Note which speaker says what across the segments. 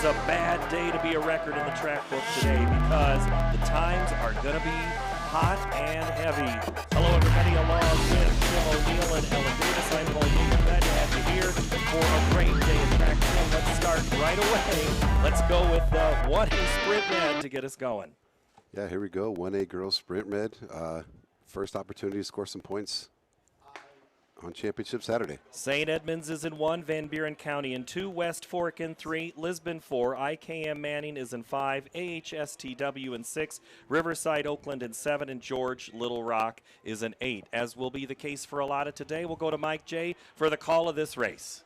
Speaker 1: is a bad day to be a record in the track book today because the times are going to be hot and heavy. Hello, everybody, along with Tim O'Neill and Ellen Davis. I'm Paul Yeager. Glad to have you here for a great day of track day. Let's start right away. Let's go with the 1A Sprint Med to get us going.
Speaker 2: Yeah, here we go. 1A Girls Sprint Med. First opportunity to score some points on Championship Saturday.
Speaker 1: St. Edmunds is in 1, Van Buren County in 2, West Fork in 3, Lisbon 4, IKM Manning is in 5, AHSTW in 6, Riverside Oakland in 7, and George Little Rock is in 8. As will be the case for a lot of today, we'll go to Mike J. for the call of this race.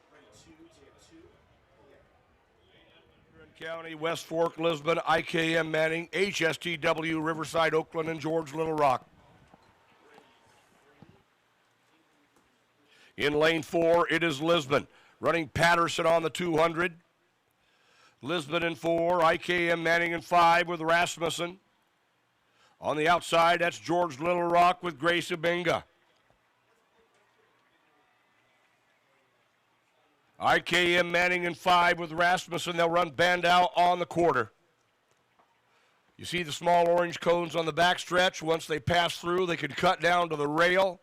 Speaker 3: County, West Fork, Lisbon, IKM Manning, HSTW, Riverside Oakland, and George Little Rock. In lane 4, it is Lisbon. Running Patterson on the 200. Lisbon in 4, IKM Manning in 5 with Rasmussen. On the outside, that's George Little Rock with Grace Ibinga. IKM Manning in 5 with Rasmussen. They'll run Bandow on the quarter. You see the small orange cones on the backstretch. Once they pass through, they can cut down to the rail.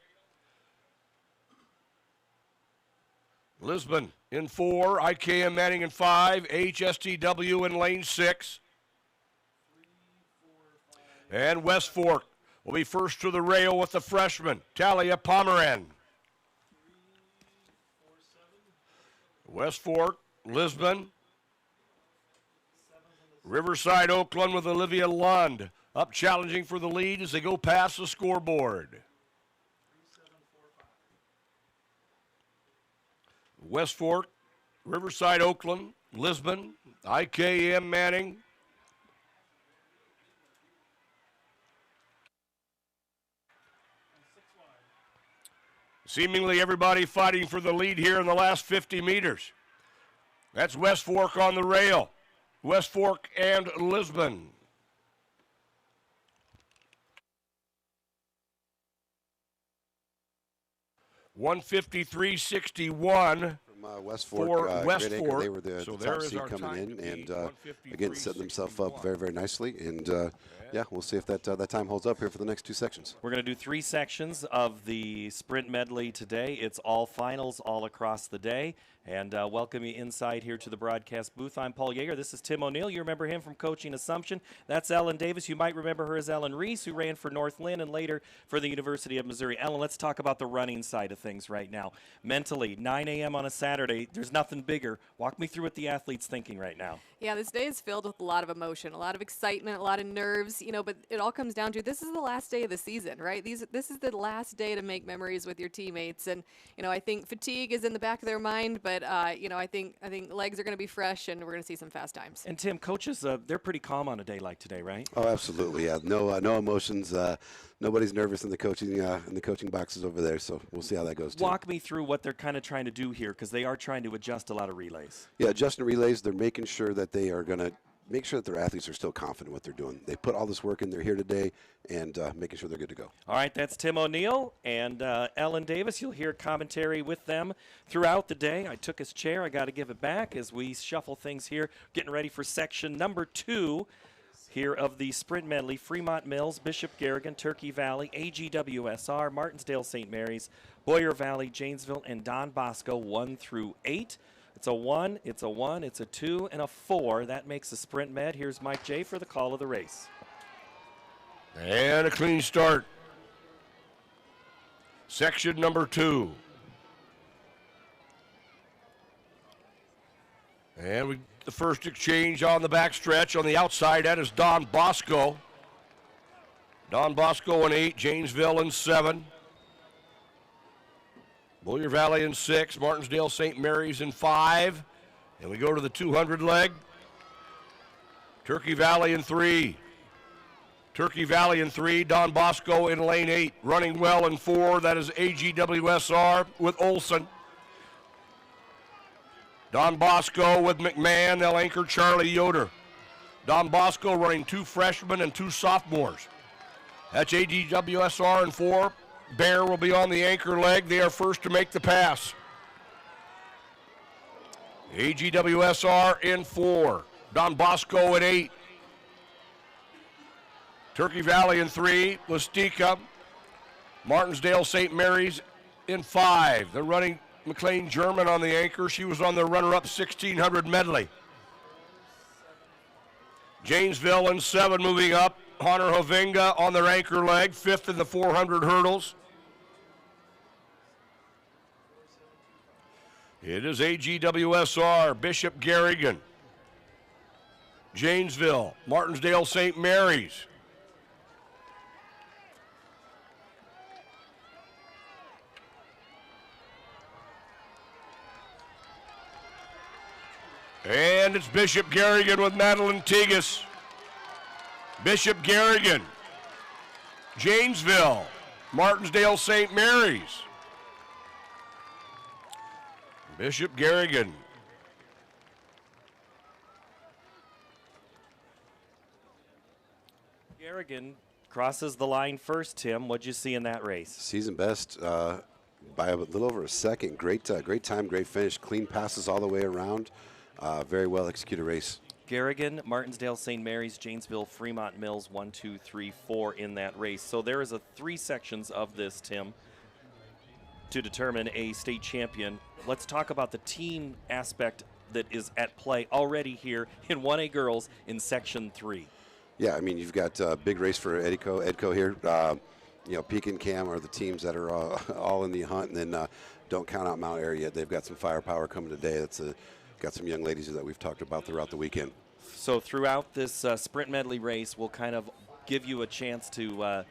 Speaker 3: Lisbon in 4, IKM Manning in 5, HSTW in lane 6. And West Fork will be first to the rail with the freshman, Talia Pomeran. West Fork, Lisbon. Riverside Oakland with Olivia Lund up challenging for the lead as they go past the scoreboard. West Fork, Riverside Oakland, Lisbon, IKM Manning. Seemingly everybody fighting for the lead here in the last 50 meters. That's West Fork on the rail. West Fork and Lisbon. (1:53.61)
Speaker 2: From West Fork.
Speaker 3: West
Speaker 2: Great
Speaker 3: Fork.
Speaker 2: They were the top seed coming in, and again setting themselves up very, very nicely. And yeah, we'll see if that time holds up here for the next 2 sections.
Speaker 1: We're going to do 3 sections of the sprint medley today. It's all finals all across the day. And welcome you inside here to the broadcast booth. I'm Paul Yeager. This is Tim O'Neill. You remember him from Coaching Assumption. That's Ellen Davis. You might remember her as Ellen Reese, who ran for North Lynn and later for the University of Missouri. Ellen, let's talk about the running side of things right now. Mentally, 9 a.m. on a Saturday, there's nothing bigger. Walk me through what the athlete's thinking right now.
Speaker 4: Yeah, this day is filled with a lot of emotion, a lot of excitement, a lot of nerves, but it all comes down to this is the last day of the season, right? This is the last day to make memories with your teammates. And, I think fatigue is in the back of their mind, but, I think legs are going to be fresh and we're going to see some fast times.
Speaker 1: And, Tim, coaches, they're pretty calm on a day like today, right?
Speaker 2: Oh, absolutely, yeah. No emotions. Nobody's nervous in the coaching boxes over there, so we'll see how that goes, too.
Speaker 1: Walk me through what they're kind of trying to do here because they are trying to adjust a lot of relays.
Speaker 2: Yeah, adjusting relays, they're making sure that they are going to make sure that their athletes are still confident in what they're doing. They put all this work in. They're here today and making sure they're good to go.
Speaker 1: All right, that's Tim O'Neill and Ellen Davis. You'll hear commentary with them throughout the day. I took his chair. I got to give it back as we shuffle things here, getting ready for section number 2 here of the sprint medley. Fremont Mills, Bishop Garrigan, Turkey Valley, AGWSR, Martinsdale St. Mary's, Boyer Valley, Janesville, and Don Bosco 1 through 8. It's a 1, it's a 1, it's a 2, and a 4. That makes a sprint med. Here's Mike J. for the call of the race.
Speaker 3: And a clean start. Section number 2. And the first exchange on the backstretch. On the outside, that is Don Bosco. Don Bosco in 8, Janesville in 7. Boyer Valley in 6, Martinsdale St. Mary's in 5. And we go to the 200 leg. Turkey Valley in 3. Turkey Valley in 3, Don Bosco in lane 8. Running well in 4, that is AGWSR with Olson. Don Bosco with McMahon, they'll anchor Charlie Yoder. Don Bosco running 2 freshmen and 2 sophomores. That's AGWSR in 4. Bear will be on the anchor leg. They are first to make the pass. AGWSR in 4. Don Bosco at 8. Turkey Valley in 3. Lustica. Martinsdale St. Mary's in 5. They're running McLean German on the anchor. She was on the runner-up 1600 medley. Janesville in 7 moving up. Hunter Hovinga on their anchor leg, 5th in the 400 hurdles. It is AGWSR, Bishop Garrigan, Janesville, Martinsdale St. Mary's. And it's Bishop Garrigan with Madeline Tigas. Bishop Garrigan, Janesville, Martinsdale St. Mary's. Bishop Garrigan.
Speaker 1: Garrigan crosses the line first, Tim. What'd you see in that race?
Speaker 2: Season best by a little over a second. Great time, great finish. Clean passes all the way around. Very well executed race.
Speaker 1: Garrigan, Martinsdale St. Mary's, Janesville, Fremont Mills, 1, 2, 3, 4 in that race. So there is 3 sections of this, Tim, to determine a state champion. Let's talk about the team aspect that is at play already here in 1A girls in section 3.
Speaker 2: Yeah, I mean, you've got a big race for Edco here. You know, Peak and Cam are the teams that are all in the hunt, and then don't count out Mount Airy yet. They've got some firepower coming today. That's got some young ladies that we've talked about throughout the weekend.
Speaker 1: So throughout this sprint medley race, we'll kind of give you a chance to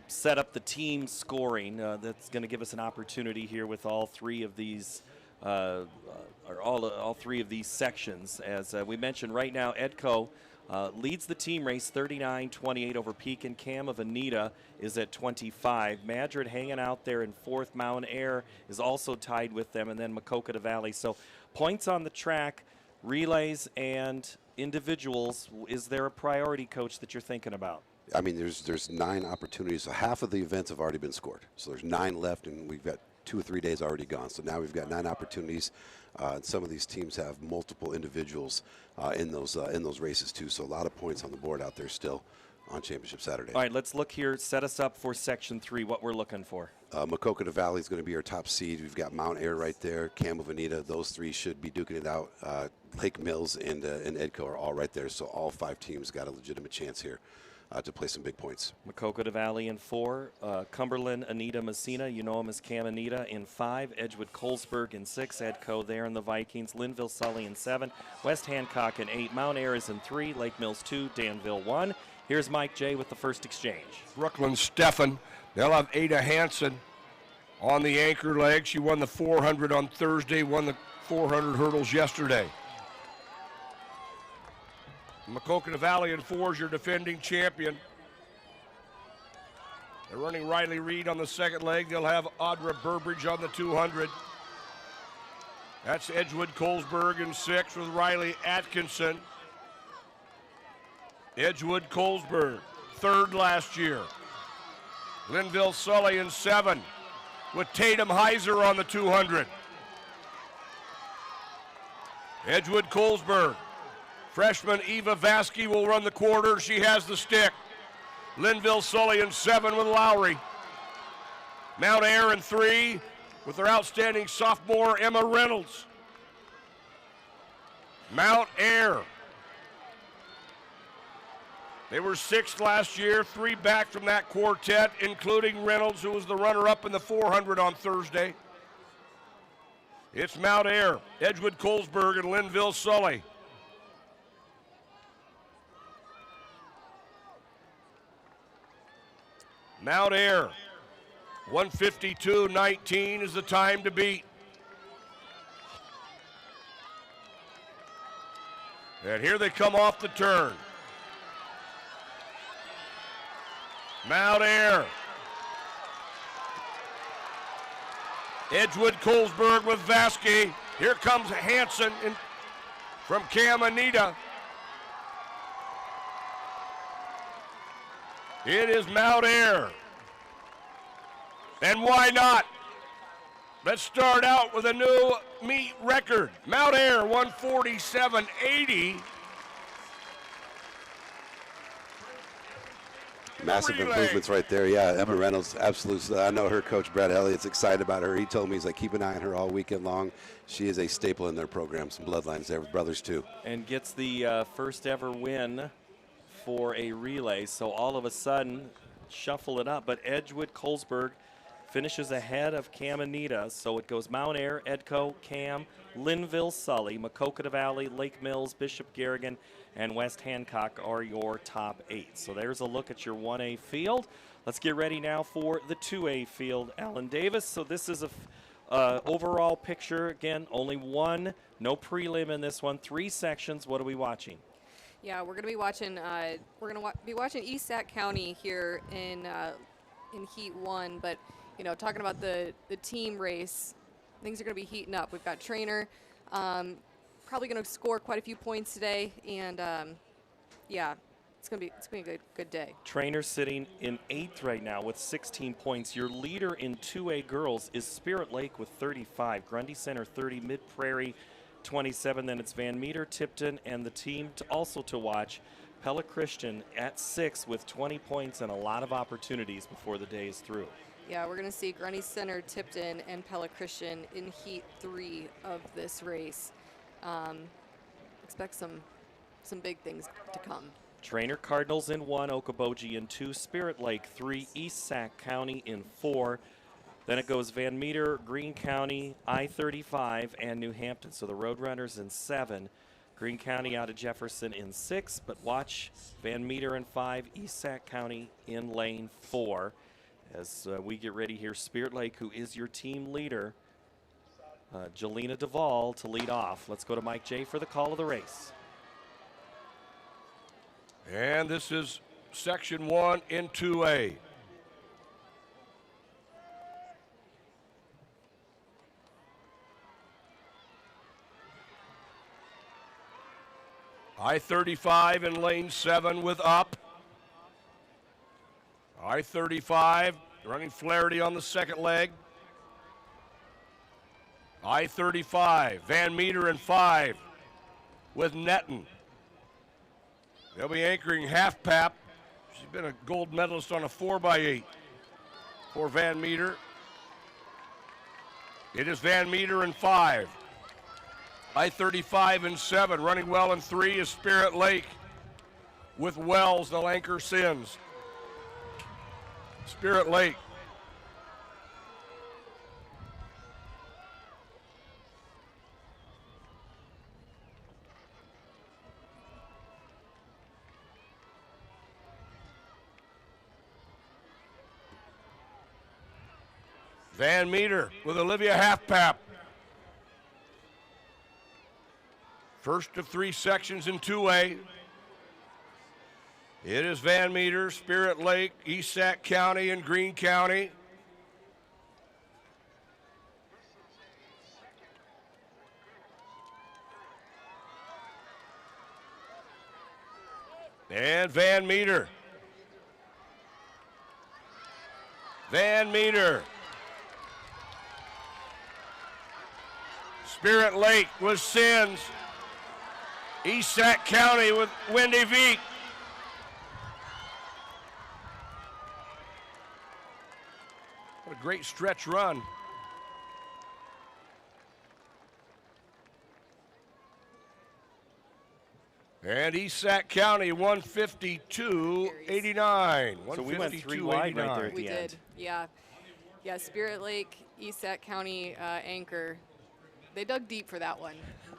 Speaker 1: set up the team scoring. That's going to give us an opportunity here with all 3 of these, all 3 of these sections. As we mentioned, right now, Edco leads the team race 39-28 over Peak, and Cam of Anita is at 25. Madrid hanging out there in 4th. Mount Air is also tied with them, and then Maquoketa Valley. So points on the track, relays, and individuals. Is there a priority, Coach, that you're thinking about?
Speaker 2: I mean, there's 9 opportunities. So half of the events have already been scored. So there's 9 left, and we've got 2 or 3 days already gone. So now we've got 9 opportunities. And some of these teams have multiple individuals in those races too. So a lot of points on the board out there still on Championship Saturday.
Speaker 1: All right, let's look here. Set us up for Section 3, what we're looking for.
Speaker 2: Maquoketa Valley is going to be our top seed. We've got Mount Air right there, Cam of Anita. Those 3 should be duking it out. Lake Mills and Edco are all right there. So all 5 teams got a legitimate chance here to play some big points.
Speaker 1: Maquoketa Valley in 4, Cumberland, Anita, Messina, you know him as Cam Anita in 5, Edgewood, Colesburg in 6, Edco there in the Vikings, Linville, Sully in 7, West Hancock in 8, Mount Air is in 3, Lake Mills 2, Danville 1. Here's Mike J with the first exchange.
Speaker 3: Brooklyn Steffen. They'll have Ada Hansen on the anchor leg. She won the 400 on Thursday, won the 400 hurdles yesterday. Maquoketa Valley in 4 is your defending champion. They're running Riley Reed on the second leg. They'll have Audra Burbridge on the 200. That's Edgewood Colesburg in 6 with Riley Atkinson. Edgewood Colesburg, 3rd last year. Linville Sully in 7 with Tatum Heiser on the 200. Edgewood Colesburg. Freshman Eva Vasky will run the quarter. She has the stick. Linville Sully in 7 with Lowry. Mount Air in 3 with their outstanding sophomore Emma Reynolds. Mount Air. They were 6th last year, 3 back from that quartet, including Reynolds, who was the runner-up in the 400 on Thursday. It's Mount Air, Edgewood Colesburg, and Linville Sully. Mount Air, 152.19 is the time to beat. And here they come off the turn. Mount Air. Edgewood Colesburg with Vasky. Here comes Hansen from Cam Anita. It is Mount Air. And why not? Let's start out with a new meet record. Mount Air 147.80
Speaker 2: Massive
Speaker 3: relay.
Speaker 2: improvements right there. Yeah, Emma Reynolds, absolutely. I know her coach, Brad Elliott's excited about her. He told me, he's like, keep an eye on her all weekend long. She is a staple in their program. Some bloodlines there with brothers, too.
Speaker 1: And gets the first ever win for a relay. So all of a sudden, shuffle it up. But Edgewood Colesburg finishes ahead of Cam Anita. So it goes Mount Air, Edco, Cam, Linville, Sully, Macocata Valley, Lake Mills, Bishop Garrigan, and West Hancock are your top 8. So there's a look at your 1A field. Let's get ready now for the 2A field, Alan Davis. So this is a overall picture. Again, only one, no prelim in this one. 3 sections. What are we watching?
Speaker 4: Yeah, we're gonna be watching. Be watching East Sac County here in Heat 1. But you know, talking about the team race, things are gonna be heating up. We've got Trainer. Probably going to score quite a few points today, and yeah, it's going to be a good day.
Speaker 1: Trainer sitting in 8th right now with 16 points. Your leader in 2A girls is Spirit Lake with 35, Grundy Center 30, Mid Prairie 27. Then it's Van Meter, Tipton, and the team also to watch, Pella Christian at 6 with 20 points and a lot of opportunities before the day is through.
Speaker 4: Yeah, we're going to see Grundy Center, Tipton, and Pella Christian in Heat 3 of this race. Expect some big things to come.
Speaker 1: Trainer Cardinals in 1, Okoboji in 2, Spirit Lake 3, East Sac County in 4. Then it goes Van Meter, Greene County, I-35, and New Hampton. So the Roadrunners in 7, Greene County out of Jefferson in 6. But watch Van Meter in 5, East Sac County in lane 4. As we get ready here, Spirit Lake, who is your team leader, Jelena Duvall to lead off. Let's go to Mike J for the call of the race.
Speaker 3: And this is section 1 in 2A. I-35 in lane 7 with up. I-35 running Flaherty on the second leg. I-35, Van Meter in 5 with Netton. They'll be anchoring half pap. She's been a gold medalist on a 4x8 for Van Meter. It is Van Meter in 5. I-35 in 7, running well in 3 is Spirit Lake with Wells, they'll anchor Sins. Spirit Lake. Van Meter with Olivia Halfpap. First of 3 sections in 2A. It is Van Meter, Spirit Lake, East Sac County, and Greene County. And Van Meter. Van Meter. Spirit Lake with Sins. East Sac County with Wendy Veek. What a great stretch run. And East Sac County 152.89.
Speaker 1: So we went 3 wide right there at
Speaker 4: We
Speaker 1: the
Speaker 4: did,
Speaker 1: end.
Speaker 4: yeah. Yeah, Spirit Lake, East Sac County anchor. They dug deep for that one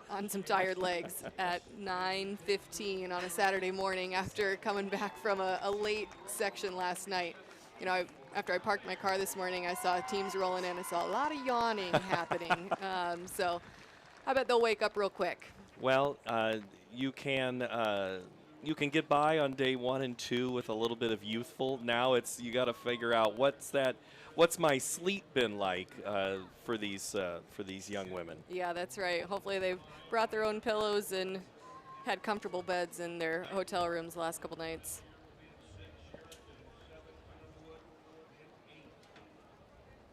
Speaker 4: on some tired legs at 9:15 on a Saturday morning after coming back from a late section last night. You know, after I parked my car this morning, I saw teams rolling in. I saw a lot of yawning happening. So I bet they'll wake up real quick.
Speaker 1: Well, you can get by on day 1 and 2 with a little bit of youthful. Now you got to figure out what's my sleep been like for these young women.
Speaker 4: Yeah, that's right. Hopefully they've brought their own pillows and had comfortable beds in their hotel rooms the last couple nights.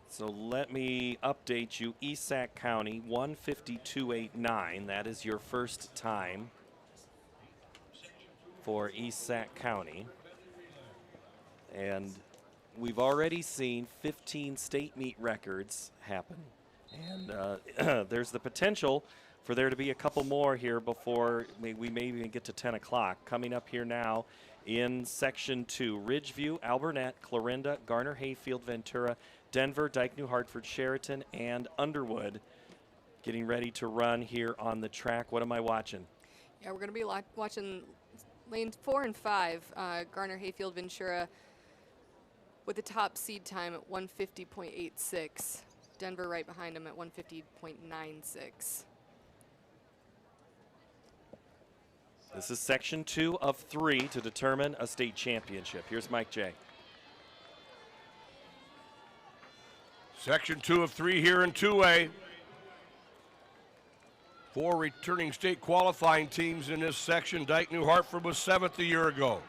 Speaker 1: So let me update you. East Sac County 152.89. That is your first time for East Sac County. And we've already seen 15 state meet records happen. And there's the potential for there to be a couple more here before we may even get to 10 o'clock. Coming up here now in Section 2, Ridgeview, Alburnett, Clarinda, Garner, Hayfield, Ventura, Denver, Dike, New Hartford, Sheraton, and Underwood getting ready to run here on the track. What am I watching?
Speaker 4: Yeah, we're going to be watching lanes 4 and 5, Garner, Hayfield, Ventura, with the top seed time at 150.86. Denver right behind him at 150.96.
Speaker 1: This is Section 2 of 3 to determine a state championship. Here's Mike J.
Speaker 3: Section 2 of 3 here in 2A. 4 returning state qualifying teams in this section. Dike New Hartford was 7th a year ago.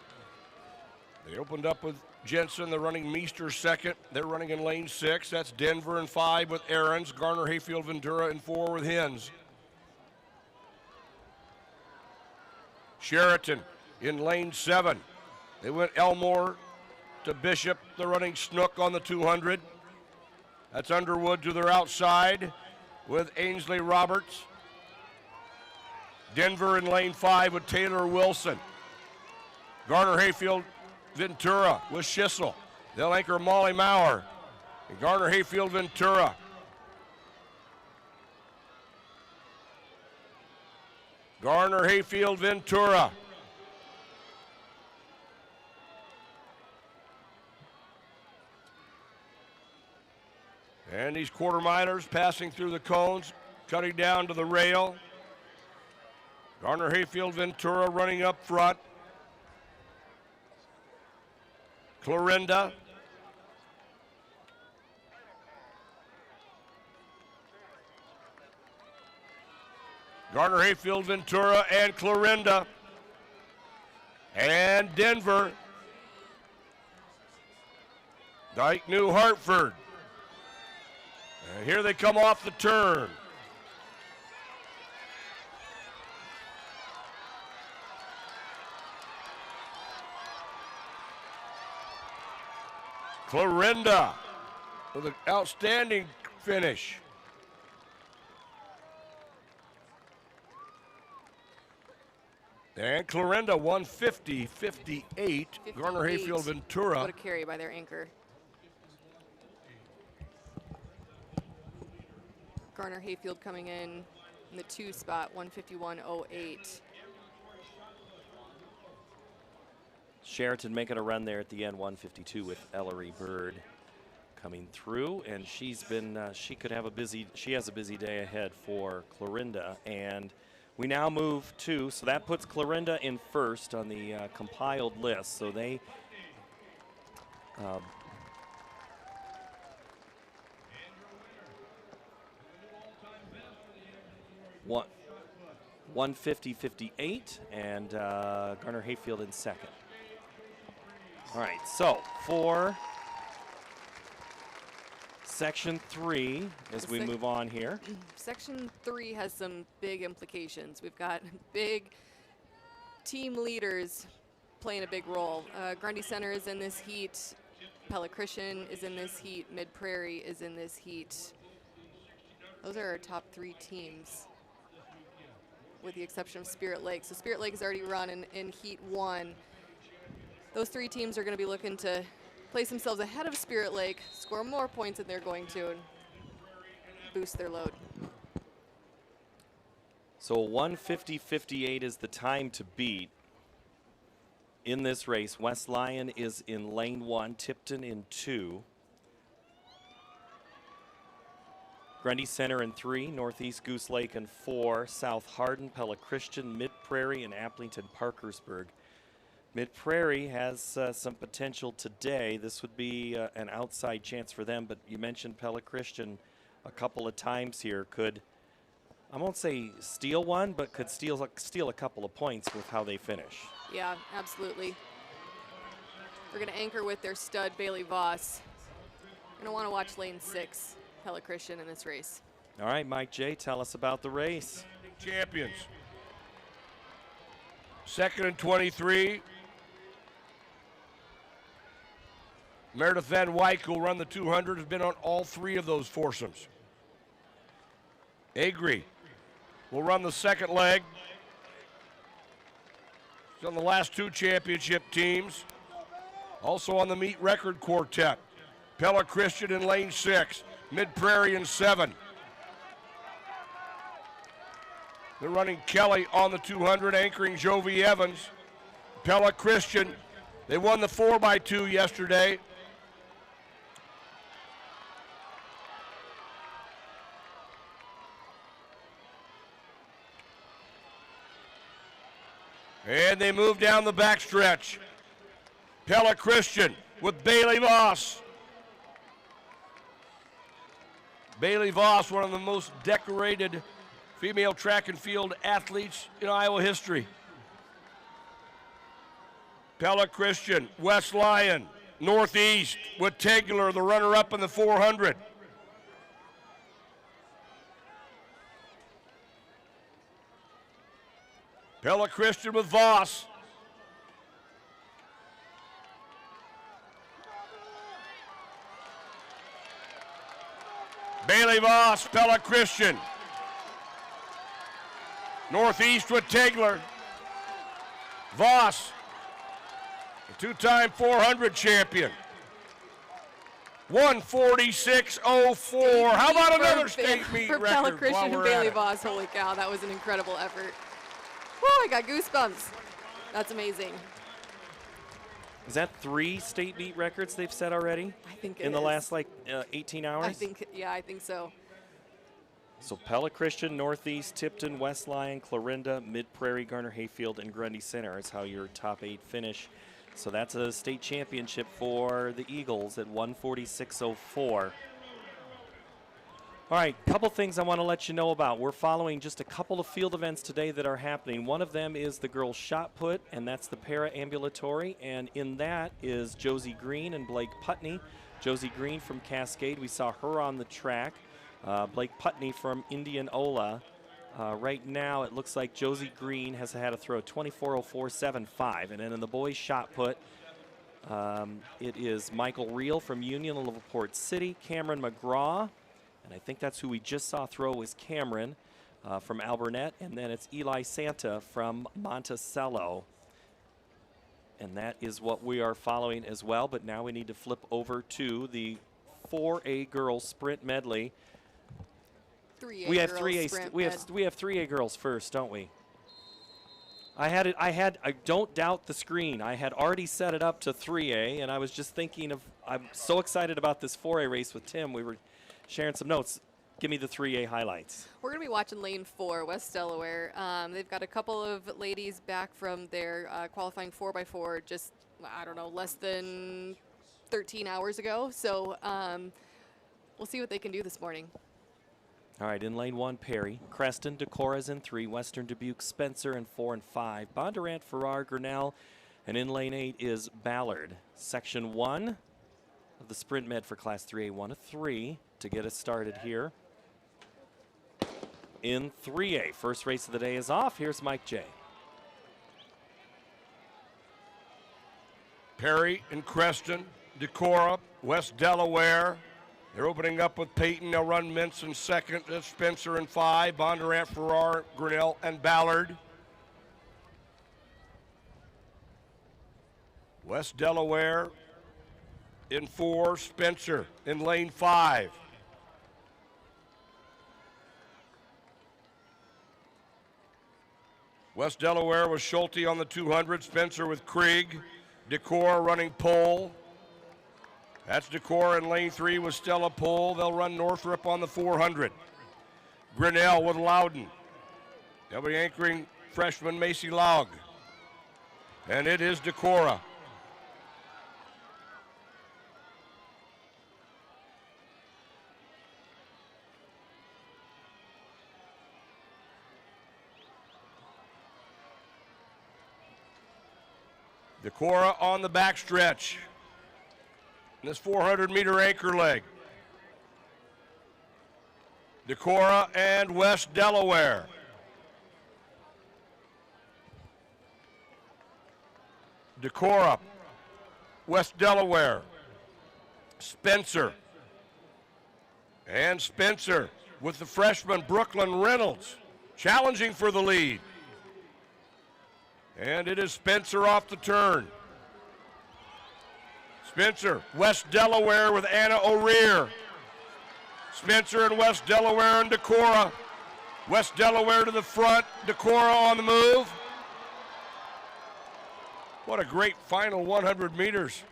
Speaker 3: They opened up with Jensen. They're running Meester second. They're running in lane 6. That's Denver in 5 with Aarons. Garner, Hayfield, Ventura in 4 with Hens. Sheraton in lane 7. They went Elmore to Bishop. They're running Snook on the 200. That's Underwood to their outside with Ainsley Roberts. Denver in lane 5 with Taylor Wilson. Garner, Hayfield, Ventura with Schissel. They'll anchor Molly Maurer. And Garner, Hayfield, Ventura. Garner, Hayfield, Ventura. And these quarter milers passing through the cones, cutting down to the rail. Garner, Hayfield, Ventura running up front. Clarinda. Garner, Hayfield, Ventura, and Clarinda. And Denver. Dike New Hartford. And here they come off the turn. Clarinda with an outstanding finish. And Clarinda 150.58. Garner, Hayfield, Ventura.
Speaker 4: What a carry by their anchor. Garner, Hayfield coming in the 2 spot, 151.08.
Speaker 1: Sheraton making a run there at the end, 152 with Ellery Bird coming through, and she's been she has a busy day ahead for Clarinda. And we now move to, so that puts Clarinda in first on the compiled list. So they 150.58, and Garner Hayfield in second. All right, so for Section 3, as we move on here.
Speaker 4: Section 3 has some big implications. We've got big team leaders playing a big role. Grundy Center is in this heat. Pella Christian is in this heat. Mid Prairie is in this heat. Those are our top 3 teams, with the exception of Spirit Lake. So Spirit Lake has already run in Heat 1. Those 3 teams are going to be looking to place themselves ahead of Spirit Lake, score more points than they're going to, and boost their load.
Speaker 1: So 150.58 is the time to beat in this race. West Lyon is in lane 1, Tipton in 2. Grundy Center in 3, Northeast Goose Lake in 4, South Hardin, Pella Christian, Mid Prairie, and Applington Parkersburg. Mid Prairie has some potential today. This would be an outside chance for them, but you mentioned Pella Christian a couple of times here. Could, I won't say steal one, but could steal a couple of points with how they finish.
Speaker 4: Yeah, absolutely. They're going to anchor with their stud, Bailey Voss. Going to want to watch lane 6, Pella Christian, in this race.
Speaker 1: All right, Mike J., tell us about the race.
Speaker 3: Champions. 2nd and 23. Meredith Van Wyk, who'll run the 200, has been on all 3 of those foursomes. Agri will run the second leg. He's on the last 2 championship teams. Also on the meet record quartet. Pella Christian in lane 6. Mid-Prairie in 7. They're running Kelly on the 200, anchoring Jovi Evans. Pella Christian, they won the 4x2 yesterday. And they move down the backstretch. Pella Christian with Bailey Voss. Bailey Voss, one of the most decorated female track and field athletes in Iowa history. Pella Christian, West Lyon, Northeast with Tegler, the runner-up in the 400. Pella Christian with Voss. Bailey Voss, Pella Christian. Northeast with Tegler. Voss, a 2-time 400 champion. 146.04. How about another state meet
Speaker 4: for
Speaker 3: record?
Speaker 4: Pella Christian and
Speaker 3: while we're
Speaker 4: Bailey
Speaker 3: at it?
Speaker 4: Voss? Holy cow, that was an incredible effort. Woo, I got goosebumps. That's amazing.
Speaker 1: Is that 3 state meet records they've set already?
Speaker 4: I think it
Speaker 1: in the
Speaker 4: is.
Speaker 1: last 18 hours?
Speaker 4: I think so.
Speaker 1: So Pella Christian, Northeast, Tipton, West Lyon, Clarinda, Mid-Prairie, Garner Hayfield, and Grundy Center is how your top 8 finish. So that's a state championship for the Eagles at 146.04. All right, couple things I want to let you know about. We're following just a couple of field events today that are happening. One of them is the girls' shot put, and that's the para-ambulatory. And in that is Josie Green and Blake Putney. Josie Green from Cascade, we saw her on the track. Blake Putney from Indianola. Right now, it looks like Josie Green has had a throw 24.04.75. And then in the boys' shot put, it is Michael Reel from Union Liverport City, Cameron McGraw. And I think that's who we just saw throw was Cameron from Alburnett. And then it's Eli Santa from Monticello. And that is what we are following as well. But now we need to flip over to the 4A girls sprint medley.
Speaker 4: 3A
Speaker 1: We have
Speaker 4: girls
Speaker 1: 3A.
Speaker 4: sprint
Speaker 1: We
Speaker 4: med.
Speaker 1: have 3A girls first, don't we? I don't doubt the screen. I had already set it up to 3A, and I was just thinking of. I'm so excited about this 4A race with Tim. We were sharing some notes. Give me the 3A highlights.
Speaker 4: We're going to be watching lane 4, West Delaware. They've got a couple of ladies back from their qualifying 4x4 just, I don't know, less than 13 hours ago. So we'll see what they can do this morning.
Speaker 1: All right, in lane 1, Perry. Creston, Decora's in 3. Western Dubuque, Spencer in 4 and 5. Bondurant, Farrar, Grinnell. And in lane 8 is Ballard. Section 1 of the sprint med for Class 3A, 1 of 3 to get us started here. In 3A, first race of the day is off. Here's Mike J.
Speaker 3: Perry and Creston, Decorah, West Delaware. They're opening up with Peyton. They'll run Mintz in second. That's Spencer in 5. Bondurant, Farrar, Grinnell, and Ballard. West Delaware in 4. Spencer in lane 5. West Delaware with Schulte on the 200. Spencer with Krieg. Decorah running pole. That's Decorah in lane 3 with Stella Pole. They'll run Northrop on the 400. Grinnell with Loudon. They'll be anchoring freshman Macy Log. And it is Decorah. Decorah on the backstretch. This 400-meter anchor leg. Decorah and West Delaware. Decorah, West Delaware. Spencer. And Spencer with the freshman Brooklyn Reynolds challenging for the lead. And it is Spencer off the turn. Spencer, West Delaware with Anna O'Rear. Spencer and West Delaware and Decorah. West Delaware to the front, Decorah on the move. What a great final 100 meters.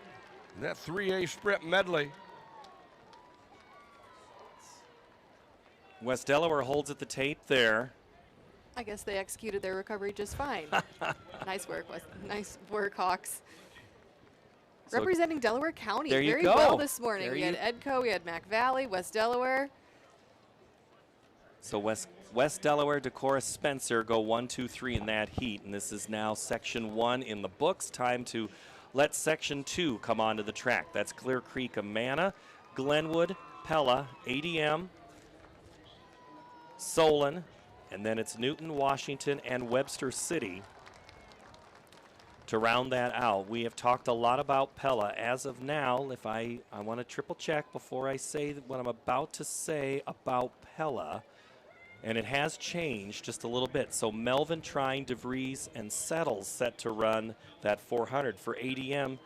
Speaker 3: That 3A sprint medley.
Speaker 1: West Delaware holds at the tape there.
Speaker 4: I guess they executed their recovery just fine. Nice work, nice work, Hawks.
Speaker 1: So
Speaker 4: representing Delaware County
Speaker 1: there you
Speaker 4: very
Speaker 1: go.
Speaker 4: well this morning.
Speaker 1: There
Speaker 4: We had Edco, we had Mac Valley, West Delaware.
Speaker 1: So West Delaware, Decorah, Spencer go 1, 2, 3 in that heat, and this is now Section 1 in the books. Time to let Section 2 come onto the track. That's Clear Creek, Amana, Glenwood, Pella, ADM, Solon, and then it's Newton, Washington, and Webster City. To round that out, we have talked a lot about Pella. As of now, if I want to triple check before I say what I'm about to say about Pella, and it has changed just a little bit. So Melvin, Trine, DeVries, and Settles set to run that 400 for ADM,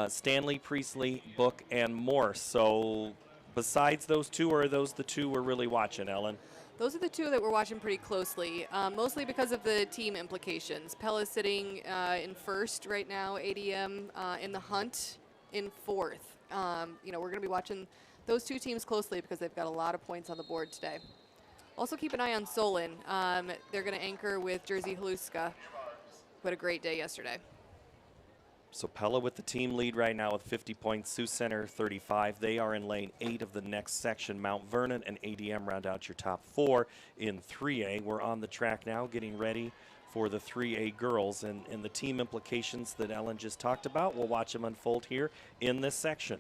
Speaker 1: Stanley, Priestley, Book, and Morse. So besides those two, or are those the two we're really watching, Ellen?
Speaker 4: Those are the two that we're watching pretty closely, mostly because of the team implications. Pella's sitting in first right now, ADM in the hunt in fourth. You know, we're going to be watching those two teams closely because they've got a lot of points on the board today. Also keep an eye on Solon. They're going to anchor with Jersey Haluska, who had a great day yesterday.
Speaker 1: So Pella with the team lead right now with 50 points. Sioux Center 35. They are in lane 8 of the next section. Mount Vernon and ADM round out your top 4 in 3A. We're on the track now getting ready for the 3A girls and the team implications that Ellen just talked about. We'll watch them unfold here in this section.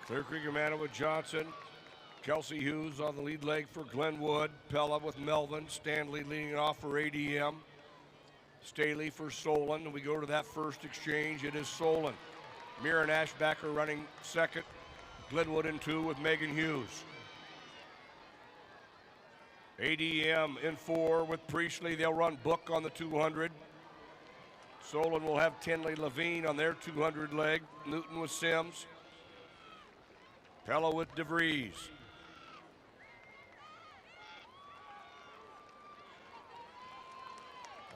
Speaker 3: Clear Creek Amana with Johnson. Kelsey Hughes on the lead leg for Glenwood. Pella with Melvin. Stanley leading it off for ADM. Staley for Solon. And we go to that first exchange. It is Solon. Mira Ashbacker running second. Glenwood in 2 with Megan Hughes. ADM in 4 with Priestley. They'll run Book on the 200. Solon will have Tinley Levine on their 200 leg. Newton with Sims. Pella with DeVries.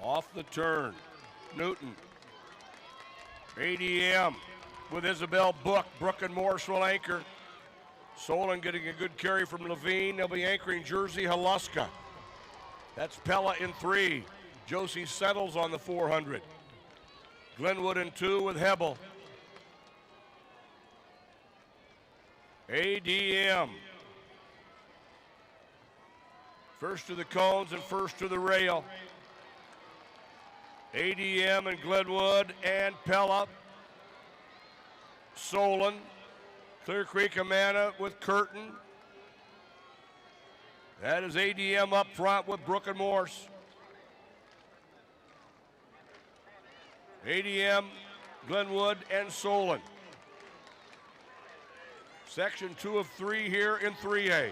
Speaker 3: Off the turn, Newton. ADM with Isabel Book. Brook and Morse will anchor. Solon getting a good carry from Levine. They'll be anchoring Jersey Haluska. That's Pella in 3. Josie Settles on the 400. Glenwood in 2 with Hebel. ADM. First to the cones and first to the rail. ADM and Glenwood and Pella. Solon. Clear Creek Amana with Curtin. That is ADM up front with Brook and Morse. ADM, Glenwood, and Solon. Section 2 of 3 here in 3A.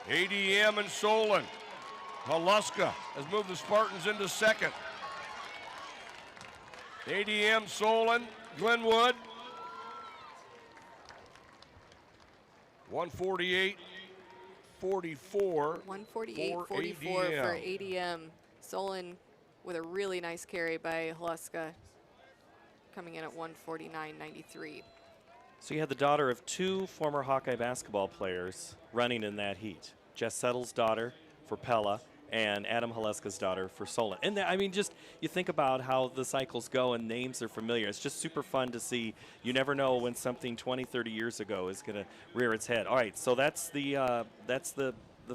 Speaker 3: ADM and Solon. Haluska has moved the Spartans into second. ADM, Solon, Glenwood. 148-44.
Speaker 4: 148-44 for ADM. Solon with a really nice carry by Haluska, coming in at 149.93.
Speaker 1: So you had the daughter of 2 former Hawkeye basketball players running in that heat. Jess Settle's daughter for Pella and Adam Haluska's daughter for Solon. And I mean, just you think about how the cycles go and names are familiar. It's just super fun to see. You never know when something 20, 30 years ago is going to rear its head. All right, so that's the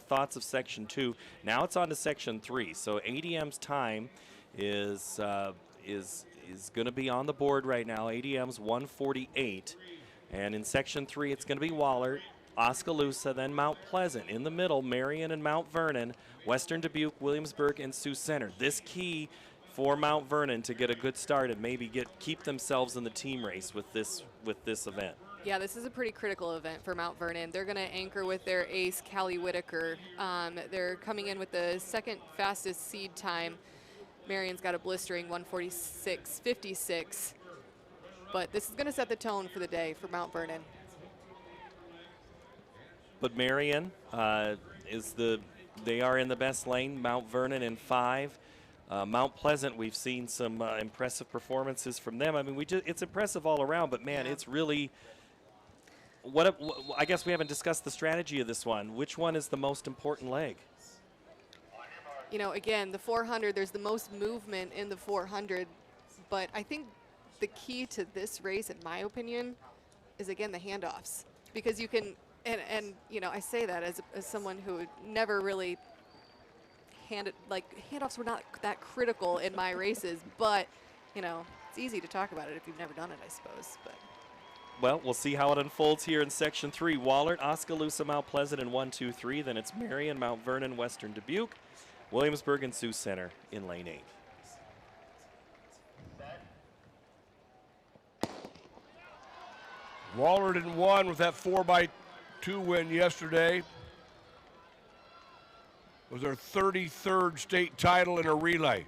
Speaker 1: thoughts of Section 2. Now it's on to Section 3. So ADM's time is going to be on the board right now. ADM's 148. And in Section 3, it's going to be Wahlert, Oskaloosa, then Mount Pleasant. In the middle, Marion and Mount Vernon, Western Dubuque, Williamsburg, and Sioux Center. This key for Mount Vernon to get a good start and maybe keep themselves in the team race with this event.
Speaker 4: Yeah, this is a pretty critical event for Mount Vernon. They're going to anchor with their ace, Callie Whitaker. They're coming in with the second fastest seed time. Marion's got a blistering 146.56. But this is going to set the tone for the day for Mount Vernon.
Speaker 1: But Marion they are in the best lane. Mount Vernon in 5. Mount Pleasant, we've seen some impressive performances from them. I mean, it's impressive all around, but man, it's really I guess we haven't discussed the strategy of this one. Which one is the most important leg?
Speaker 4: You know, again, the 400, there's the most movement in the 400, but I think the key to this race, in my opinion, is, again, the handoffs. Because you can, and you know, I say that as someone who never really handoffs were not that critical in my races, but, you know, it's easy to talk about it if you've never done it, I suppose. But
Speaker 1: well, we'll see how it unfolds here in Section 3. Wahlert, Oskaloosa, Mount Pleasant in 1, 2, 3. Then it's Marion, Mount Vernon, Western Dubuque, Williamsburg, and Sioux Center in lane 8.
Speaker 3: Wahlert in 1 with that 4x2 win yesterday. Was their 33rd state title in a relay.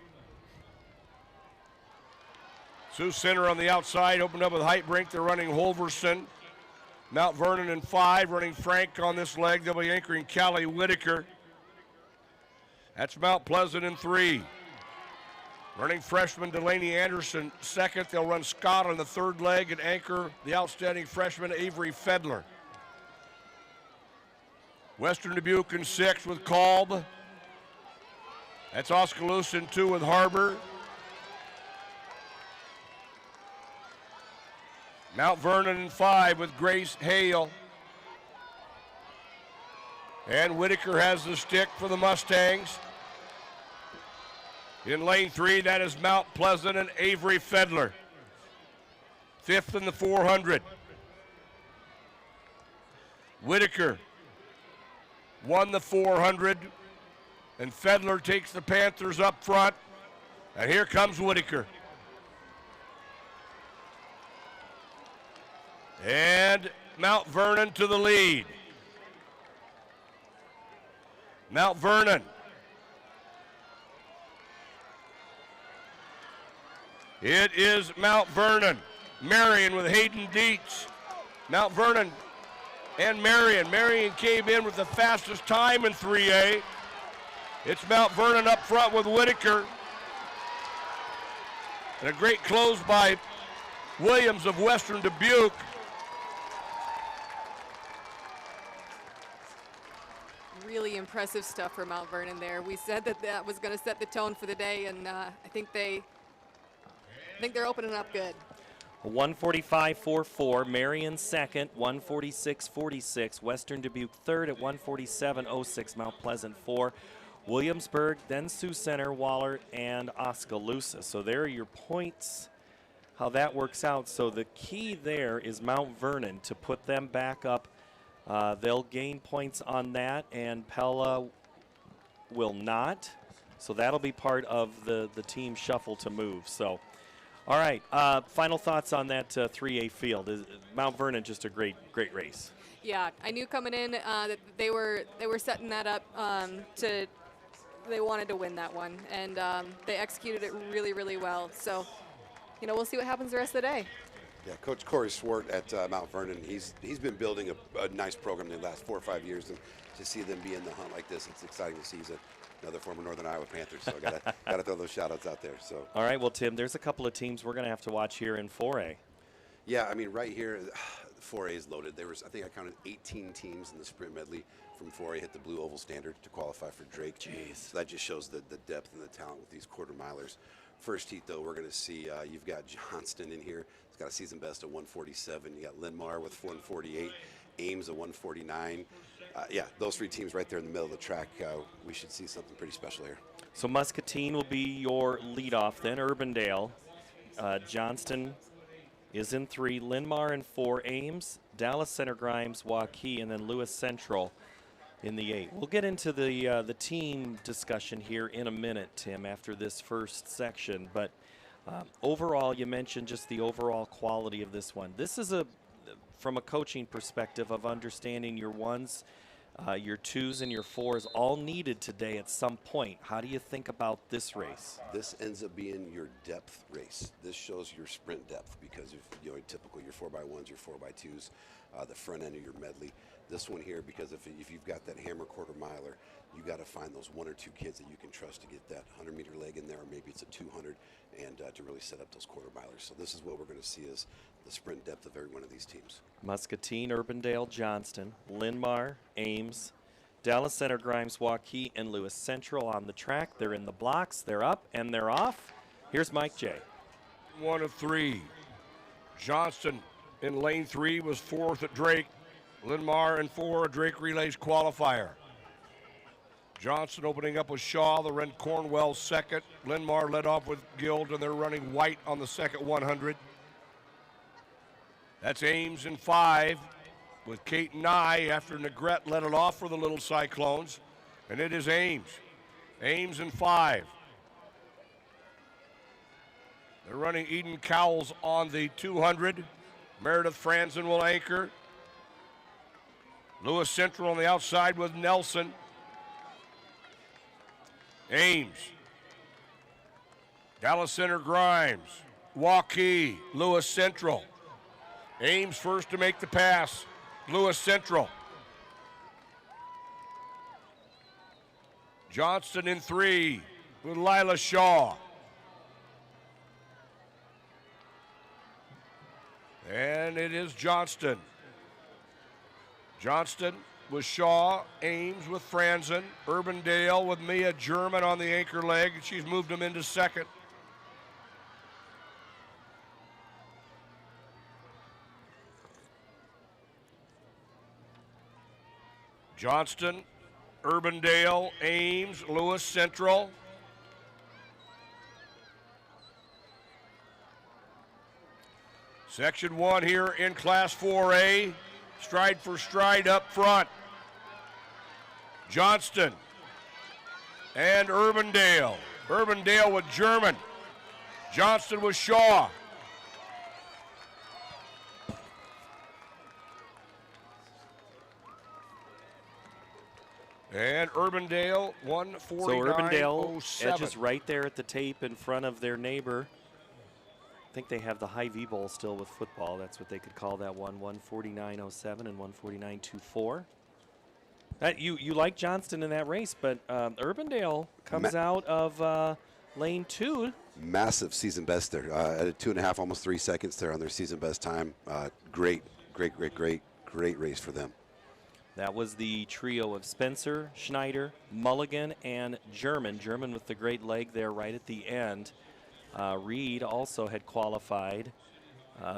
Speaker 3: Sioux Center on the outside, opened up with Heitbrink. They're running Holverson. Mount Vernon in 5, running Frank on this leg. They'll be anchoring Callie Whitaker. That's Mount Pleasant in 3. Running freshman Delaney Anderson second. They'll run Scott on the 3rd leg and anchor the outstanding freshman Avery Fedler. Western Dubuque in 6 with Kolb. That's Oskaloosa in 2 with Harbor. Mount Vernon in 5 with Grace Hale. And Whitaker has the stick for the Mustangs. In lane 3, that is Mount Pleasant and Avery Fedler. 5th in the 400. Whitaker won the 400, and Fedler takes the Panthers up front. And here comes Whitaker. And Mount Vernon to the lead. Mount Vernon. It is Mount Vernon. Marion with Hayden Dietz. Mount Vernon and Marion. Marion came in with the fastest time in 3A. It's Mount Vernon up front with Whitaker. And a great close by Williams of Western Dubuque.
Speaker 4: really impressive stuff for Mount Vernon there. We said that that was going to set the tone for the day, and I think they're opening up good.
Speaker 1: 145.44, Marion second, 146.46, Western Dubuque third at 147.06, Mount Pleasant 4, Williamsburg, then Sioux Center, Wahlert, and Oskaloosa. So there are your points, how that works out. So the key there is Mount Vernon to put them back up. They'll gain points on that, and Pella will not. So that'll be part of the team shuffle to move. So. All right, final thoughts on that 3A field. Mount Vernon, just a great race.
Speaker 4: Yeah, I knew coming in that they were setting that up they wanted to win that one, and they executed it really, really well. So, we'll see what happens the rest of the day.
Speaker 2: Yeah, Coach Corey Swart at Mount Vernon, he's been building a nice program in the last 4 or 5 years, and to see them be in the hunt like this, it's exciting to see. He's another former Northern Iowa Panther, so gotta throw those shout-outs out there. So.
Speaker 1: All right, well, Tim, there's a couple of teams we're going to have to watch here in 4A.
Speaker 2: Yeah, I mean, right here, 4A is loaded. I think I counted 18 teams in the sprint medley from 4A hit the blue oval standard to qualify for Drake.
Speaker 1: Jeez.
Speaker 2: So that just shows the depth and the talent with these quarter milers. First heat, though, we're going to see you've got Johnston in here. He's got a season best of 147. You got Linmar with 148. Ames at 149. Yeah, those 3 teams right there in the middle of the track. We should see something pretty special here.
Speaker 1: So Muscatine will be your leadoff then. Urbandale, Johnston, is in 3, Linmar in 4, Ames, Dallas Center Grimes, Waukee, and then Lewis Central in the 8. We'll get into the team discussion here in a minute, Tim, after this first section. But overall, you mentioned just the overall quality of this one. This is from a coaching perspective of understanding your 1s, your 2s, and your 4s all needed today at some point. How do you think about this race?
Speaker 2: This ends up being your depth race. This shows your sprint depth because of typical your 4x1s, your 4x2s, the front end of your medley. This one here, because if you've got that hammer quarter miler, you got to find those 1 or 2 kids that you can trust to get that 100-meter leg in there, or maybe it's a 200, and to really set up those quarter milers. So this is what we're going to see is the sprint depth of every one of these teams.
Speaker 1: Muscatine, Urbandale, Johnston, Linmar, Ames, Dallas Center, Grimes, Waukee, and Lewis Central on the track. They're in the blocks. They're up and they're off. Here's Mike J.
Speaker 3: 1 of 3. Johnston in lane 3 was 4th at Drake. Linmar in 4, a Drake Relays qualifier. Johnston opening up with Shaw, the Ren Cornwell second. Linmar led off with Guild, and they're running White on the second 100. That's Ames in 5 with Kate Nye after Negrete led it off for the Little Cyclones. And it is Ames. Ames in 5. They're running Eden Cowles on the 200. Meredith Franzen will anchor. Lewis Central on the outside with Nelson. Ames. Dallas Center Grimes. Waukee. Lewis Central. Ames first to make the pass. Lewis Central. Johnston in 3 with Lila Shaw. And it is Johnston. Johnston with Shaw, Ames with Franzen, Urbandale with Mia German on the anchor leg. She's moved him into second. Johnston, Urbandale, Ames, Lewis Central. Section 1 here in Class 4A. Stride for stride up front. Johnston and Urbandale. Urbandale with German. Johnston with Shaw. And Urbandale 149.07.
Speaker 1: So Urbandale edges right there at the tape in front of their neighbor. I think they have the high V bowl still with football. That's what they could call that one, 149.07 and 149.24. You like Johnston in that race, but Urbandale comes out of lane 2.
Speaker 2: Massive season best there. At 2.5, almost 3 seconds there on their season best time. Great race for them.
Speaker 1: That was the trio of Spencer, Schneider, Mulligan, and German. German with the great leg there right at the end. Reed also had qualified,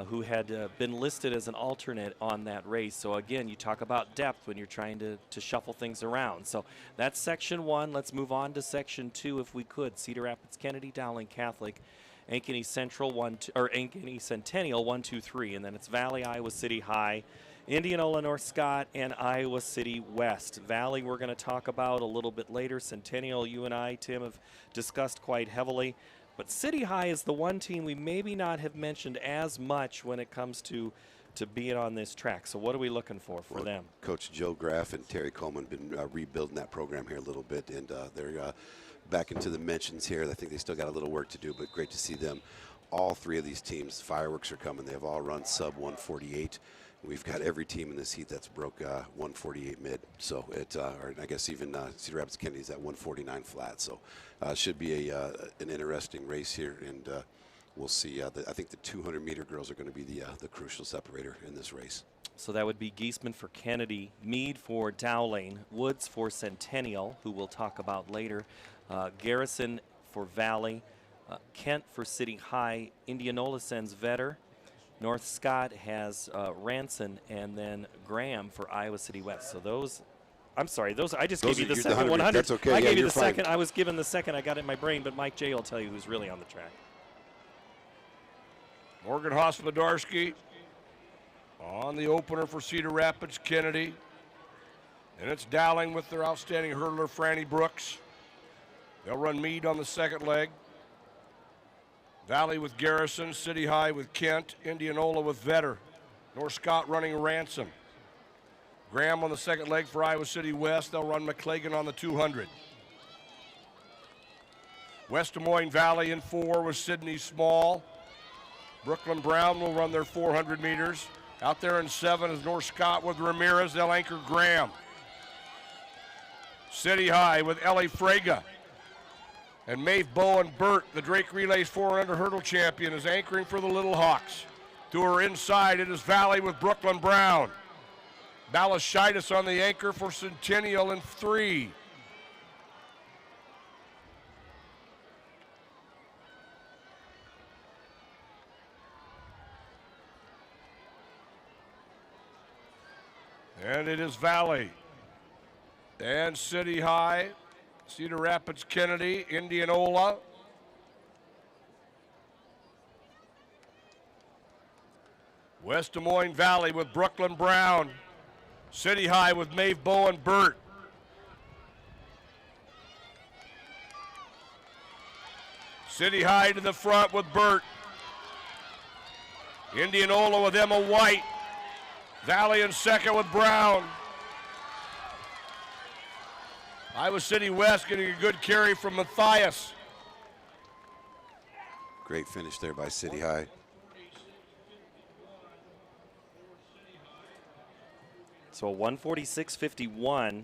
Speaker 1: who had been listed as an alternate on that race. So again, you talk about depth when you're trying to shuffle things around. So that's section 1. Let's move on to section 2 if we could. Cedar Rapids Kennedy, Dowling Catholic, Ankeny Central Ankeny Centennial 1, 2, 3, and then it's Valley, Iowa City High, Indianola North Scott, and Iowa City West. Valley we're going to talk about a little bit later. Centennial, you and I, Tim, have discussed quite heavily. But City High is the one team we maybe not have mentioned as much when it comes to being on this track. So what are we looking for them?
Speaker 2: Coach Joe Graff and Terry Coleman been rebuilding that program here a little bit, and they're back into the mentions here. I think they still got a little work to do, but great to see them. All 3 of these teams, fireworks are coming. They've all run sub 148. We've got every team in this heat that's broke 148 mid. So or I guess even Cedar Rapids Kennedy's at 149 flat. So should be an interesting race here, and we'll see. I think the 200-meter girls are going to be the crucial separator in this race.
Speaker 1: So that would be Geisman for Kennedy, Meade for Dowling, Woods for Centennial, who we'll talk about later, Garrison for Valley, Kent for City High, Indianola sends Vetter, North Scott has Ranson, and then Graham for Iowa City West. So those, I'm sorry, I just gave you the second 100.
Speaker 2: That's okay.
Speaker 1: I
Speaker 2: yeah,
Speaker 1: gave you
Speaker 2: you're
Speaker 1: the
Speaker 2: fine.
Speaker 1: second. I was given the second. I got it in my brain, but Mike J will tell you who's really on the track.
Speaker 3: Morgan Hospodarski on the opener for Cedar Rapids, Kennedy. And it's Dowling with their outstanding hurdler, Franny Brooks. They'll run Meade on the second leg. Valley with Garrison, City High with Kent, Indianola with Vetter. North Scott running Ransom. Graham on the second leg for Iowa City West. They'll run McClagan on the 200. West Des Moines Valley in 4 with Sidney Small. Brooklyn Brown will run their 400 meters. Out there in 7 is North Scott with Ramirez. They'll anchor Graham. City High with Ellie Fraga. And Maeve Bowen Burt, the Drake Relays 400 hurdle champion, is anchoring for the Little Hawks. To her inside, it is Valley with Brooklyn Brown. Balashitis on the anchor for Centennial in 3. And it is Valley. And City High, Cedar Rapids, Kennedy, Indianola. West Des Moines Valley with Brooklyn Brown. City High with Maeve Bowen Burt. City High to the front with Burt. Indianola with Emma White. Valley in second with Brown. Iowa City West getting a good carry from Matthias.
Speaker 2: Great finish there by City High.
Speaker 1: So a 146.51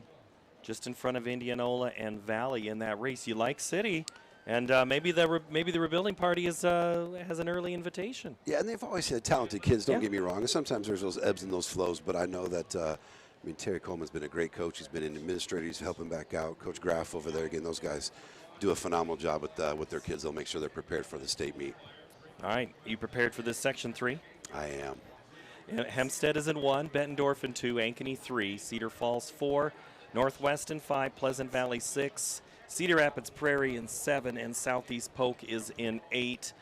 Speaker 1: just in front of Indianola and Valley in that race. You like City, and maybe the rebuilding party has an early invitation.
Speaker 2: Yeah, and they've always had talented kids, don't get me wrong. And sometimes there's those ebbs and those flows, but I know that, Terry Coleman's been a great coach. He's been an administrator. He's helping back out. Coach Graff over there, again, those guys do a phenomenal job with their kids. They'll make sure they're prepared for the state meet.
Speaker 1: All right, you prepared for this Section 3?
Speaker 2: I am.
Speaker 1: Hempstead is in 1, Bettendorf in 2, Ankeny 3, Cedar Falls 4, Northwest in 5, Pleasant Valley 6, Cedar Rapids Prairie in 7, and Southeast Polk is in 8.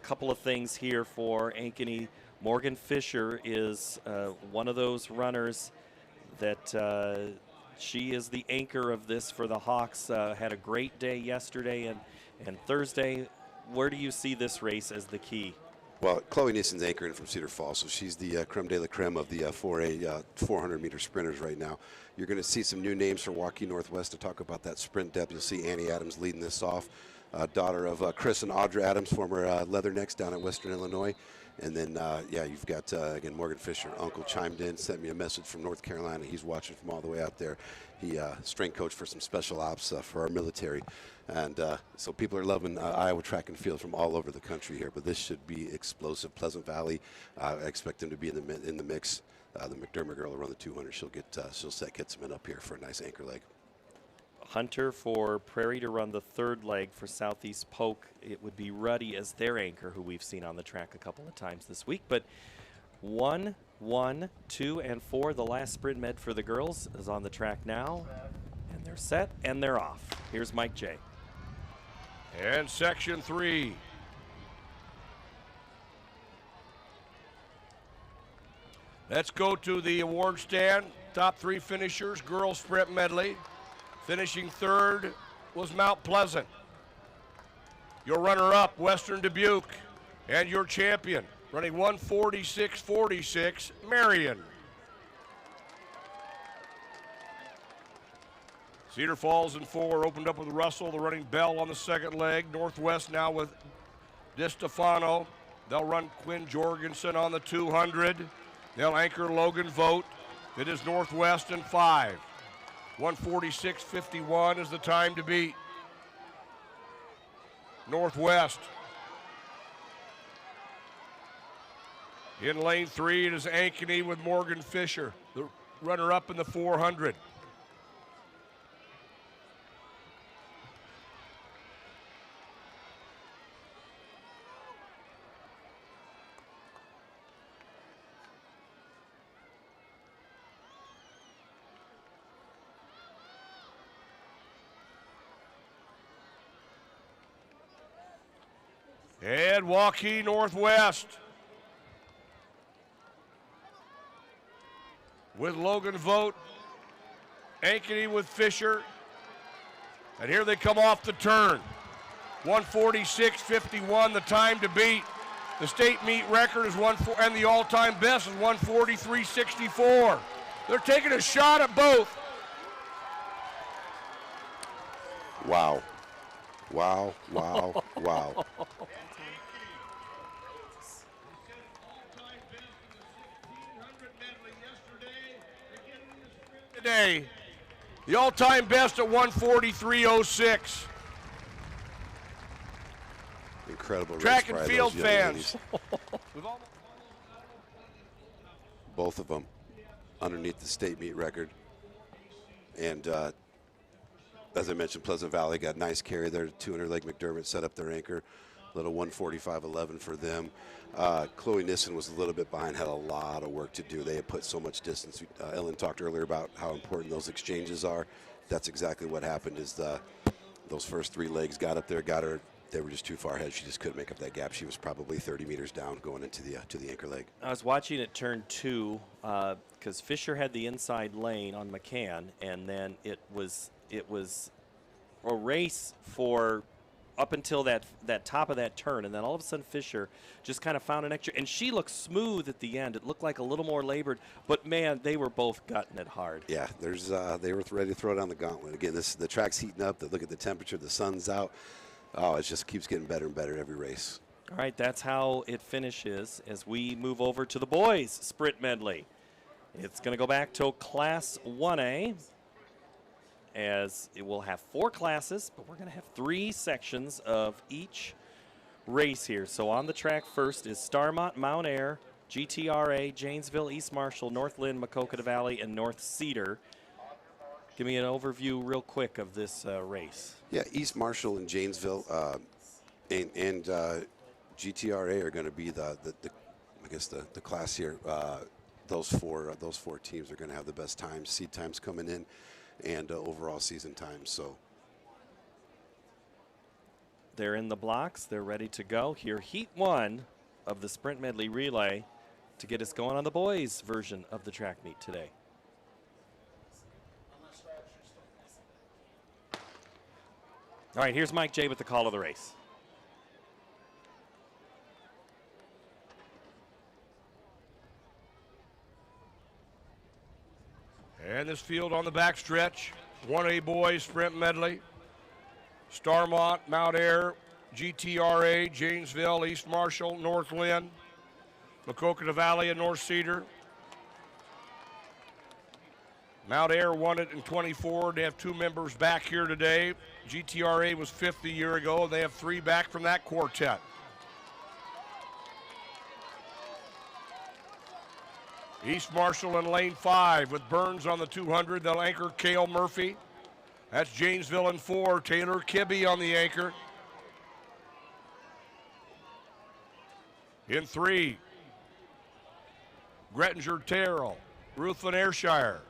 Speaker 1: Couple of things here for Ankeny. Morgan Fisher is one of those runners that she is the anchor of this for the Hawks. Had a great day yesterday and Thursday. Where do you see this race as the key?
Speaker 2: Well, Chloe Nison's anchoring from Cedar Falls, so she's the creme de la creme of the 4A 400-meter sprinters right now. You're going to see some new names for Waukee Northwest to talk about that sprint depth. You'll see Annie Adams leading this off, daughter of Chris and Audra Adams, former Leathernecks down in Western Illinois. And then, you've got, again, Morgan Fisher. Uncle chimed in, sent me a message from North Carolina. He's watching from all the way out there. He strength coach for some special ops for our military. And so people are loving Iowa track and field from all over the country here. But this should be explosive. Pleasant Valley, I expect them to be in the mix. The McDermott girl will run the 200. She'll set Kitzeman up here for a nice anchor leg.
Speaker 1: Hunter for Prairie to run the third leg for Southeast Polk. It would be Ruddy as their anchor, who we've seen on the track a couple of times this week. But 1, 1, 2, and 4, the last sprint med for the girls, is on the track now. And they're set and they're off. Here's Mike J.
Speaker 3: And Section 3. Let's go to the award stand. Top 3 finishers, girls sprint medley. Finishing third was Mount Pleasant. Your runner-up, Western Dubuque. And your champion, running 146.46, Marion. Cedar Falls in 4, opened up with Russell. They're running Bell on the second leg. Northwest now with DiStefano. They'll run Quinn Jorgensen on the 200. They'll anchor Logan Vogt. It is Northwest in 5. 146.51 is the time to beat. Northwest. In lane 3, it is Ankeny with Morgan Fisher, the runner-up in the 400. And Waukee Northwest with Logan Vogt, Ankeny with Fisher. And here they come off the turn. 146.51, the time to beat. The state meet record is and the all-time best is 143.64. They're taking a shot at both.
Speaker 2: Wow. Wow, wow, wow.
Speaker 3: Today, the all-time best at 143.06.
Speaker 2: Incredible
Speaker 3: Track
Speaker 2: race
Speaker 3: and
Speaker 2: by
Speaker 3: field
Speaker 2: those young
Speaker 3: fans.
Speaker 2: ladies. Both of them underneath the state meet record. And as I mentioned, Pleasant Valley got a nice carry there. 200 Lake McDermott set up their anchor. Little 145.11 for them. Chloe Nissen was a little bit behind, had a lot of work to do. They had put so much distance. Ellen talked earlier about how important those exchanges are. That's exactly what happened. Is those first 3 legs got up there, got her. They were just too far ahead. She just couldn't make up that gap. She was probably 30 meters down going into the to the anchor leg.
Speaker 1: I was watching it turn 2 because Fisher had the inside lane on McCann, and then it was a race for up until that top of that turn, and then all of a sudden Fisher just kind of found an extra, and she looked smooth at the end. It looked like a little more labored, but man, they were both gutting it hard.
Speaker 2: Yeah, they were ready to throw down the gauntlet. Again, the track's heating up. Look at the temperature. The sun's out. Oh, it just keeps getting better and better every race.
Speaker 1: All right, that's how it finishes as we move over to the boys' sprint medley. It's going to go back to Class 1A, as it will have 4 classes, but we're going to have 3 sections of each race here. So on the track first is Starmont, Mount Ayr, GTRA, Janesville, East Marshall, North Lynn, Maquoketa Valley, and North Cedar. Give me an overview real quick of this race.
Speaker 2: Yeah, East Marshall and Janesville and GTRA are going to be the class here. Those four teams are going to have the best times, seed times coming in, and overall season times. So
Speaker 1: they're in the blocks. They're ready to go. Here, Heat 1 of the Sprint Medley Relay to get us going on the boys' version of the track meet today. All right, here's Mike J with the call of the race.
Speaker 3: And this field on the backstretch, 1A boys sprint medley. Starmont, Mount Ayr, GTRA, Janesville, East Marshall, North Lynn, Maquoketa Valley, and North Cedar. Mount Ayr won it in 24. They have 2 members back here today. GTRA was 5th a year ago. They have 3 back from that quartet. East Marshall in lane 5 with Burns on the 200. They'll anchor Cale Murphy. That's Janesville in 4. Taylor Kibbe on the anchor. In 3, Grettinger Terrell, Ruthven Ayrshire.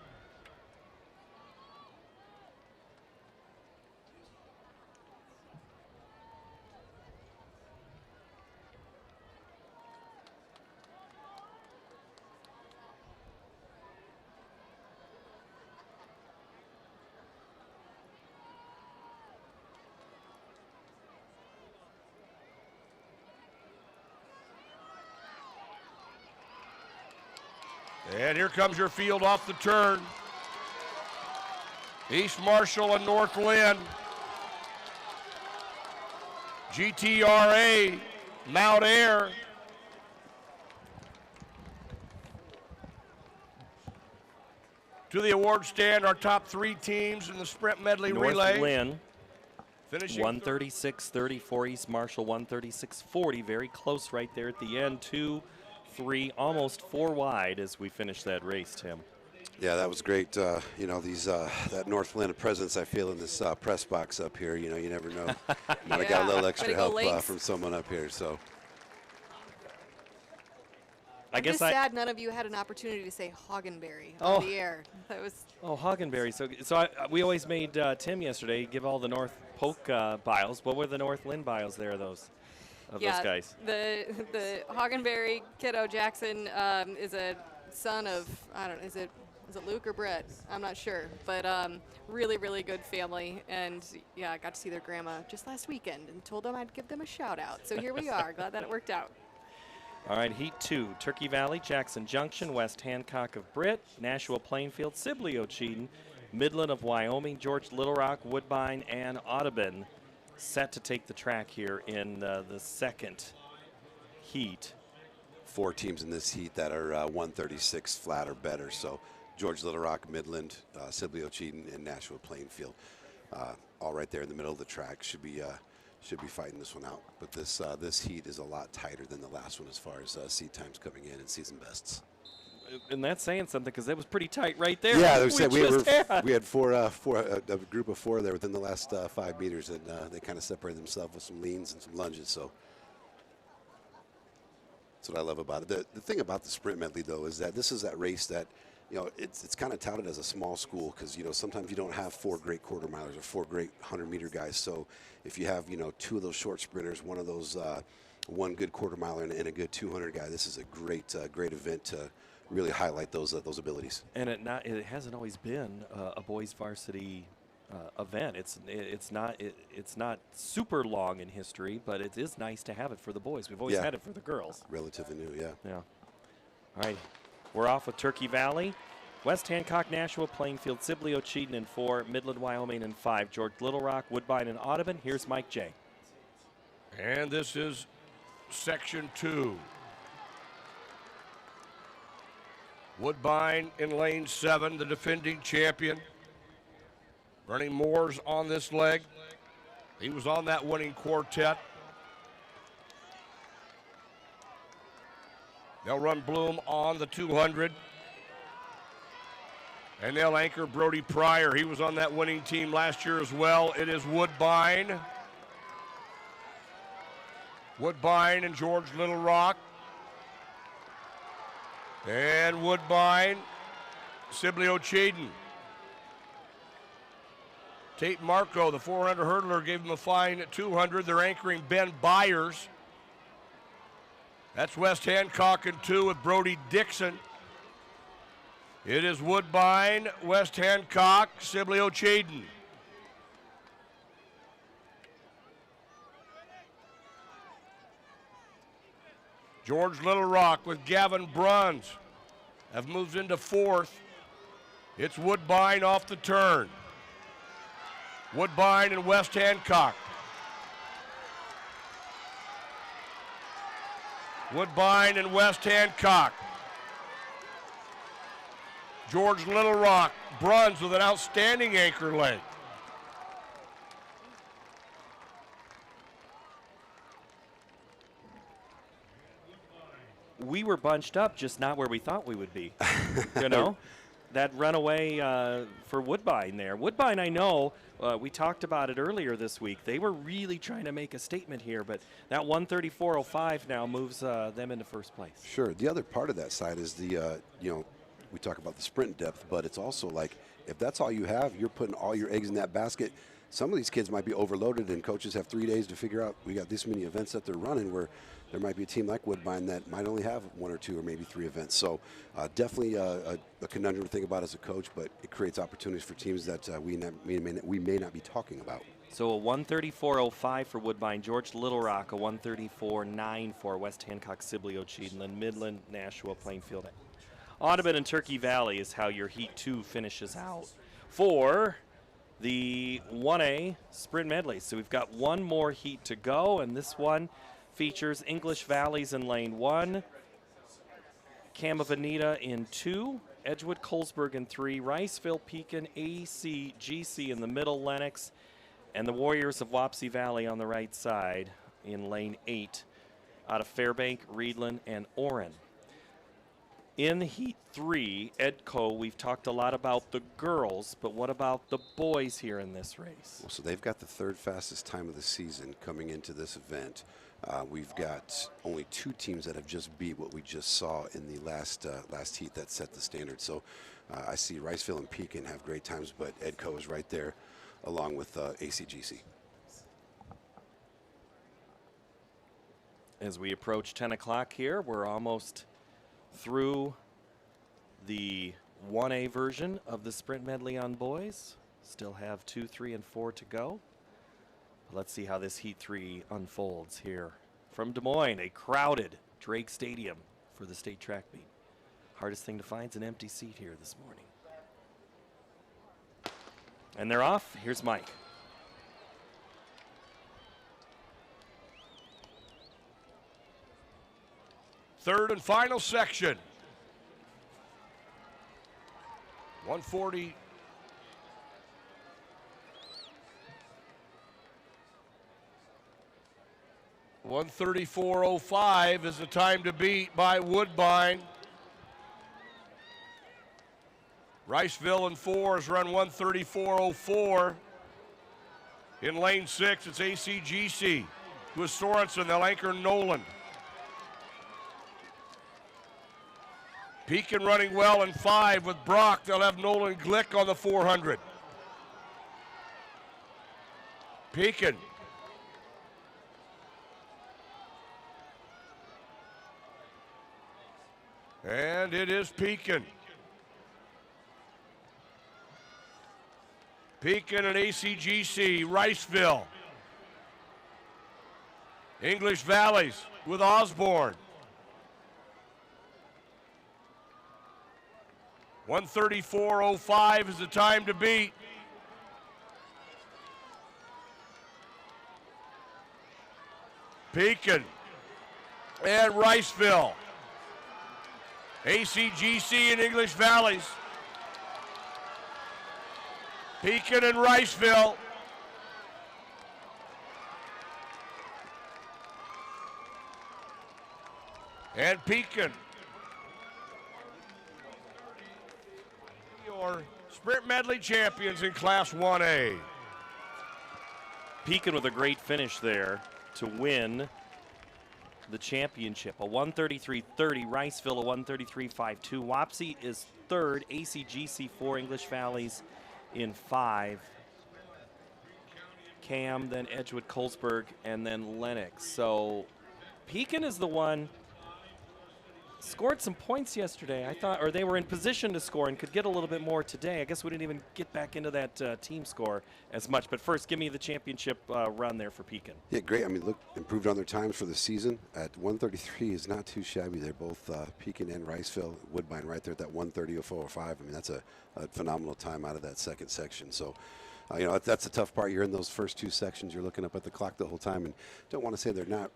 Speaker 3: And here comes your field off the turn. East Marshall and North Lynn. GTRA, Mount Ayr. To the award stand, our top 3 teams in the sprint medley relay.
Speaker 1: North Lynn,
Speaker 3: Finishing
Speaker 1: 136.34. East Marshall, 136.40. Very close right there at the end. 2, 3, almost 4 wide as we finish that race, Tim.
Speaker 2: yeah, that was great. You know, that North Lynn presence I feel in this press box up here. You know, you never know. Might have got a little extra help from someone up here. So
Speaker 1: I guess
Speaker 4: just sad none of you had an opportunity to say Hoggenberry
Speaker 1: Oh.
Speaker 4: on the air. That was
Speaker 1: Hoggenberry. So we always made Tim yesterday give all the North Polk bios. What were the North Lynn bios there? Those. of
Speaker 4: yeah,
Speaker 1: those guys.
Speaker 4: the Hoggenberry kiddo Jackson is a son of, I don't know, is it Luke or Brett? I'm not sure, but really, really good family. And yeah, I got to see their grandma just last weekend and told them I'd give them a shout out. So here we are. Glad that it worked out.
Speaker 1: All right, Heat 2, Turkey Valley, Jackson Junction, West Hancock of Britt, Nashua Plainfield, Sibley Ocheyedan, Midland of Wyoming, George Little Rock, Woodbine, and Audubon set to take the track here in the second heat.
Speaker 2: 4 teams in this heat that are 136 flat or better. So George Little Rock, Midland, Sibley Ocheyedan, and Nashua Plainfield, all right there in the middle of the track. Should be fighting this one out. But this heat is a lot tighter than the last one as far as seed times coming in and season bests.
Speaker 1: And that's saying something because it was pretty tight right there.
Speaker 2: Yeah, we had a group of 4 there within the last 5 meters, and they kind of separated themselves with some leans and some lunges. So that's what I love about it. The thing about the sprint medley, though, is that this is that race that, you know, it's kind of touted as a small school because, you know, sometimes you don't have 4 great quarter milers or 4 great 100-meter guys. So if you have, you know, 2 of those short sprinters, one of those, one good quarter miler and a good 200 guy, this is a great event to really highlight those abilities.
Speaker 1: And it hasn't always been a boys varsity event. It's not super long in history, but it is nice to have it for the boys. We've always had it for the girls.
Speaker 2: Relatively new, yeah.
Speaker 1: Yeah. All right, we're off with Turkey Valley, West Hancock, Nashua, Plainfield, Sibley Ocheyedan in 4, Midland, Wyoming in 5, George Little Rock, Woodbine, and Audubon. Here's Mike J.
Speaker 3: And this is section 2. Woodbine in lane 7, the defending champion. Running Moores on this leg. He was on that winning quartet. They'll run Bloom on the 200. And they'll anchor Brody Pryor. He was on that winning team last year as well. It is Woodbine. Woodbine and George Little Rock. And Woodbine, Sibley Ocheyedan. Tate Marco, the 400 hurdler, gave him a fine at 200. They're anchoring Ben Byers. That's West Hancock in 2 with Brody Dixon. It is Woodbine, West Hancock, Sibley Ocheyedan. George Little Rock with Gavin Bruns have moved into 4th. It's Woodbine off the turn. Woodbine and West Hancock. Woodbine and West Hancock. George Little Rock, Bruns with an outstanding anchor leg.
Speaker 1: We were bunched up, just not where we thought we would be. You know, that runaway for Woodbine there. Woodbine, I know, we talked about it earlier this week. They were really trying to make a statement here, but that 134.05 now moves them into first place.
Speaker 2: Sure. The other part of that side is the, you know, we talk about the sprint depth, but it's also like if that's all you have, you're putting all your eggs in that basket. Some of these kids might be overloaded, and coaches have 3 days to figure out we got this many events that they're running where there might be a team like Woodbine that might only have 1 or 2 or maybe 3 events. So definitely a conundrum to think about as a coach, but it creates opportunities for teams that we may not be talking about.
Speaker 1: So a 134.05 for Woodbine, George Little Rock, a 134.9 for West Hancock, Sibley Ocheyedan, and Midland, Nashua, Plainfield. Audubon and Turkey Valley is how your Heat 2 finishes out for the 1A Sprint Medley. So we've got one more heat to go, and this one features English Valleys in lane 1, Camavanita in 2, Edgewood Colesburg in 3, Riceville, Pekin, ACGC in the middle, Lennox, and the Warriors of Wapsie Valley on the right side in lane 8 out of Fairbank, Reedland, and Orrin. In Heat 3, Edco, we've talked a lot about the girls, but what about the boys here in this race?
Speaker 2: Well, so they've got the 3rd fastest time of the season coming into this event. We've got only 2 teams that have just beat what we just saw in the last heat that set the standard. So I see Riceville and Pekin have great times, but Edco is right there along with ACGC.
Speaker 1: As we approach 10 o'clock here, we're almost through the 1A version of the sprint medley on boys. Still have 2, 3, and 4 to go. Let's see how this Heat 3 unfolds here. From Des Moines, a crowded Drake Stadium for the state track meet. Hardest thing to find is an empty seat here this morning. And they're off. Here's Mike.
Speaker 3: Third and final section. 140. $134.05 is the time to beat by Woodbine. Riceville in 4 has run 134.04. In lane 6, it's ACGC with Sorensen. They'll anchor Nolan. Pekin running well in 5 with Brock. They'll have Nolan Glick on the 400. Pekin. And it is Pekin. Pekin and ACGC, Riceville. English Valleys with Osborne. 134.05 is the time to beat. Pekin and Riceville. ACGC and English Valleys. Pekin and Riceville. And Pekin. Your sprint medley champions in Class 1A.
Speaker 1: Pekin with a great finish there to win the championship. A 133.30, Riceville a 133.52. Wapsie is third, ACGC 4, English Valleys in 5. Cam, then Edgewood, Colesburg, and then Lennox. So Pekin is the one scored some points yesterday, I thought, or they were in position to score and could get a little bit more today. I guess we didn't even get back into that team score as much. But first, give me the championship run there for Pekin.
Speaker 2: Yeah, great. I mean, look, improved on their times for the season. At 133 is not too shabby. They're both Pekin and Riceville, Woodbine right there at that 130.05. I mean, that's a phenomenal time out of that second section. So, you know, that's the tough part. You're in those first 2 sections. You're looking up at the clock the whole time, and don't want to say they're not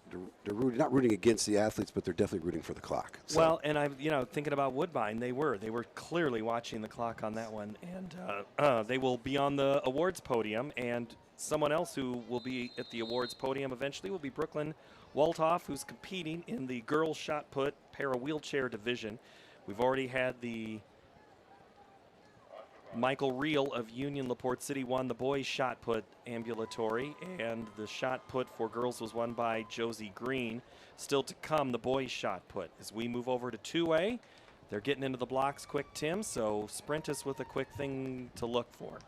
Speaker 2: rooting against the athletes, but they're definitely rooting for the clock. So.
Speaker 1: Well, and I'm thinking about Woodbine, they were clearly watching the clock on that one, and they will be on the awards podium, and someone else who will be at the awards podium eventually will be Brooklyn Walthoff, who's competing in the girls shot put para-wheelchair division. We've already had the Michael Reel of Union LaPorte City won the boys shot put ambulatory, and the shot put for girls was won by Josie Green. Still to come, the boys shot put. As we move over to 2A, they're getting into the blocks quick, Tim, so sprint us with a quick thing to look for.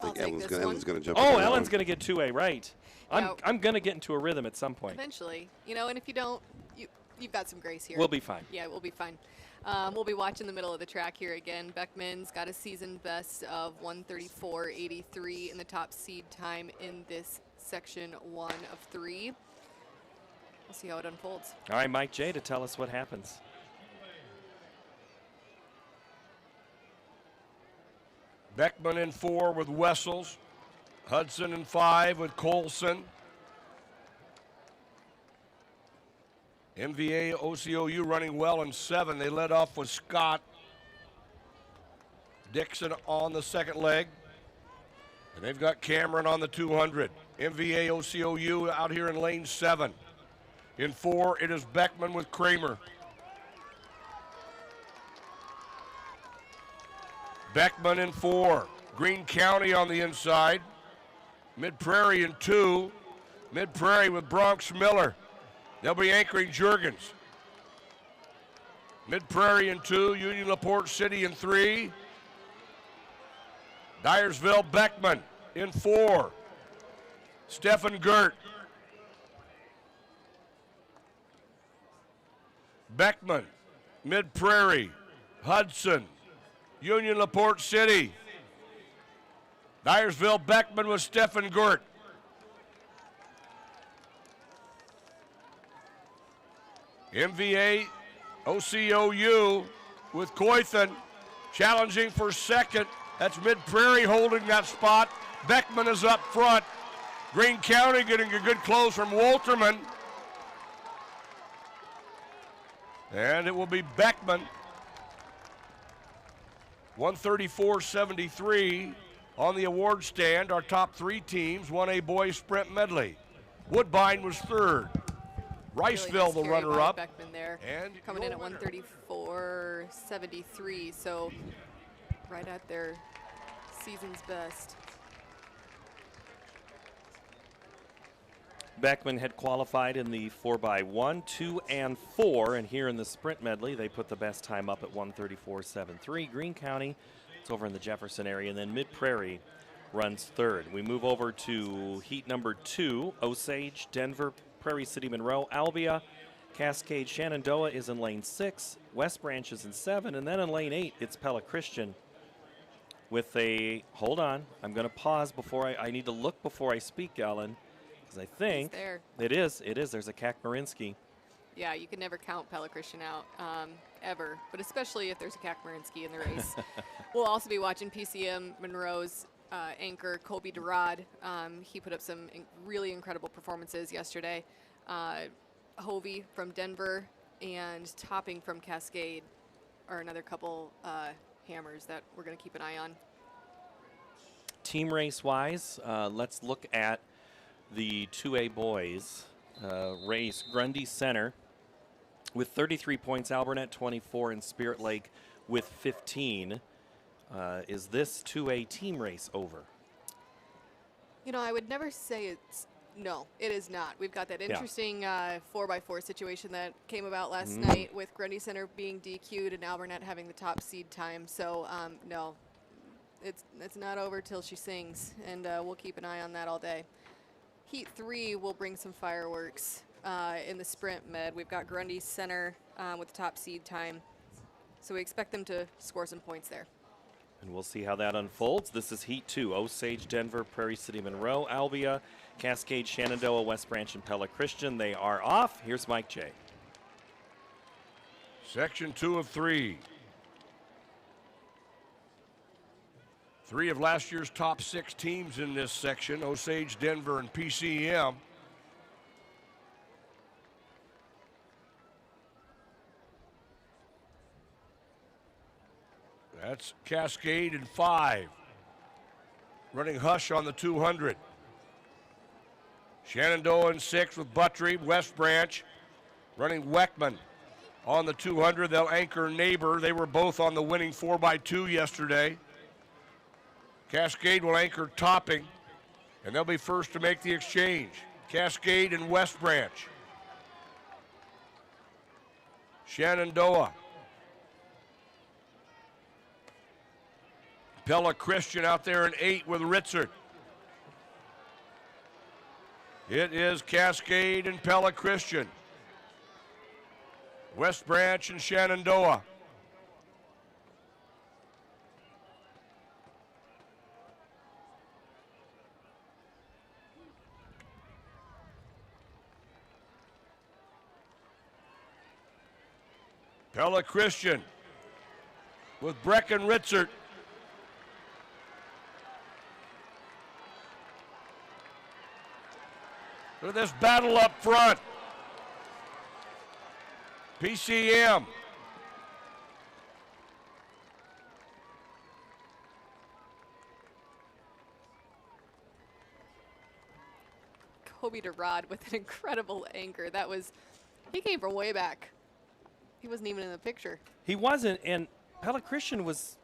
Speaker 2: I think Ellen's going to jump.
Speaker 1: Oh, Ellen's going to get 2A, right.
Speaker 4: Yeah.
Speaker 1: I'm going to get into a rhythm at some point.
Speaker 4: Eventually, and if you don't, you've got some grace here.
Speaker 1: We'll be fine.
Speaker 4: Yeah, we'll be fine. We'll be watching the middle of the track here again. Beckman's got a season best of 134.83 in the top seed time in this section 1 of 3. We'll see how it unfolds.
Speaker 1: All right, Mike J. to tell us what happens.
Speaker 3: Beckman in 4 with Wessels. Hudson in 5 with Colson. MVA OCOU running well in 7. They led off with Scott. Dixon on the second leg. And they've got Cameron on the 200. MVA OCOU out here in lane 7. In 4, it is Beckman with Kramer. Beckman in 4. Greene County on the inside. Mid-Prairie in 2. Mid-Prairie with Bronx Miller. They'll be anchoring Juergens. Mid-Prairie in 2. Union LaPorte City in 3. Dyersville Beckman in 4. Stephen Gert. Beckman, Mid Prairie, Hudson, Union LaPorte City. Dyersville Beckman with Stephen Gort. MVA OCOU with Coed challenging for second. That's Mid Prairie holding that spot. Beckman is up front. Greene County getting a good close from Walterman. And it will be Beckman. 134.73 on the award stand. Our top three teams won a boys sprint medley. Woodbine was third. Riceville, the runner-up.
Speaker 4: Beckman there,
Speaker 3: and
Speaker 4: coming in at 134.73, so right at their season's best.
Speaker 1: Beckman had qualified in the 4x1, 2, and 4, and here in the sprint medley, they put the best time up at 134.73. Greene County, it's over in the Jefferson area, and then Mid Prairie runs third. We move over to heat number 2, Osage, Denver, Prairie City, Monroe, Albia, Cascade, Shenandoah is in lane 6, West Branch is in 7, and then in lane 8, it's Pella Christian with a, hold on, I'm going to pause before I need to look before I speak, Ellen. I think it is. There's a Kakmarinsky.
Speaker 4: Yeah, you can never count Pella Christian out, ever, but especially if there's a Kakmarinsky in the race. We'll also be watching PCM Monroe's anchor, Kobe Durad. He put up some really incredible performances yesterday. Hovey from Denver and Topping from Cascade are another couple hammers that we're going to keep an eye on.
Speaker 1: Team race-wise, let's look at the 2A boys race. Grundy Center with 33 points, Albernet 24, and Spirit Lake with 15. Is this 2A team race over?
Speaker 4: You know, I would never say it's, no, it is not. We've got that interesting 4x4 situation that came about last night with Grundy Center being DQ'd and Albernet having the top seed time. So, no, it's not over till she sings, and we'll keep an eye on that all day. Heat 3 will bring some fireworks in the sprint med. We've got Grundy Center with the top seed time, so we expect them to score some points there.
Speaker 1: And we'll see how that unfolds. This is Heat 2, Osage, Denver, Prairie City, Monroe, Albia, Cascade, Shenandoah, West Branch, and Pella Christian. They are off. Here's Mike J.
Speaker 3: Section 2 of 3. 3 of last year's top 6 teams in this section, Osage, Denver, and PCM. That's Cascade in 5. Running Hush on the 200. Shenandoah in 6 with Buttry, West Branch. Running Weckman on the 200. They'll anchor Neighbor. They were both on the winning 4x2 yesterday. Cascade will anchor Topping, and they'll be first to make the exchange. Cascade and West Branch. Shenandoah. Pella Christian out there in 8 with Ritzert. It is Cascade and Pella Christian. West Branch and Shenandoah. Pella Christian with Brecken Ritzert. Look at this battle up front. PCM.
Speaker 4: Kobe Durad with an incredible anchor. That was, he came from way back. He wasn't even in the picture.
Speaker 1: He wasn't, and Pella Christian was,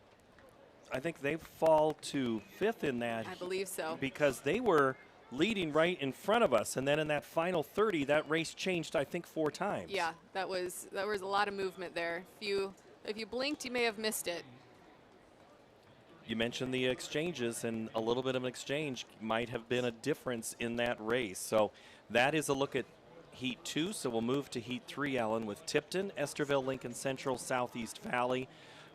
Speaker 1: I think they fall to 5th in that.
Speaker 4: I believe so.
Speaker 1: Because they were leading right in front of us, and then in that final 30, that race changed, I think, 4 times.
Speaker 4: Yeah, that was a lot of movement there. If you blinked, you may have missed it.
Speaker 1: You mentioned the exchanges, and a little bit of an exchange might have been a difference in that race. So that is a look at Heat 2, so we'll move to Heat 3, Ellen, with Tipton, Esterville, Lincoln Central, Southeast Valley,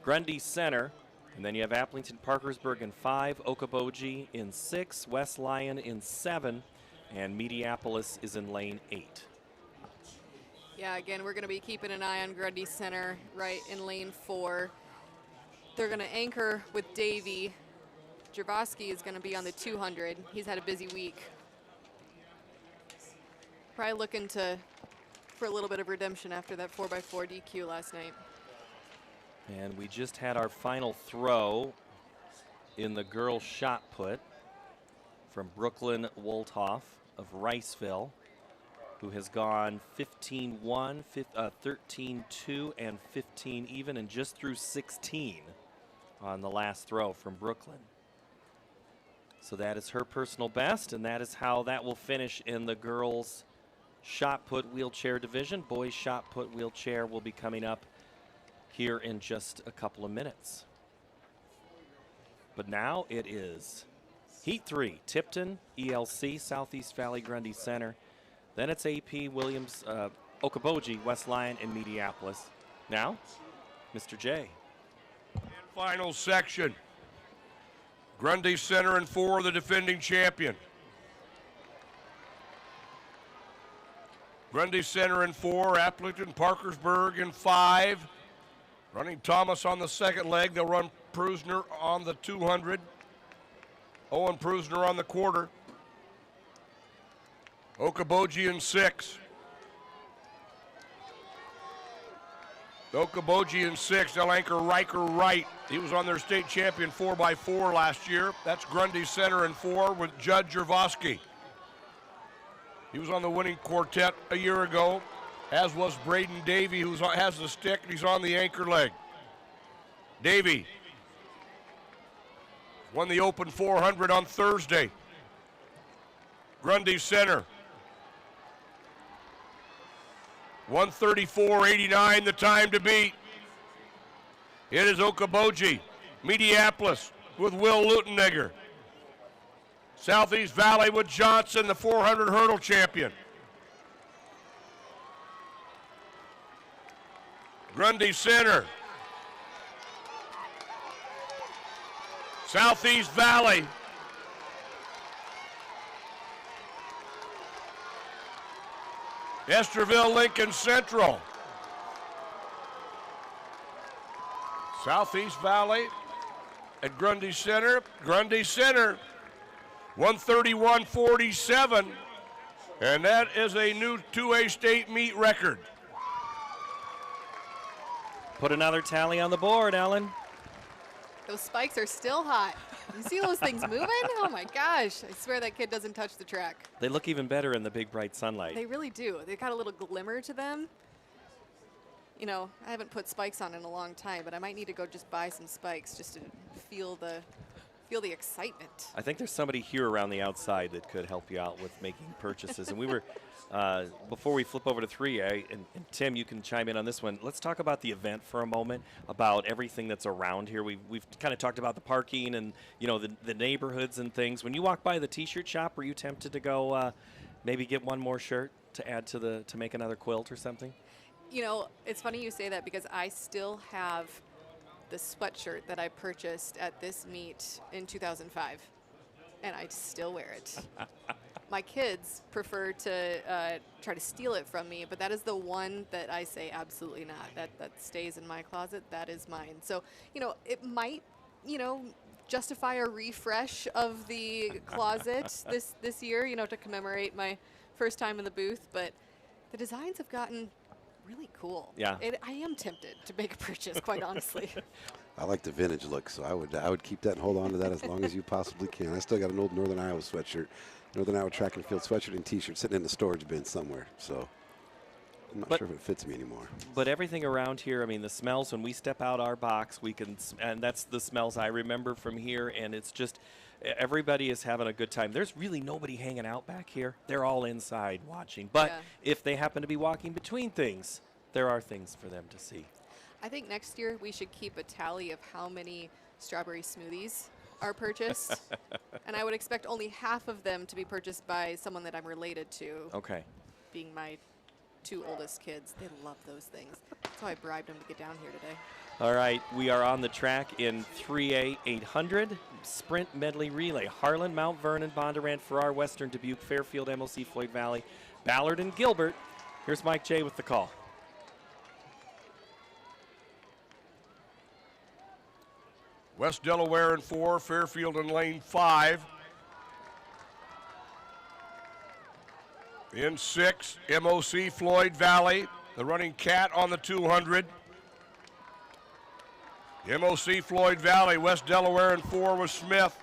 Speaker 1: Grundy Center, and then you have Applington, Parkersburg in 5, Okoboji in 6, West Lyon in 7, and Mediapolis is in lane 8.
Speaker 4: Yeah, again, we're going to be keeping an eye on Grundy Center right in lane 4. They're going to anchor with Davey. Javoski is going to be on the 200. He's had a busy week. Probably looking for a little bit of redemption after that 4x4 DQ last night.
Speaker 1: And we just had our final throw in the girls' shot put from Brooklyn Wolthoff of Riceville, who has gone 15-1, 13-2, and 15 even, and just threw 16 on the last throw from Brooklyn. So that is her personal best, and that is how that will finish in the girls' shot put wheelchair division. Boys' shot put wheelchair will be coming up here in just a couple of minutes. But now it is Heat 3, Tipton, ELC, Southeast Valley, Grundy Center. Then it's AP, Williams, Okoboji, West Lyon, and Mediapolis. Now, Mr. J.
Speaker 3: And final section. Grundy Center in 4, the defending champion. Grundy Center in 4, Applington, Parkersburg in 5. Running Thomas on the second leg. They'll run Prusner on the 200. Owen Prusner on the quarter. Okoboji in 6. Okoboji in 6. They'll anchor Riker Wright. He was on their state champion 4x4 last year. That's Grundy Center in 4 with Judd Javoski. He was on the winning quartet a year ago, as was Braden Davey, who has the stick, and he's on the anchor leg. Davey won the Open 400 on Thursday. Grundy Center. 1:34.89 the time to beat. It is Okoboji, Mediapolis with Will Lutenegger. Southeast Valley with Johnson, the 400 hurdle champion. Grundy Center. Southeast Valley. Esterville, Lincoln Central. Southeast Valley at Grundy Center. Grundy Center, 1:31.47, and that is a new 2A state meet record.
Speaker 1: Put another tally on the board, Ellen.
Speaker 4: Those spikes are still hot. You see those things moving? Oh my gosh. I swear that kid doesn't touch the track.
Speaker 1: They look even better in the big bright sunlight.
Speaker 4: They really do. They've got a little glimmer to them. You know, I haven't put spikes on in a long time, but I might need to go just buy some spikes just to feel the excitement.
Speaker 1: I think there's somebody here around the outside that could help you out with making purchases. And we were, before we flip over to 3A, and Tim, you can chime in on this one. Let's talk about the event for a moment, about everything that's around here. We've kind of talked about the parking and, you know, the neighborhoods and things. When you walk by the T-shirt shop, were you tempted to go maybe get one more shirt to add to make another quilt or something?
Speaker 4: You know, it's funny you say that because I still have the sweatshirt that I purchased at this meet in 2005, and I still wear it. My kids prefer to try to steal it from me, but that is the one that I say absolutely not. That stays in my closet. That is mine. So, you know, it might, you know, justify a refresh of the closet this year, you know, to commemorate my first time in the booth, but the designs have gotten really cool.
Speaker 1: Yeah.
Speaker 4: I am tempted to make a purchase, quite honestly.
Speaker 2: I like the vintage look, so I would keep that and hold on to that as long as you possibly can. I still got an old Northern Iowa sweatshirt, Northern Iowa track and field sweatshirt and T-shirt sitting in the storage bin somewhere. So I'm not sure if it fits me anymore.
Speaker 1: But everything around here, I mean, the smells, when we step out our box, we can, and that's the smells I remember from here, and it's just, everybody is having a good time. There's really nobody hanging out back here. They're all inside watching. But
Speaker 4: Yeah.
Speaker 1: if they happen to be walking between things, there are things for them to see.
Speaker 4: I think next year we should keep a tally of how many strawberry smoothies are purchased. And I would expect only half of them to be purchased by someone that I'm related to,
Speaker 1: Okay.
Speaker 4: being my two oldest kids. They love those things. That's why I bribed them to get down here today.
Speaker 1: All right, we are on the track in 3A 800 sprint medley relay. Harlan, Mount Vernon, Bondurant, Farrar, Western Dubuque, Fairfield, MOC, Floyd Valley, Ballard, and Gilbert. Here's Mike J with the call.
Speaker 3: West Delaware in 4, Fairfield in lane 5. In 6, MOC Floyd Valley, the running cat on the 200. MOC Floyd Valley, West Delaware in 4 with Smith.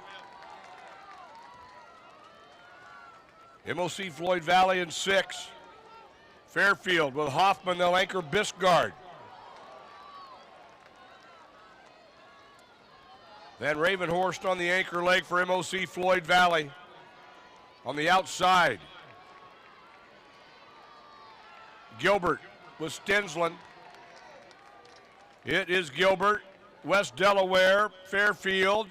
Speaker 3: MOC Floyd Valley in 6. Fairfield with Hoffman, they'll anchor Biscard. Then Ravenhorst on the anchor leg for MOC Floyd Valley. On the outside, Gilbert with Stensland. It is Gilbert, West Delaware, Fairfield.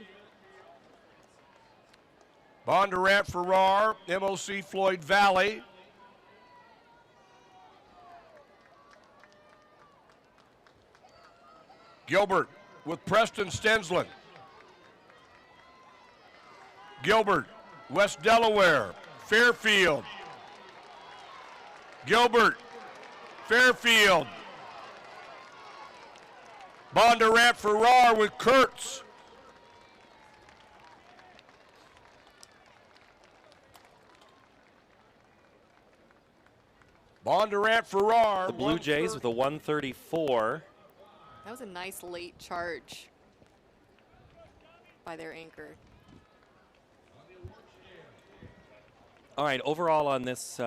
Speaker 3: Bondurant, Farrar, MOC Floyd Valley. Gilbert with Preston Stensland. Gilbert, West Delaware, Fairfield. Gilbert, Fairfield. Bondurant, Farrar with Kurtz. Bondurant, Farrar.
Speaker 1: The Blue Jays with a 134.
Speaker 4: That was a nice late charge by their anchor.
Speaker 1: All right, overall on this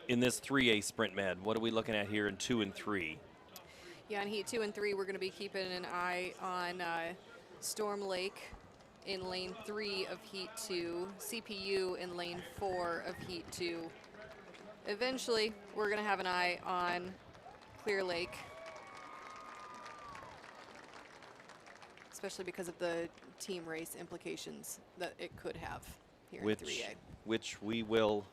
Speaker 1: in this 3A sprint med, what are we looking at here in 2 and 3?
Speaker 4: Yeah, in heat 2 and 3, we're going to be keeping an eye on Storm Lake in lane 3 of heat 2, CPU in lane 4 of heat 2. Eventually, we're going to have an eye on Clear Lake, especially because of the team race implications that it could have here in 3A.
Speaker 1: Which we will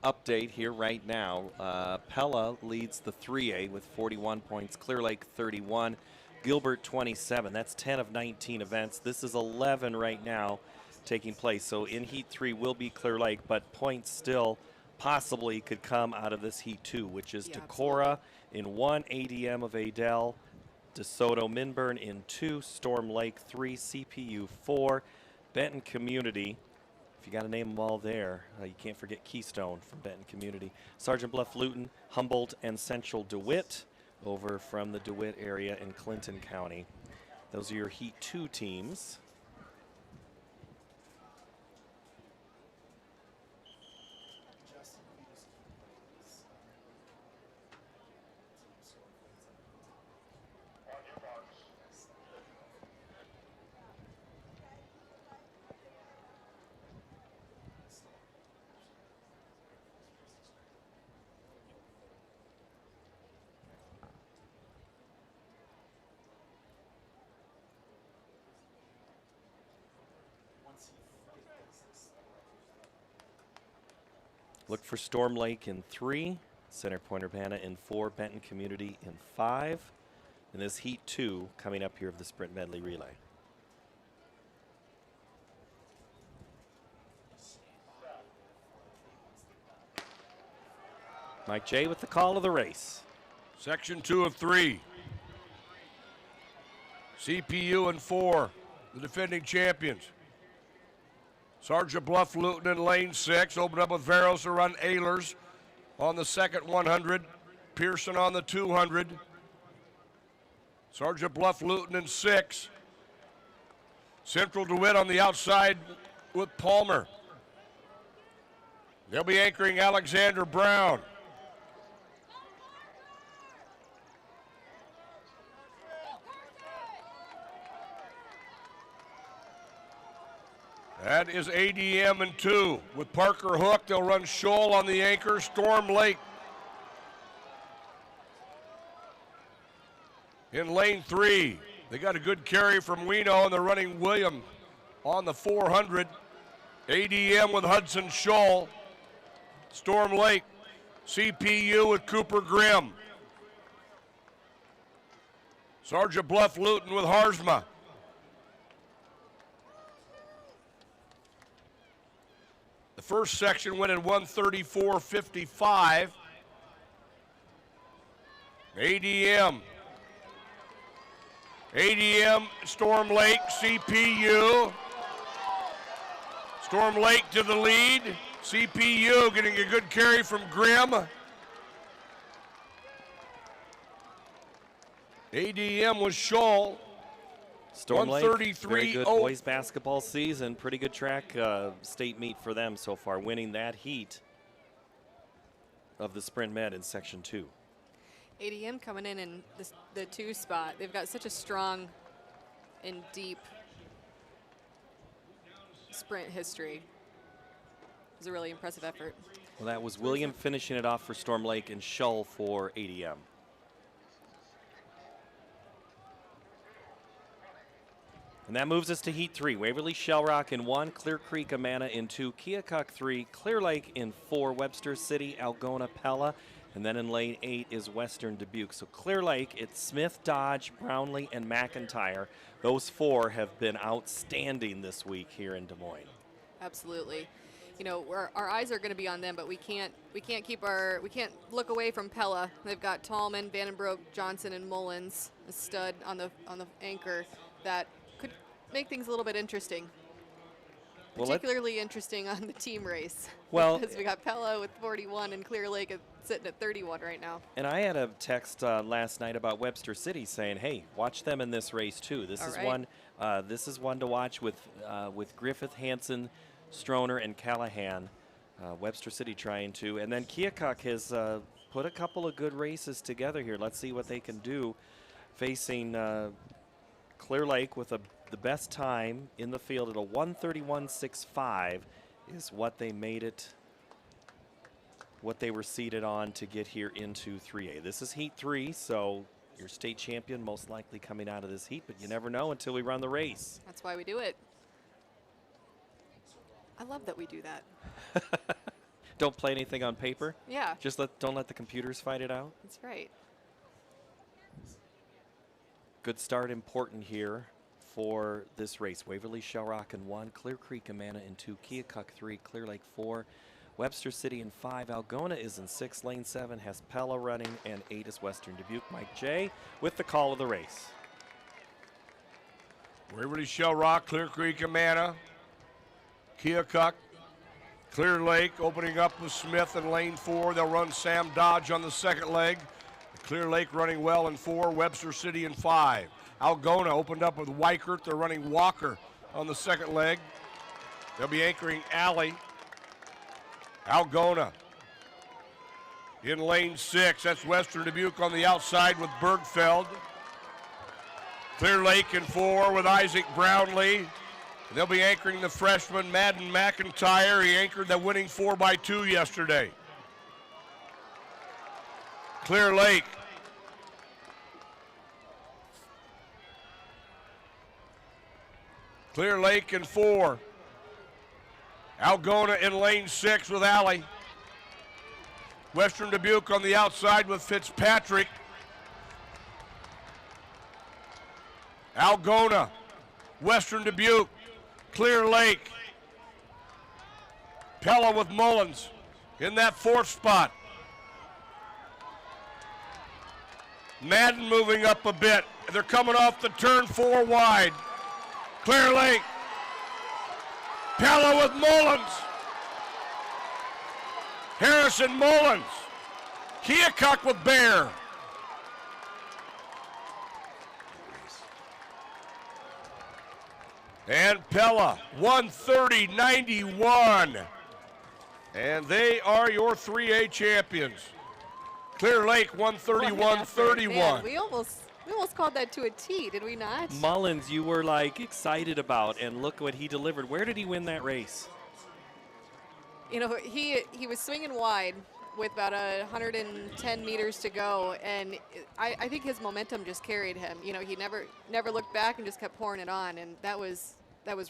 Speaker 1: update here right now. Pella leads the 3A with 41 points, Clear Lake 31, Gilbert 27. That's 10 of 19 events. This is 11 right now taking place. So in Heat 3 will be Clear Lake, but points still possibly could come out of this Heat 2, which is Decorah in 1, ADM of Adel, DeSoto Minburn in 2, Storm Lake 3, CPU 4, Benton Community. If you got to name them all there, you can't forget Keystone from Benton Community. Sergeant Bluff, Luton, Humboldt, and Central DeWitt over from the DeWitt area in Clinton County. Those are your Heat 2 teams. Look for Storm Lake in 3, Center Point Urbana in 4, Benton Community in 5, and this Heat 2 coming up here of the Sprint Medley Relay. Mike J with the call of the race.
Speaker 3: Section 2 of 3. CPU in 4, the defending champions. Sergeant Bluff, Luton in lane 6. Open up with Veros to run Ehlers on the second 100. Pearson on the 200. Sergeant Bluff, Luton in 6. Central DeWitt on the outside with Palmer. They'll be anchoring Alexander Brown. That is ADM in 2. With Parker Hook, they'll run Scholl on the anchor, Storm Lake. In lane 3, they got a good carry from Weno, and they're running William on the 400. ADM with Hudson Scholl. Storm Lake CPU with Cooper Grimm. Sergeant Bluff Luton with Harzma. The first section went in 134.55. ADM, Storm Lake, CPU. Storm Lake to the lead. CPU getting a good carry from Grimm. ADM was Scholl.
Speaker 1: Storm Lake, very good
Speaker 3: 133.0.
Speaker 1: boys basketball season. Pretty good track state meet for them so far, winning that heat of the Sprint Med in Section 2.
Speaker 4: ADM coming in the 2 spot. They've got such a strong and deep sprint history. It was a really impressive effort.
Speaker 1: Well, that was William finishing it off for Storm Lake and Shull for ADM. And that moves us to Heat 3. Waverly Shell Rock in 1, Clear Creek Amana in 2, Keokuk 3, Clear Lake in 4, Webster City, Algona, Pella, and then in lane 8 is Western Dubuque. So Clear Lake, it's Smith, Dodge, Brownlee, and McIntyre. Those 4 have been outstanding this week here in Des Moines.
Speaker 4: Absolutely. You know, our eyes are going to be on them, but we can't look away from Pella. They've got Tallman, Vandenbroek, Johnson, and Mullins, a stud on the anchor that could make things a little bit interesting.
Speaker 1: Well,
Speaker 4: Particularly interesting on the team race.
Speaker 1: Well,
Speaker 4: because we got Pella with 41 and Clear Lake sitting at 31 right now.
Speaker 1: And I had a text last night about Webster City saying, "Hey, watch them in this race too. This is one. This is one to watch with Griffith, Hansen, Stroner, and Callahan. Webster City trying to, and then Keokuk has put a couple of good races together here. Let's see what they can do, facing Clear Lake with the best time in the field at a 1:31.65 is what they made it. What they were seated on to get here into 3A. This is Heat 3, so your state champion most likely coming out of this heat, but you never know until we run the race.
Speaker 4: That's why we do it. I love that we do that.
Speaker 1: Don't play anything on paper.
Speaker 4: Yeah.
Speaker 1: Just don't let the computers fight it out.
Speaker 4: That's right.
Speaker 1: Good start, important here for this race. Waverly Shell Rock in 1, Clear Creek Amana in 2, Keokuk 3, Clear Lake 4, Webster City in 5, Algona is in 6, lane 7 has Pella running, and 8 is Western Dubuque. Mike J with the call of the race.
Speaker 3: Waverly Shell Rock, Clear Creek Amana, Keokuk, Clear Lake opening up with Smith in lane 4. They'll run Sam Dodge on the second leg. Clear Lake running well in 4, Webster City in 5. Algona opened up with Weichert. They're running Walker on the second leg. They'll be anchoring Alley. Algona in lane 6. That's Western Dubuque on the outside with Bergfeld. Clear Lake in 4 with Isaac Brownlee. They'll be anchoring the freshman Madden McIntyre. He anchored the winning 4x2 yesterday. Clear Lake. Clear Lake in 4. Algona in lane 6 with Alley. Western Dubuque on the outside with Fitzpatrick. Algona, Western Dubuque, Clear Lake. Pella with Mullins in that 4th spot. Madden moving up a bit. They're coming off the turn 4 wide. Clear Lake. Pella with Mullins. Harrison Mullins. Keokuk with Bear. And Pella, 130.91. And they are your 3A champions. Clear Lake, 131.31.
Speaker 4: We almost called that to a T, did we not?
Speaker 1: Mullins, you were like excited about, and look what he delivered. Where did he win that race?
Speaker 4: You know, he was swinging wide with about 110 meters to go, and I think his momentum just carried him. You know, he never looked back and just kept pouring it on, and that was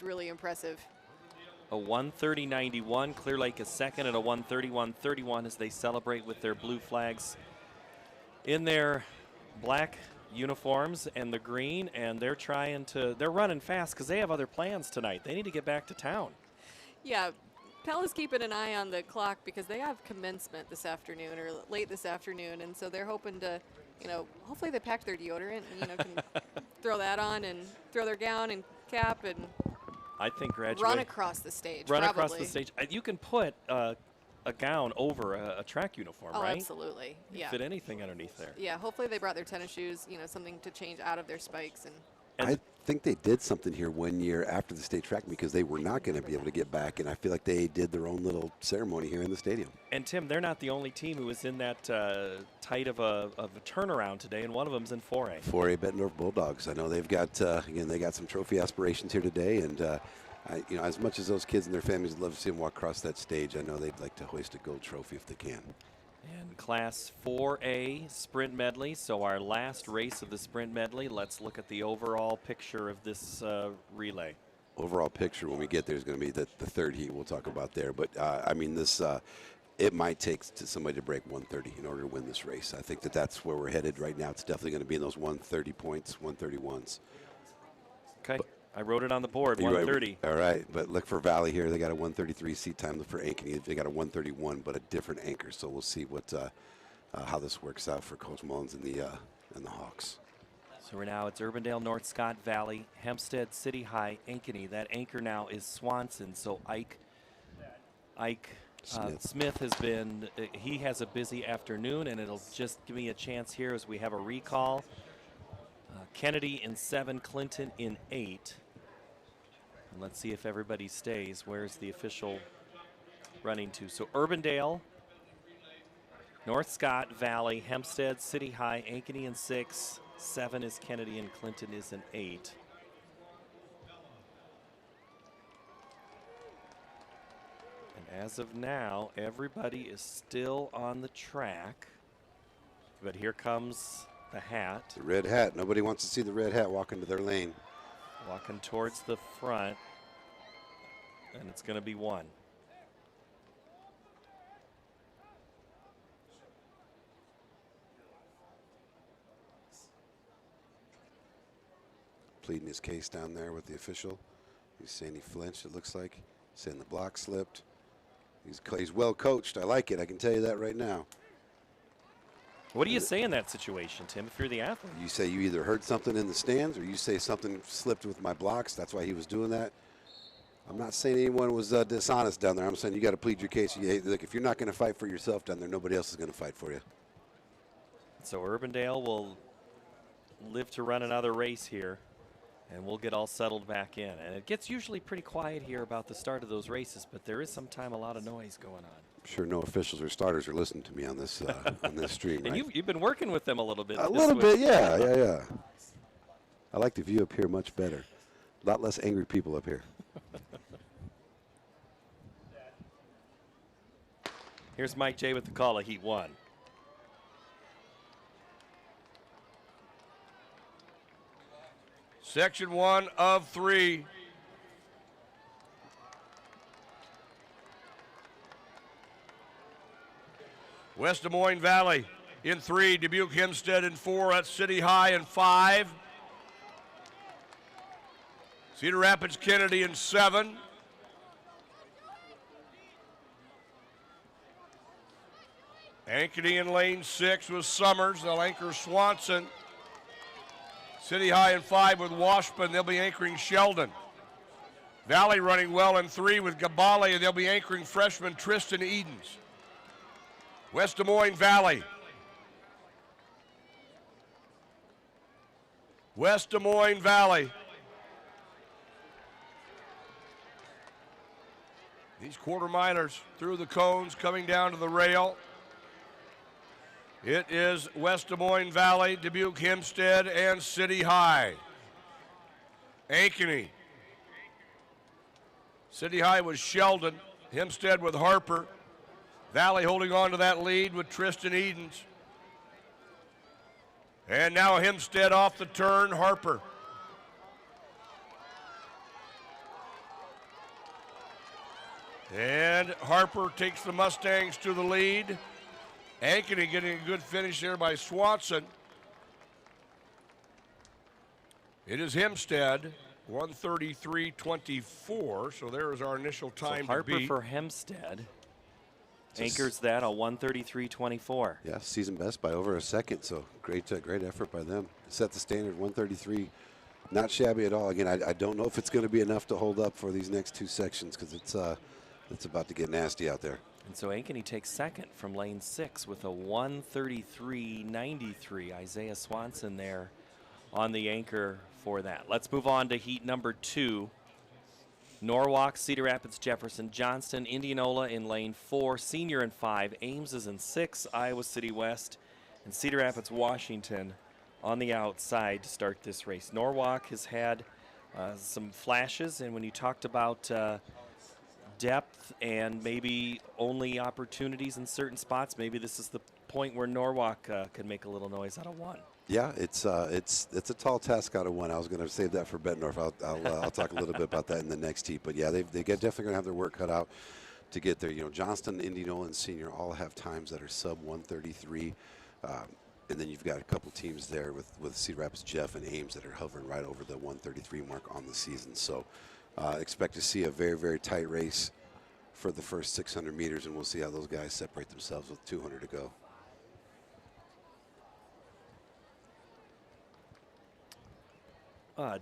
Speaker 4: really impressive.
Speaker 1: A 130.91. Clear Lake is second at a 131.31 as they celebrate with their blue flags in their black uniforms and the green, and they're running fast because they have other plans tonight. They need to get back to town.
Speaker 4: Yeah, Pell is keeping an eye on the clock because they have commencement this afternoon or late this afternoon, and so they're hoping to, hopefully they packed their deodorant and, can throw that on and throw their gown and cap and
Speaker 1: I think
Speaker 4: run across the stage.
Speaker 1: Run
Speaker 4: probably.
Speaker 1: across the stage. You can put a gown over a track uniform, right?
Speaker 4: Absolutely. Yeah.
Speaker 1: Fit anything underneath there.
Speaker 4: Yeah, hopefully they brought their tennis shoes, something to change out of their spikes. And
Speaker 2: I think they did something here one year after the state track because they were not going to be able to get back, and I feel like they did their own little ceremony here in the stadium.
Speaker 1: And Tim, they're not the only team who was in that tight of a turnaround today, and one of them's in 4A.
Speaker 2: 4A Bettendorf Bulldogs. I know they've got they got some trophy aspirations here today, and as much as those kids and their families would love to see them walk across that stage, I know they'd like to hoist a gold trophy if they can.
Speaker 1: And Class 4A Sprint Medley, so our last race of the Sprint Medley. Let's look at the overall picture of this relay.
Speaker 2: Overall picture when we get there is going to be the third heat we'll talk about there. But, it might take somebody to break 130 in order to win this race. I think that's where we're headed right now. It's definitely going to be in those 130 points, 131s.
Speaker 1: Okay. I wrote it on the board, 130.
Speaker 2: All right, but look for Valley here. They got a 133 seat time. Look for Ankeny. They got a 131, but a different anchor. So we'll see how this works out for Coach Moines and the Hawks.
Speaker 1: So we're now, it's Urbandale, North Scott Valley, Hempstead, City High, Ankeny. That anchor now is Swanson. So Ike Smith has been, he has a busy afternoon, and it'll just give me a chance here as we have a recall. Kennedy in 7, Clinton in 8. And let's see if everybody stays. Where's the official running to? So Urbandale, North Scott, Valley, Hempstead, City High, Ankeny in 6. 7 is Kennedy and Clinton is in 8. And as of now, everybody is still on the track. But here comes the hat.
Speaker 2: The red hat. Nobody wants to see the red hat walk into their lane.
Speaker 1: Walking towards the front, and it's going to be 1.
Speaker 2: Pleading his case down there with the official. He's saying he flinched, it looks like. Saying the block slipped. He's well coached. I like it. I can tell you that right now.
Speaker 1: What do you say in that situation, Tim, if you're the athlete?
Speaker 2: You say you either heard something in the stands or you say something slipped with my blocks. That's why he was doing that. I'm not saying anyone was dishonest down there. I'm saying you got to plead your case. Look, if you're not going to fight for yourself down there, nobody else is going to fight for you.
Speaker 1: So Urbandale will live to run another race here, and we'll get all settled back in. And it gets usually pretty quiet here about the start of those races, but there is sometimes a lot of noise going on.
Speaker 2: I'm sure no officials or starters are listening to me on this on this stream.
Speaker 1: And
Speaker 2: right?
Speaker 1: you've been working with them a little bit.
Speaker 2: A little bit, yeah. I like the view up here much better. A lot less angry people up here.
Speaker 1: Here's Mike J with the call of Heat 1.
Speaker 3: Section 1 of 3. West Des Moines Valley in 3, Dubuque Hempstead in 4, that's City High in 5. Cedar Rapids Kennedy in 7. Ankeny in lane 6 with Summers. They'll anchor Swanson. City High in 5 with Washburn. They'll be anchoring Sheldon. Valley running well in 3 with Gabali, and they'll be anchoring freshman Tristan Edens. West Des Moines Valley. West Des Moines Valley. These quarter milers through the cones coming down to the rail. It is West Des Moines Valley, Dubuque Hempstead, and City High. Ankeny. City High was Sheldon, Hempstead with Harper. Valley holding on to that lead with Tristan Edens. And now Hempstead off the turn, Harper. And Harper takes the Mustangs to the lead. Ankeny getting a good finish there by Swanson. It is Hempstead, 1:33.24. So there is our initial time
Speaker 1: So Harper
Speaker 3: to beat.
Speaker 1: for Hempstead anchors that on 1:33.24.
Speaker 2: Yeah, season best by over a second. So great effort by them. Set the standard 1:33. Not shabby at all. Again, I don't know if it's going to be enough to hold up for these next two sections because it's about to get nasty out there.
Speaker 1: And so Ankeny takes second from lane 6 with a 1:33.93. Isaiah Swanson there on the anchor for that. Let's move on to heat number 2. Norwalk, Cedar Rapids, Jefferson, Johnston, Indianola in lane 4, Senior in 5, Ames is in 6, Iowa City West, and Cedar Rapids, Washington on the outside to start this race. Norwalk has had some flashes, and when you talked about depth and maybe only opportunities in certain spots, maybe this is the point where Norwalk could make a little noise out of 1.
Speaker 2: Yeah, it's a tall task out of 1. I was going to save that for Bettendorf. I'll talk a little bit about that in the next heat. But yeah, they definitely going to have their work cut out to get there. You know, Johnston, Indianola, and Senior all have times that are sub 1:33, and then you've got a couple teams there with Cedar Rapids, Jeff, and Ames that are hovering right over the 1:33 mark on the season. So expect to see a very, very tight race for the first 600 meters, and we'll see how those guys separate themselves with 200 to go.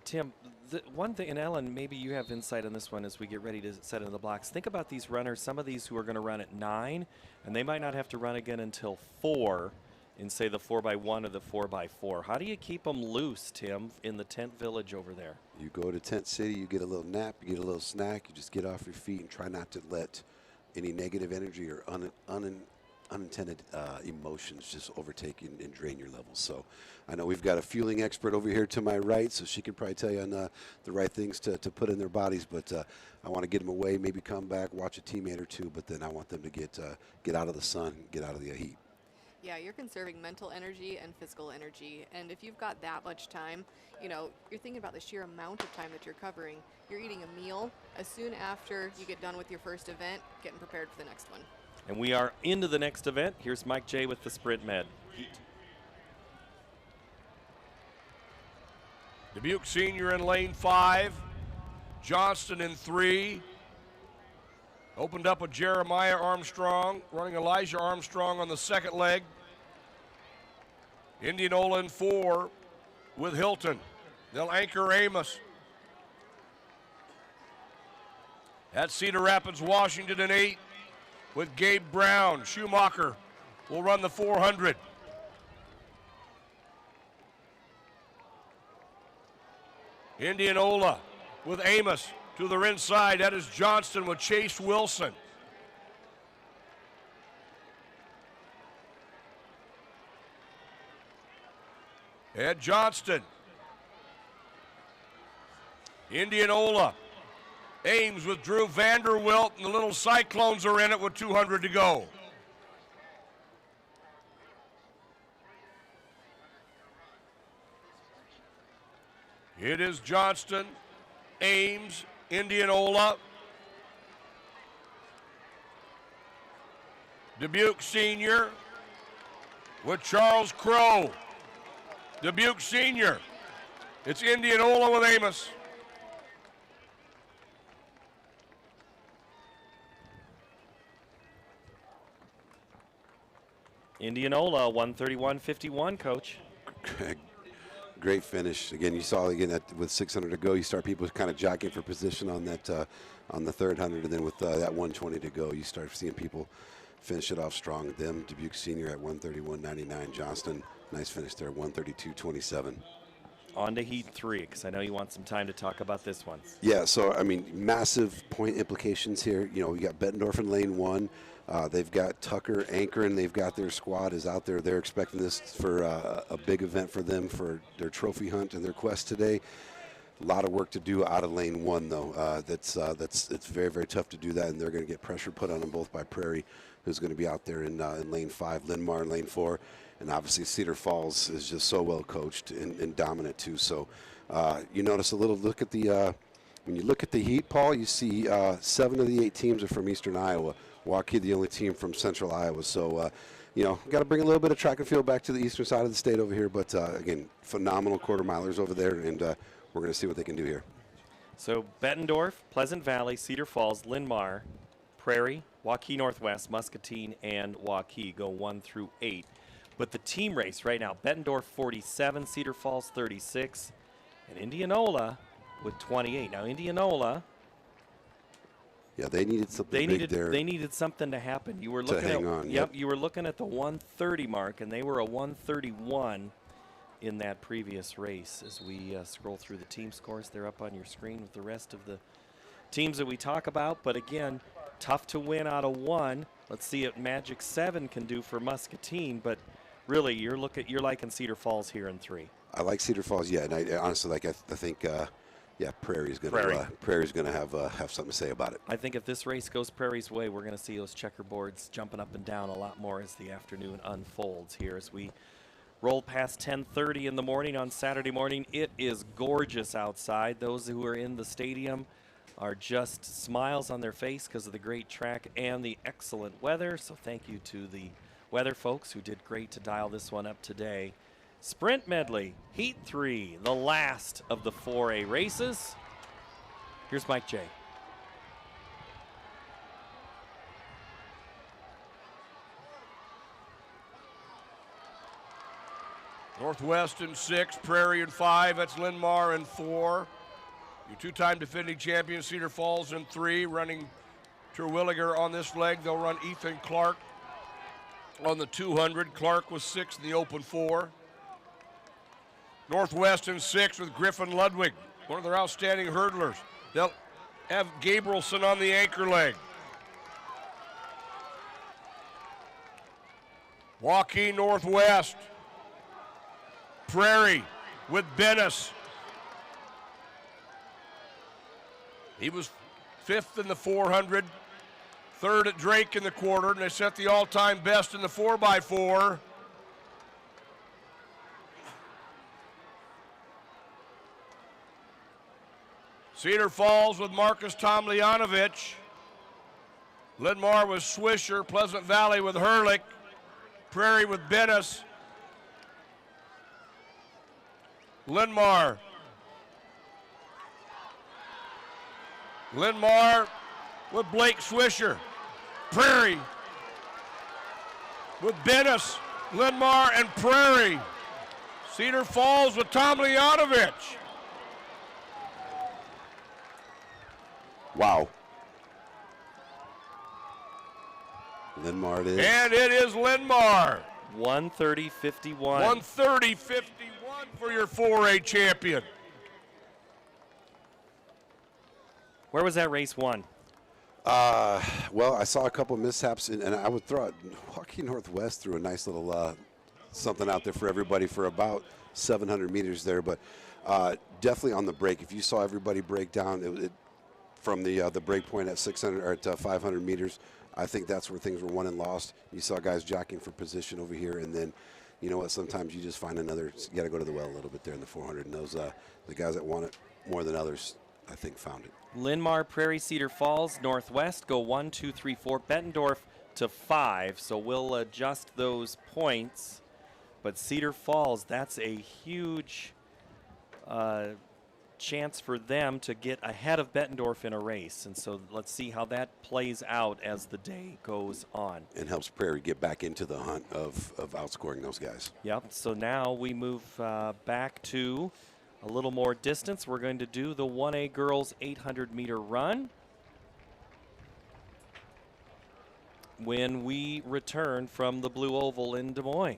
Speaker 1: Tim, the one thing, and Ellen, maybe you have insight on this one as we get ready to set into the blocks. Think about these runners, some of these who are going to run at 9, and they might not have to run again until 4 in, say, the 4x1 or the 4x4. How do you keep them loose, Tim, in the tent village over there?
Speaker 2: You go to Tent City, you get a little nap, you get a little snack, you just get off your feet and try not to let any negative energy or unintended emotions just overtake and drain your levels. So I know we've got a fueling expert over here to my right, so she can probably tell you on the right things to put in their bodies. But I want to get them away, maybe come back, watch a teammate or two, but then I want them to get out of the sun, get out of the heat.
Speaker 4: Yeah, you're conserving mental energy and physical energy. And if you've got that much time, you know, you're thinking about the sheer amount of time that you're covering. You're eating a meal as soon after you get done with your first event, getting prepared for the next one.
Speaker 1: And we are into the next event. Here's Mike J. with the Sprint Med heat.
Speaker 3: Dubuque Senior in lane 5. Johnston in 3. Opened up with Jeremiah Armstrong, running Elijah Armstrong on the second leg. Indianola in 4 with Hilton. They'll anchor Amos. At Cedar Rapids, Washington in 8 with Gabe Brown. Schumacher will run the 400. Indianola with Amos to their inside. That is Johnston with Chase Wilson. At Johnston. Indianola. Ames with Drew Vanderwilt, and the little Cyclones are in it with 200 to go. It is Johnston, Ames, Indianola, Dubuque Senior with Charles Crow. Dubuque Senior. It's Indianola with Amos.
Speaker 1: Indianola, 131.51, Coach.
Speaker 2: Great finish. Again, you saw again that with 600 to go, you start people kind of jockeying for position on that on the third 100, and then with that 120 to go, you start seeing people finish it off strong. Them, Dubuque Senior at 131.99. Johnston, nice finish there, 132.27.
Speaker 1: On to heat 3, because I know you want some time to talk about this one.
Speaker 2: Yeah, so I mean, massive point implications here. You know, we got Bettendorf in lane 1. They've got Tucker anchoring. They've got their squad is out there. They're expecting this for a big event for them for their trophy hunt and their quest today. A lot of work to do out of lane 1, though. It's very, very tough to do that, and they're going to get pressure put on them both by Prairie, who's going to be out there in lane 5, Linmar in lane 4, and obviously Cedar Falls is just so well coached and dominant too. So you notice a little look at the When you look at the heat, Paul, you see 7 of the 8 teams are from eastern Iowa. Waukee, the only team from central Iowa. So, got to bring a little bit of track and field back to the eastern side of the state over here. But, again, phenomenal quarter milers over there, and we're going to see what they can do here.
Speaker 1: So Bettendorf, Pleasant Valley, Cedar Falls, Linn-Mar, Prairie, Waukee Northwest, Muscatine, and Waukee go 1 through 8. But the team race right now, Bettendorf 47, Cedar Falls 36, and Indianola with 28. Now Indianola,
Speaker 2: yeah, they needed something big there.
Speaker 1: They needed something to happen. You were looking
Speaker 2: hang on. Yep,
Speaker 1: you were looking at the 130 mark, and they were a 131 in that previous race. As we scroll through the team scores, they're up on your screen with the rest of the teams that we talk about. But again, tough to win out of 1. Let's see what Magic 7 can do for Muscatine. But really, you're liking Cedar Falls here in 3.
Speaker 2: I like Cedar Falls, yeah, and I honestly I think Prairie's going to have something to say about it.
Speaker 1: I think if this race goes Prairie's way, we're going to see those checkerboards jumping up and down a lot more as the afternoon unfolds here. As we roll past 10:30 in the morning on Saturday morning, it is gorgeous outside. Those who are in the stadium are just smiles on their face because of the great track and the excellent weather. So thank you to the weather folks who did great to dial this one up today. Sprint medley, Heat 3, the last of the 4A races. Here's Mike J.
Speaker 3: Northwest in 6, Prairie in 5, that's Linn-Mar in 4. Your 2-time defending champion, Cedar Falls in 3, running Terwilliger on this leg. They'll run Ethan Clark on the 200. Clark was 6 in the open 4. Northwest in 6 with Griffin Ludwig, one of their outstanding hurdlers. They'll have Gabrielson on the anchor leg. Waukee Northwest, Prairie with Bennis. He was 5th in the 400, 3rd at Drake in the quarter, and they set the all-time best in the 4x4. Cedar Falls with Marcus Tomljanovich. Linn-Mar with Swisher, Pleasant Valley with Herlick, Prairie with Bennis. Linn-Mar with Blake Swisher. Prairie with Bennis, Linn-Mar, and Prairie. Cedar Falls with Tomljanovich.
Speaker 2: Wow. Linn-Mar it is.
Speaker 3: And it is Linn-Mar.
Speaker 1: 130.51.
Speaker 3: 130.51 for your 4A champion.
Speaker 1: Where was that race won?
Speaker 2: Well, I saw a couple of mishaps, and I would throw it. Waukee Northwest threw a nice little something out there for everybody for about 700 meters there, but definitely on the break. If you saw everybody break down, from the break point at 600 or at 500 meters, I think that's where things were won and lost. You saw guys jockeying for position over here, and then, you know what? Sometimes you just find another. You got to go to the well a little bit there in the 400, and those the guys that want it more than others, I think, found it.
Speaker 1: Linn-Mar, Prairie, Cedar Falls, Northwest go 1, 2, 3, 4. Bettendorf to 5, so we'll adjust those points. But Cedar Falls, that's a huge chance for them to get ahead of Bettendorf in a race. And so let's see how that plays out as the day goes on.
Speaker 2: And helps Prairie get back into the hunt of outscoring those guys.
Speaker 1: Yep, so now we move back to a little more distance. We're going to do the 1A girls 800-meter run when we return from the Blue Oval in Des Moines.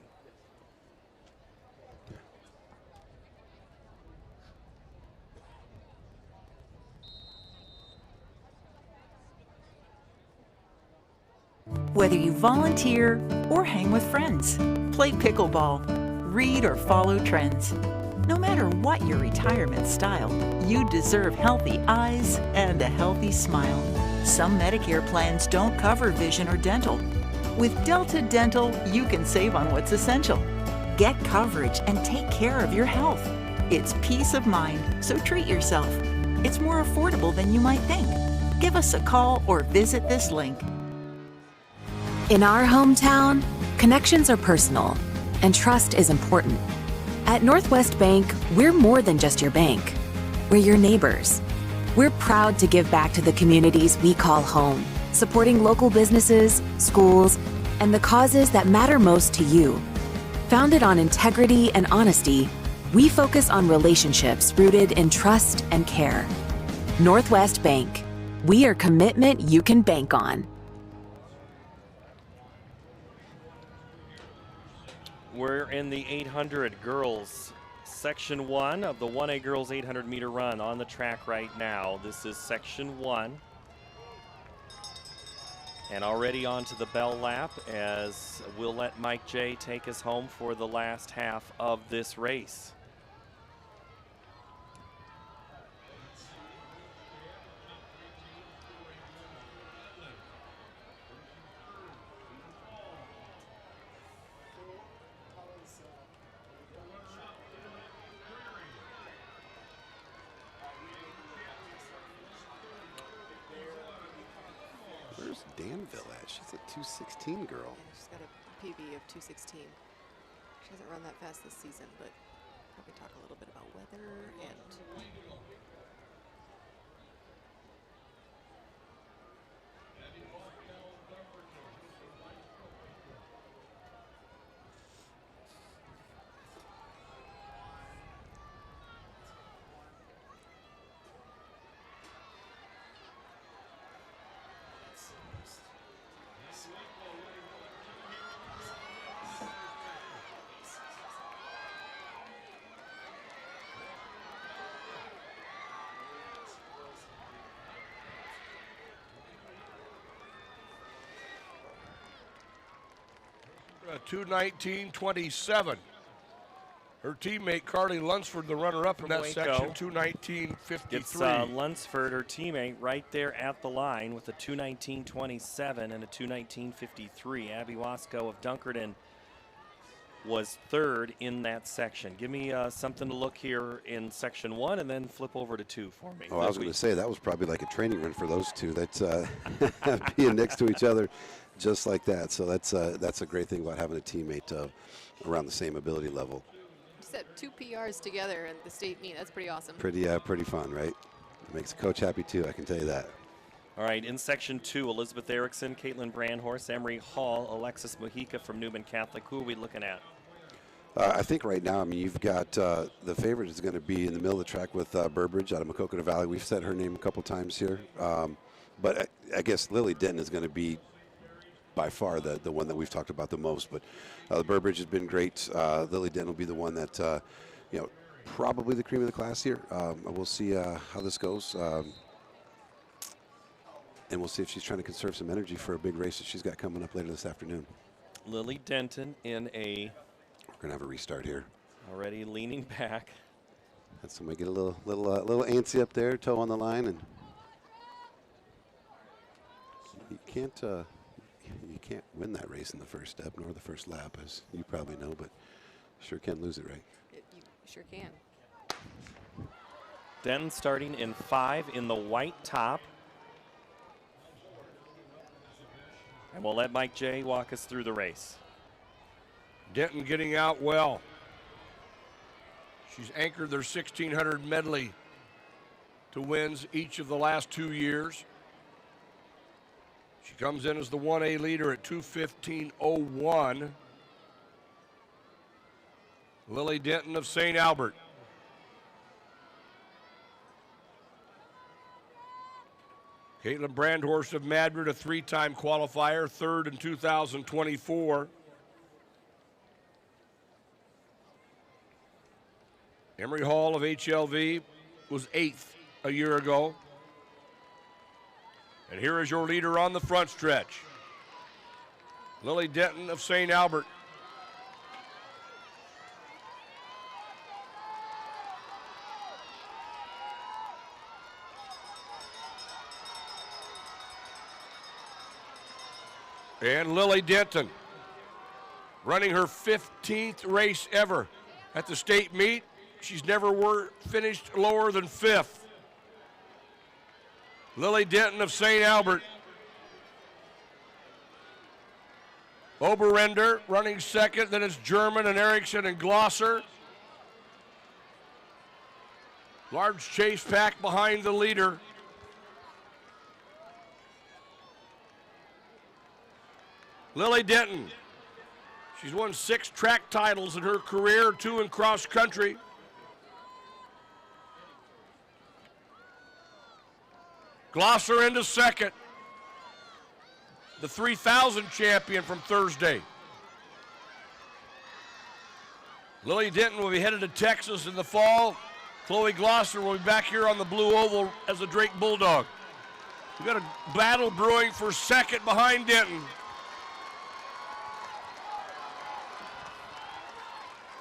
Speaker 5: Whether you volunteer or hang with friends, play pickleball, read or follow trends. No matter what your retirement style, you deserve healthy eyes and a healthy smile. Some Medicare plans don't cover vision or dental. With Delta Dental, you can save on what's essential. Get coverage and take care of your health. It's peace of mind, so treat yourself. It's more affordable than you might think. Give us a call or visit this link.
Speaker 6: In our hometown, connections are personal, and trust is important. At Northwest Bank, we're more than just your bank. We're your neighbors. We're proud to give back to the communities we call home, supporting local businesses, schools, and the causes that matter most to you. Founded on integrity and honesty, we focus on relationships rooted in trust and care. Northwest Bank. We are commitment you can bank on.
Speaker 1: We're in the 800 girls section 1 of the 1A girls 800 meter run on the track right now. This is section 1. And already onto the bell lap as we'll let Mike J take us home for the last half of this race.
Speaker 2: Where's Danville at? She's a 216 girl.
Speaker 4: Yeah, she's got a PB of 216. She hasn't run that fast this season, but probably talk a little bit about weather and
Speaker 3: A 2:19.27. Her teammate Carly Lunsford, the runner-up in that
Speaker 1: Waco.
Speaker 3: section, 2:19.53.
Speaker 1: It's Lunsford, her teammate, right there at the line with a 2:19.27 and a 2:19.53. Abby Wasco of Dunkerton was third in that section. Give me something to look here in section 1 and then flip over to 2 for me.
Speaker 2: Oh, I was going to say that was probably like a training run for those two. That's being next to each other just like that. So that's a great thing about having a teammate around the same ability level.
Speaker 4: set 2 PRs together at the state meet. That's pretty awesome.
Speaker 2: Pretty fun, right? It makes the coach happy too, I can tell you that.
Speaker 1: All right, in section 2, Elizabeth Erickson, Caitlin Brandhorst, Emery Hall, Alexis Mojica from Newman Catholic. Who are we looking at?
Speaker 2: I think right now, I mean, you've got the favorite is going to be in the middle of the track with Burbridge out of Maquoketa Valley. We've said her name a couple times here. But I guess Lily Denton is going to be by far the one that we've talked about the most. But the Burbridge has been great. Lily Denton will be the one that, probably the cream of the class here. We'll see how this goes. And we'll see if she's trying to conserve some energy for a big race that she's got coming up later this afternoon.
Speaker 1: Lily Denton in a...
Speaker 2: We're going to have a restart here.
Speaker 1: Already leaning back.
Speaker 2: Had somebody get a little antsy up there, toe on the line, and you can't win that race in the first step nor the first lap, as you probably know, but sure can lose it, right?
Speaker 4: You sure can.
Speaker 1: Denton starting in 5 in the white top. And we'll let Mike J walk us through the race.
Speaker 3: Denton getting out well. She's anchored their 1600 medley to wins each of the last 2 years. She comes in as the 1A leader at 2:15.01. Lily Denton of St. Albert. Caitlin Brandhorst of Madrid, a 3-time qualifier, third in 2024. Emery Hall of HLV was 8th a year ago. And here is your leader on the front stretch, Lily Denton of St. Albert. And Lily Denton running her 15th race ever at the state meet. She's never finished lower than 5th. Lily Denton of St. Albert. Oberrender running second, then it's German and Erickson and Glosser. Large chase pack behind the leader. Lily Denton. She's won 6 track titles in her career, 2 in cross country. Glosser into second. The 3,000 champion from Thursday. Lily Denton will be headed to Texas in the fall. Chloe Glosser will be back here on the blue oval as a Drake Bulldog. We've got a battle brewing for second behind Denton.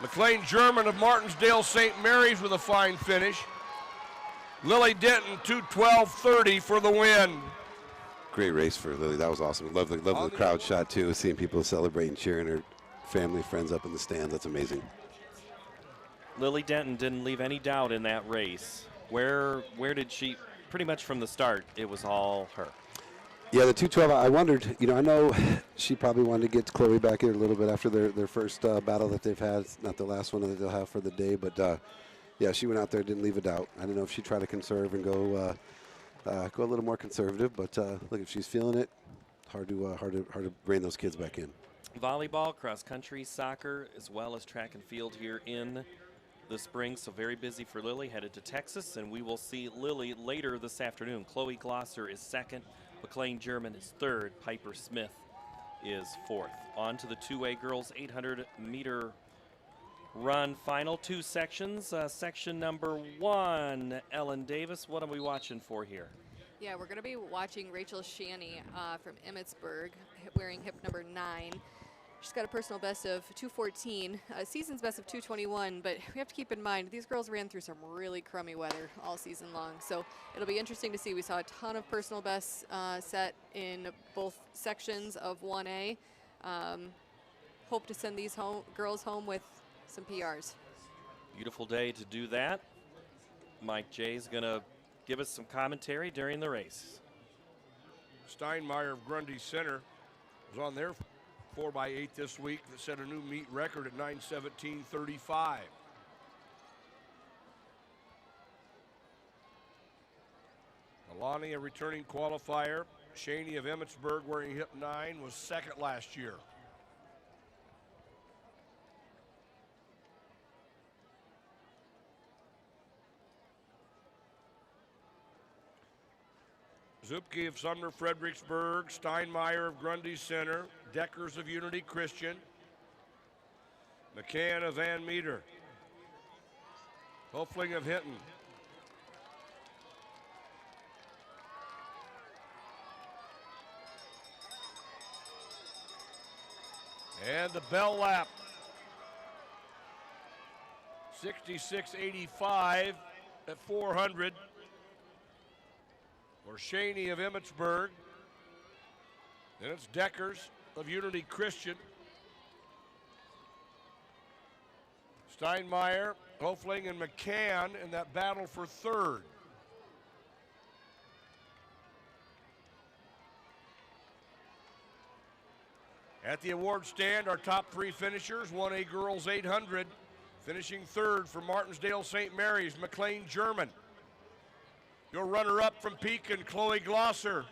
Speaker 3: McLean German of Martinsdale St. Mary's with a fine finish. Lily Denton 2:12:30 for the win.
Speaker 2: Great race for Lily. That was awesome. Lovely crowd shot too. Seeing people celebrating, cheering her family, friends up in the stands. That's amazing.
Speaker 1: Lily Denton didn't leave any doubt in that race. Where did she? Pretty much from the start, it was all her.
Speaker 2: Yeah, the 2:12. I wondered. I know she probably wanted to get Chloe back here a little bit after their first battle that they've had. It's not the last one that they'll have for the day, but yeah, she went out there, didn't leave a doubt. I don't know if she tried to conserve and go a little more conservative, but look, if she's feeling it, hard to bring those kids back in.
Speaker 1: Volleyball, cross country, soccer, as well as track and field here in the spring, so very busy for Lily, headed to Texas, and we will see Lily later this afternoon. Chloe Glosser is second, McLean German is third, Piper Smith is fourth. On to the 2A girls 800-meter run final, 2 sections. Section number 1, Ellen Davis, what are we watching for here?
Speaker 4: Yeah, we're going to be watching Rachel Shanny from Emmitsburg, wearing hip number 9. She's got a personal best of 2:14, a season's best of 2:21, but we have to keep in mind these girls ran through some really crummy weather all season long, so it'll be interesting to see. We saw a ton of personal bests set in both sections of 1A. Hope to send these girls home with some PRs.
Speaker 1: Beautiful day to do that. Mike Jay's going to give us some commentary during the race.
Speaker 3: Steinmeier of Grundy Center was on their 4x8 this week that set a new meet record at 9:17:35. Alani, a returning qualifier. Shaney of Emmitsburg, wearing hip 9, was second last year. Zupke of Sumner Fredericksburg, Steinmeier of Grundy Center, Deckers of Unity Christian, McCann of Van Meter, Hofling of Hinton, and the bell lap, 66.85 at 400. Or Shaney of Emmitsburg. Then it's Deckers of Unity Christian. Steinmeier, Hofling, and McCann in that battle for third. At the award stand, our top 3 finishers, 1A girls 800, finishing third for Martinsdale St. Mary's, McLean German. Your runner-up from Pekin, Chloe Glosser.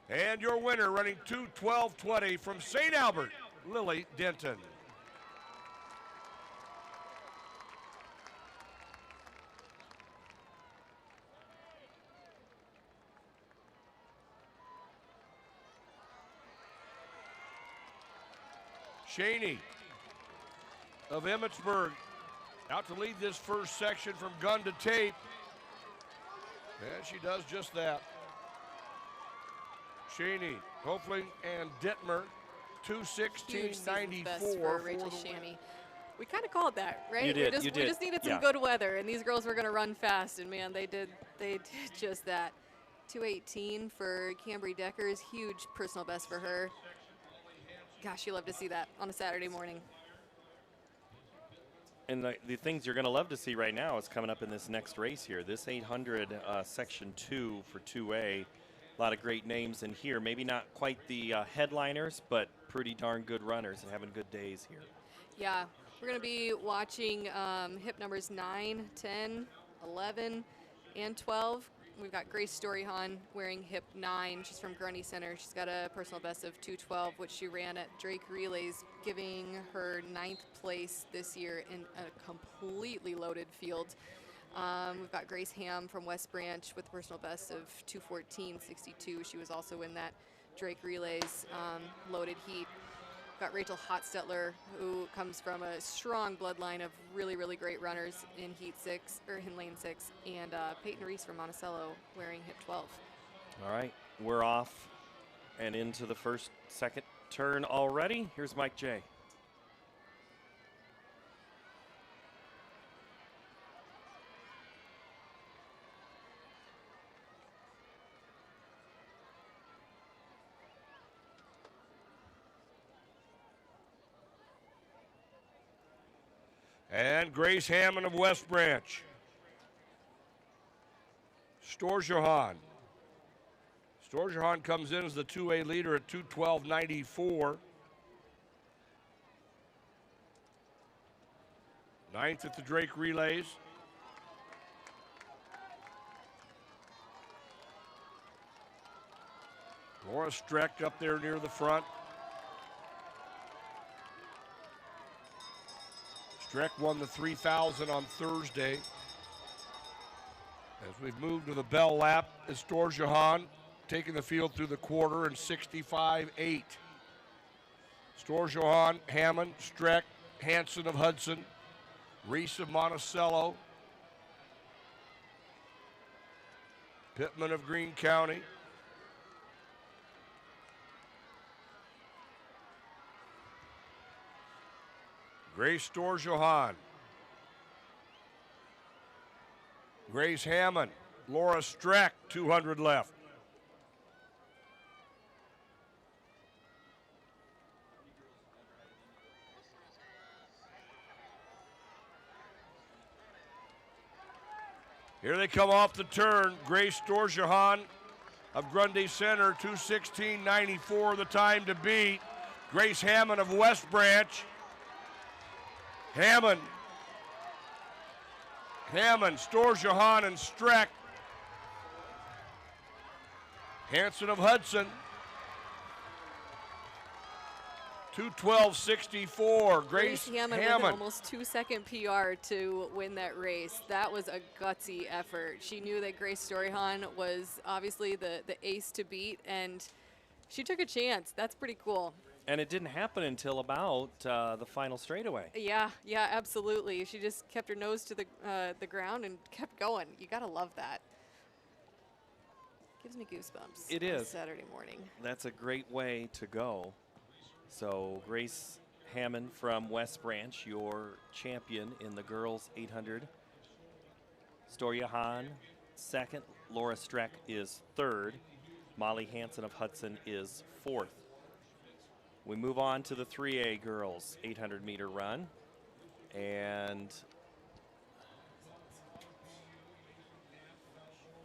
Speaker 3: And your winner, running 2:12:20 from St. Albert, Lily Denton. Shaney of Emmitsburg out to lead this first section from gun to tape. And she does just that. Shaney, Hofling, and Dittmer, 2:16.94
Speaker 4: for Rachel Shanny. We kind of called that, right?
Speaker 1: You did.
Speaker 4: We just needed some good weather, and these girls were going to run fast, and man, they did just that. 2:18 for Cambry Deckers, huge personal best for her. Gosh, you love to see that on a Saturday morning.
Speaker 1: And the things you're going to love to see right now is coming up in this next race here. This 800 Section 2 for 2A. A lot of great names in here. Maybe not quite the headliners, but pretty darn good runners and having good days here.
Speaker 4: Yeah, we're going to be watching hip numbers 9, 10, 11, and 12. We've got Grace Storyhan wearing hip 9. She's from Grundy Center. She's got a personal best of 2:12, which she ran at Drake Relays, giving her 9th place this year in a completely loaded field. We've got Grace Ham from West Branch with a personal best of 2:14.62. She was also in that Drake Relays loaded heat. We've got Rachel Hotstetler, who comes from a strong bloodline of really, really great runners in heat 6 or in lane 6, and Peyton Reese from Monticello wearing hip 12.
Speaker 1: All right, we're off and into the second turn already. Here's Mike J.
Speaker 3: And Grace Hammond of West Branch. Storjohan. Storjohan comes in as the 2A leader at 2:12.94. 9th at the Drake Relays. Laura Streck up there near the front. Streck won the 3,000 on Thursday. As we've moved to the bell lap, is Storjohan taking the field through the quarter in 65.8. Storjohan, Hammond, Streck, Hanson of Hudson, Reese of Monticello, Pittman of Greene County, Grace Storjohan, Grace Hammond, Laura Streck, 200 left. Here they come off the turn. Grace Storjohan of Grundy Center, 2:16.94 the time to beat. Grace Hammond of West Branch. Hammond, Storjohan, and Streck. Hanson of Hudson, 2:12.64. Grace
Speaker 4: Hammond with an almost 2-second PR to win that race. That was a gutsy effort. She knew that Grace Storyhan was obviously the ace to beat, and she took a chance. That's pretty cool.
Speaker 1: And it didn't happen until about the final straightaway.
Speaker 4: Yeah, absolutely. She just kept her nose to the ground and kept going. You gotta love that. Gives me goosebumps.
Speaker 1: It
Speaker 4: on
Speaker 1: is.
Speaker 4: Saturday morning.
Speaker 1: That's a great way to go. So Grace Hammond from West Branch, your champion in the girls 800. Storjohan second. Laura Streck is third. Molly Hanson of Hudson is fourth. We move on to the 3A girls 800-meter run. And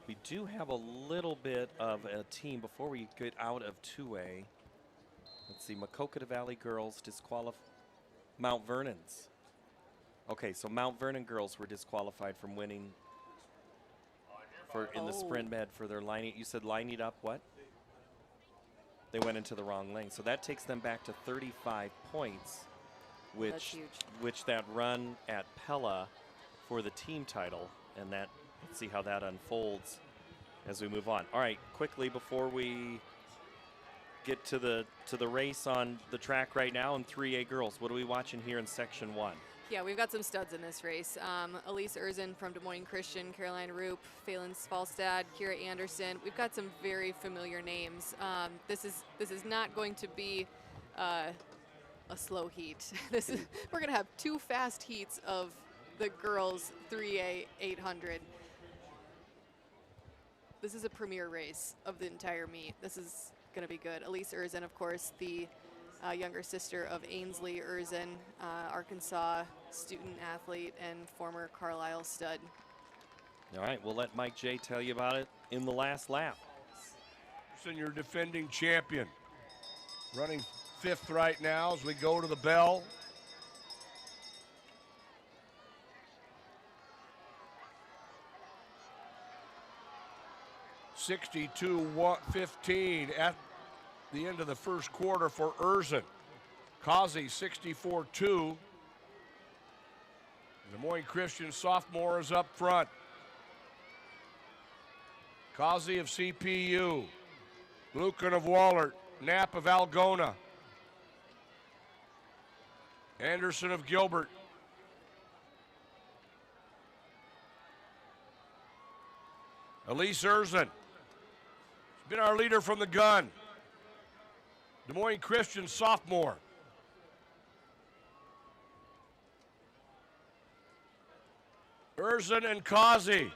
Speaker 1: we do have a little bit of a team before we get out of 2A. Let's see, Maquoketa Valley girls Mount Vernon's. Okay, so Mount Vernon girls were disqualified from winning in the sprint med for their lining. You said lining up what? They went into the wrong lane. So that takes them back to 35 points, which that run at Pella for the team title. And that, let's see how that unfolds as we move on. All right, quickly before we get to the race on the track right now in 3A girls, what are we watching here in Section 1?
Speaker 4: Yeah, we've got some studs in this race. Elise Erzin from Des Moines Christian, Caroline Roop, Phelan Spalstad, Kira Anderson. We've got some very familiar names. This is not going to be a slow heat. We're going to have 2 fast heats of the girls 3A 800. This is a premier race of the entire meet. This is going to be good. Elise Erzin, of course, the younger sister of Ainsley Erzin, Arkansas student athlete and former Carlisle stud.
Speaker 1: All right, we'll let Mike J tell you about it in the last lap.
Speaker 3: Your defending champion. Running 5th right now as we go to the bell. (62-15) at the end of the first quarter for Erzin. Causey 64-2. Des Moines Christian sophomore is up front. Causey of CPU. Lucan of Wahlert. Knapp of Algona. Anderson of Gilbert. Elise Erzin. She's been our leader from the gun. Des Moines Christian sophomore. Erzin and Causey.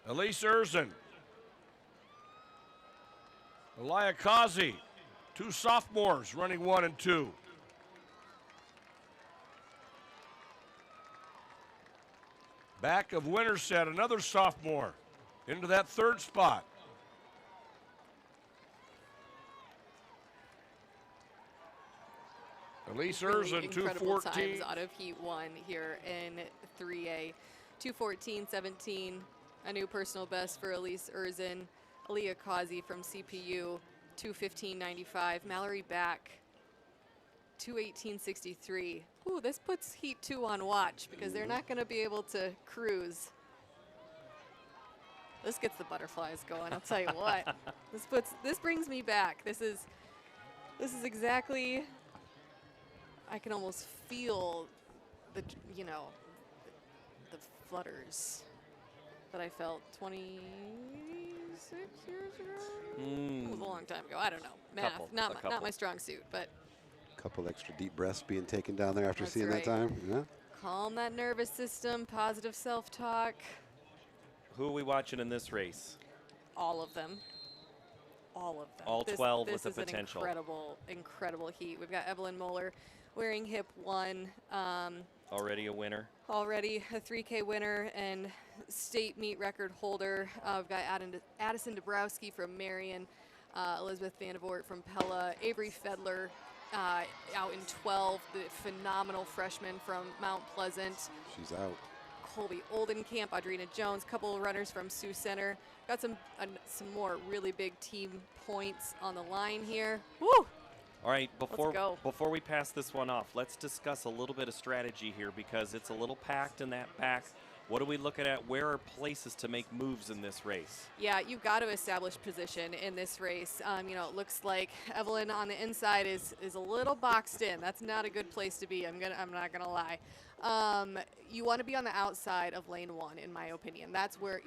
Speaker 3: Elise Erzin. Elia Causey. 2 sophomores running 1 and 2. Back of Winterset, another sophomore, into that 3rd spot. Elise Erzin,
Speaker 4: incredible
Speaker 3: 2:14.
Speaker 4: times out of Heat 1 here in 3A. 2:14.17, a new personal best for Elise Erzin. Aaliyah Causey from CPU, 2:15.95. Mallory Back, 2:18.63. Ooh, this puts Heat 2 on watch because they're not going to be able to cruise. This gets the butterflies going, I'll tell you what. This brings me back. This is exactly, I can almost feel the the flutters that I felt 26 years ago. It was a long time ago. I don't know. Math, not my strong suit, but
Speaker 2: Couple extra deep breaths being taken down there after
Speaker 4: That's
Speaker 2: seeing
Speaker 4: right.
Speaker 2: that time. Yeah.
Speaker 4: calm that nervous system, positive self-talk.
Speaker 1: Who are we watching in this race?
Speaker 4: All of them. All of them.
Speaker 1: All 12 with the
Speaker 4: This is
Speaker 1: potential.
Speaker 4: an incredible heat. We've got Evelyn Moeller wearing hip 1.
Speaker 1: Already a winner.
Speaker 4: Already a 3K winner and state meet record holder. We've got Addison Dabrowski from Marion, Elizabeth Vandevort from Pella, Avery Fedler out in 12, the phenomenal freshman from Mount Pleasant.
Speaker 2: She's out.
Speaker 4: Colby Oldenkamp, Audrina Jones, couple of runners from Sioux Center. Got some more really big team points on the line here. Woo!
Speaker 1: All right,
Speaker 4: go.
Speaker 1: before we pass this one off, let's discuss a little bit of strategy here because it's a little packed in that back. What are we looking at? Where are places to make moves in this race?
Speaker 4: Yeah, you've got to establish position in this race. It looks like Evelyn on the inside is a little boxed in. That's not a good place to be. I'm not gonna lie. You want to be on the outside of lane 1, in my opinion. That's what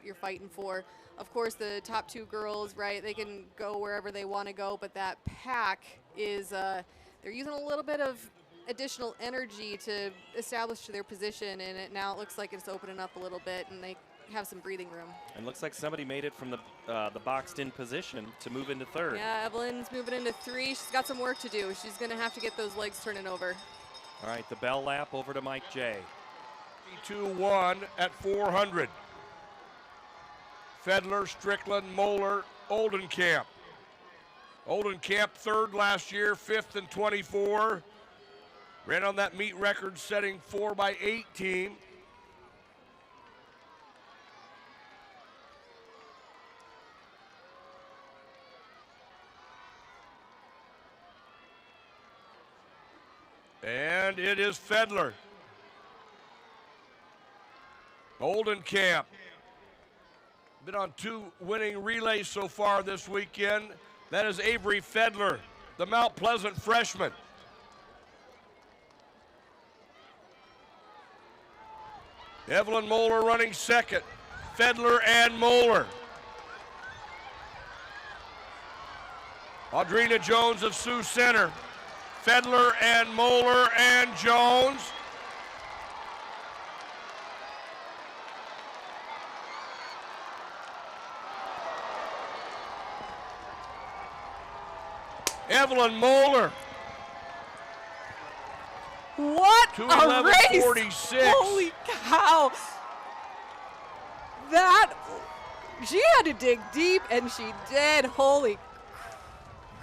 Speaker 4: you're fighting for. Of course, the top 2 girls, right? They can go wherever they want to go, but that pack is they're using a little bit of additional energy to establish their position, and now it looks like it's opening up a little bit, and they have some breathing room.
Speaker 1: And looks like somebody made it from the boxed-in position to move into 3rd.
Speaker 4: Yeah, Evelyn's moving into 3. She's got some work to do. She's going to have to get those legs turning over.
Speaker 1: All right, the bell lap over to Mike J.
Speaker 3: 2-1 at 400. Fedler, Strickland, Moeller, Oldenkamp. Oldenkamp 3rd last year, 5th and 24. Ran on that meet record setting 4x18. And it is Fedler. Oldenkamp. Been on 2 winning relays so far this weekend. That is Avery Fedler, the Mount Pleasant freshman. Evelyn Moeller running 2nd. Fedler and Moeller. Audrina Jones of Sioux Center. Fedler and Moeller and Jones. Evelyn Moeller.
Speaker 4: What a race!
Speaker 3: 2:11:46.
Speaker 4: Holy cow! She had to dig deep, and she did. Holy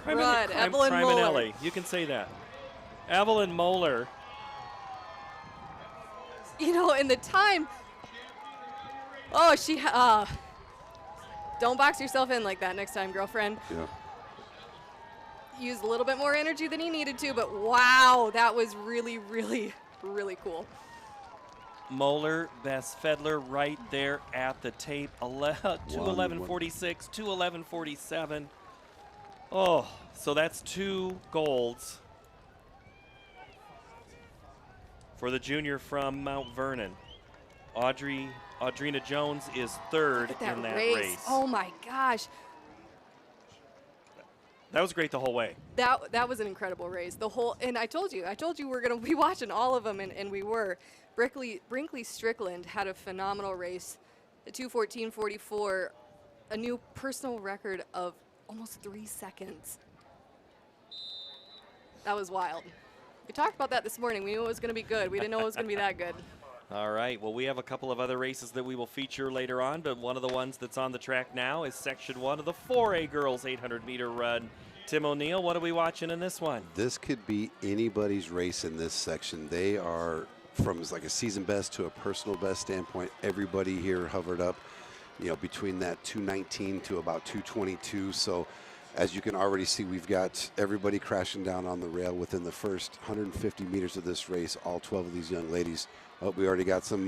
Speaker 4: crud, Evelyn Moeller.
Speaker 1: You can say that. Evelyn Moeller.
Speaker 4: You know, in the time, don't box yourself in like that next time, girlfriend.
Speaker 2: Yeah.
Speaker 4: Used a little bit more energy than he needed to, but wow, that was really, really, really cool.
Speaker 1: Moeller, Bess Fedler right there at the tape. 2:11:46, 2:11:47. Oh, so that's 2 golds for the junior from Mount Vernon. Audrina Jones is third in that race.
Speaker 4: Oh my gosh.
Speaker 1: That was great the whole way.
Speaker 4: That was an incredible race. And I told you we're gonna be watching all of them, and we were. Brinkley Strickland had a phenomenal race, a 2:14:44, a new personal record of almost 3 seconds. That was wild. We talked about that this morning. We knew it was gonna be good. We didn't know it was gonna be that good.
Speaker 1: All right, well, we have a couple of other races that we will feature later on, but one of the ones that's on the track now is Section 1 of the 4A Girls 800-meter run. Tim O'Neill, what are we watching in this one?
Speaker 2: This could be anybody's race in this section. They are, from like a season best to a personal best standpoint, everybody here hovered up, between that 219 to about 222. So as you can already see, we've got everybody crashing down on the rail within the first 150 meters of this race, all 12 of these young ladies. Oh, we already got some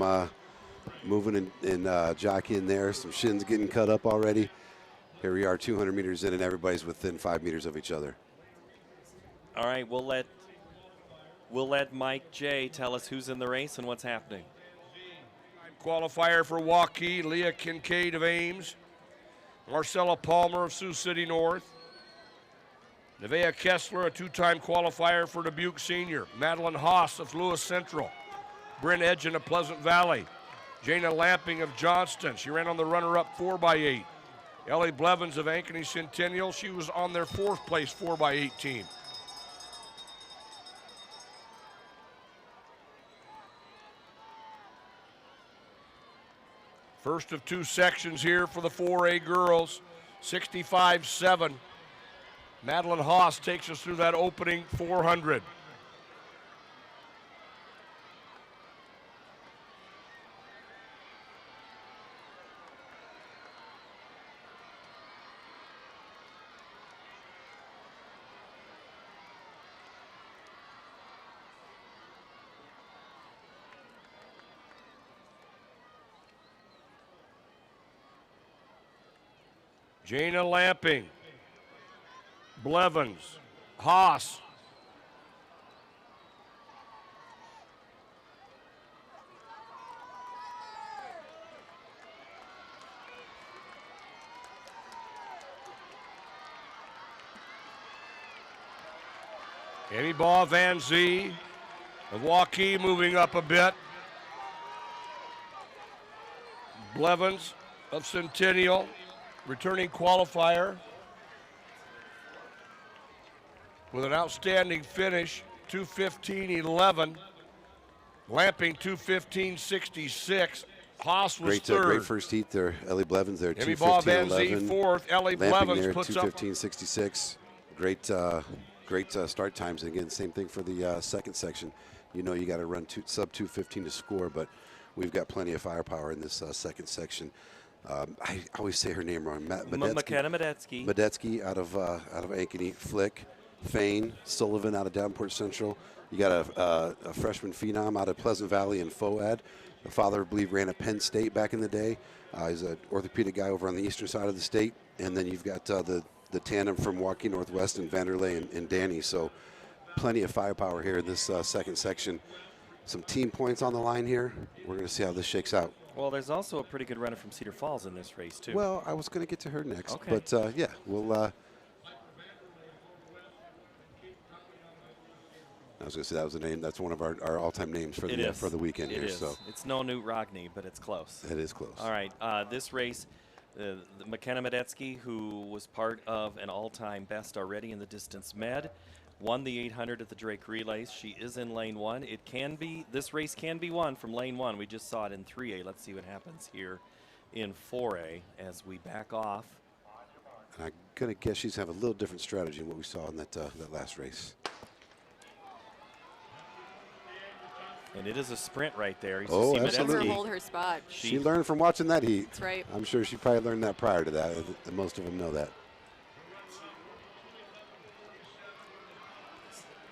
Speaker 2: moving and jockeying there, some shins getting cut up already. Here we are 200 meters in, and everybody's within 5 meters of each other.
Speaker 1: All right, we'll let Mike J tell us who's in the race and what's happening.
Speaker 3: Qualifier for Waukee, Leah Kincaid of Ames, Marcella Palmer of Sioux City North, Nevaeh Kessler, a 2-time qualifier for Dubuque Senior, Madeline Haas of Lewis Central, Bryn Edgen of Pleasant Valley, Jana Lamping of Johnston. She ran on the runner-up 4x8. Ellie Blevins of Ankeny Centennial. She was on their 4th place 4x8 team. First of 2 sections here for the 4A girls, 65-7. Madeline Haas takes us through that opening 400. Jana Lamping, Blevins, Haas. Amy Baugh Van Zee of Waukee moving up a bit. Blevins of Centennial, returning qualifier with an outstanding finish, 2:15:11. Lamping 2:15:66. Haas was third.
Speaker 2: Great first heat there. Ellie Blevins there,
Speaker 3: Amy Baugh Van Zee
Speaker 2: 2:15:11.
Speaker 3: fourth. Ellie
Speaker 2: Lamping
Speaker 3: Blevins
Speaker 2: there,
Speaker 3: puts up
Speaker 2: 2:15:66. Great start times. And again, same thing for the second section. You got to run sub 2:15 to score, but we've got plenty of firepower in this second section. I always say her name wrong.
Speaker 1: McKenna Medetsky.
Speaker 2: Medetsky out of Ankeny. Flick, Fain, Sullivan out of Davenport Central. You got a freshman phenom out of Pleasant Valley and Coed. The father, I believe, ran at Penn State back in the day. He's an orthopedic guy over on the eastern side of the state. And then you've got the tandem from Waukee Northwest and Vanderlei and Danny. So plenty of firepower here in this second section. Some team points on the line here. We're going to see how this shakes out.
Speaker 1: Well, there's also a pretty good runner from Cedar Falls in this race, too.
Speaker 2: Well, I was going to get to her next.
Speaker 1: Okay.
Speaker 2: But, yeah, we'll I was going to say that was a name. That's one of our all-time names for the weekend here.
Speaker 1: It is.
Speaker 2: So
Speaker 1: It's no Newt Rogney, but it's close.
Speaker 2: it is close.
Speaker 1: All right, this race, McKenna Medetsky, who was part of an all-time best already in the distance med, won the 800 at the Drake Relays. She is in lane 1. This race can be won from lane 1. We just saw it in 3A. Let's see what happens here in 4A as we back off.
Speaker 2: And I'm going to guess she's have a little different strategy than what we saw in that last race.
Speaker 1: And it is a sprint right there. You
Speaker 2: Oh,
Speaker 1: see
Speaker 2: absolutely.
Speaker 4: Let her
Speaker 1: Medetsky.
Speaker 4: hold her spot.
Speaker 2: She learned from watching that heat.
Speaker 4: That's right.
Speaker 2: I'm sure she probably learned that prior to that. Most of them know that.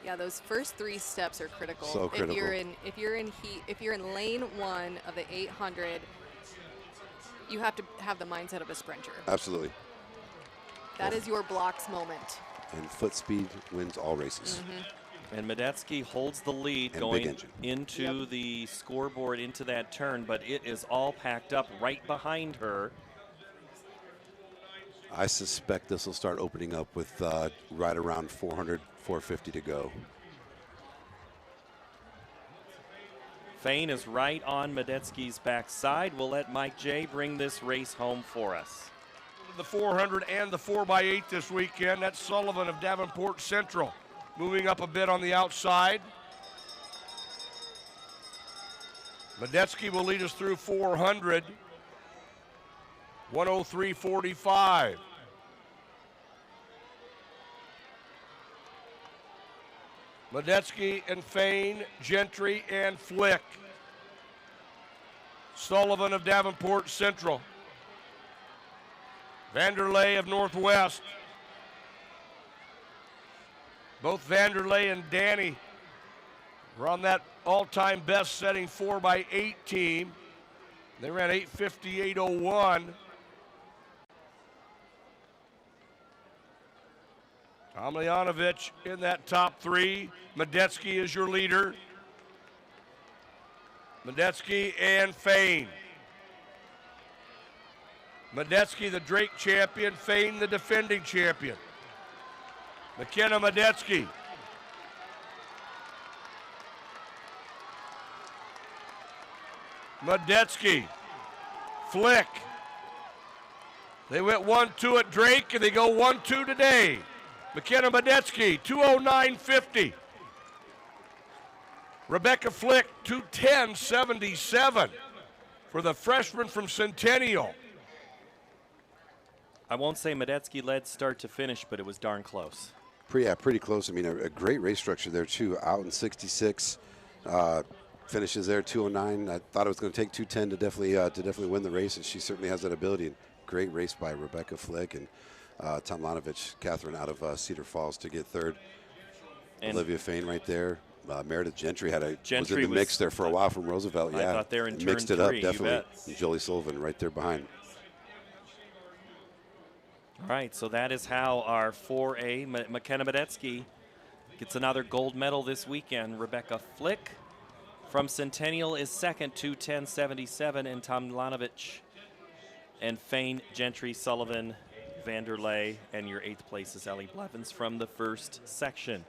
Speaker 4: Yeah, those first 3 steps are critical.
Speaker 2: So critical.
Speaker 4: If you're in lane 1 of the 800, you have to have the mindset of a sprinter.
Speaker 2: Absolutely.
Speaker 4: That is your blocks moment.
Speaker 2: And foot speed wins all races.
Speaker 1: And Medetsky holds the lead
Speaker 2: And
Speaker 1: going
Speaker 2: big engine.
Speaker 1: into the scoreboard, into that turn, but it is all packed up right behind her.
Speaker 2: I suspect this will start opening up with right around 400, 450 to go.
Speaker 1: Fain is right on Medetsky's backside. We'll let Mike J bring this race home for us.
Speaker 3: The 400 and the 4x8 this weekend. That's Sullivan of Davenport Central. Moving up a bit on the outside. Medetsky will lead us through 400. 103.45. Medetsky and Fain, Gentry and Flick. Sullivan of Davenport Central. Vanderlei of Northwest. Both Vanderlei and Danny were on that all-time best-setting 4x8 team. They ran 8:58.01. Tomljanovich in that top 3. Medetsky is your leader. Medetsky and Fain. Medetsky, the Drake champion. Fain, the defending champion. McKenna Medetsky. Medetsky. Flick. They went 1-2 at Drake, and they go 1-2 today. McKenna Medetsky, 209.50. Rebecca Flick, 210.77 for the freshman from Centennial.
Speaker 1: I won't say Medetsky led start to finish, but it was darn close.
Speaker 2: Pretty close. I mean, a great race structure there, too. Out in 66. Finishes there, 209. I thought it was going to take 210 to definitely win the race, and she certainly has that ability. Great race by Rebecca Flick and Tomljanovich, Catherine out of Cedar Falls to get third.
Speaker 1: And
Speaker 2: Olivia Fain right there. Meredith Gentry was in
Speaker 1: Gentry
Speaker 2: the
Speaker 1: was-
Speaker 2: mix there for a while from Roosevelt.
Speaker 1: I
Speaker 2: Yeah,
Speaker 1: thought they were in turn
Speaker 2: mixed it up
Speaker 1: 3, you
Speaker 2: definitely.
Speaker 1: bet.
Speaker 2: And Jolie Sullivan right there behind.
Speaker 1: All right, so that is how our 4A McKenna Medetsky gets another gold medal this weekend. Rebecca Flick from Centennial is second, 210.77, and Tomljanovich and Fain, Gentry, Sullivan, Vanderlei, and your 8th place is Ellie Blevins from the first section.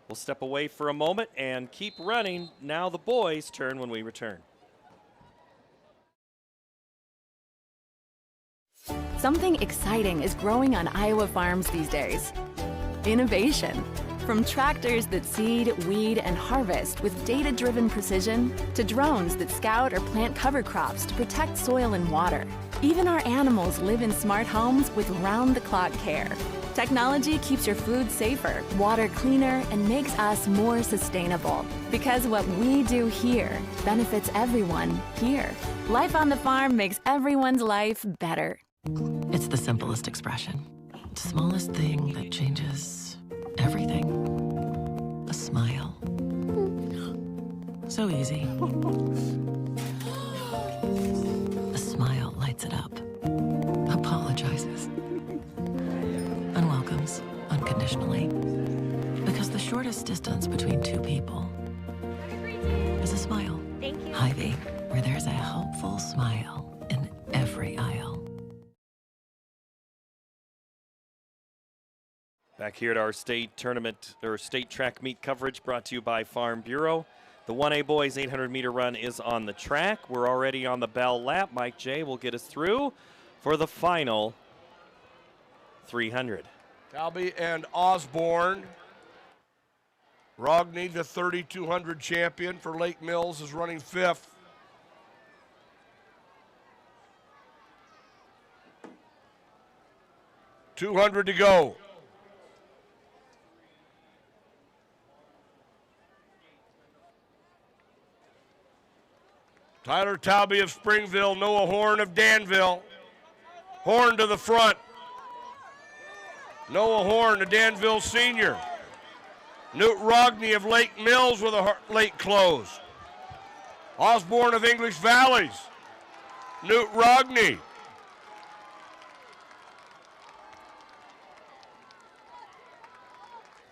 Speaker 1: We'll step away for a moment and keep running. Now the boys' turn when we return.
Speaker 7: Something exciting is growing on Iowa farms these days. Innovation. From tractors that seed, weed, and harvest with data-driven precision to drones that scout or plant cover crops to protect soil and water. Even our animals live in smart homes with round-the-clock care. Technology keeps your food safer, water cleaner, and makes us more sustainable. Because what we do here benefits everyone here. Life on the farm makes everyone's life better.
Speaker 8: It's the simplest expression. The smallest thing that changes everything. A smile. So easy. A smile lights it up. Apologizes. Unwelcomes unconditionally. Because the shortest distance between two people is a smile.
Speaker 9: Thank you.
Speaker 8: Hy-Vee, where there's a helpful smile in every aisle.
Speaker 1: Back here at our state tournament, or state track meet coverage brought to you by Farm Bureau. The 1A boys 800-meter run is on the track. We're already on the bell lap. Mike J will get us through. for the final 300.
Speaker 3: Talby and Osborne. Rogney, the 3,200 champion for Lake Mills, is running 5th. $200 to go. Tyler Talby of Springville, Noah Horn of Danville. Horn to the front. Noah Horn, the Danville senior. Newt Rogney of Lake Mills with a late close. Osborne of English Valleys. Newt Rogney.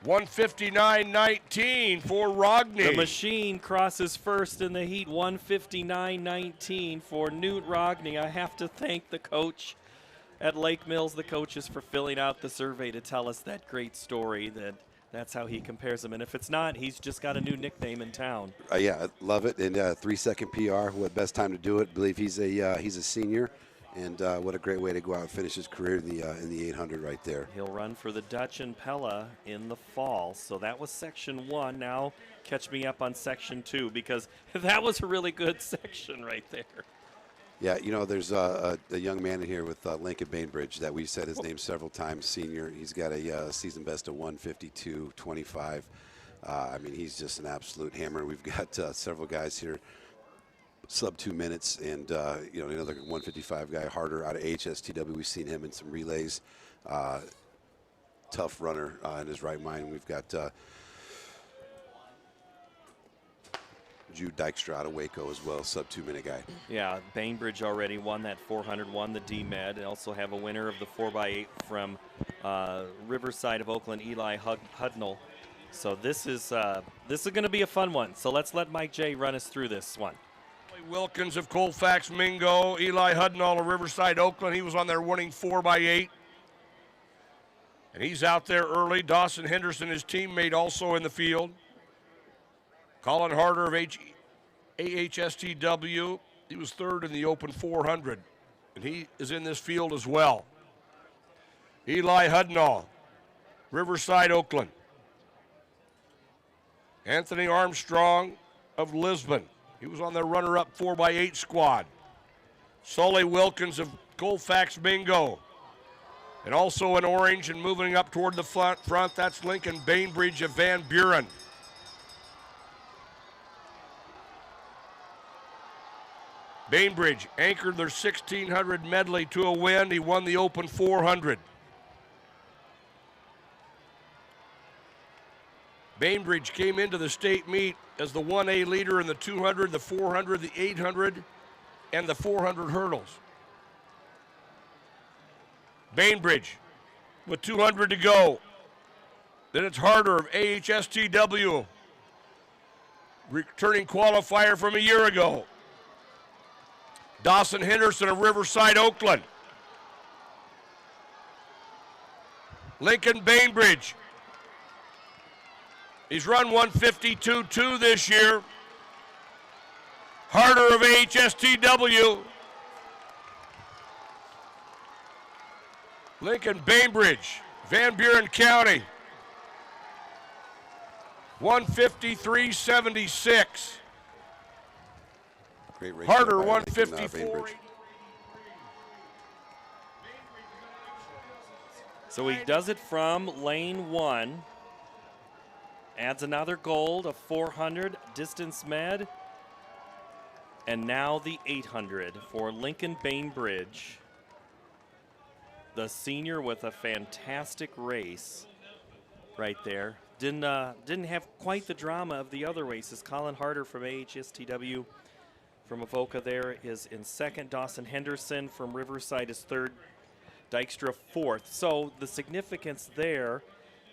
Speaker 3: $159.19 for Rogney.
Speaker 1: The machine crosses first in the heat, 159.19 for Newt Rogney. I have to thank the coach at Lake Mills, the coaches, for filling out the survey to tell us that great story, that's how he compares him. And if it's not, he's just got a new nickname in town.
Speaker 2: Yeah, I love it. And 3-second PR, what best time to do it. I believe he's a senior, and what a great way to go out and finish his career in the 800 right there.
Speaker 1: He'll run for the Dutch and Pella in the fall. So that was section 1. Now catch me up on section 2, because that was a really good section right there.
Speaker 2: Yeah, you know, there's a young man in here with Lincoln Bainbridge that we've said his name several times, senior. He's got a season best of 152.25. I mean, he's just an absolute hammer. We've got several guys here, sub 2 minutes, and, you know, another 155 guy, Harder, out of HSTW. We've seen him in some relays. Tough runner in his right mind. We've got Jude Dykstra out of Waco as well, sub 2 minute guy.
Speaker 1: Yeah, Bainbridge already won that 400, won the D-Med. They also have a winner of the 4x8 from Riverside of Oakland, Eli Hudnall. So this is going to be a fun one. So let's let Mike J run us through this one.
Speaker 3: Wilkins of Colfax Mingo, Eli Hudnall of Riverside, Oakland. He was on their winning 4x8. And he's out there early. Dawson Henderson, his teammate, also in the field. Colin Harder of AHSTW, he was 3rd in the open 400, and he is in this field as well. Eli Hudnall, Riverside, Oakland. Anthony Armstrong of Lisbon, he was on their runner-up 4x8 squad. Sully Wilkins of Colfax Mingo, and also in orange and moving up toward the front, that's Lincoln Bainbridge of Van Buren. Bainbridge anchored their 1,600 medley to a win. He won the open 400. Bainbridge came into the state meet as the 1A leader in the 200, the 400, the 800, and the 400 hurdles. Bainbridge with 200 to go. Then it's Harder of AHSTW, returning qualifier from a year ago. Dawson Henderson of Riverside, Oakland. Lincoln Bainbridge. He's run 152.2 this year. Harder of HSTW. Lincoln Bainbridge, Van Buren County. 153.76.
Speaker 2: Great race.
Speaker 3: Harder 154.
Speaker 1: So he does it from lane 1. Adds another gold, a 400 distance med. And now the 800 for Lincoln Bainbridge. The senior with a fantastic race right there. Didn't have quite the drama of the other races. Colin Harder from AHSTW from Avoca there is in 2nd. Dawson Henderson from Riverside is 3rd. Dykstra 4th. So the significance there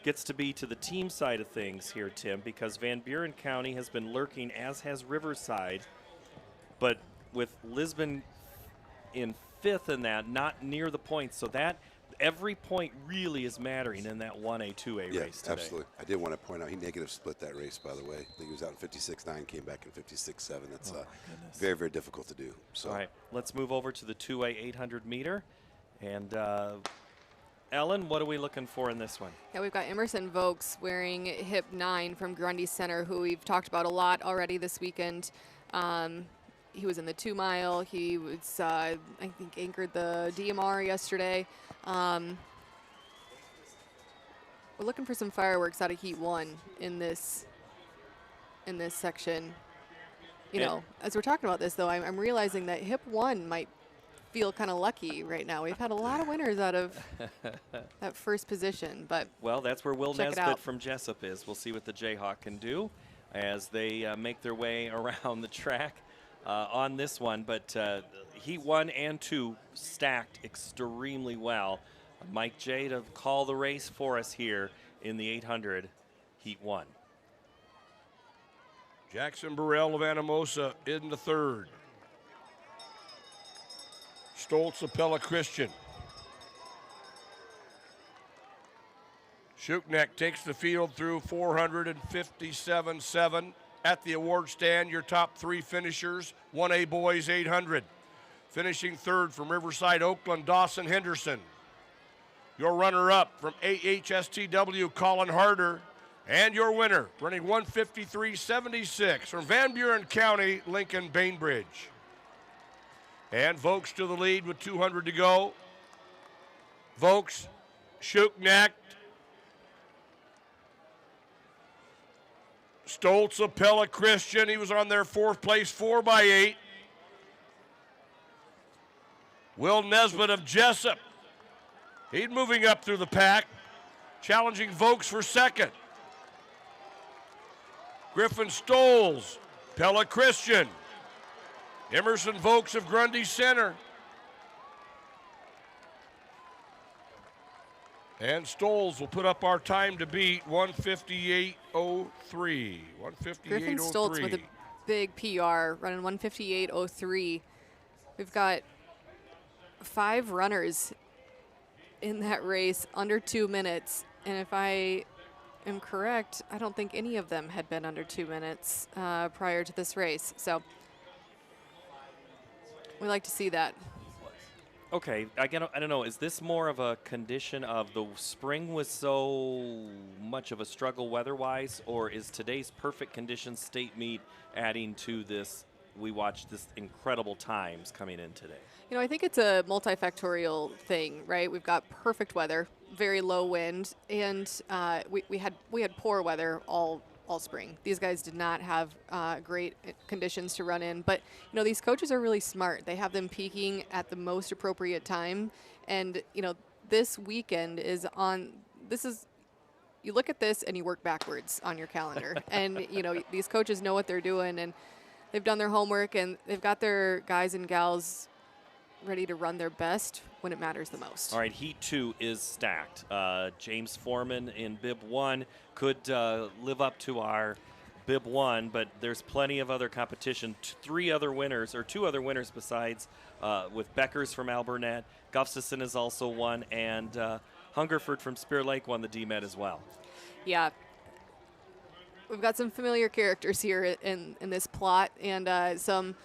Speaker 1: gets to be to the team side of things here, Tim, because Van Buren County has been lurking, as has Riverside. But with Lisbon in 5th in that, not near the points. So that every point really is mattering in that 1A, 2A race today.
Speaker 2: Absolutely. I did want to point out he negative split that race, by the way. I think he was out in 56.9, came back in 56.7. That's very, very difficult to do. So.
Speaker 1: All right, let's move over to the 2A 800 meter. And Ellen, what are we looking for in this one?
Speaker 4: Yeah, we've got Emerson Vokes wearing hip 9 from Grundy Center, who we've talked about a lot already this weekend. He was in the 2 mile. He was, I think, anchored the DMR yesterday. We're looking for some fireworks out of Heat 1 in this section. You know, as we're talking about this, though, I'm realizing that hip 1 might feel kind of lucky right now. We've had a lot of winners out of that first position, but
Speaker 1: well, that's where Will
Speaker 4: check it
Speaker 1: Nesbitt
Speaker 4: out.
Speaker 1: from Jessup is. We'll see what the Jayhawk can do as they make their way around the track on this one. But Heat 1 and 2 stacked extremely well. Mike J to call the race for us here in the 800 Heat 1.
Speaker 3: Jackson Burrell of Anamosa in the 3rd. Stoltz Appella Christian. Shuknek takes the field through 457.7. At the award stand, your top 3 finishers, 1A Boys 800. Finishing 3rd from Riverside, Oakland, Dawson Henderson. Your runner-up from AHSTW, Colin Harder. And your winner, running 153.76 from Van Buren County, Lincoln Bainbridge. And Vokes to the lead with 200 to go. Vokes, Shuknek, Stoltz Appella Christian. He was on their 4th place 4x8. Will Nesbitt of Jessup. He's moving up through the pack, challenging Vokes for 2nd. Griffin Stoles, Pella Christian. Emerson Vokes of Grundy Center. And Stoles will put up our time to beat 158.03. 158.03.
Speaker 4: Griffin Stoltz with a big PR, running 158.03. We've got 5 runners in that race under 2 minutes. And if I am correct, I don't think any of them had been under 2 minutes prior to this race. So we like to see that.
Speaker 1: Okay, I don't know. Is this more of a condition of the spring was so much of a struggle weather-wise, or is today's perfect conditions state meet adding to this? We watched this incredible times coming in today.
Speaker 4: You know, I think it's a multifactorial thing, right? We've got perfect weather, very low wind, and we had poor weather all spring. These guys did not have great conditions to run in, but you know, these coaches are really smart. They have them peaking at the most appropriate time, and you know, this weekend is on. You look at this and you work backwards on your calendar, and you know, these coaches know what they're doing, and they've done their homework, and they've got their guys and gals ready to run their best when it matters the most.
Speaker 1: All right, Heat 2 is stacked. James Foreman in Bib 1 could live up to our Bib 1, but there's plenty of other competition. 2 other winners besides with Beckers from Alburnett. Gustafson is also one, and Hungerford from Spear Lake won the DMED as well.
Speaker 4: Yeah. We've got some familiar characters here in this plot, and some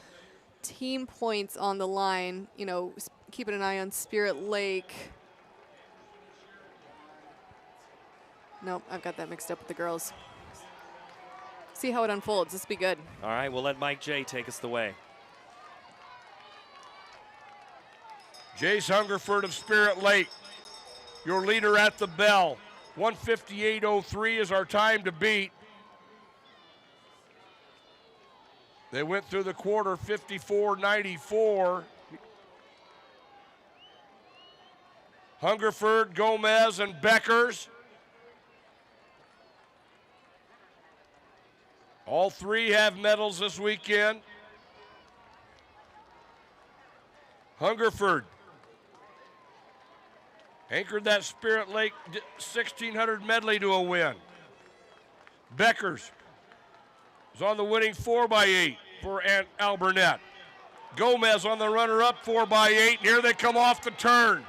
Speaker 4: team points on the line. You know, keeping an eye on Spirit Lake. Nope, I've got that mixed up with the girls. See how it unfolds. This will be good.
Speaker 1: All right, we'll let Mike J take us the way.
Speaker 3: Jace Hungerford of Spirit Lake, your leader at the bell. 158.03 is our time to beat. They went through the quarter 54.94. Hungerford, Gomez, and Beckers. All 3 have medals this weekend. Hungerford anchored that Spirit Lake 1600 medley to a win. Beckers is on the winning 4x8 for Alburnett. Gomez on the runner-up 4x8, and here they come off the turn.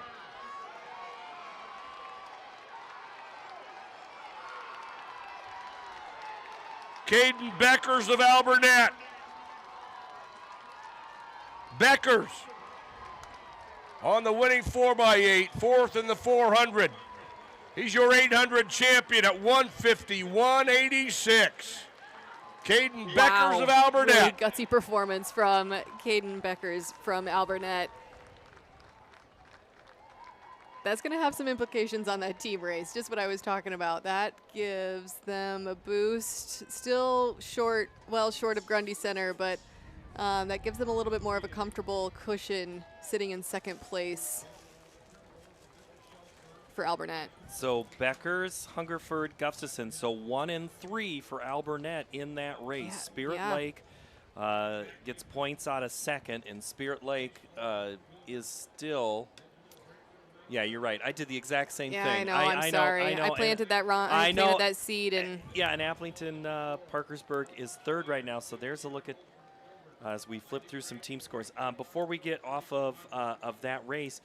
Speaker 3: Caden Beckers of Alburnett. Beckers on the winning 4x8, fourth in the 400. He's your 800 champion at 151.86. Caden Beckers of Alburnett.
Speaker 4: Really gutsy performance from Caden Beckers from Alburnett. That's going to have some implications on that team race, just what I was talking about. That gives them a boost. Still short, well short of Grundy Center, but that gives them a little bit more of a comfortable cushion sitting in second place for Alburnett.
Speaker 1: So Beckers, Hungerford, Gustafson. So 1 and 3 for Alburnett in that race.
Speaker 4: Yeah,
Speaker 1: Spirit
Speaker 4: yeah.
Speaker 1: Lake gets points out of second, and Spirit Lake is still. Yeah, you're right. I did the exact same
Speaker 4: Yeah,
Speaker 1: thing.
Speaker 4: I know. I'm sorry.
Speaker 1: I know,
Speaker 4: I planted that wrong. I planted that seed, and
Speaker 1: yeah, and Applington Parkersburg is third right now. So there's a look at as we flip through some team scores. Before we get off of that race,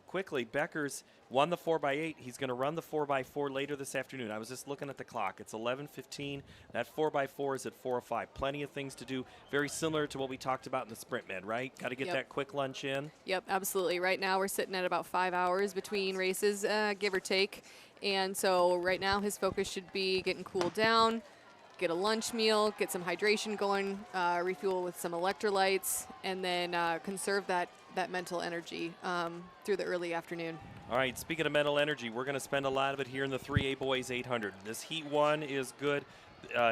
Speaker 1: quickly, Beckers won the 4x8. He's going to run the 4x4 later this afternoon. I was just looking at the clock. It's 11:15. That 4x4 is at 4:05. Plenty of things to do. Very similar to what we talked about in the sprint med, right? Got to get that quick lunch in.
Speaker 4: Yep, absolutely. Right now we're sitting at about 5 hours between races, give or take. And so right now his focus should be getting cooled down, get a lunch meal, get some hydration going, refuel with some electrolytes, and then conserve that mental energy through the early afternoon.
Speaker 1: All right, speaking of mental energy, we're going to spend a lot of it here in the 3A Boys 800. This Heat 1 is good.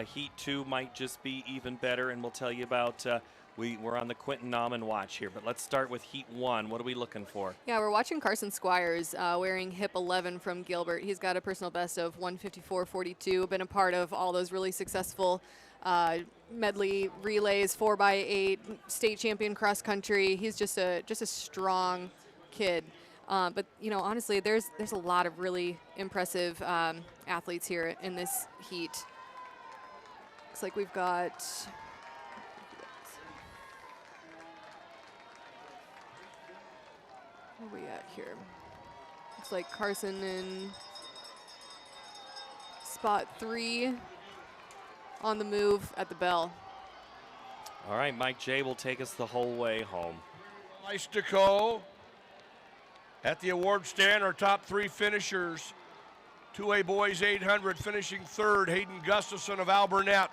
Speaker 1: Heat 2 might just be even better, and we'll tell you about we're on the Quentin Nauman watch here. But let's start with Heat 1. What are we looking for?
Speaker 4: Yeah, we're watching Carson Squires wearing hip 11 from Gilbert. He's got a personal best of 154.42, been a part of all those really successful medley relays, 4x8, state champion cross country. He's just a strong kid. But you know, honestly, there's a lot of really impressive athletes here in this heat. Looks like we've got where are we at here? Looks like Carson in spot 3 on the move at the bell.
Speaker 1: All right, Mike J will take us the whole way home.
Speaker 3: Lystico at the award stand, our top 3 finishers. 2A Boys 800 finishing third, Hayden Gustafson of Alburnett.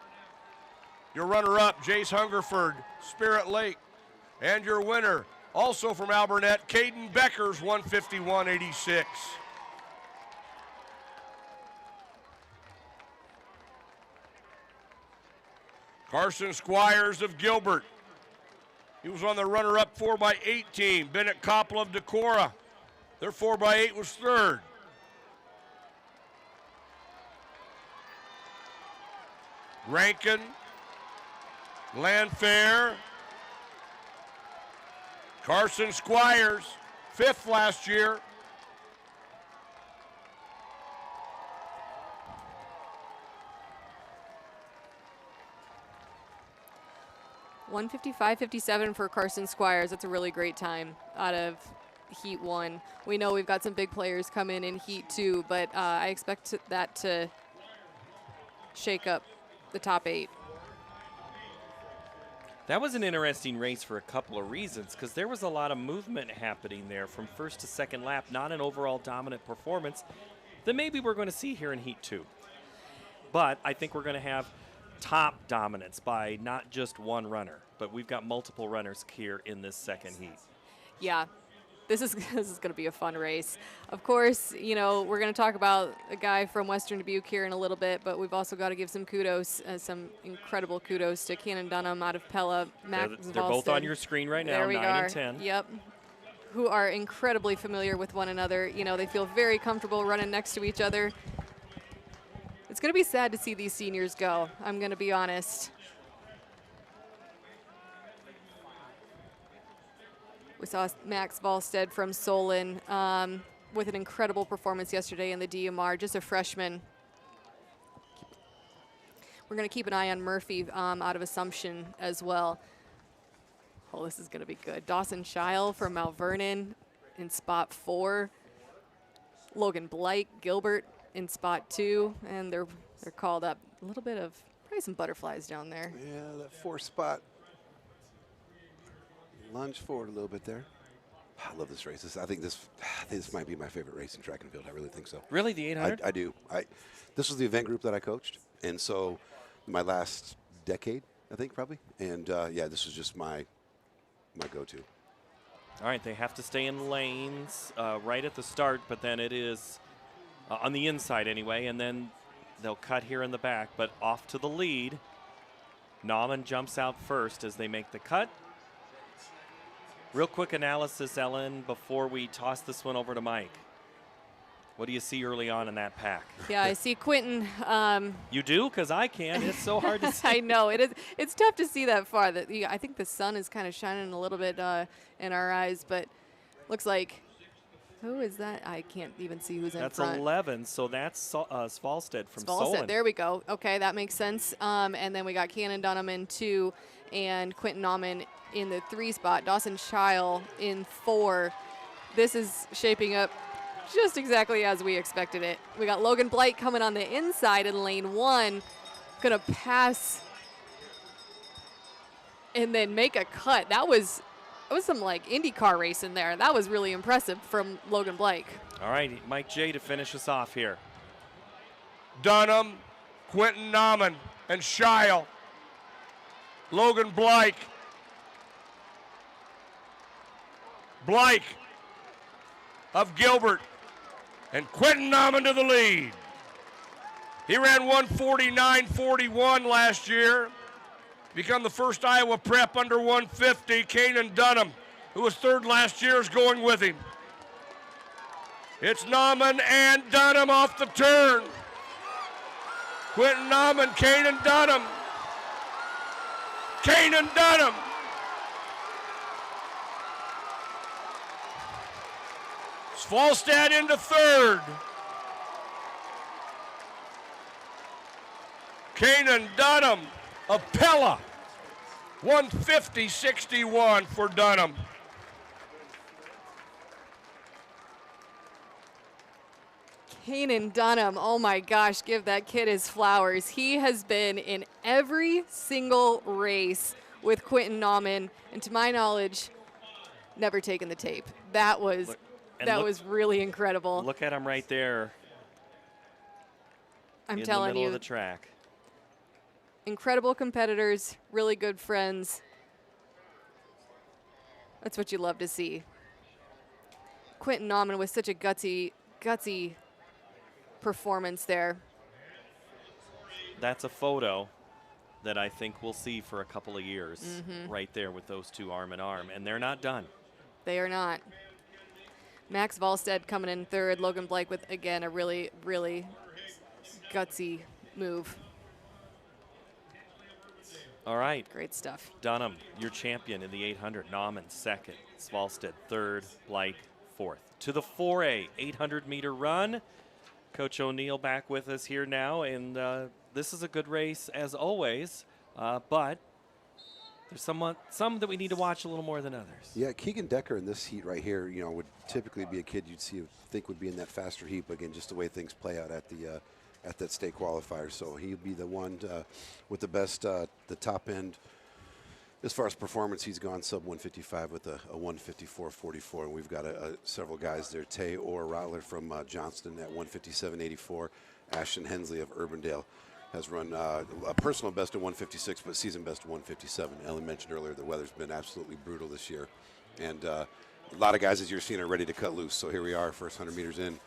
Speaker 3: Your runner-up, Jace Hungerford, Spirit Lake. And your winner, also from Alburnett, Caden Beckers, 151.86. Carson Squires of Gilbert. He was on the runner-up 4x8 team. Bennett Koppel of Decorah. Their 4x8 was third. Rankin, Landfair, Carson Squires, 5th last year.
Speaker 4: .155.57 for Carson Squires. That's a really great time out of Heat 1. We know we've got some big players come in Heat 2, but I expect that to shake up the top 8.
Speaker 1: That was an interesting race for a couple of reasons, because there was a lot of movement happening there from first to second lap, not an overall dominant performance that maybe we're going to see here in Heat 2. But I think we're going to have top dominance by not just one runner, but we've got multiple runners here in this second heat.
Speaker 4: Yeah. This is going to be a fun race. Of course, you know, we're going to talk about a guy from Western Dubuque here in a little bit, but we've also got to give some kudos, some incredible kudos to Cannon Dunham out of Pella, Max
Speaker 1: They're both on your screen right now, 9 and 10.
Speaker 4: Yep. Who are incredibly familiar with one another. You know, they feel very comfortable running next to each other. It's going to be sad to see these seniors go, I'm going to be honest. We saw Max Volstead from Solon with an incredible performance yesterday in the DMR, just a freshman. We're going to keep an eye on Murphy out of Assumption as well. Oh, this is going to be good. Dawson Scheil from Mount Vernon in spot 4. Logan Blight, Gilbert in spot 2, and they're called up. A little bit of probably some butterflies down there.
Speaker 2: Yeah, that 4 spot. Lunge forward a little bit there. I love this race. I think this might be my favorite race in track and field. I really think so.
Speaker 1: Really, the 800?
Speaker 2: I do. This was the event group that I coached, and so my last decade, I think probably. And yeah, this was just my go-to.
Speaker 1: All right, they have to stay in lanes right at the start, but then it is on the inside anyway, and then they'll cut here in the back, but off to the lead. Nauman jumps out first as they make the cut. Real quick analysis, Ellen, before we toss this one over to Mike. What do you see early on in that pack?
Speaker 4: Yeah, I see Quentin.
Speaker 1: You do? Because I can't. It's so hard to see.
Speaker 4: I know. It's tough to see that far. I think the sun is kind of shining a little bit in our eyes, but looks like, who is that? I can't even see who's in front.
Speaker 1: That's 11, so that's Svalstead from
Speaker 4: Svalstead,
Speaker 1: Solon.
Speaker 4: there we go. Okay, that makes sense. And then we got Cannon Dunham in 2 and Quentin Nauman in the 3 spot. Dawson Schile in 4. This is shaping up just exactly as we expected it. We got Logan Blight coming on the inside in lane 1. Gonna pass and then make a cut. That was some like IndyCar race in there. That was really impressive from Logan Blake.
Speaker 1: All right, Mike J to finish us off here.
Speaker 3: Dunham, Quentin Nauman, and Schile. Logan Blake. Blake of Gilbert. And Quentin Nauman to the lead. He ran 1:49.41 last year. Become the first Iowa prep under 150. Cannon Dunham, who was 3rd last year, is going with him. It's Nauman and Dunham off the turn. Quentin Nauman, Cannon Dunham. Cannon Dunham. Svalstad into 3rd. Cannon Dunham of Pella. 150.61 for Dunham.
Speaker 4: Cannon Dunham, oh my gosh, give that kid his flowers. He has been in every single race with Quentin Nauman, and to my knowledge, never taken the tape. That was was really incredible.
Speaker 1: Look at him right there.
Speaker 4: I'm
Speaker 1: in
Speaker 4: telling
Speaker 1: the middle
Speaker 4: you,
Speaker 1: of the track.
Speaker 4: incredible competitors, really good friends. That's what you love to see. Quentin Nauman with such a gutsy performance there.
Speaker 1: That's a photo that I think we'll see for a couple of years right there with those two arm in arm, and they're not done.
Speaker 4: They are not. Max Volstead coming in 3rd. Logan Blake with, again, a really, really gutsy move.
Speaker 1: All right.
Speaker 4: Great stuff.
Speaker 1: Dunham, your champion in the 800. Nauman, 2nd. Svalstead, 3rd. Blake, 4th. To the 4A 800-meter run. Coach O'Neill back with us here now, and this is a good race as always, but there's some that we need to watch a little more than others.
Speaker 2: Yeah, Keegan Decker in this heat right here, you know, would typically be a kid you'd think would be in that faster heat, but again, just the way things play out at that state qualifier. So he'll be the one with the best, the top end. As far as performance, he's gone sub 155 with a 154.44, and we've got several guys there. Tay Orr Rottler from Johnston at 157.84. Ashton Hensley of Urbandale has run a personal best of 156, but season best of 157. Ellen mentioned earlier the weather's been absolutely brutal this year, and a lot of guys, as you're seeing, are ready to cut loose. So here we are, first 100 meters in.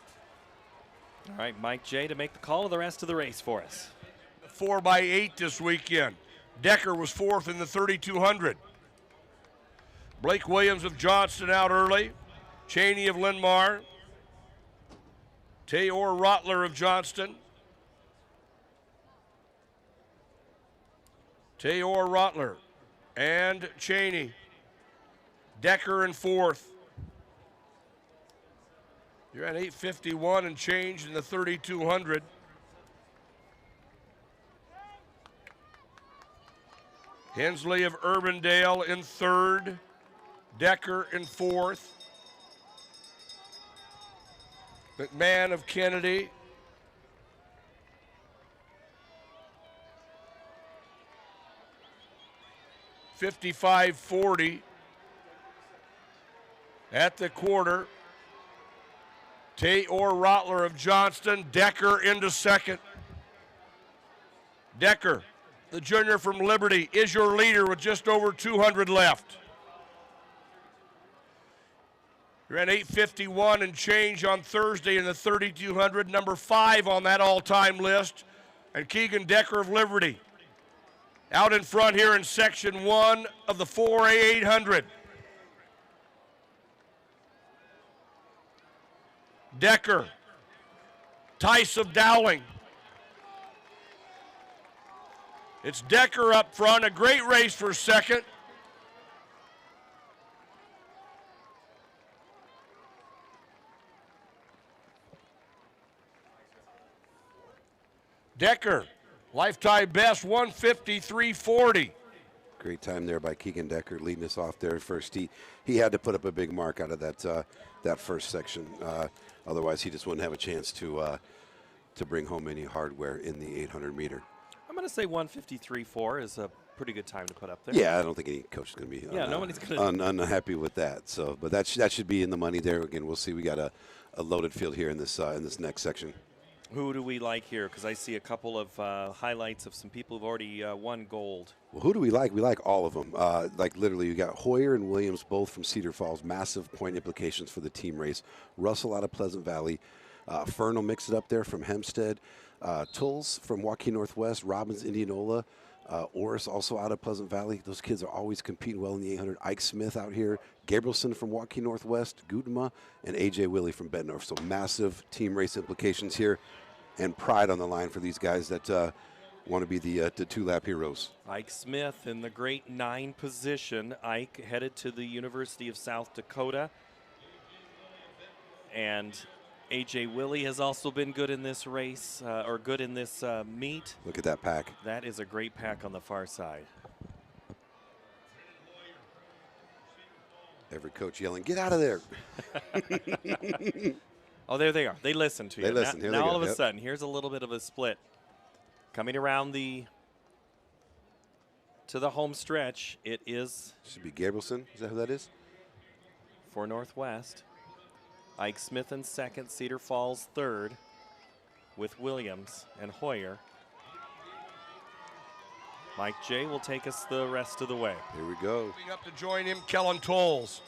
Speaker 1: All right, Mike J to make the call of the rest of the race for us.
Speaker 3: 4x8 this weekend. Decker was 4th in the 3200. Blake Williams of Johnston out early. Cheney of Linmar. Tayor Rottler of Johnston. Tayor Rottler and Cheney. Decker in 4th. You're at 8:51 and change in the 3200. Hensley of Urbandale in 3rd. Decker in 4th. McMahon of Kennedy. $55.40. At the quarter, Tayor Rottler of Johnston, Decker into second. Decker, the junior from Liberty, is your leader with just over 200 left. Ran 8:51 and change on Thursday in the 3200, number 5 on that all-time list. And Keegan Decker of Liberty out in front here in section 1 of the 4A 800. Decker, Tice of Dowling. It's Decker up front, a great race for second. Decker, lifetime best 1:53.40.
Speaker 2: Great time there by Keegan Decker leading us off there first. He had to put up a big mark out of that first section. Otherwise, he just wouldn't have a chance to bring home any hardware in the 800 meter.
Speaker 1: I'm going to say 1:53.4 is a pretty good time to put up there.
Speaker 2: Yeah, I don't think any coach is going to be
Speaker 1: nobody's going to
Speaker 2: unhappy with that. So, but that should be in the money there. Again, we'll see. We got a loaded field here in this next section.
Speaker 1: Who do we like here? Because I see a couple of highlights of some people who've already won gold.
Speaker 2: Well, who do we like? We like all of them. Like literally, you got Hoyer and Williams, both from Cedar Falls. Massive point implications for the team race. Russell out of Pleasant Valley. Fern will mix it up there from Hempstead. Tulls from Waukee Northwest. Robbins, Indianola. Orris also out of Pleasant Valley. Those kids are always competing well in the 800. Ike Smith out here. Gabrielson from Waukee Northwest. Gutema and A.J. Willie from Bettendorf. So massive team race implications here. And pride on the line for these guys that want to be the two-lap heroes.
Speaker 1: Ike Smith in the great 9 position. Ike headed to the University of South Dakota. And A.J. Willie has also been good in this race, or good in this meet.
Speaker 2: Look at that pack.
Speaker 1: That is a great pack on the far side.
Speaker 2: Every coach yelling, "Get out of there."
Speaker 1: Oh, there they are. They listen to you.
Speaker 2: They listen.
Speaker 1: Now all of a sudden, here's a little bit of a split. Coming around to the home stretch, it is...
Speaker 2: Should be Gabrielson. Is that who that is?
Speaker 1: For Northwest. Ike Smith in second, Cedar Falls third, with Williams and Hoyer. Mike J will take us the rest of the way.
Speaker 2: Here we go.
Speaker 3: Up to join him, Kellen Tolles.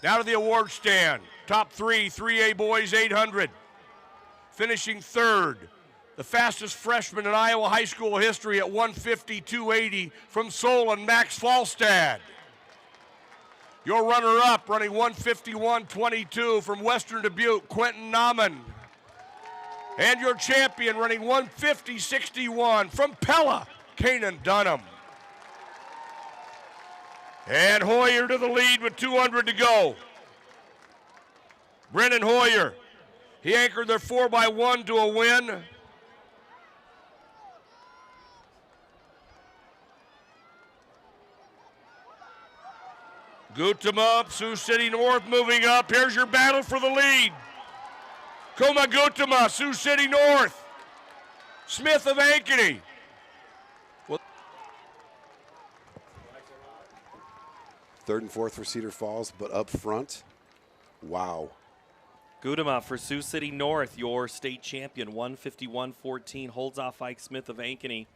Speaker 3: Now to the award stand. Top 3A boys 800. Finishing third, the fastest freshman in Iowa high school history at 1:52.80 from Solon, Max Falstad. Your runner-up running 1:51.22 from Western Dubuque, Quentin Nauman. And your champion running 1:50.61 from Pella, Kanan Dunham. And Hoyer to the lead with 200 to go. Brennan Hoyer, he anchored their 4x1 to a win. Gutema, Sioux City North moving up. Here's your battle for the lead. Kuma Gutema, Sioux City North. Smith of Ankeny.
Speaker 2: Third and fourth for Cedar Falls, but up front, wow.
Speaker 1: Gutema for Sioux City North, your state champion, 1:51.14, holds off Ike Smith of Ankeny.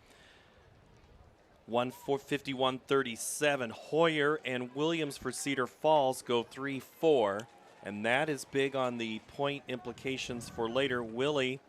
Speaker 1: 1:51.37. Hoyer and Williams for Cedar Falls go 3-4, and that is big on the point implications for later. Willie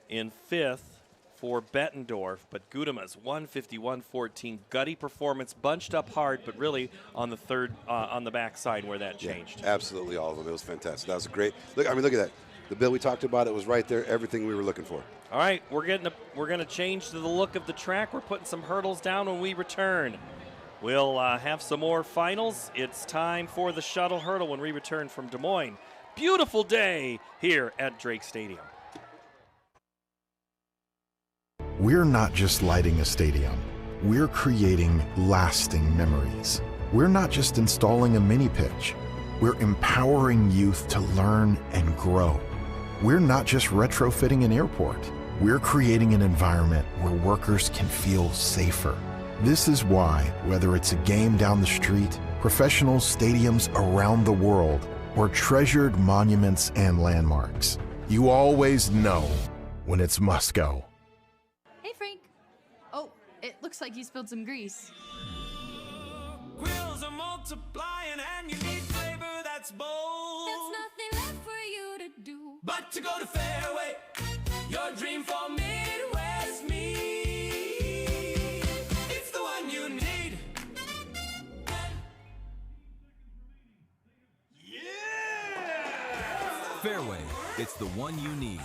Speaker 1: in fifth for Bettendorf, but Gutema's 1:51.14. Gutty performance, bunched up hard, but really on the third, on the backside where that changed.
Speaker 2: Yeah, absolutely, all of them. It was fantastic. That was a great look. I mean, look at that. The bill we talked about, it was right there. Everything we were looking for.
Speaker 1: All right, we're going to change to the look of the track. We're putting some hurdles down when we return. We'll have some more finals. It's time for the shuttle hurdle when we return from Des Moines. Beautiful day here at Drake Stadium.
Speaker 9: We're not just lighting a stadium. We're creating lasting memories. We're not just installing a mini pitch. We're empowering youth to learn and grow. We're not just retrofitting an airport. We're creating an environment where workers can feel safer. This is why, whether it's a game down the street professional stadiums around the world, or treasured monuments and landmarks, you always know when it's must go.
Speaker 10: Hey, Frank. Oh, it looks like you spilled some grease.
Speaker 11: Grills are multiplying and you need flavor that's bold.
Speaker 10: There's nothing left for you to do
Speaker 11: but to go to Fairway, your dream for Midwest meat. It's the one you need. Yeah!
Speaker 12: Fairway, it's the one you need.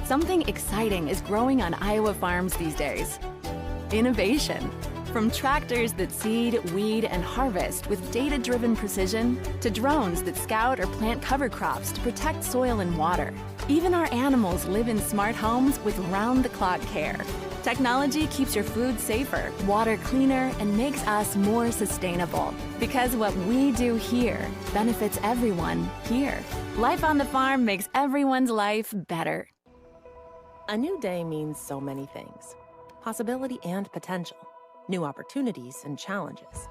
Speaker 7: Something exciting is growing on Iowa farms these days. Innovation. From tractors that seed, weed, and harvest with data-driven precision to drones that scout or plant cover crops to protect soil and water. Even our animals live in smart homes with round-the-clock care. Technology keeps your food safer, water cleaner, and makes us more sustainable. Because what we do here benefits everyone here. Life on the farm makes everyone's life better.
Speaker 13: A new day means so many things. Possibility and potential. New opportunities and challenges.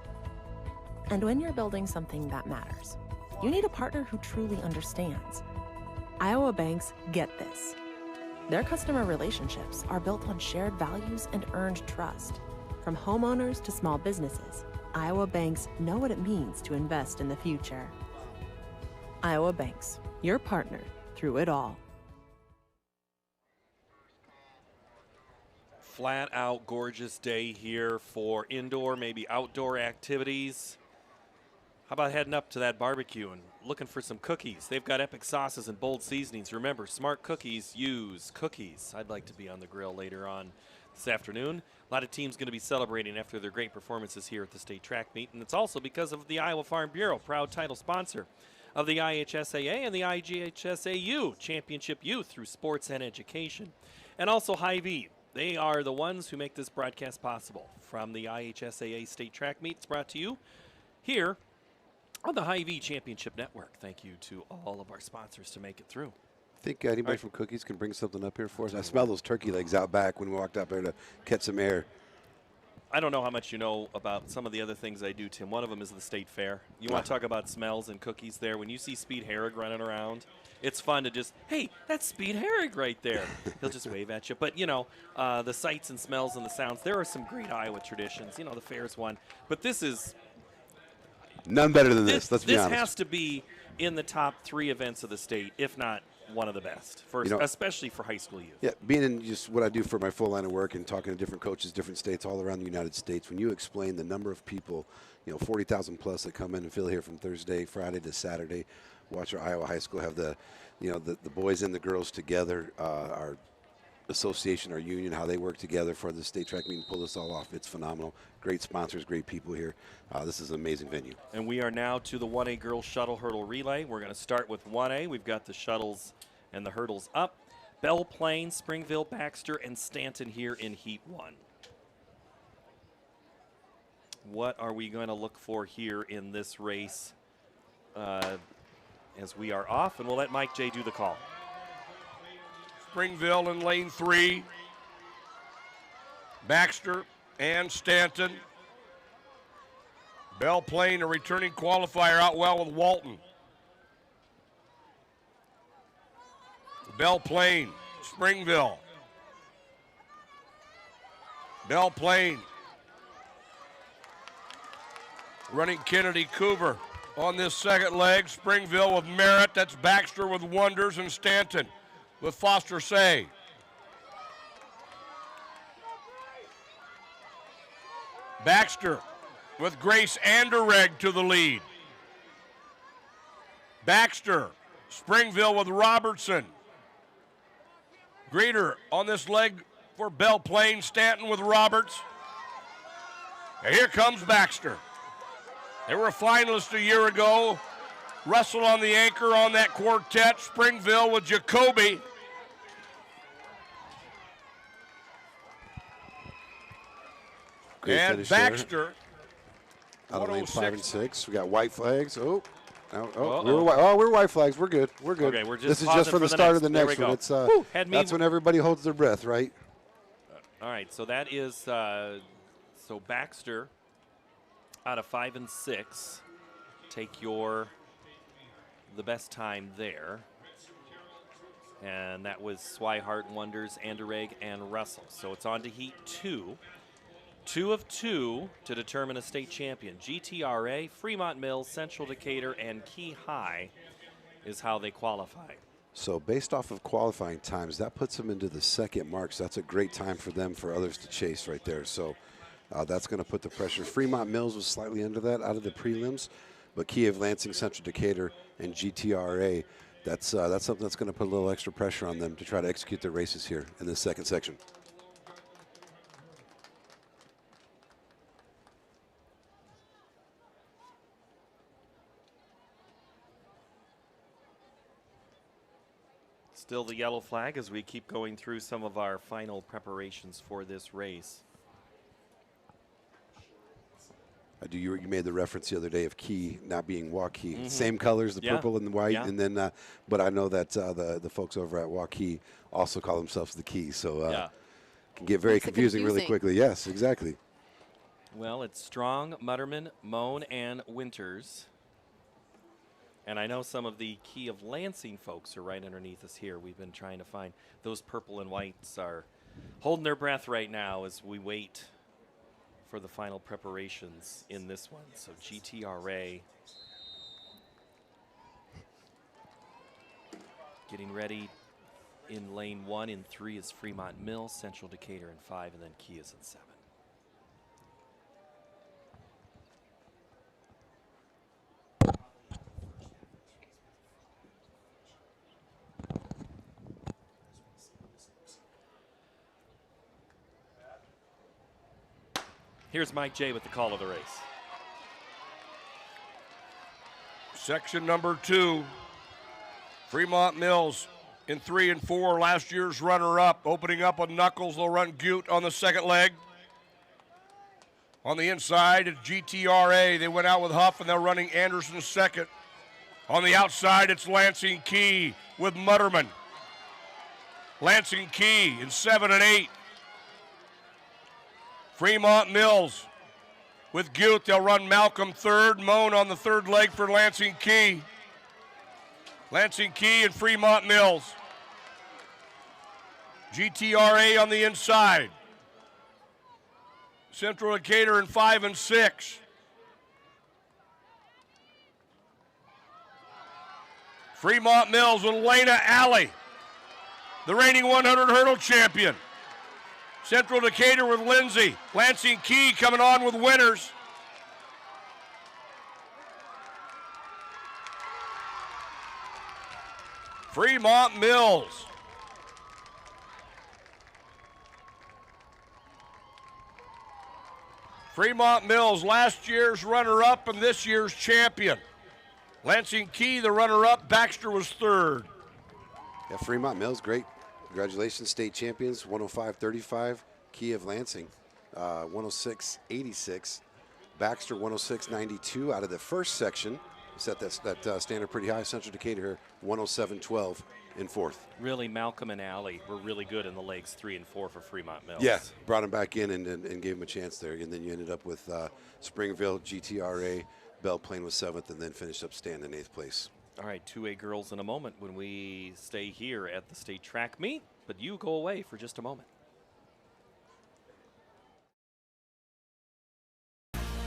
Speaker 13: And when you're building something that matters, you need a partner who truly understands. Iowa banks get this. Their customer relationships are built on shared values and earned trust. From homeowners to small businesses, Iowa banks know what it means to invest in the future. Iowa banks, your partner through it all.
Speaker 1: Flat out gorgeous day here for indoor, maybe outdoor activities. How about heading up to that barbecue and looking for some cookies? They've got epic sauces and bold seasonings. Remember, smart cookies use cookies. I'd like to be on the grill later on this afternoon. A lot of teams going to be celebrating after their great performances here at the state track meet, and it's also because of the Iowa Farm Bureau, proud title sponsor of the IHSAA and the IGHSAU Championship Youth through sports and education. And also Hy-Vee. They are the ones who make this broadcast possible. From the IHSAA State Track Meet, it's brought to you here on the Hy-Vee Championship Network. Thank you to all of our sponsors to make it through.
Speaker 2: Think anybody from Cookies can bring something up here for us? I smell those turkey legs out back when we walked up there to catch some air.
Speaker 1: I don't know how much you know about some of the other things I do, Tim. One of them is the state fair. You want to talk about smells and cookies there. When you see Speed Herrig running around, it's fun to just, hey, that's Speed Herrig right there. He'll just wave at you. But, you know, the sights and smells and the sounds, there are some great Iowa traditions. You know, the fair's one. But this is...
Speaker 2: None better than this, let's be honest.
Speaker 1: This has to be in the top 3 events of the state, if not one of the best, for, you know, especially for high school youth.
Speaker 2: Yeah, being in just what I do for my full line of work and talking to different coaches, different states all around the United States, when you explain the number of people, you know, 40,000 plus that come in and feel here from Thursday, Friday to Saturday, watch our Iowa high school have the, you know, the boys and the girls together, our association, our union, how they work together for the state track meet and pull this all off. It's phenomenal. Great sponsors, great people here. This is an amazing venue.
Speaker 1: And we are now to the 1A girls shuttle hurdle relay. We're going to start with 1A. We've got the shuttles and the hurdles up. Belle Plaine, Springville, Baxter, and Stanton here in Heat 1. What are we going to look for here in this race as we are off? And we'll let Mike J. do the call.
Speaker 3: Springville in lane 3. Baxter and Stanton. Belle Plaine, a returning qualifier, out well with Walton. Belle Plaine, Springville. Belle Plaine. Running Kennedy Coover on this second leg. Springville with Merritt. That's Baxter with Wonders, and Stanton with Foster Say. Baxter with Grace Anderegg to the lead. Baxter, Springville with Robertson. Greeter on this leg for Belle Plaine. Stanton with Roberts. And here comes Baxter. They were a finalist a year ago. Russell on the anchor on that quartet. Springville with Jacoby.
Speaker 2: Great
Speaker 3: and Baxter.
Speaker 2: Out of lane 5 and 6. We got white flags. We're white flags. We're good. We're good.
Speaker 1: Okay, we're just
Speaker 2: this is just for the start of the next one. It's
Speaker 1: that's
Speaker 2: when everybody holds their breath, right?
Speaker 1: All right, so that is So Baxter out of 5 and 6. Take the best time there. And that was Swihart, Wonders, Anderegg, and Russell. So it's on to Heat 2. 2 of 2 to determine a state champion. GTRA, Fremont Mills, Central Decatur, and Key High is how they qualify.
Speaker 2: So based off of qualifying times, that puts them into the second mark. So that's a great time for them, for others to chase right there. So that's going to put the pressure. Fremont Mills was slightly under that out of the prelims, but Key of Lansing, Central Decatur, and GTRA, that's something that's going to put a little extra pressure on them to try to execute their races here in this second section.
Speaker 1: Still the yellow flag as we keep going through some of our final preparations for this race.
Speaker 2: You made the reference the other day of Key not being Waukee. Same colors, the purple and the white, and then. But I know that the folks over at Waukee also call themselves the Key, so can get very confusing really quickly. Yes, exactly.
Speaker 1: Well, it's Strong, Mutterman, Moan, and Winters. And I know some of the Key of Lansing folks are right underneath us here. We've been trying to find those purple and whites are holding their breath right now as we wait for the final preparations in this one. So GTRA getting ready in lane 1. In 3 is Fremont Mills, Central Decatur in 5, and then Key is in 7. Here's Mike J with the call of the race.
Speaker 3: Section number 2, Fremont Mills in 3 and 4, last year's runner-up. Opening up on Knuckles, they'll run Gute on the second leg. On the inside, it's GTRA. They went out with Huff, and they're running Anderson second. On the outside, it's Lansing Key with Mutterman. Lansing Key in 7 and 8. Fremont Mills with Gute. They'll run Malcolm third. Moan on the third leg for Lansing Key. Lansing Key and Fremont Mills. GTRA on the inside. Central Decatur in 5 and 6. Fremont Mills with Lena Alley, the reigning 100 hurdle champion. Central Decatur with Lindsay. Lansing Key coming on with Winters. Fremont Mills. Fremont Mills, last year's runner-up and this year's champion. Lansing Key, the runner-up. Baxter was third.
Speaker 2: Yeah, Fremont Mills, great. Congratulations, state champions, 105.35. Key of Lansing, 106.86. Baxter, 106.92 out of the first section. Set that standard pretty high. Central Decatur here, 107.12 in 4th.
Speaker 1: Really, Malcolm and Alley were really good in the legs 3 and 4 for Fremont Mills.
Speaker 2: Yeah, brought him back in and gave him a chance there. And then you ended up with Springville, GTRA, Belle Plaine was 7th, and then finished up staying in 8th place.
Speaker 1: All right, 2A girls in a moment when we stay here at the state track meet, but you go away for just a moment.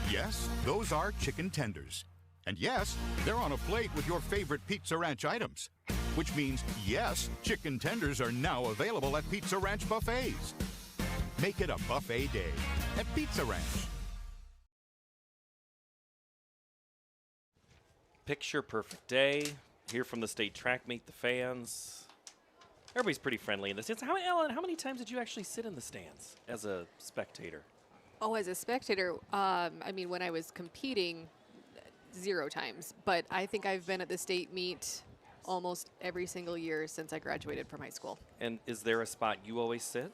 Speaker 14: Yes, those are chicken tenders. And yes, they're on a plate with your favorite Pizza Ranch items. Which means, yes, chicken tenders are now available at Pizza Ranch buffets. Make it a buffet day at Pizza Ranch.
Speaker 1: Picture perfect day. Here from the state track meet, the fans. Everybody's pretty friendly in the stands. Ellen, how many times did you actually sit in the stands as a spectator?
Speaker 4: Oh, as a spectator, I mean, when I was competing, 0 times. But I think I've been at the state meet almost every single year since I graduated from high school.
Speaker 1: And is there a spot you always sit?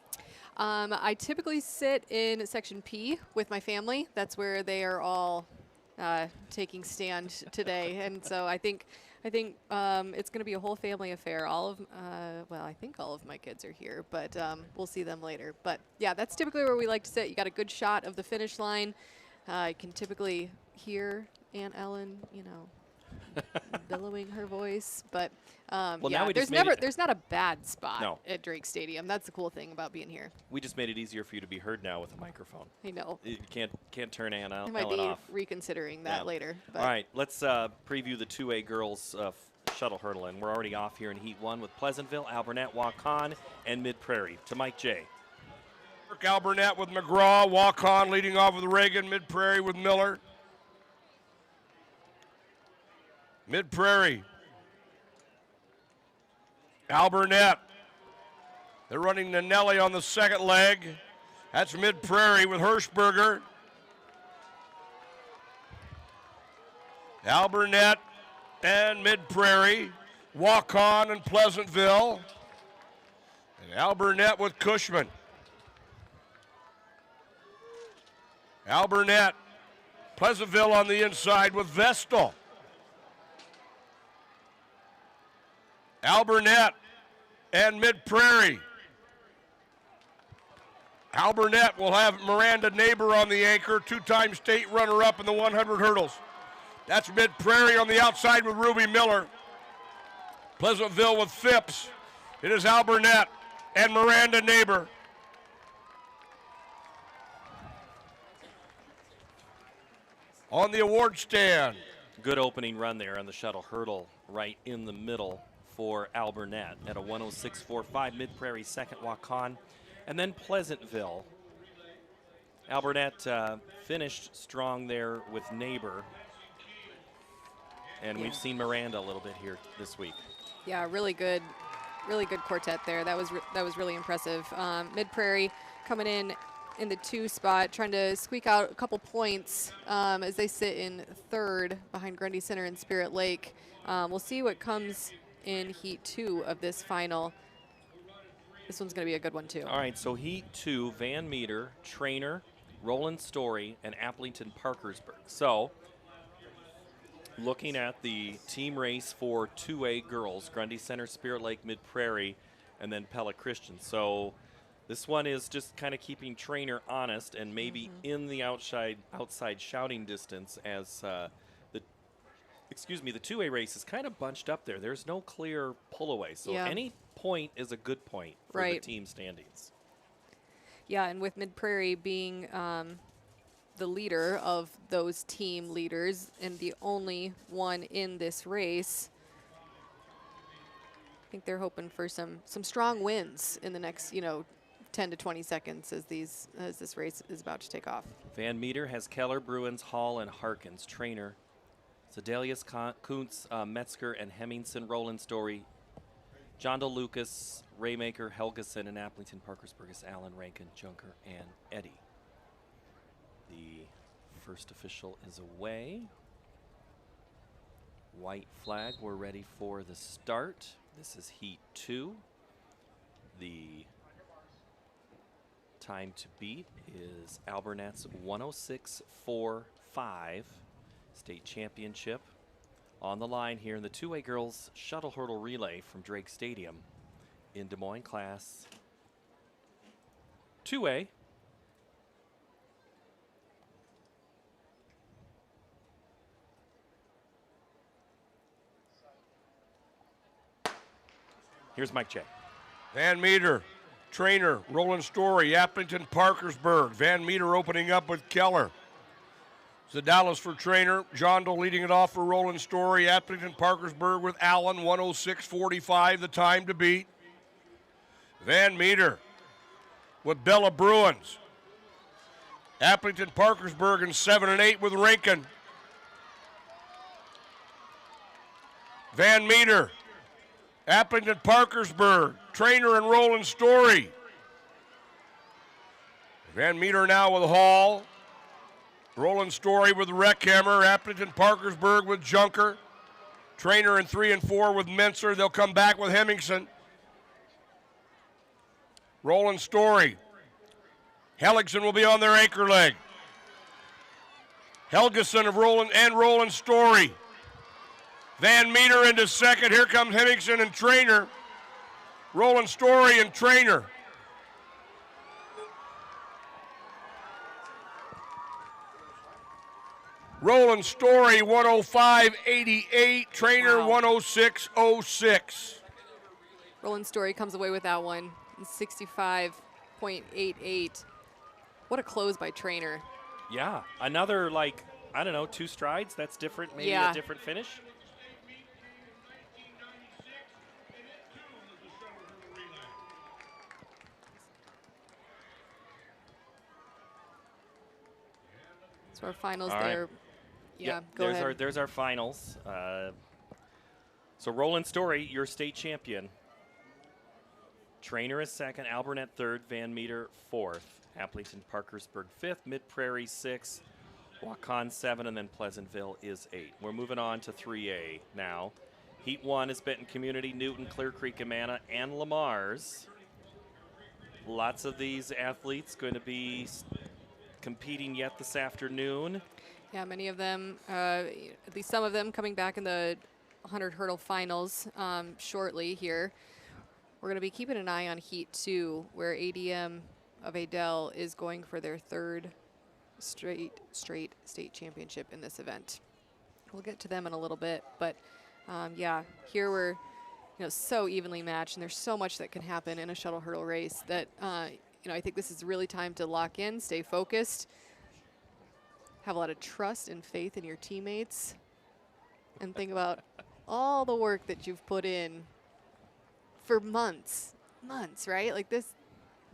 Speaker 4: I typically sit in section P with my family. That's where they are all taking stand today. And so I think I think it's going to be a whole family affair. Well, I think all of my kids are here, but we'll see them later. But yeah, that's typically where we like to sit. You got a good shot of the finish line. You can typically hear Aunt Ellen, billowing her voice. But
Speaker 1: Well,
Speaker 4: yeah,
Speaker 1: now we just
Speaker 4: there's not a bad spot
Speaker 1: No.
Speaker 4: at Drake Stadium. That's the cool thing about being here.
Speaker 1: We just made it easier for you to be heard now with a microphone.
Speaker 4: I know.
Speaker 1: You can't turn
Speaker 4: I
Speaker 1: Ellen
Speaker 4: might be
Speaker 1: off.
Speaker 4: reconsidering that
Speaker 1: Yeah.
Speaker 4: later. But
Speaker 1: All right, let's preview the 2A girls shuttle hurdle, and we're already off here in Heat 1 with Pleasantville, Alburnett, Waukon, and Mid-Prairie. To Mike J.
Speaker 3: Alburnett with McGraw, Waukon leading off with Reagan, Mid-Prairie with Miller. Mid-Prairie. Alburnett. They're running Nanelli on the second leg. That's Mid-Prairie with Hirschberger. Alburnett and Mid-Prairie. Waukon and Pleasantville. And Alburnett with Cushman. Alburnett. Pleasantville on the inside with Vestal. Alburnett and Mid-Prairie. Alburnett will have Miranda Neighbor on the anchor, two-time state runner-up in the 100 hurdles. That's Mid-Prairie on the outside with Ruby Miller. Pleasantville with Phipps. It is Alburnett and Miranda Neighbor. On the award stand.
Speaker 1: Good opening run there on the shuttle hurdle right in the middle for Alburnett at a 106.45. Mid-Prairie second, Waukon, and then Pleasantville. Alburnett finished strong there with Neighbor, and we've seen Miranda a little bit here this week.
Speaker 4: yeah, really good quartet there. That was really impressive. Mid-Prairie coming in the 2 spot, trying to squeak out a couple points as they sit in 3rd behind Grundy Center and Spirit Lake. We'll see what comes in Heat 2 of this final. This one's going to be a good one, too.
Speaker 1: All right, so Heat 2, Van Meter, Trainer, Roland Story, and Applington Parkersburg. So, looking at the team race for 2A girls, Grundy Center, Spirit Lake, Mid-Prairie, and then Pella Christian. So, this one is just kind of keeping Trainer honest and maybe in the outside shouting distance as the 2A race is kind of bunched up there. There's no clear pull away. So any point is a good point for the team standings.
Speaker 4: Yeah, and with Mid-Prairie being the leader of those team leaders and the only one in this race, I think they're hoping for some strong wins in the next, 10 to 20 seconds as this race is about to take off.
Speaker 1: Van Meter has Keller, Bruins, Hall, and Harkins. Trainer, Zedelius, Kuntz, Metzger, and Hemmingson. Roland Story, John DeLucas, Raymaker, Helgeson, and Applington Parkersburg is Allen, Rankin, Junker, and Eddy. The first official is away. White flag, we're ready for the start. This is Heat 2. The time to beat is Alburnett's 106.45 state championship. On the line here in the 2A girls shuttle hurdle relay from Drake Stadium in Des Moines, class 2A. Here's Mike J.
Speaker 3: Van Meter, Trainer, Roland Story, Applington Parkersburg. Van Meter opening up with Keller. Zadalis for Trainer. Jondo leading it off for Roland Story. Applington Parkersburg with Allen, 106.45, the time to beat. Van Meter with Bella Bruins. Applington Parkersburg in 7 and 8 with Rankin. Van Meter, Applington Parkersburg, Trainer and Roland Story. Van Meter now with Hall. Roland Story with Reckhammer. Applington Parkersburg with Junker. Trainer in 3 and 4 with Menser. They'll come back with Hemmingson. Roland Story. Hellickson will be on their anchor leg. Helgeson of Roland Story. Van Meter into second. Here comes Henningsen and Trainer. Roland Story and Trainer. Roland Story 105.88. Trainer 106.06.
Speaker 4: Roland Story comes away with that one. 65.88. What a close by Trainer.
Speaker 1: Yeah, another, like, I don't know, 2 strides. That's different, maybe
Speaker 4: Yeah.
Speaker 1: a different finish.
Speaker 4: So our finals
Speaker 1: All right.
Speaker 4: there. Yeah, go
Speaker 1: there's
Speaker 4: ahead.
Speaker 1: there's our finals. So Roland Story, your state champion. Trainer is second, Albernet third, Van Meter fourth, Appleton Parkersburg fifth, Mid Prairie sixth, Waukon 7, and then Pleasantville is 8. We're moving on to 3A now. Heat 1 is Benton Community, Newton, Clear Creek, Amana, and Lamar's. Lots of these athletes going to be competing yet this afternoon.
Speaker 4: Yeah, many of them, at least some of them, coming back in the 100 hurdle finals shortly here. We're going to be keeping an eye on Heat 2, where ADM of Adel is going for their 3rd straight state championship in this event. We'll get to them in a little bit, but yeah, here we're so evenly matched, and there's so much that can happen in a shuttle hurdle race that I think this is really time to lock in, stay focused, have a lot of trust and faith in your teammates, and think about all the work that you've put in for months, right? Like this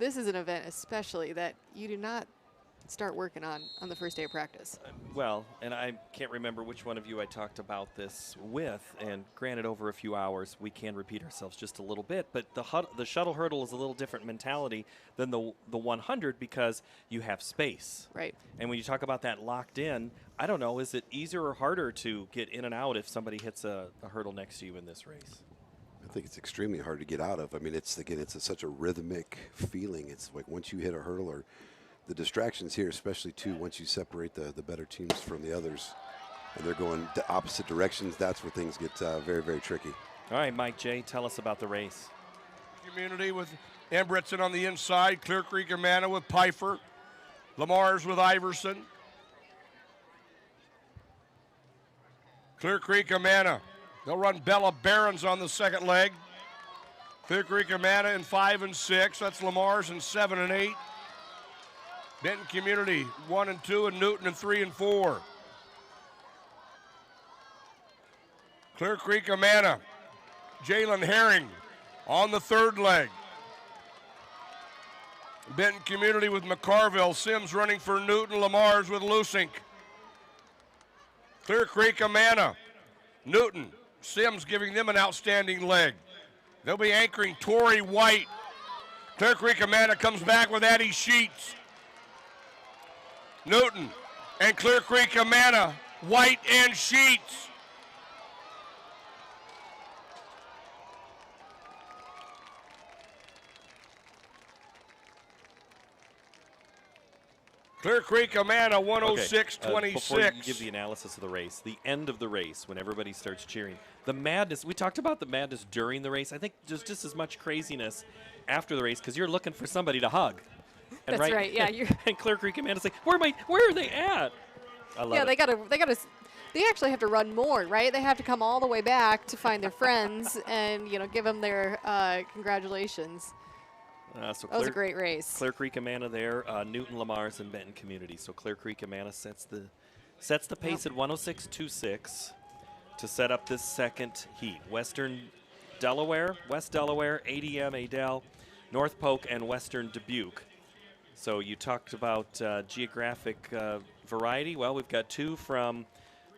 Speaker 4: is an event especially that you do not start working on the first day of practice.
Speaker 1: Well, and I can't remember which one of you I talked about this with, and granted over a few hours, we can repeat ourselves just a little bit, but the shuttle hurdle is a little different mentality than the 100 because you have space.
Speaker 4: Right.
Speaker 1: And when you talk about that locked in, I don't know, is it easier or harder to get in and out if somebody hits a hurdle next to you in this race?
Speaker 2: I think it's extremely hard to get out of. I mean, it's such a rhythmic feeling. It's like once you hit a hurdle, or the distractions here, especially too, once you separate the better teams from the others, and they're going the opposite directions, that's where things get very, very tricky.
Speaker 1: All right, Mike J., tell us about the race.
Speaker 3: Community with Embretson on the inside, Clear Creek Amana with Pfeiffer, Lamar's with Iverson. Clear Creek Amana. They'll run Bella Barons on the second leg. Clear Creek Amana in 5 and 6. That's Lamar's in 7 and 8. Benton Community 1 and 2, and Newton in 3 and 4. Clear Creek Amana. Jalen Herring on the third leg. Benton Community with McCarville. Sims running for Newton. Lamar's with Lusink. Clear Creek Amana. Newton. Sims giving them an outstanding leg. They'll be anchoring Torrey White. Clear Creek Amana comes back with Addie Sheets. Newton and Clear Creek Amana, White and Sheets. Clear Creek Amana 106.26.
Speaker 1: Before you give the analysis of the race, the end of the race, when everybody starts cheering, the madness, we talked about the madness during the race. I think there's just as much craziness after the race because you're looking for somebody to hug. And
Speaker 4: That's right. Yeah,
Speaker 1: and Clear Creek Amanda's like, where are they at? I love it.
Speaker 4: They actually have to run more, right? They have to come all the way back to find their friends and give them their congratulations.
Speaker 1: So
Speaker 4: that was a great race.
Speaker 1: Clear Creek Amana there, Newton, Lamar's, and Benton Community. So Clear Creek Amana sets the pace at 106.26 to set up this second heat. West Delaware, ADM, Adel, North Polk, and Western Dubuque. So you talked about geographic variety. Well, we've got 2 from,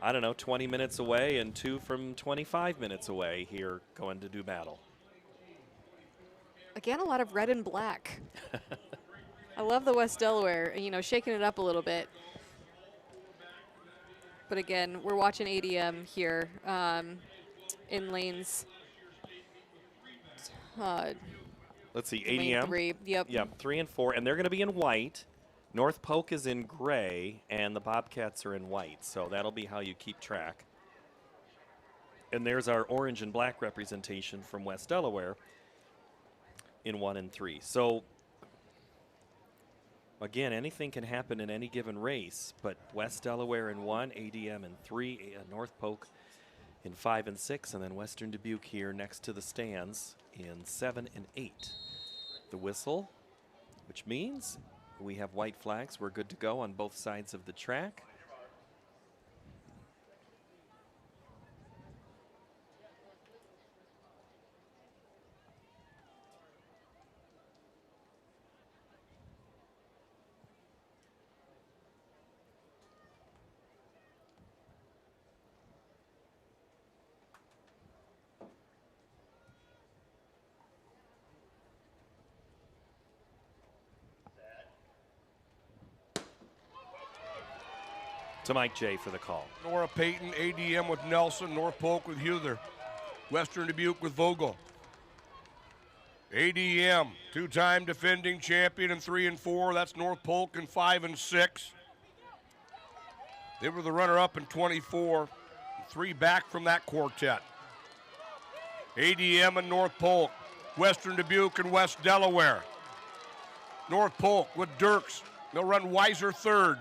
Speaker 1: 20 minutes away and 2 from 25 minutes away here going to do battle.
Speaker 4: Again, a lot of red and black. I love the West Delaware, shaking it up a little bit. But again, we're watching ADM here in lanes.
Speaker 1: Let's see,
Speaker 4: lane
Speaker 1: ADM.
Speaker 4: 3. Yep.
Speaker 1: 3 and 4, and they're going to be in white. North Polk is in gray, and the Bobcats are in white. So that'll be how you keep track. And there's our orange and black representation from West Delaware in 1 and 3. So, again, anything can happen in any given race, but West Delaware in 1, ADM in 3, North Polk in 5 and 6, and then Western Dubuque here next to the stands in 7 and 8. The whistle, which means we have white flags. We're good to go on both sides of the track. To Mike J for the call.
Speaker 3: Nora Payton, ADM with Nelson, North Polk with Huther, Western Dubuque with Vogel. ADM, two-time defending champion in 3 and 4. That's North Polk in 5 and 6. They were the runner-up in 24, 3 back from that quartet. ADM and North Polk, Western Dubuque and West Delaware. North Polk with Dirks. They'll run Weiser third.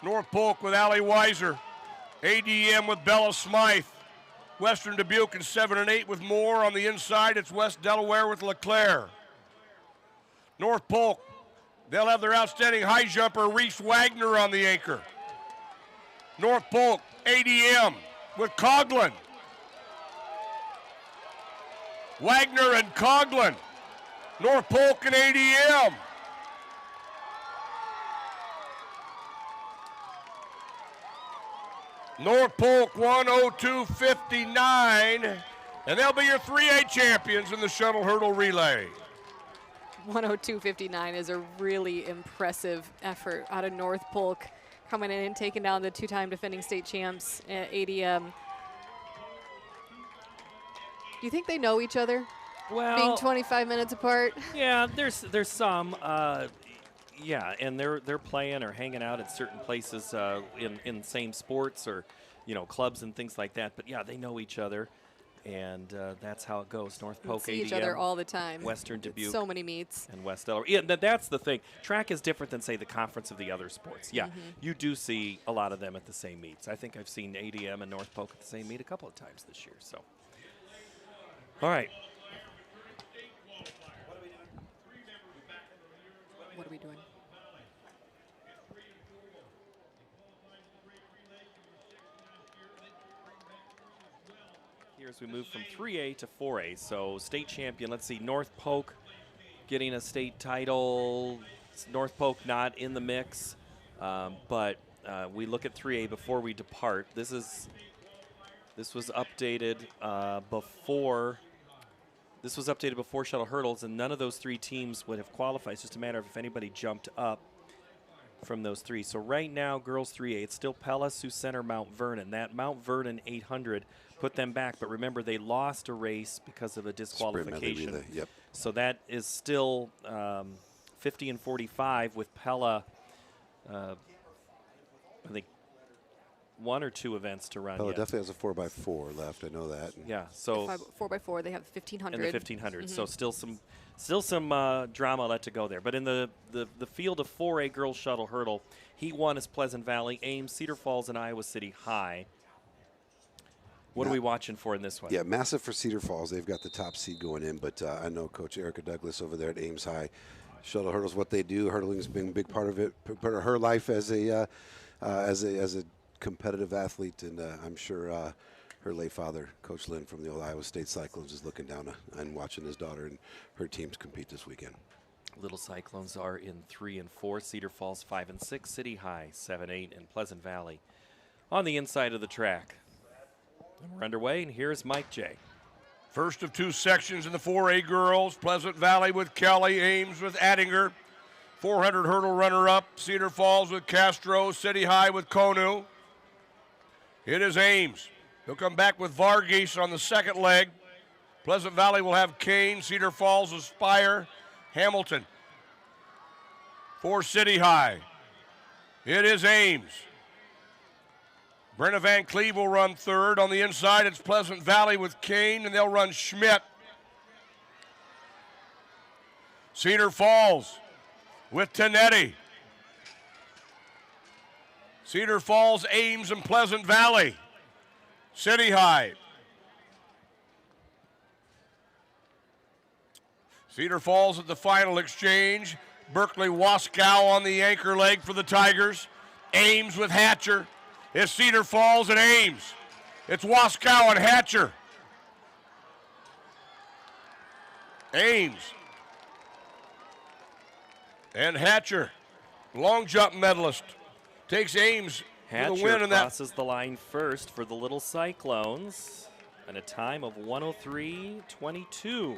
Speaker 3: North Polk with Allie Weiser. ADM with Bella Smythe. Western Dubuque in 7 and 8 with Moore. On the inside, it's West Delaware with LeClaire. North Polk, they'll have their outstanding high jumper, Reese Wagner, on the anchor. North Polk, ADM with Coughlin. Wagner and Coughlin. North Polk and ADM. North Polk 102.59, and they'll be your 3A champions in the shuttle hurdle relay.
Speaker 4: 102.59 is a really impressive effort out of North Polk, coming in and taking down the two-time defending state champs at ADM. Do you think they know each other?
Speaker 1: Well,
Speaker 4: being 25 minutes apart.
Speaker 1: Yeah, there's some. Yeah, and they're playing or hanging out at certain places in same sports or, clubs and things like that. But yeah, they know each other, and that's how it goes. North Polk,
Speaker 4: see
Speaker 1: ADM,
Speaker 4: each other all the time.
Speaker 1: Western Dubuque,
Speaker 4: so many meets,
Speaker 1: and West Delaware. Yeah, that's the thing. Track is different than say the conference of the other sports. Yeah, you do see a lot of them at the same meets. I think I've seen ADM and North Polk at the same meet a couple of times this year. So, all right.
Speaker 4: What are we doing?
Speaker 1: Here as we move from 3A to 4A. So state champion, let's see, North Polk getting a state title. North Polk not in the mix, but we look at 3A before we depart. This was updated before. This was updated before shuttle hurdles, and none of those 3 teams would have qualified. It's just a matter of if anybody jumped up from those 3. So right now, girls 3A, it's still Pella, Sioux Center, Mount Vernon. That Mount Vernon 800 put them back, but remember they lost a race because of a disqualification.
Speaker 2: Relay, yep.
Speaker 1: So that is still 50 and 45 with Pella, I think, 1 or 2 events to run.
Speaker 2: Pella
Speaker 1: yet.
Speaker 2: definitely has a 4x4 left. I know that.
Speaker 1: Yeah, so
Speaker 4: 4x4, they have 1500.
Speaker 1: and the 1500. So still some drama left to go there. But in the field of 4A girls shuttle hurdle, Heat 1 is Pleasant Valley, Ames, Cedar Falls, and Iowa City High. What are we watching for in this one?
Speaker 2: Yeah, massive for Cedar Falls. They've got the top seed going in, but I know Coach Erica Douglas over there at Ames High. Shuttle hurdles, what they do. Hurdling's been a big part of it, part of her life as a competitive athlete, and I'm sure her late father, Coach Lynn from the old Iowa State Cyclones, is looking down and watching his daughter and her teams compete this weekend.
Speaker 1: Little Cyclones are in 3 and 4. Cedar Falls 5 and 6. City High 7, 8, and Pleasant Valley on the inside of the track. And we're underway, and here's Mike J.
Speaker 3: First of 2 sections in the 4A girls. Pleasant Valley with Kelly, Ames with Addinger. 400 hurdle runner-up. Cedar Falls with Castro. City High with Konu. It is Ames. He'll come back with Varghese on the second leg. Pleasant Valley will have Kane. Cedar Falls with Spire. Hamilton. For City High, it is Ames. Brenna Van Cleve will run third. On the inside, it's Pleasant Valley with Kane, and they'll run Schmidt. Cedar Falls with Tanetti. Cedar Falls, Ames, and Pleasant Valley. City High. Cedar Falls at the final exchange. Berkeley Wascow on the anchor leg for the Tigers. Ames with Hatcher. It's Cedar Falls and Ames. It's Wascow and Hatcher. Ames and Hatcher, long jump medalist, takes Ames for the win in that.
Speaker 1: Crosses the line first for the Little Cyclones, and a time of 103.22.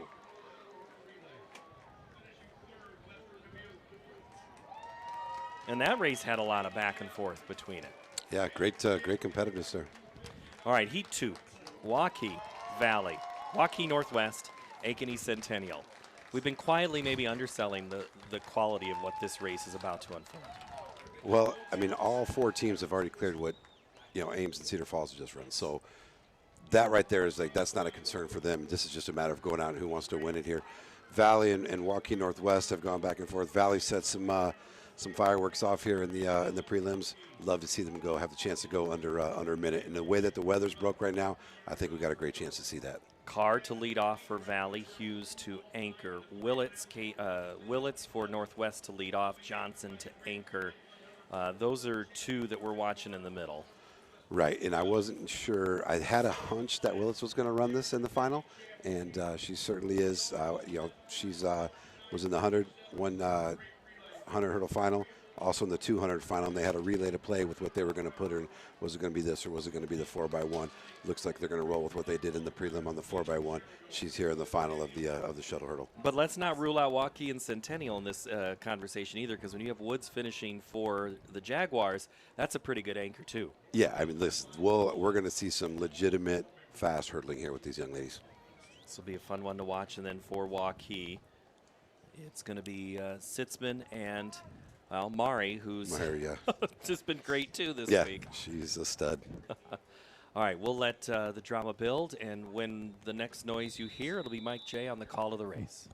Speaker 1: And that race had a lot of back and forth between it.
Speaker 2: Yeah, great competitiveness there.
Speaker 1: All right, Heat 2, Waukee Valley, Waukee Northwest, Ankeny Centennial. We've been quietly maybe underselling the quality of what this race is about to unfold.
Speaker 2: Well, I mean, all four teams have already cleared what, Ames and Cedar Falls have just run. So that right there is like, that's not a concern for them. This is just a matter of going out and who wants to win it here. Valley and Waukee Northwest have gone back and forth. Valley set some fireworks off here in the prelims. Love to see them have the chance to go under a minute. And the way that the weather's broke right now, I think we got a great chance to see that.
Speaker 1: Carr to lead off for Valley, Hughes to anchor, Willits for Northwest to lead off, Johnson to anchor. Those are two that we're watching in the middle.
Speaker 2: Right, and I wasn't sure. I had a hunch that Willits was going to run this in the final, and she certainly is. She's was in the 100 hurdle final, also in the 200 final, and they had a relay to play with what they were going to put her in. Was it going to be this or was it going to be the 4x1? Looks like they're going to roll with what they did in the prelim on the 4x1. She's here in the final of the shuttle hurdle.
Speaker 1: But let's not rule out Waukee and Centennial in this conversation either, because when you have Woods finishing for the Jaguars, that's a pretty good anchor too.
Speaker 2: Yeah, I mean, listen, we're going to see some legitimate fast hurdling here with these young ladies.
Speaker 1: This will be a fun one to watch. And then for Waukee, it's going to be Sitzman and Mari, who's just been great too this week.
Speaker 2: Yeah, she's a stud.
Speaker 1: All right, we'll let the drama build, and when the next noise you hear, it'll be Mike J on the call of the race.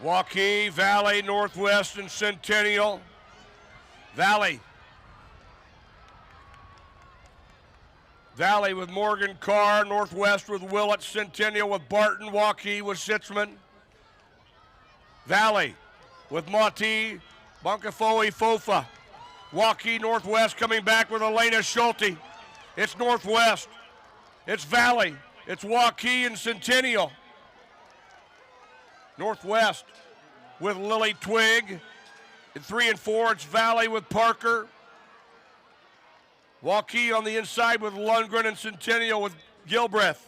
Speaker 3: Waukee, Valley, Northwest, and Centennial. Valley. Valley with Morgan Carr, Northwest with Willett, Centennial with Barton, Waukee with Sitzman. Valley with Mati, Bankafoe Fofa. Waukee, Northwest coming back with Elena Schulte. It's Northwest. It's Valley. It's Waukee and Centennial. Northwest with Lily Twig. In 3 and 4, it's Valley with Parker. Waukee on the inside with Lundgren, and Centennial with Gilbreth.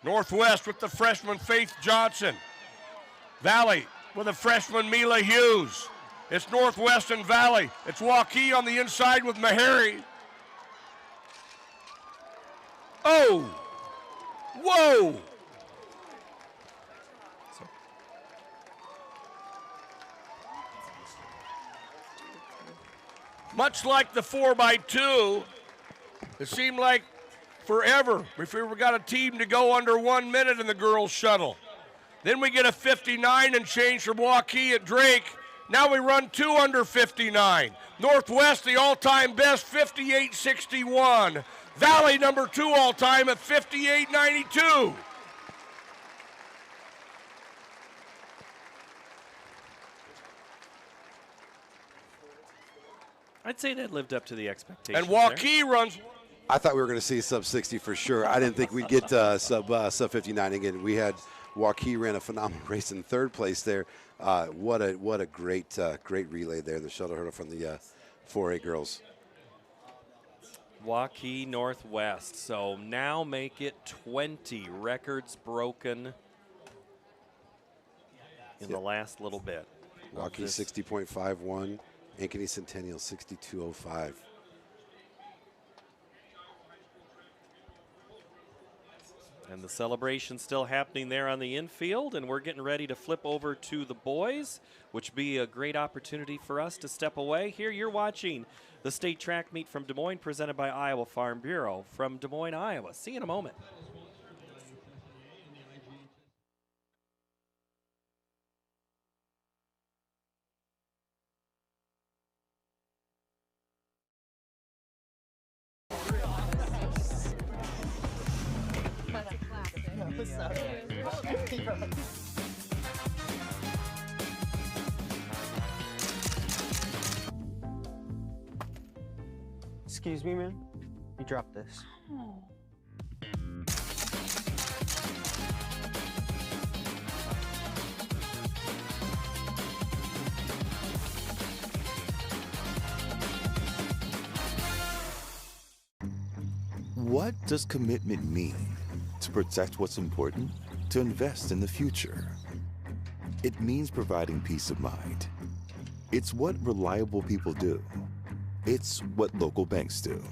Speaker 3: Northwest with the freshman Faith Johnson. Valley with the freshman Mila Hughes. It's Northwest and Valley. It's Waukee on the inside with Meharry. Oh! Whoa! Much like the 4x2, it seemed like forever if we ever got a team to go under 1 minute in the girls' shuttle. Then we get a 59 and change from Waukee at Drake. Now we run 2 under 59. Northwest, the all-time best, 58.61. Valley, number 2 all-time at 58.92.
Speaker 1: I'd say that lived up to the expectations.
Speaker 3: And Waukee runs.
Speaker 2: I thought we were going to see sub 60 for sure. I didn't think we'd get sub 59 again. We had Joaquin ran a phenomenal race in third place there. What a great relay there in the shuttle hurdle from the 4A girls.
Speaker 1: Joaquin Northwest. So now make it 20 records broken in the last little bit.
Speaker 2: Joaquin 60.51, Ankeny Centennial 62.05.
Speaker 1: And the celebration still happening there on the infield, and we're getting ready to flip over to the boys, which would be a great opportunity for us to step away. Here you're watching the state track meet from Des Moines, presented by Iowa Farm Bureau from Des Moines, Iowa. See you in a moment.
Speaker 15: Excuse me, man. You dropped this.
Speaker 16: What does commitment mean? To protect what's important? To invest in the future? It means providing peace of mind. It's what reliable people do. It's what local banks do.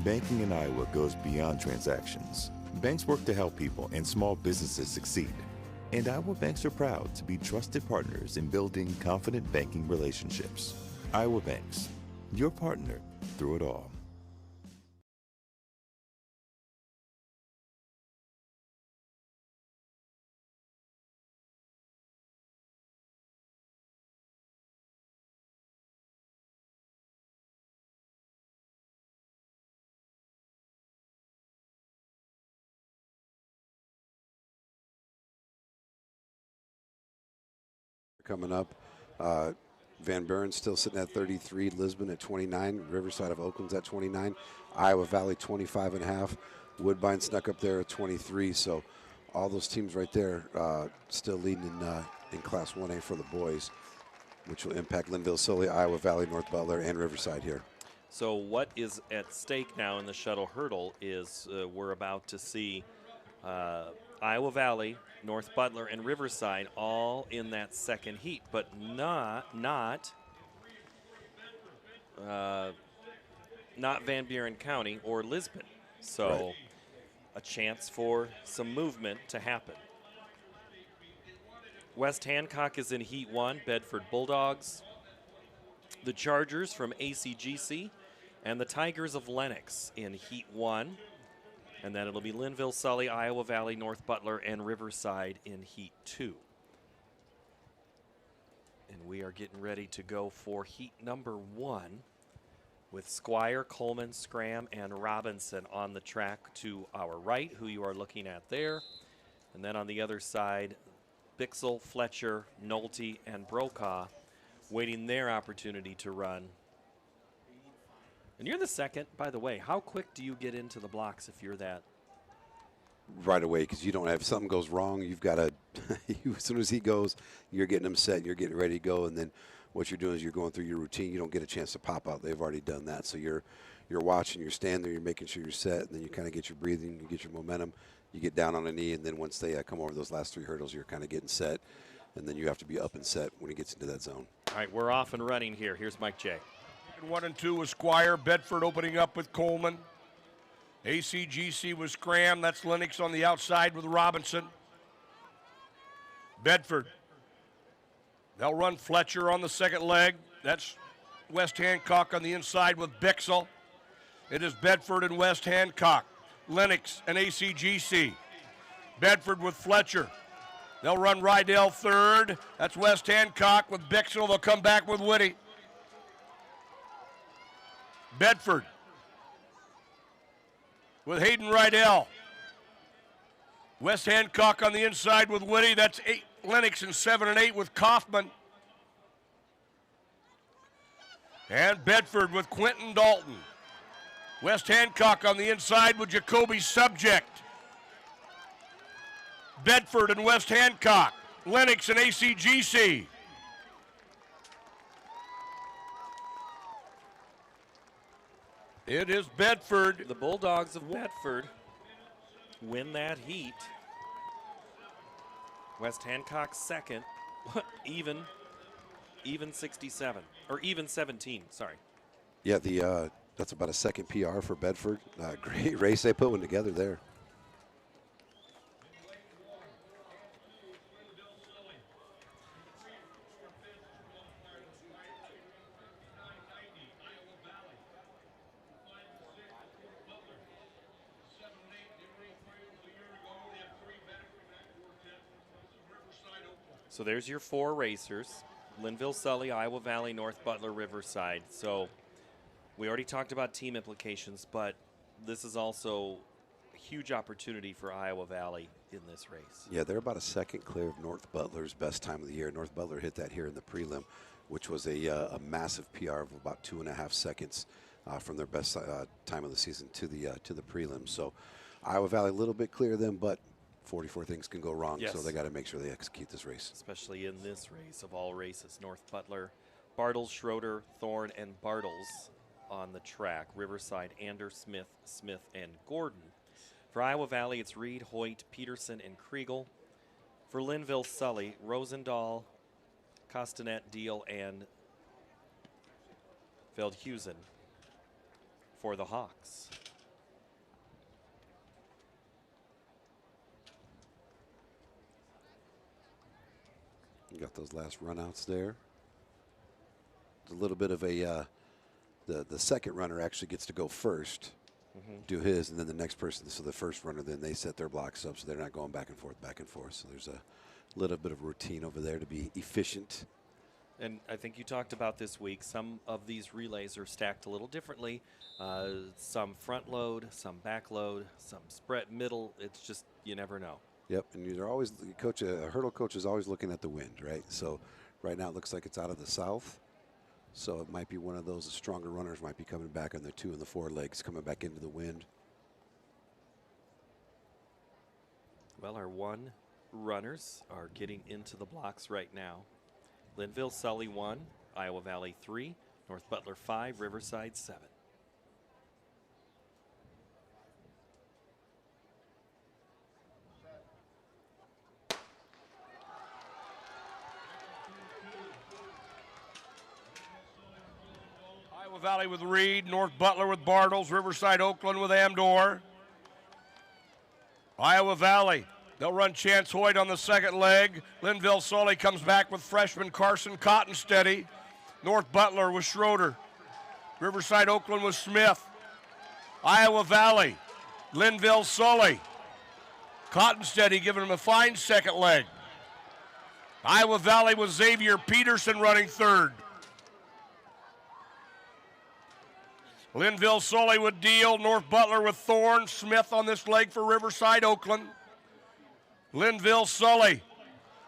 Speaker 16: Banking in Iowa goes beyond transactions. Banks work to help people and small businesses succeed. And Iowa banks are proud to be trusted partners in building confident banking relationships. Iowa Banks, your partner through it all.
Speaker 2: Coming up, Van Buren still sitting at 33, Lisbon at 29, Riverside of Oakland's at 29, Iowa Valley 25.5, Woodbine snuck up there at 23. So all those teams right there still leading in Class 1A for the boys, which will impact Linville, Sully, Iowa Valley, North Butler, and Riverside here.
Speaker 1: So what is at stake now in the shuttle hurdle is we're about to see Iowa Valley, North Butler, and Riverside all in that second heat, but not Van Buren County or Lisbon. So
Speaker 2: right.
Speaker 1: A chance for some movement to happen. West Hancock is in Heat 1, Bedford Bulldogs, the Chargers from ACGC, and the Tigers of Lenox in Heat 1. And then it'll be Linville, Sully, Iowa Valley, North Butler, and Riverside in Heat 2. And we are getting ready to go for Heat number 1 with Squire, Coleman, Scram, and Robinson on the track to our right, who you are looking at there. And then on the other side, Bixel, Fletcher, Nolte, and Brokaw waiting their opportunity to run. And you're the second, by the way. How quick do you get into the blocks if you're that?
Speaker 2: Right away, because you don't have, if something goes wrong, you've got to, as soon as he goes, you're getting them set, you're getting ready to go, and then what you're doing is you're going through your routine. You don't get a chance to pop out. They've already done that. So you're watching, you're standing there, you're making sure you're set, and then you kind of get your breathing, you get your momentum, you get down on a knee, and then once they come over those last 3 hurdles, you're kind of getting set, and then you have to be up and set when he gets into that zone.
Speaker 1: All right, we're off and running here. Here's Mike J.
Speaker 3: 1 and 2 was Squire. Bedford opening up with Coleman. ACGC was Scram. That's Lennox on the outside with Robinson. Bedford. They'll run Fletcher on the second leg. That's West Hancock on the inside with Bixel. It is Bedford and West Hancock. Lennox and ACGC. Bedford with Fletcher. They'll run Rydell third. That's West Hancock with Bixel. They'll come back with Whitty. Bedford with Hayden Rydell. West Hancock on the inside with Whitty. That's Lennox in 7 and 8 with Kaufman. And Bedford with Quentin Dalton. West Hancock on the inside with Jacoby Subject. Bedford and West Hancock, Lennox and ACGC. It is Bedford.
Speaker 1: The Bulldogs of Bedford win that heat. West Hancock second, even 67, or even 17, sorry.
Speaker 2: Yeah, that's about a second PR for Bedford. Great race they put one together there.
Speaker 1: So there's your 4 racers: Linville, Sully, Iowa Valley, North Butler, Riverside. So we already talked about team implications, but this is also a huge opportunity for Iowa Valley in this race.
Speaker 2: Yeah, they're about a second clear of North Butler's best time of the year. North Butler hit that here in the prelim, which was a massive PR of about 2.5 seconds from their best time of the season to the prelim. So Iowa Valley a little bit clear of them, but 44 things can go wrong,
Speaker 1: Yes.
Speaker 2: so they got to make sure they execute this race.
Speaker 1: Especially in this race of all races. North Butler, Bartles, Schroeder, Thorne, and Bartles on the track. Riverside, Ander, Smith, and Gordon. For Iowa Valley, it's Reed, Hoyt, Peterson, and Kriegel. For Linville, Sully, Rosendahl, Costanet, Deal, and Feldhusen for the Hawks.
Speaker 2: You got those last runouts there. It's a little bit of a the second runner actually gets to go first, do his, and then the next person. So the first runner, then they set their blocks up, so they're not going back and forth, back and forth. So there's a little bit of routine over there to be efficient.
Speaker 1: And I think you talked about this week, some of these relays are stacked a little differently. Some front load, some back load, some spread middle. It's just, you never know.
Speaker 2: Yep, and you're always, a hurdle coach is always looking at the wind, right? So right now it looks like it's out of the south. So it might be one of those stronger runners might be coming back on their 2 and the 4 legs, coming back into the wind.
Speaker 1: Well, our 1 runners are getting into the blocks right now. Linville, Sully 1, Iowa Valley 3, North Butler 5, Riverside 7.
Speaker 3: Iowa Valley with Reed, North Butler with Bartles, Riverside Oakland with Amdor. Iowa Valley, they'll run Chance Hoyt on the second leg. Linville Sully comes back with freshman Carson Cottonsteady. North Butler with Schroeder. Riverside Oakland with Smith. Iowa Valley, Linville Sully. Cottonsteady giving him a fine second leg. Iowa Valley with Xavier Peterson running third. Linville Sully with Deal, North Butler with Thorne, Smith on this leg for Riverside Oakland. Linville Sully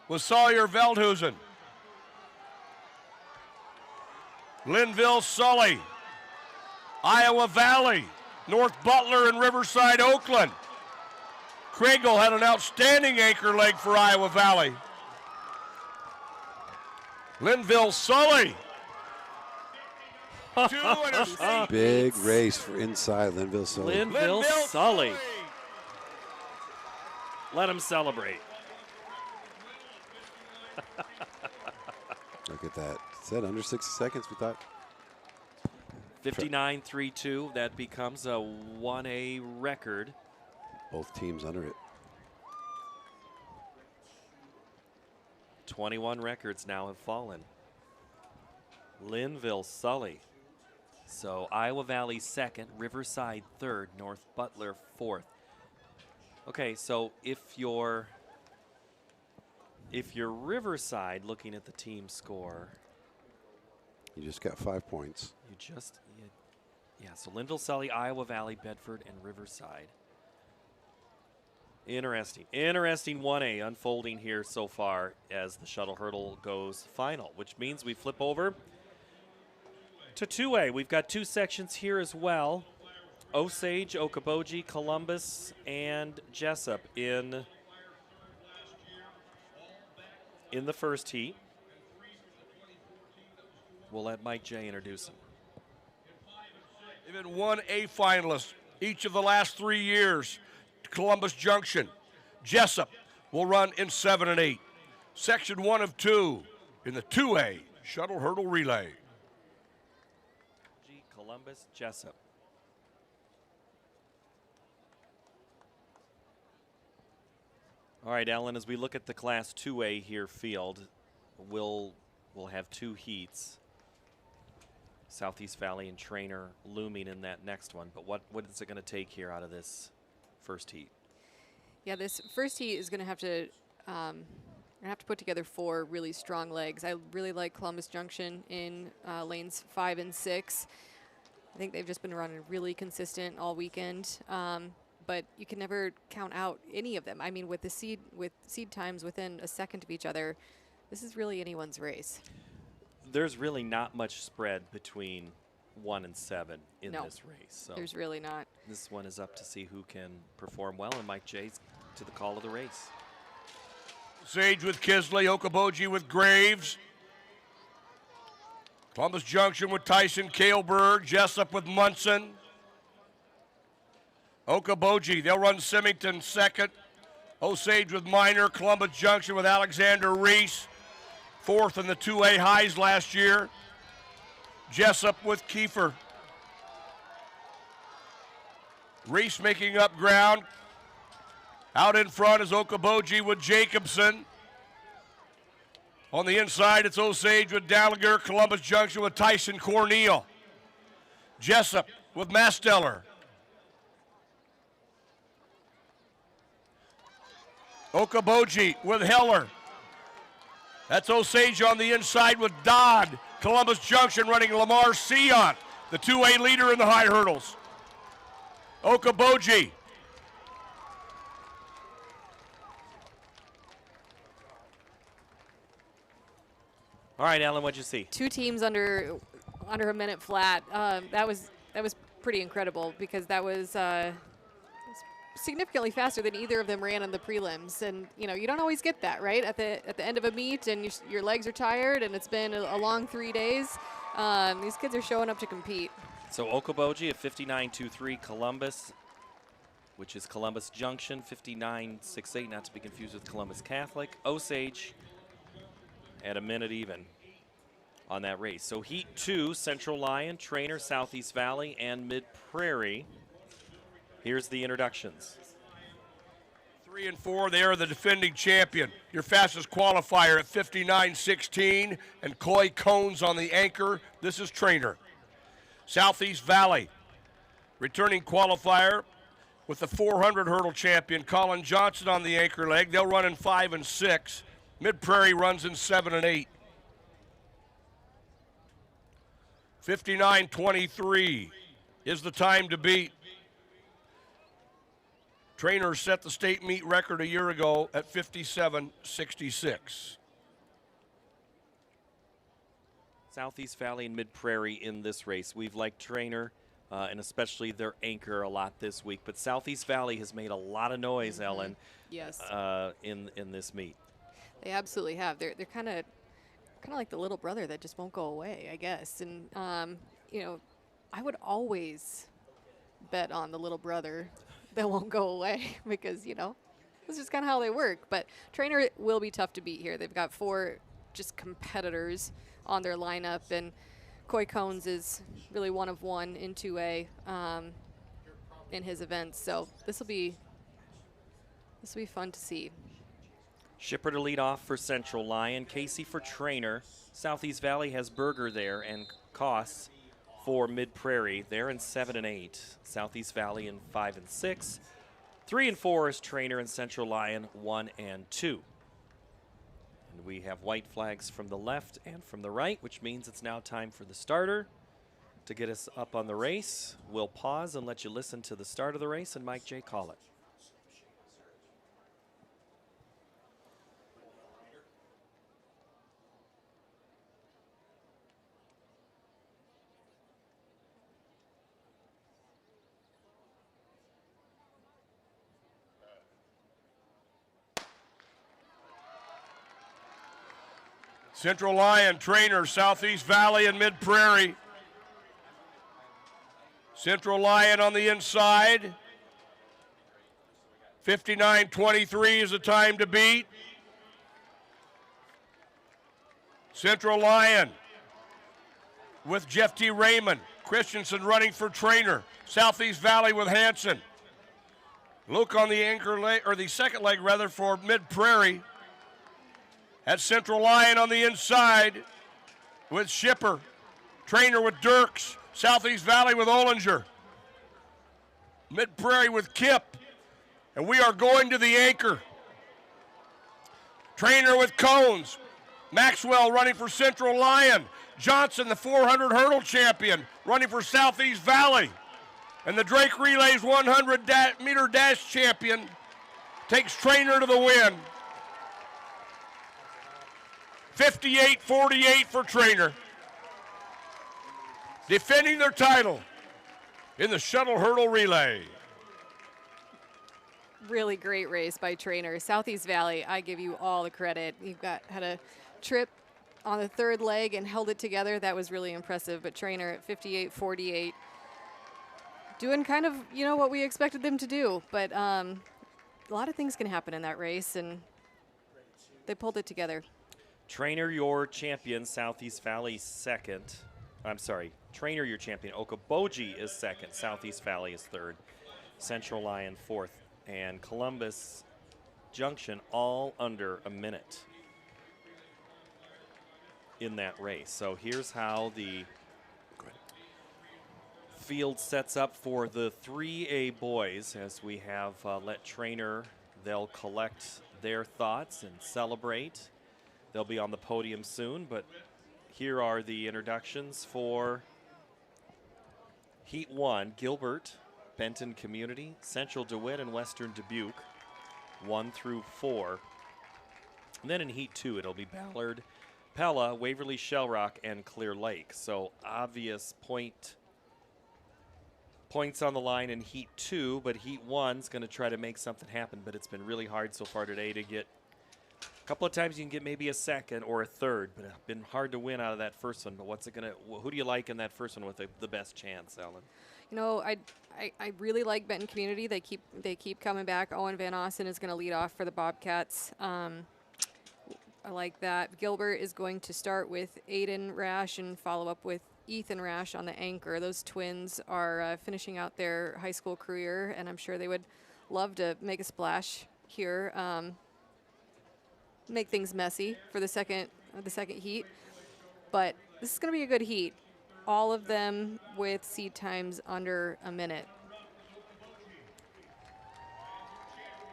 Speaker 3: with Sawyer Veldhusen. Linville Sully, Iowa Valley, North Butler and Riverside Oakland. Kriegel had an outstanding anchor leg for Iowa Valley. Linville Sully.
Speaker 2: Big race for inside Linville Sully.
Speaker 1: Linville Sully. Let him celebrate.
Speaker 2: Look at that. Is that under 60 seconds, we thought?
Speaker 1: 59.32. That becomes a 1A record.
Speaker 2: Both teams under it.
Speaker 1: 21 records now have fallen. Linville Sully. So Iowa Valley second, Riverside third, North Butler fourth. Okay, so if you're Riverside looking at the team score,
Speaker 2: You just got 5 points.
Speaker 1: yeah, so Linville Sully, Iowa Valley, Bedford, and Riverside. Interesting 1A unfolding here so far as the shuttle hurdle goes final, which means we flip over to 2A. We've got 2 sections here as well. Osage, Okoboji, Columbus, and Jessup in in the first heat. We'll let Mike J introduce him.
Speaker 3: They've been 1A finalists each of the last 3 years. Columbus Junction. Jessup will run in 7 and 8. Section 1 of 2 in the 2A shuttle hurdle relay.
Speaker 1: Columbus Jessup. All right, Ellen, as we look at the Class 2A here field, we'll have 2 heats. Southeast Valley and Trainer looming in that next one. But what is it going to take here out of this first heat?
Speaker 4: Yeah, this first heat is going to have to put together 4 really strong legs. I really like Columbus Junction in lanes 5 and 6. I think they've just been running really consistent all weekend. But you can never count out any of them. I mean, with seed times within a second of each other, this is really anyone's race.
Speaker 1: There's really not much spread between 1 and 7 in this race. So
Speaker 4: there's really not.
Speaker 1: This one is up to see who can perform well, and Mike J's to the call of the race.
Speaker 3: Sage with Kisley, Okoboji with Graves. Columbus Junction with Tyson Kaleberg, Jessup with Munson. Okoboji, they'll run Symington second. Osage with Minor, Columbus Junction with Alexander Reese. 4th in the 2A highs last year. Jessup with Kiefer. Reese making up ground. Out in front is Okoboji with Jacobson. On the inside, it's Osage with Gallagher, Columbus Junction with Tyson Cornell. Jessup with Masteller. Okoboji with Heller. That's Osage on the inside with Dodd. Columbus Junction running Lamar Sion, the 2A leader in the high hurdles. Okoboji.
Speaker 1: All right, Ellen, what'd you see?
Speaker 4: 2 teams under a minute flat. That was pretty incredible because that was significantly faster than either of them ran in the prelims, and you don't always get that right at the end of a meet, and your legs are tired, and it's been a long 3 days. These kids are showing up to compete.
Speaker 1: So Okoboji at 59.23, Columbus, which is Columbus Junction, 59.68, not to be confused with Columbus Catholic. Osage at a minute even on that race. So Heat 2, Central Lyon, Trainer, Southeast Valley, and Mid Prairie. Here's the introductions.
Speaker 3: 3 and 4, they are the defending champion. Your fastest qualifier at 59.16, and Coy Cones on the anchor. This is Trainer. Southeast Valley, returning qualifier with the 400 hurdle champion Colin Johnson on the anchor leg. They'll run in 5 and 6. Mid Prairie runs in 7 and 8. 59.23 is the time to beat. Trainer set the state meet record a year ago at 57.66.
Speaker 1: Southeast Valley and Mid Prairie in this race. We've liked Trainer and especially their anchor a lot this week, but Southeast Valley has made a lot of noise, Ellen.
Speaker 4: Yes.
Speaker 1: In this meet.
Speaker 4: They absolutely have. They're kind of like the little brother that just won't go away, I guess. And I would always bet on the little brother that won't go away because that's just kind of how they work. But Trainer will be tough to beat here. They've got 4 just competitors on their lineup, and Coy Cones is really one of one in 2A in his events. So this will be fun to see.
Speaker 1: Shipper to lead off for Central Lyon, Casey for Trainer. Southeast Valley has Berger there, and Koss for Mid Prairie. They're in 7 and 8. Southeast Valley in 5 and 6. 3 and 4 is Trainer and Central Lyon, 1 and 2. And we have white flags from the left and from the right, which means it's now time for the starter to get us up on the race. We'll pause and let you listen to the start of the race and Mike J call it.
Speaker 3: Central Lyon, Trainer, Southeast Valley and Mid Prairie. Central Lyon on the inside. 59:23 is the time to beat. Central Lyon with Jeff T. Raymond. Christensen running for Trainer. Southeast Valley with Hanson. Luke on the anchor leg, or the second leg rather, for Mid Prairie. That's Central Lyon on the inside with Shipper. Trainer with Dirks. Southeast Valley with Ollinger. Mid Prairie with Kip. And we are going to the anchor. Trainer with Cones. Maxwell running for Central Lyon. Johnson, the 400 hurdle champion, running for Southeast Valley. And the Drake Relays 100 meter dash champion takes Trainer to the win. 58-48 for Trainer. Defending their title in the shuttle hurdle relay.
Speaker 4: Really great race by Trainer. Southeast Valley, I give you all the credit. You've had a trip on the third leg and held it together. That was really impressive. But Trainer at 58-48, doing kind of, what we expected them to do. But a lot of things can happen in that race, and they pulled it together.
Speaker 1: Trainer, your champion, Southeast Valley second. I'm sorry, Trainer, your champion, Okoboji is second. Southeast Valley is third. Central Lyon fourth. And Columbus Junction all under a minute in that race. So here's how the field sets up for the 3A boys as we have let Trainer, they'll collect their thoughts and celebrate. They'll be on the podium soon, but here are the introductions for Heat 1, Gilbert, Benton Community, Central DeWitt, and Western Dubuque, 1 through 4. And then in Heat 2, it'll be Ballard, Pella, Waverly Shell Rock, and Clear Lake. So obvious points on the line in Heat 2, but Heat 1's going to try to make something happen, but it's been really hard so far today to get. A couple of times you can get maybe a second or a third, but it's been hard to win out of that first one. But who do you like in that first one with the best chance, Ellen?
Speaker 4: I really like Benton Community. They keep coming back. Owen Van Ossen is going to lead off for the Bobcats. I like that. Gilbert is going to start with Aiden Rash and follow up with Ethan Rash on the anchor. Those twins are finishing out their high school career, and I'm sure they would love to make a splash here. Make things messy for the second heat, but this is going to be a good heat. All of them with seed times under a minute.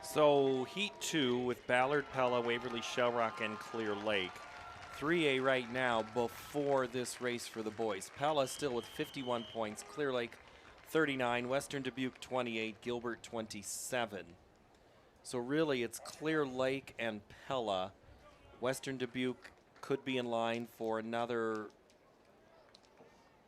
Speaker 1: So Heat 2 with Ballard, Pella, Waverly, Shell Rock, and Clear Lake. 3A right now before this race for the boys. Pella still with 51 points, Clear Lake 39, Western Dubuque 28, Gilbert 27. So really it's Clear Lake and Pella. Western Dubuque could be in line for another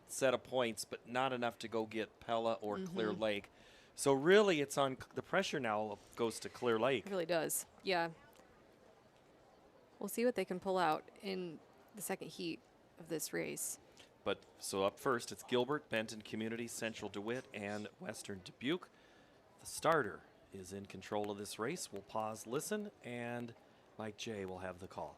Speaker 1: set of points, but not enough to go get Pella or Clear Lake. So really it's on the pressure now goes to Clear Lake.
Speaker 4: It really does. Yeah. We'll see what they can pull out in the second heat of this race.
Speaker 1: But so up first it's Gilbert, Benton Community, Central DeWitt, and Western Dubuque. The starter is in control of this race. We'll pause, listen, and Mike J will have the call.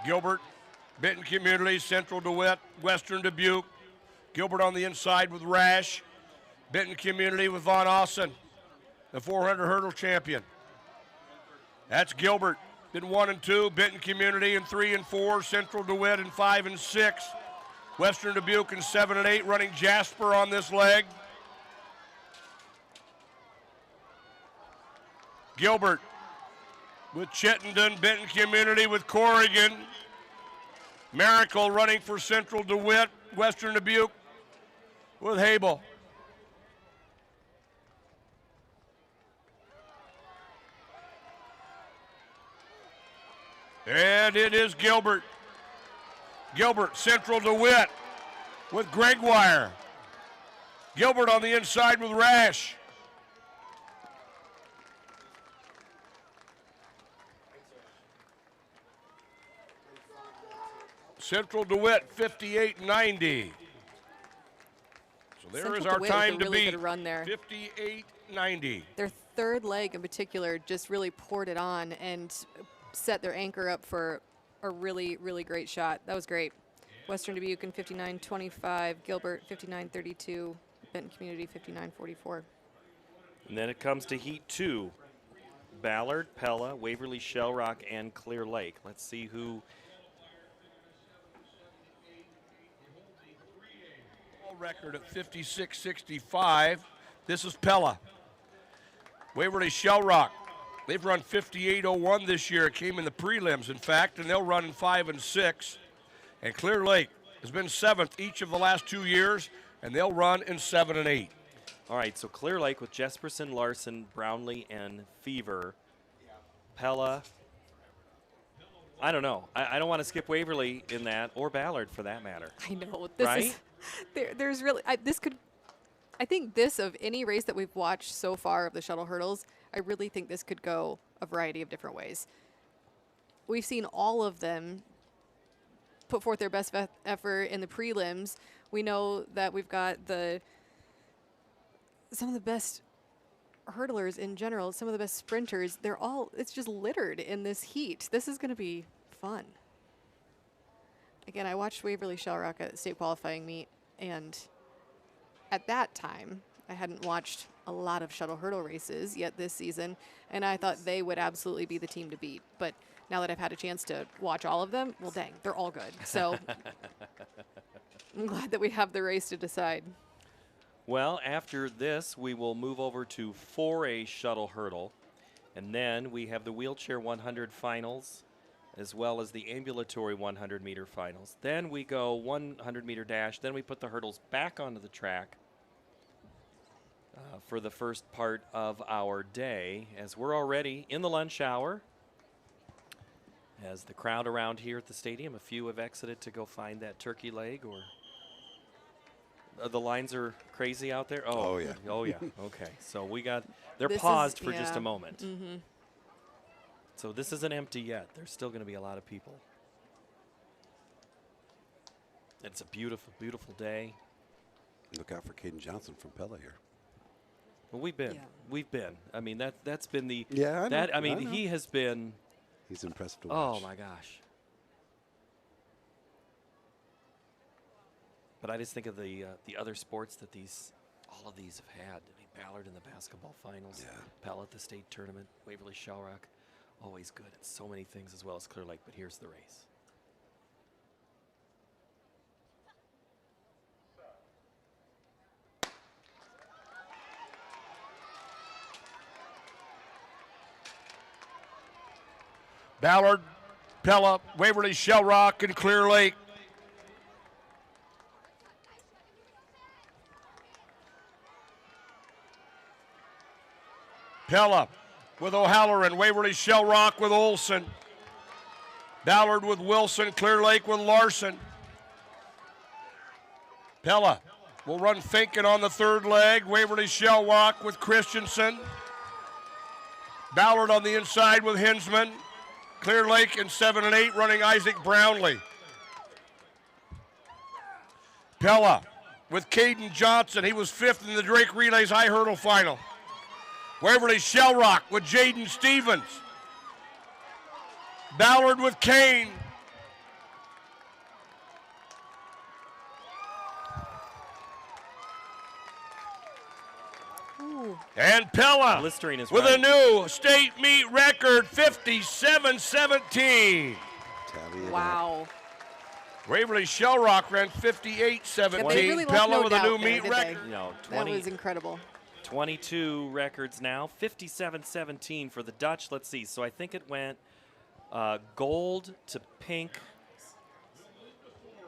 Speaker 3: Gilbert, Benton Community, Central DeWitt, Western Dubuque. Gilbert on the inside with Rash. Benton Community with Von Ossen, the 400 hurdle champion. That's Gilbert in 1 and 2, Benton Community in 3 and 4, Central DeWitt in 5 and 6, Western Dubuque in 7 and 8, running Jasper on this leg. Gilbert with Chittenden, Benton Community with Corrigan. Miracle running for Central DeWitt, Western Dubuque with Habel. And it is Gilbert. Gilbert, Central DeWitt with Gregoire. Gilbert on the inside with Rash. Central DeWitt 58-90. So there
Speaker 4: Central
Speaker 3: is our
Speaker 4: DeWitt with
Speaker 3: time
Speaker 4: a
Speaker 3: to
Speaker 4: really
Speaker 3: beat.
Speaker 4: good run there.
Speaker 3: 58-90.
Speaker 4: Their third leg in particular just really poured it on and set their anchor up for a really, really great shot. That was great. Western Dubuque 59-25, Gilbert 59-32, Benton Community 59-44.
Speaker 1: And then it comes to Heat 2. Ballard, Pella, Waverly, Shell Rock, and Clear Lake. Let's see who.
Speaker 3: Record at 56-65. This is Pella. Waverly Shell Rock. They've run 58-01 this year. It came in the prelims, in fact, and they'll run in 5 and 6. And Clear Lake has been 7th each of the last 2 years, and they'll run in 7 and 8.
Speaker 1: All right, so Clear Lake with Jesperson, Larson, Brownlee, and Fever. Pella. I don't know. I don't want to skip Waverly in that, or Ballard for that matter.
Speaker 4: I know. This
Speaker 1: right?
Speaker 4: is there's really I think this of any race that we've watched so far of the shuttle hurdles, I really think this could go a variety of different ways. We've seen all of them put forth their best effort in the prelims. We know that we've got some of the best hurdlers in general, some of the best sprinters. It's just littered in this heat. This is going to be fun. Again, I watched Waverly Shell Rock at state qualifying meet, and at that time, I hadn't watched a lot of shuttle hurdle races yet this season, and I thought they would absolutely be the team to beat. But now that I've had a chance to watch all of them, well, dang, they're all good. So I'm glad that we have the race to decide.
Speaker 1: Well, after this, we will move over to 4A shuttle hurdle, and then we have the wheelchair 100 finals, as well as the ambulatory 100-meter finals. Then we go 100-meter dash. Then we put the hurdles back onto the track for the first part of our day, as we're already in the lunch hour. As the crowd around here at the stadium, a few have exited to go find that turkey leg, or the lines are crazy out there.
Speaker 2: Oh, yeah.
Speaker 1: Oh, yeah. Okay. So they're
Speaker 4: This
Speaker 1: paused
Speaker 4: is-
Speaker 1: for just
Speaker 4: yeah.
Speaker 1: a moment.
Speaker 4: Mm-hmm.
Speaker 1: So this isn't empty yet. There's still going to be a lot of people. It's a beautiful, beautiful day.
Speaker 2: Look out for Caden Johnson from Pella here.
Speaker 1: Well, we've been. I mean, that's been the.
Speaker 2: Yeah, I know.
Speaker 1: I mean,
Speaker 2: I know.
Speaker 1: he has been.
Speaker 2: He's impressive to watch.
Speaker 1: Oh my gosh. But I just think of the other sports that all of these have had. I mean, Ballard in the basketball finals, Pella at the state tournament, Waverly Shell Rock, always good at so many things, as well as Clear Lake. But here's the race.
Speaker 3: Ballard, Pella, Waverly Shell Rock, and Clear Lake. Pella with O'Halloran, Waverly Shell Rock with Olson. Ballard with Wilson, Clear Lake with Larson. Pella will run Finken on the third leg, Waverly Shell Rock with Christensen. Ballard on the inside with Hinsman. Clear Lake in 7 and 8 running Isaac Brownlee. Pella with Caden Johnson. He was 5th in the Drake Relays High Hurdle Final. Waverly Shell Rock with Jaden Stevens. Ballard with Kane.
Speaker 4: Ooh.
Speaker 3: And Pella
Speaker 1: Blistering is
Speaker 3: with
Speaker 1: right.
Speaker 3: a new state meet record, 57-17.
Speaker 4: Wow.
Speaker 3: Waverly Shell Rock ran 58-17.
Speaker 4: Yeah, they really left
Speaker 3: Pella
Speaker 4: no
Speaker 3: with a
Speaker 4: doubt
Speaker 3: new
Speaker 4: there,
Speaker 3: meet
Speaker 4: did
Speaker 3: record.
Speaker 4: they?
Speaker 1: You know,
Speaker 4: That
Speaker 1: 20,
Speaker 4: was incredible.
Speaker 1: 22 records now, 57-17 for the Dutch. Let's see. So I think it went gold to pink,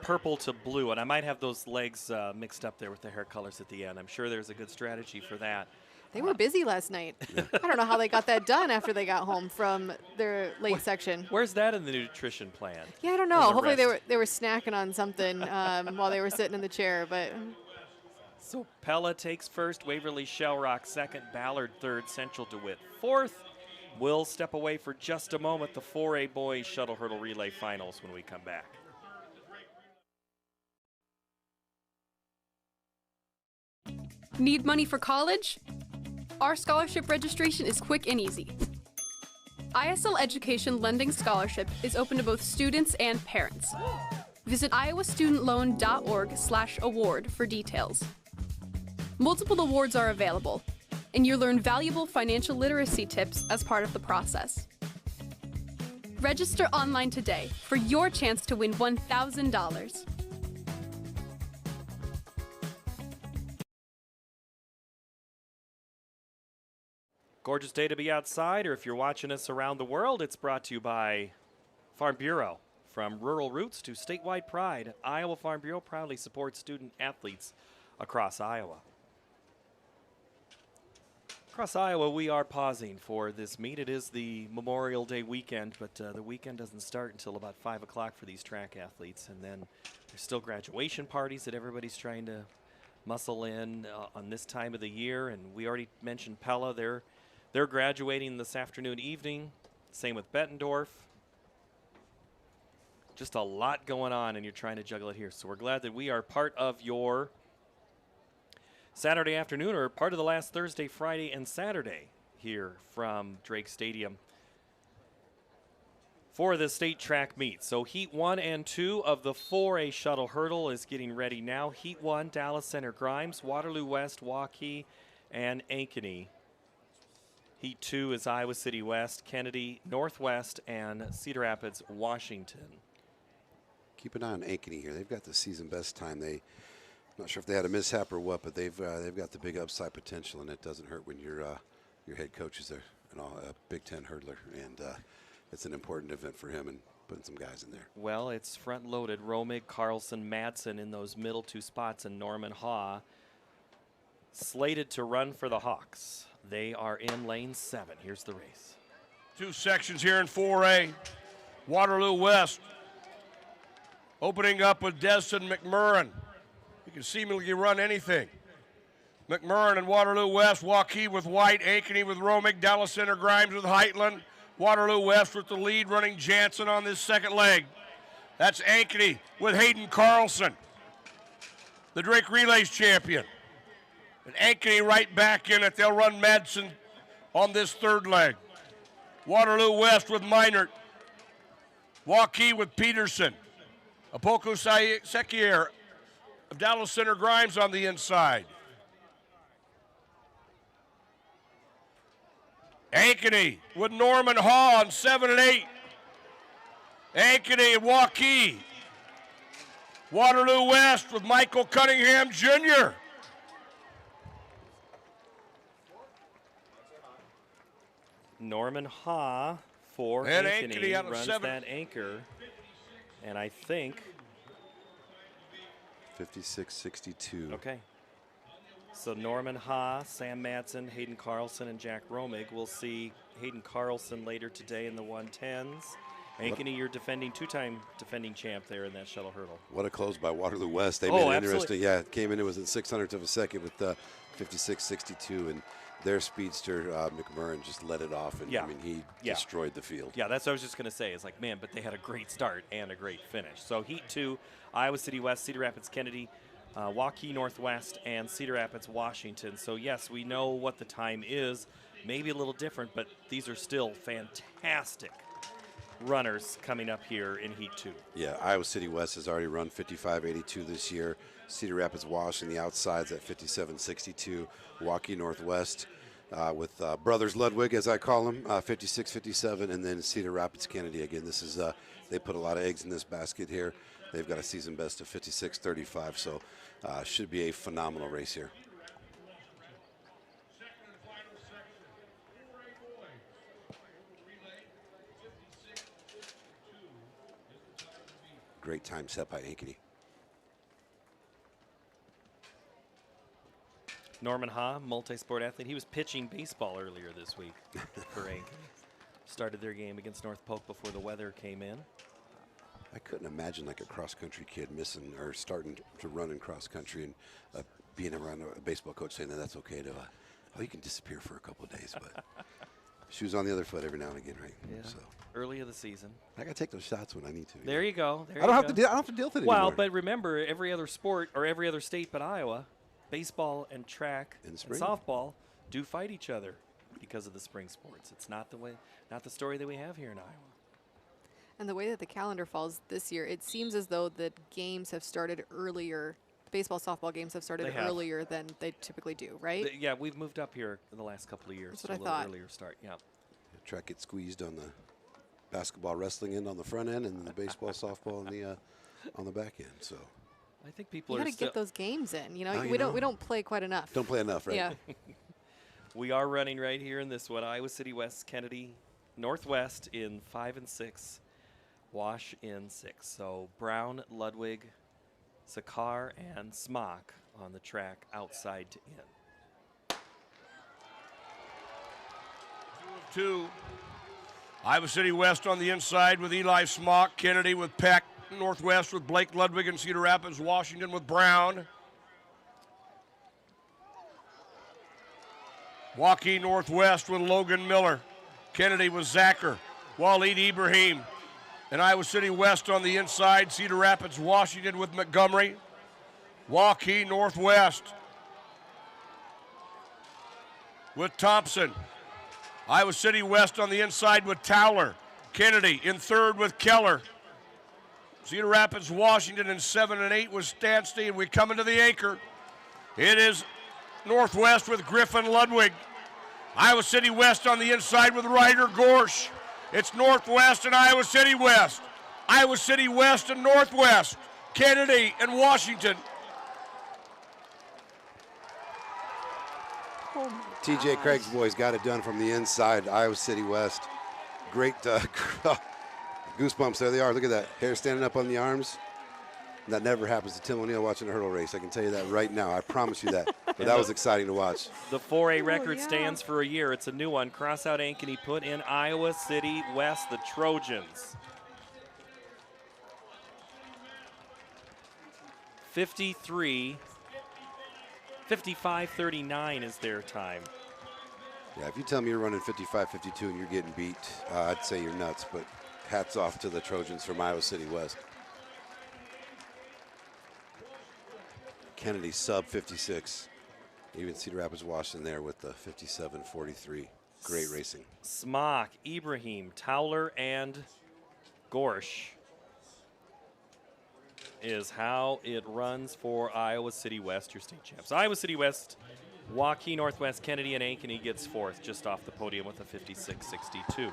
Speaker 1: purple to blue, and I might have those legs mixed up there with the hair colors at the end. I'm sure there's a good strategy for that.
Speaker 4: They were busy last night. I don't know how they got that done after they got home from their late section.
Speaker 1: Where's that in the nutrition plan?
Speaker 4: Yeah, I don't know.
Speaker 1: And the
Speaker 4: Hopefully
Speaker 1: rest.
Speaker 4: they were snacking on something while they were sitting in the chair, but
Speaker 1: So Pella takes first, Waverly Shellrock second, Ballard third, Central DeWitt fourth. We'll step away for just a moment. The 4A boys shuttle hurdle relay finals when we come back.
Speaker 17: Need money for college? Our scholarship registration is quick and easy. ISL Education Lending Scholarship is open to both students and parents. Visit iowastudentloan.org/award for details. Multiple awards are available, and you'll learn valuable financial literacy tips as part of the process. Register online today for your chance to win $1,000.
Speaker 1: Gorgeous day to be outside, or if you're watching us around the world, it's brought to you by Farm Bureau. From rural roots to statewide pride, Iowa Farm Bureau proudly supports student athletes across Iowa. Across Iowa, we are pausing for this meet. It is the Memorial Day weekend, but the weekend doesn't start until about 5 o'clock for these track athletes. And then there's still graduation parties that everybody's trying to muscle in on this time of the year. And we already mentioned Pella. They're graduating this afternoon, evening. Same with Bettendorf. Just a lot going on, and you're trying to juggle it here. So we're glad that we are part of your Saturday afternoon, or part of the last Thursday, Friday, and Saturday here from Drake Stadium for the state track meet. So Heat 1 and 2 of the 4A shuttle hurdle is getting ready now. Heat 1, Dallas Center Grimes, Waterloo West, Waukee, and Ankeny. Heat 2 is Iowa City West, Kennedy, Northwest, and Cedar Rapids, Washington.
Speaker 2: Keep an eye on Ankeny here. They've got the season best time. Not sure if they had a mishap or what, but they've got the big upside potential, and it doesn't hurt when your head coach is a Big Ten hurdler, and it's an important event for him and putting some guys in there.
Speaker 1: Well, it's front-loaded. Romig, Carlson, Madsen in those middle two spots, and Norman Haw slated to run for the Hawks. They are in lane 7. Here's the race.
Speaker 3: Two sections here in 4A. Waterloo West opening up with Destin McMurrin. He can seemingly run anything. McMurrin and Waterloo West, Waukee with White, Ankeny with Romig, Dallas Center Grimes with Heitland. Waterloo West with the lead, running Jansen on this second leg. That's Ankeny with Hayden Carlson, the Drake Relays champion. And Ankeny right back in it. They'll run Madsen on this third leg. Waterloo West with Minert. Waukee with Peterson. Apoko Sekier of Dallas Center Grimes on the inside. Ankeny with Norman Haw on 7 and 8. Ankeny and Waukee. Waterloo West with Michael Cunningham Jr.
Speaker 1: Norman Haw for
Speaker 3: and
Speaker 1: Ankeny
Speaker 3: out of
Speaker 1: runs
Speaker 3: 7.
Speaker 1: that anchor, and I think
Speaker 2: 56-62.
Speaker 1: Okay. So Norman Haw, Sam Madsen, Hayden Carlson, and Jack Romig. We'll see Hayden Carlson later today in the 110s. Ankeny, your two-time defending champ there in that shuttle hurdle.
Speaker 2: What a close by Waterloo West. They made it interesting. Yeah, it came in. It was at 600th of a second with 56-62, and their speedster McMurrin just let it off, and I mean he destroyed the field.
Speaker 1: Yeah, that's what I was just going to say. It's like, man, but they had a great start and a great finish. So Heat 2, Iowa City West, Cedar Rapids, Kennedy, Waukee Northwest, and Cedar Rapids, Washington. So yes, we know what the time is. Maybe a little different, but these are still fantastic runners coming up here in Heat 2.
Speaker 2: Yeah, Iowa City West has already run 55-82 this year. Cedar Rapids Wash in the outsides at 57-62. Waukee Northwest with Brothers Ludwig, as I call them, 56-57, and then Cedar Rapids Kennedy. Again, this is they put a lot of eggs in this basket here. They've got a season best of 56-35, so should be a phenomenal race here. Great time set by Ankeny.
Speaker 1: Norman Haw, multi-sport athlete. He was pitching baseball earlier this week for Ankeny. Started their game against North Polk before the weather came in.
Speaker 2: I couldn't imagine like a cross-country kid missing or starting to run in cross-country and being around a baseball coach saying that that's okay to, you can disappear for a couple of days, but shoes on the other foot every now and again, right?
Speaker 1: Yeah.
Speaker 2: So
Speaker 1: early of the season.
Speaker 2: I got to take those shots when I need to.
Speaker 1: There you go. There
Speaker 2: I don't
Speaker 1: you
Speaker 2: have
Speaker 1: go.
Speaker 2: to. I don't have to deal with it
Speaker 1: Well,
Speaker 2: anymore.
Speaker 1: but remember, every other sport or every other state but Iowa, baseball and track and
Speaker 2: spring.
Speaker 1: softball do fight each other because of the spring sports. It's not the story that we have here in Iowa.
Speaker 4: And the way that the calendar falls this year, it seems as though the games have started earlier. Baseball, softball games have started earlier than they typically do, right?
Speaker 1: Yeah, we've moved up here in the last couple of years.
Speaker 4: That's what
Speaker 1: to
Speaker 4: I
Speaker 1: a little
Speaker 4: thought.
Speaker 1: earlier start. Yeah.
Speaker 2: The track gets squeezed on the basketball, wrestling end on the front end, and the baseball, softball on the back end. So
Speaker 1: I think people
Speaker 4: you
Speaker 1: are
Speaker 4: got to get those games in. You know,
Speaker 2: Oh,
Speaker 4: we don't play quite enough.
Speaker 2: Don't play enough, right?
Speaker 4: Yeah.
Speaker 1: We are running right here in this one. Iowa City West, Kennedy Northwest in 5 and 6, Wash in 6. So Brown, Ludwig, Sakar, and Smock on the track outside to in.
Speaker 3: 2. Iowa City West on the inside with Eli Smock, Kennedy with Peck, Northwest with Blake Ludwig, and Cedar Rapids, Washington with Brown. Waukee Northwest with Logan Miller, Kennedy with Zacher, Waleed Ibrahim, and Iowa City West on the inside, Cedar Rapids, Washington with Montgomery. Waukee Northwest with Thompson. Iowa City West on the inside with Towler. Kennedy in 3rd with Keller. Cedar Rapids, Washington in 7 and 8 with Stanstein. We come into the anchor. It is Northwest with Griffin Ludwig. Iowa City West on the inside with Ryder Gorsch. It's Northwest and Iowa City West. Iowa City West and Northwest. Kennedy and Washington.
Speaker 2: TJ Craig's boys got it done from the inside. Iowa City West. Great goosebumps. There they are. Look at that. Hair standing up on the arms. That never happens to Tim O'Neill watching a hurdle race. I can tell you that right now. I promise you that. But that was exciting to watch.
Speaker 1: The 4A record stands for a year. It's a new one. Cross out Ankeny put in Iowa City West, the Trojans. 55-39 is their time.
Speaker 2: Yeah, if you tell me you're running 55-52 and you're getting beat, I'd say you're nuts. But hats off to the Trojans from Iowa City West. Kennedy sub 56. Even Cedar Rapids Washington there with the 57-43. Great racing.
Speaker 1: Smock, Ibrahim, Towler, and Gorsch is how it runs for Iowa City West, your state champs. Iowa City West, Waukee Northwest, Kennedy, and Ankeny gets 4th just off the podium with a 56-62.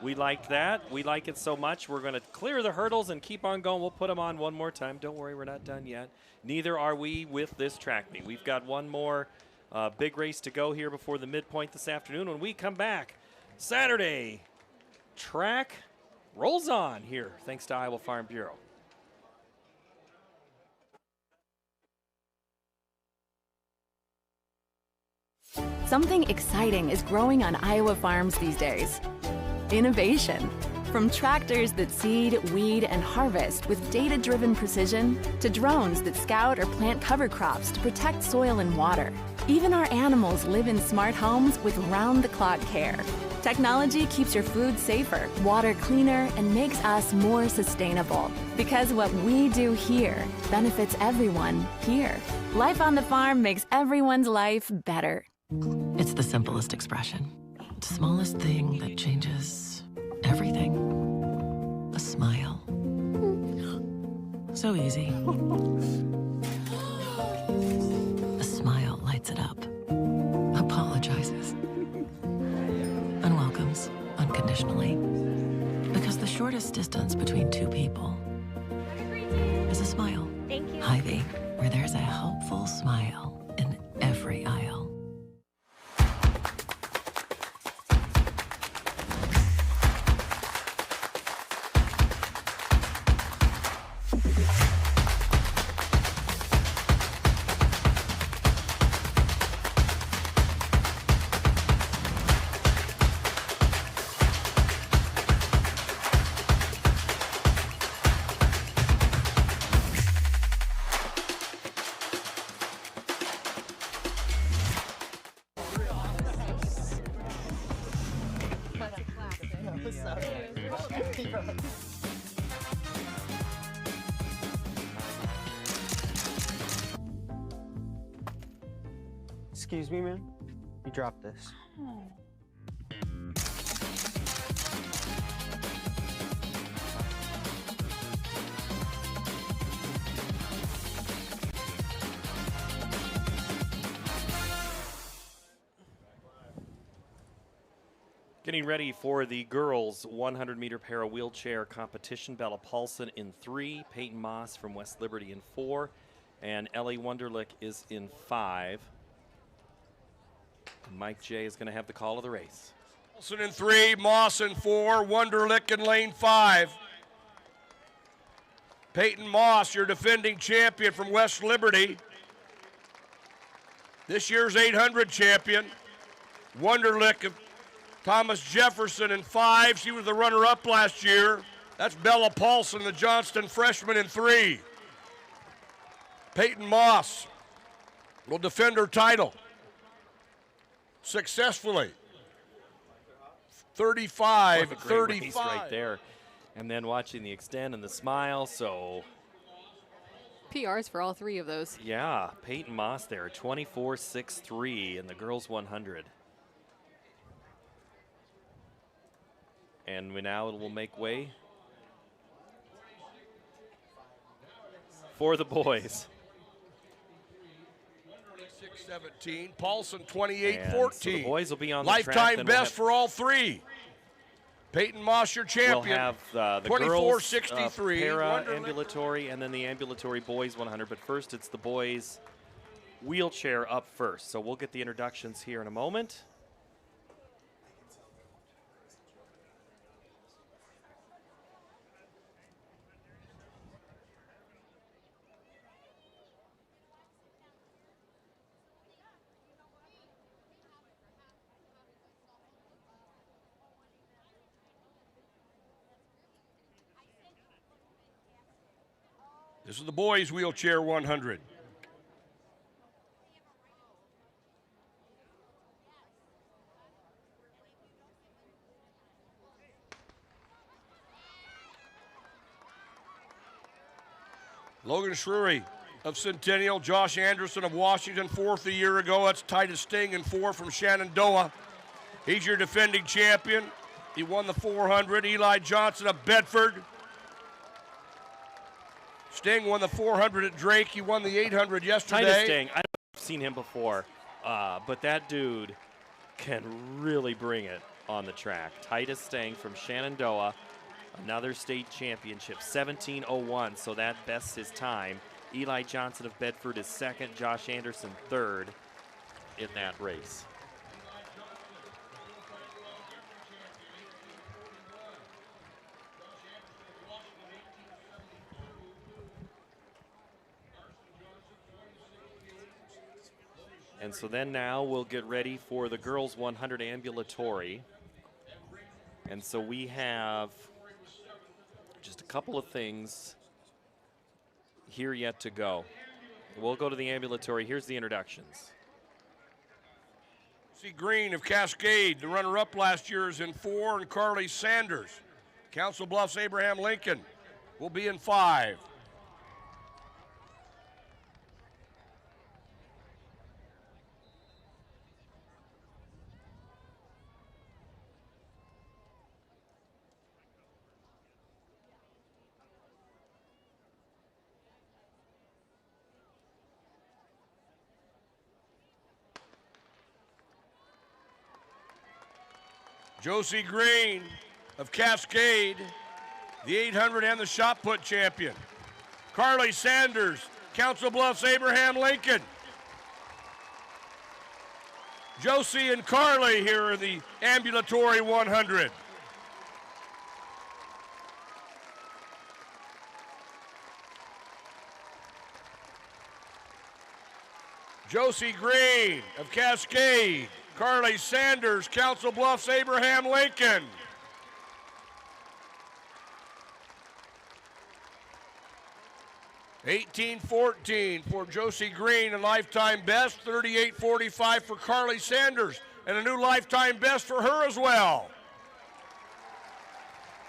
Speaker 1: We like that. We like it so much. We're going to clear the hurdles and keep on going. We'll put them on one more time. Don't worry, we're not done yet. Neither are we with this track meet. We've got one more big race to go here before the midpoint this afternoon. When we come back, Saturday, track rolls on here, thanks to Iowa Farm Bureau.
Speaker 7: Something exciting is growing on Iowa farms these days. Innovation. From tractors that seed, weed, and harvest with data-driven precision to drones that scout or plant cover crops to protect soil and water. Even our animals live in smart homes with round-the-clock care. Technology keeps your food safer, water cleaner, and makes us more sustainable. Because what we do here benefits everyone here. Life on the farm makes everyone's life better.
Speaker 8: It's the simplest expression. The smallest thing that changes everything. A smile. So easy. A smile lights it up. Apologizes. And welcomes unconditionally. Because the shortest distance between two people is a smile.
Speaker 18: Thank you.
Speaker 8: Hy-Vee, where there's a helpful smile in every aisle.
Speaker 15: Excuse me, man. You dropped this.
Speaker 1: Getting ready for the girls' 100-meter para-wheelchair competition. Bella Paulson in 3, Peyton Moss from West Liberty in 4, and Ellie Wunderlich is in 5. And Mike J is going to have the call of the race.
Speaker 3: Paulson in 3, Moss in 4, Wunderlich in lane 5. Peyton Moss, your defending champion from West Liberty. This year's 800 champion. Wunderlich of Thomas Jefferson in 5. She was the runner-up last year. That's Bella Paulson, the Johnston freshman, in 3. Peyton Moss will defend her title successfully. 35-35
Speaker 1: right there. And then watching the extend and the smile, so
Speaker 4: PRs for all 3 of those.
Speaker 1: yeah, Peyton Moss there, 24.63 in the girls 100. And we now will make way for the boys.
Speaker 3: 6-17, Paulson 28-14.
Speaker 1: So the boys will be on the track.
Speaker 3: Lifetime best for all 3. Peyton Moss, your champion.
Speaker 1: We'll have the
Speaker 3: 24-63.
Speaker 1: girls para-ambulatory, and then the ambulatory boys 100. But first, it's the boys wheelchair up first. So we'll get the introductions here in a moment.
Speaker 3: This is the boys wheelchair 100. Logan Shrewy of Centennial, Josh Anderson of Washington, 4th a year ago. That's Titus Sting in 4 from Shenandoah. He's your defending champion. He won the 400. Eli Johnson of Bedford. Sting won the 400 at Drake. He won the 800 yesterday.
Speaker 1: Titus Sting, I've seen him before, but that dude can really bring it on the track. Titus Sting from Shenandoah, another state championship, 17:01, so that bests his time. Eli Johnson of Bedford is 2nd, Josh Anderson 3rd in that race. And so then now we'll get ready for the girls 100 ambulatory. And so we have just a couple of things here yet to go. We'll go to the ambulatory. Here's the introductions.
Speaker 3: C. Green of Cascade, the runner-up last year, is in 4, and Carly Sanders, Council Bluffs Abraham Lincoln, will be in 5. Josie Green of Cascade, the 800 and the shot put champion. Carly Sanders, Council Bluffs Abraham Lincoln. Josie and Carly here in the ambulatory 100. Josie Green of Cascade. Carly Sanders, Council Bluffs Abraham Lincoln. $18.14 for Josie Green, a lifetime best. $38.45 for Carly Sanders, and a new lifetime best for her as well.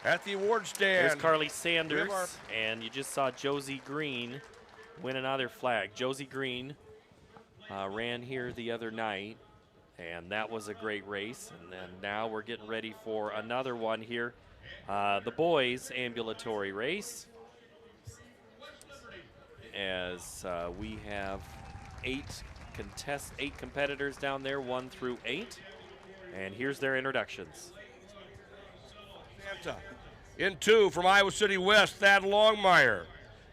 Speaker 3: at the award stand.
Speaker 1: There's Carly Sanders, and you just saw Josie Green win another flag. Josie Green ran here the other night, and that was a great race. And then now we're getting ready for another one here, the boys' ambulatory race, as we have eight competitors down there, 1 through 8. And here's their introductions.
Speaker 3: In 2 from Iowa City West, Thad Longmire.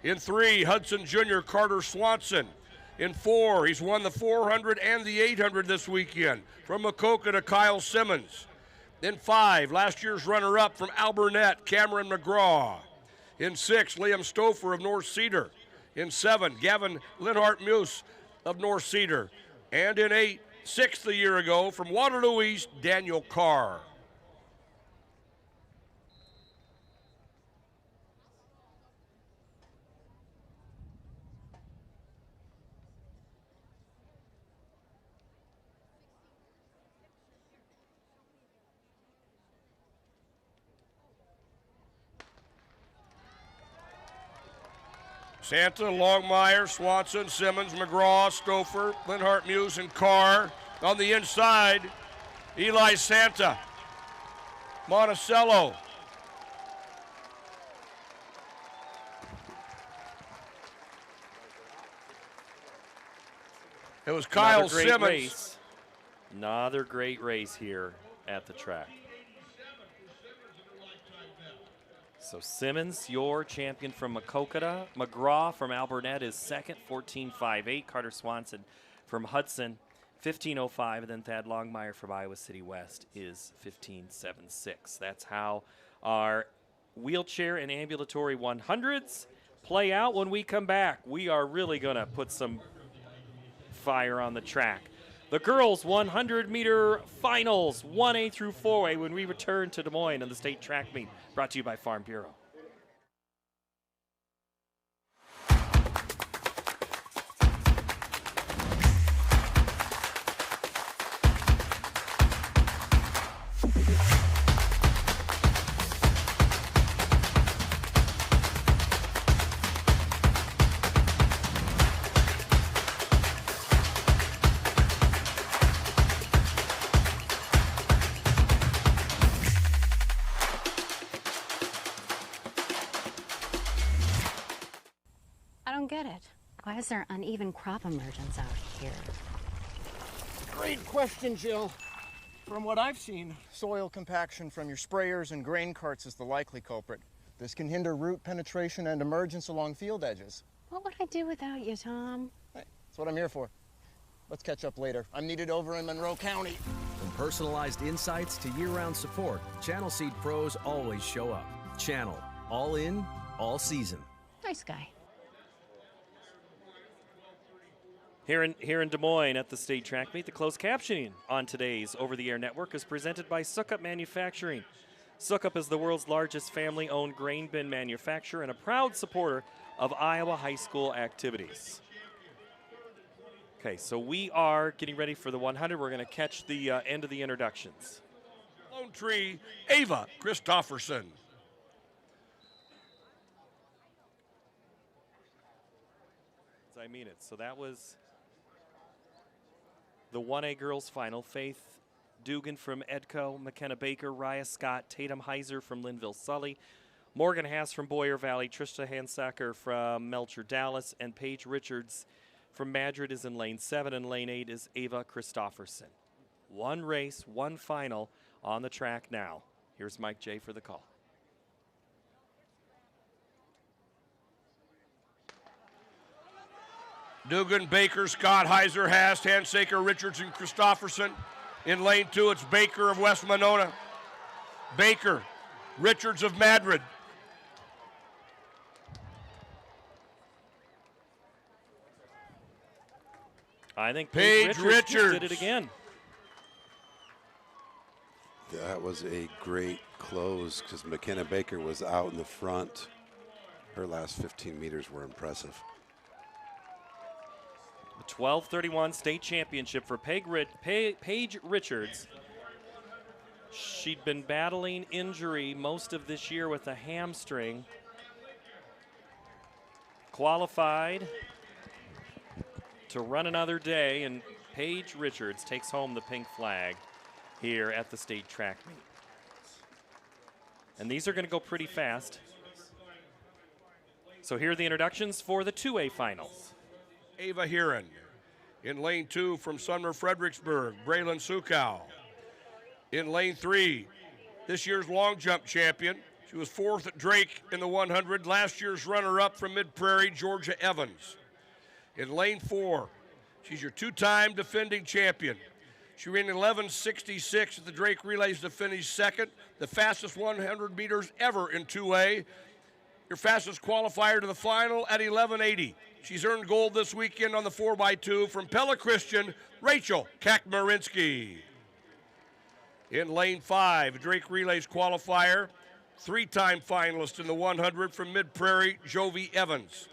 Speaker 3: In 3, Hudson Jr. Carter Swanson. In 4, he's won the 400 and the 800 this weekend, from Maquoketa to Kyle Simmons. In 5, last year's runner-up from Alburnett, Cameron McGraw. In 6, Liam Stouffer of North Cedar. In 7, Gavin Linhart-Muse of North Cedar. And in 8, 6th a year ago, from Waterloo East, Daniel Carr. Santa, Longmire, Swanson, Simmons, McGraw, Stouffer, Linhart-Muse, and Carr. On the inside, Eli Santa, Monticello. It was Kyle Simmons.
Speaker 1: Another great race here at the track. So Simmons, your champion from Maquoketa. McGraw from Alburnett is second, 14.58. Carter Swanson from Hudson, 15.05. And then Thad Longmire from Iowa City West is 15.76. That's how our wheelchair and ambulatory 100s play out. When we come back, we are really going to put some fire on the track. The girls' 100-meter finals, 1A through 4A, when we return to Des Moines on the state track meet, brought to you by Farm Bureau.
Speaker 18: Get it. Why is there uneven crop emergence out here?
Speaker 19: Great question, Jill. From what I've seen, soil compaction from your sprayers and grain carts is the likely culprit. This can hinder root penetration and emergence along field edges.
Speaker 18: What would I do without you, Tom?
Speaker 19: Hey, that's what I'm here for. Let's catch up later. I'm needed over in Monroe County.
Speaker 20: From personalized insights to year-round support, Channel Seed pros always show up. Channel, all in, all season.
Speaker 18: Nice guy.
Speaker 1: Here in Des Moines at the state track meet, the closed captioning on today's over-the-air network is presented by Sukup Manufacturing. Sukup is the world's largest family-owned grain bin manufacturer and a proud supporter of Iowa high school activities. Okay, so we are getting ready for the 100. We're going to catch the end of the introductions.
Speaker 3: Lone Tree, Ava Christofferson.
Speaker 1: I mean it. So that was the 1A girls final. Faith Dugan from Edco, McKenna Baker, Raya Scott, Tatum Heiser from Linville Sully, Morgan Haas from Boyer Valley, Trista Hansacker from Melcher Dallas, and Paige Richards from Madrid is in lane 7, and lane 8 is Ava Christofferson. One race, one final on the track now. Here's Mike J for the call.
Speaker 3: Dugan, Baker, Scott, Heiser, Haas, Hansaker, Richards, and Christofferson. In lane 2, it's Baker of West Monona. Baker, Richards of Madrid.
Speaker 1: I think
Speaker 3: Paige Richards
Speaker 1: did it again.
Speaker 2: That was a great close because McKenna Baker was out in the front. Her last 15 meters were impressive.
Speaker 1: The 12:31 state championship for Paige Richards. She'd been battling injury most of this year with a hamstring. Qualified to run another day, and Paige Richards takes home the pink flag here at the state track meet. And these are going to go pretty fast. So here are the introductions for the 2A finals.
Speaker 3: Ava Heron. In lane 2 from Sumner Fredericksburg, Braylon Sukow. In lane 3, this year's long jump champion. She was 4th at Drake in the 100. Last year's runner-up from Mid-Prairie, Georgia Evans. In lane 4, she's your 2-time defending champion. She ran 11:66 at the Drake Relays to finish 2nd, the fastest 100 meters ever in 2A. Your fastest qualifier to the final at 11:80. She's earned gold this weekend on the 4x2 from Pella Christian, Rachel Kakmarinsky. In lane 5, Drake Relays qualifier, 3-time finalist in the 100 from Mid-Prairie, Jovi Evans.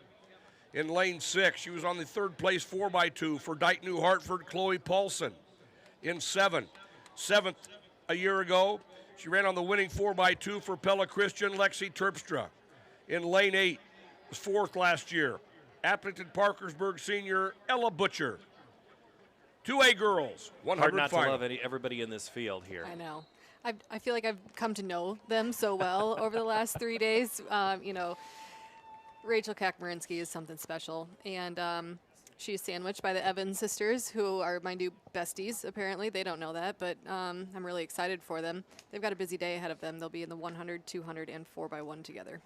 Speaker 3: In lane 6, she was on the 3rd place 4x2 for Dike New Hartford, Chloe Paulson. In 7th a year ago, she ran on the winning 4x2 for Pella Christian, Lexi Terpstra. In lane 8, was 4th last year, Appleton Parkersburg senior Ella Butcher. 2A girls, 100
Speaker 1: Hard not
Speaker 3: final.
Speaker 1: to love everybody in this field here.
Speaker 4: I know. I feel like I've come to know them so well over the last 3 days. You know, Rachel Kakmarinsky is something special, and she's sandwiched by the Evans sisters, who are my new besties. Apparently, they don't know that, but I'm really excited for them. They've got a busy day ahead of them. They'll be in the 100, 200, and 4x1 together.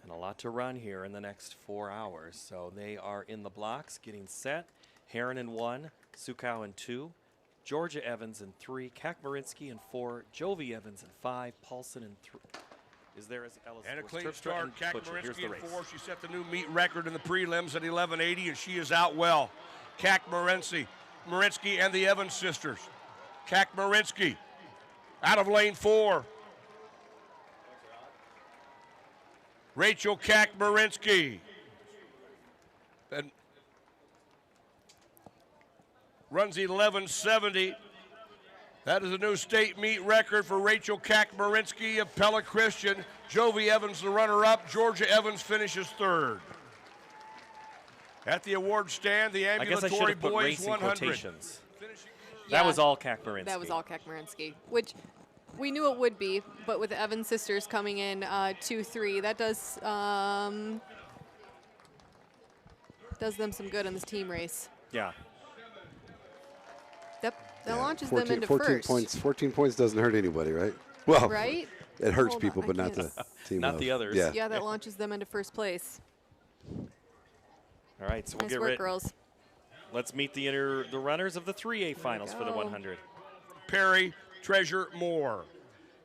Speaker 1: And a lot to run here in the next 4 hours. So they are in the blocks, getting set. Heron in 1, Sukow in 2, Georgia Evans in 3, Kakmarinsky in 4, Jovi Evans in 5, Paulson in 3. Is there as Ellis?
Speaker 3: And a clean
Speaker 1: Terpstra
Speaker 3: start,
Speaker 1: and Butcher. Here's
Speaker 3: Kakmarinsky
Speaker 1: the
Speaker 3: in
Speaker 1: race.
Speaker 3: 4. She set the new meet record in the prelims at 11:80, and she is out well. Kakmarinsky and the Evans sisters. Kakmarinsky out of lane 4. Rachel Kakmarinsky. And runs 11:70. That is a new state meet record for Rachel Kakmarinsky of Pella Christian. Jovi Evans, the runner-up. Georgia Evans finishes 3rd. At the award stand, the
Speaker 1: I guess I should
Speaker 3: ambulatory
Speaker 1: have put
Speaker 3: boys
Speaker 1: racing
Speaker 3: 100.
Speaker 1: quotations.
Speaker 4: Yeah,
Speaker 1: That was all Kakmarinsky.
Speaker 4: That was all Kakmarinsky, which we knew it would be, but with the Evans sisters coming in 2-3, that does them some good in this team race.
Speaker 1: Yeah.
Speaker 4: That launches them into
Speaker 2: 14
Speaker 4: first.
Speaker 2: points. 14 points doesn't hurt anybody, right? Well,
Speaker 4: right?
Speaker 2: It hurts
Speaker 4: Hold
Speaker 2: people,
Speaker 4: on,
Speaker 2: but
Speaker 4: I
Speaker 2: not the
Speaker 4: can't
Speaker 2: team.
Speaker 1: Not the others.
Speaker 2: Yeah.
Speaker 4: Yeah, that launches them into first place.
Speaker 1: All right, so we'll
Speaker 4: Nice
Speaker 1: get
Speaker 4: work,
Speaker 1: ready.
Speaker 4: girls.
Speaker 1: Let's meet the runners of the 3A finals for the 100.
Speaker 3: Perry Treasure Moore.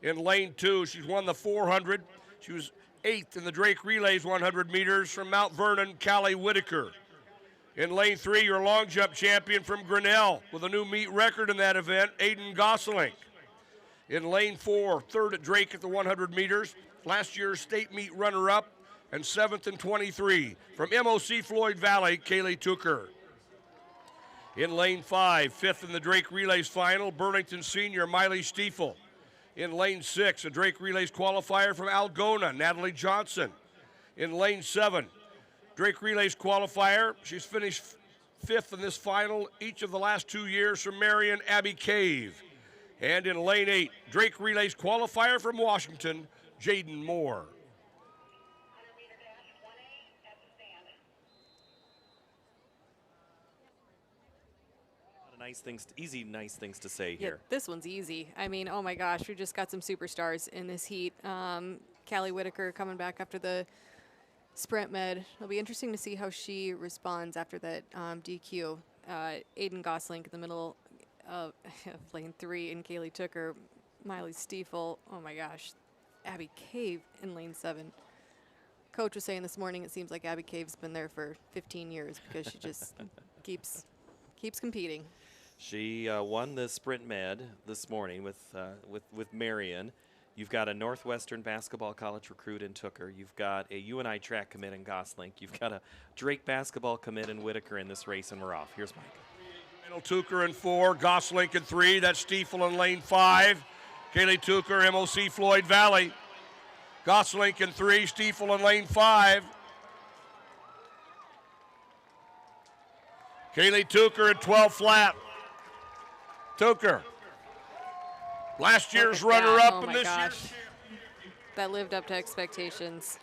Speaker 3: In lane 2, she's won the 400. She was 8th in the Drake Relays 100 meters from Mount Vernon, Callie Whitaker. In lane 3, your long jump champion from Grinnell with a new meet record in that event, Aiden Gosselink. In lane 4, 3rd at Drake at the 100 meters, last year's state meet runner-up, and 7th in 23 from MOC Floyd Valley, Kaylee Tucker. In lane 5, 5th in the Drake Relays final, Burlington senior Miley Stiefel. In lane 6, a Drake Relays qualifier from Algona, Natalie Johnson. In lane 7, Drake Relays qualifier, she's finished 5th in this final each of the last 2 years from Marion Abby Cave. And in lane 8, Drake Relays qualifier from Washington, Jaden Moore.
Speaker 1: Nice things, nice things to say
Speaker 4: Yeah,
Speaker 1: here.
Speaker 4: this one's easy. I mean, oh my gosh, we just got some superstars in this heat. Callie Whitaker coming back after the sprint med. It'll be interesting to see how she responds after that DQ. Aiden Gosselink in the middle of lane 3, and Kaylee Tucker, Miley Stiefel. Oh my gosh, Abby Cave in lane 7. Coach was saying this morning it seems like Abby Cave's been there for 15 years because she just keeps competing.
Speaker 1: She won the sprint med this morning with Marion. You've got a Northwestern basketball college recruit in Tooker. You've got a UNI track commit in Gosselink. You've got a Drake basketball commit in Whitaker in this race, and we're off. Here's Mike.
Speaker 3: Tooker in 4, Gosselink in 3. That's Stiefel in lane 5. Kaylee Tucker, MOC Floyd Valley. Gosselink in 3, Stiefel in lane 5. Kaylee Tucker at 12 flat. Tucker, last year's runner-up
Speaker 4: Oh
Speaker 3: and
Speaker 4: my
Speaker 3: this
Speaker 4: gosh.
Speaker 3: year's
Speaker 4: That lived up to expectations.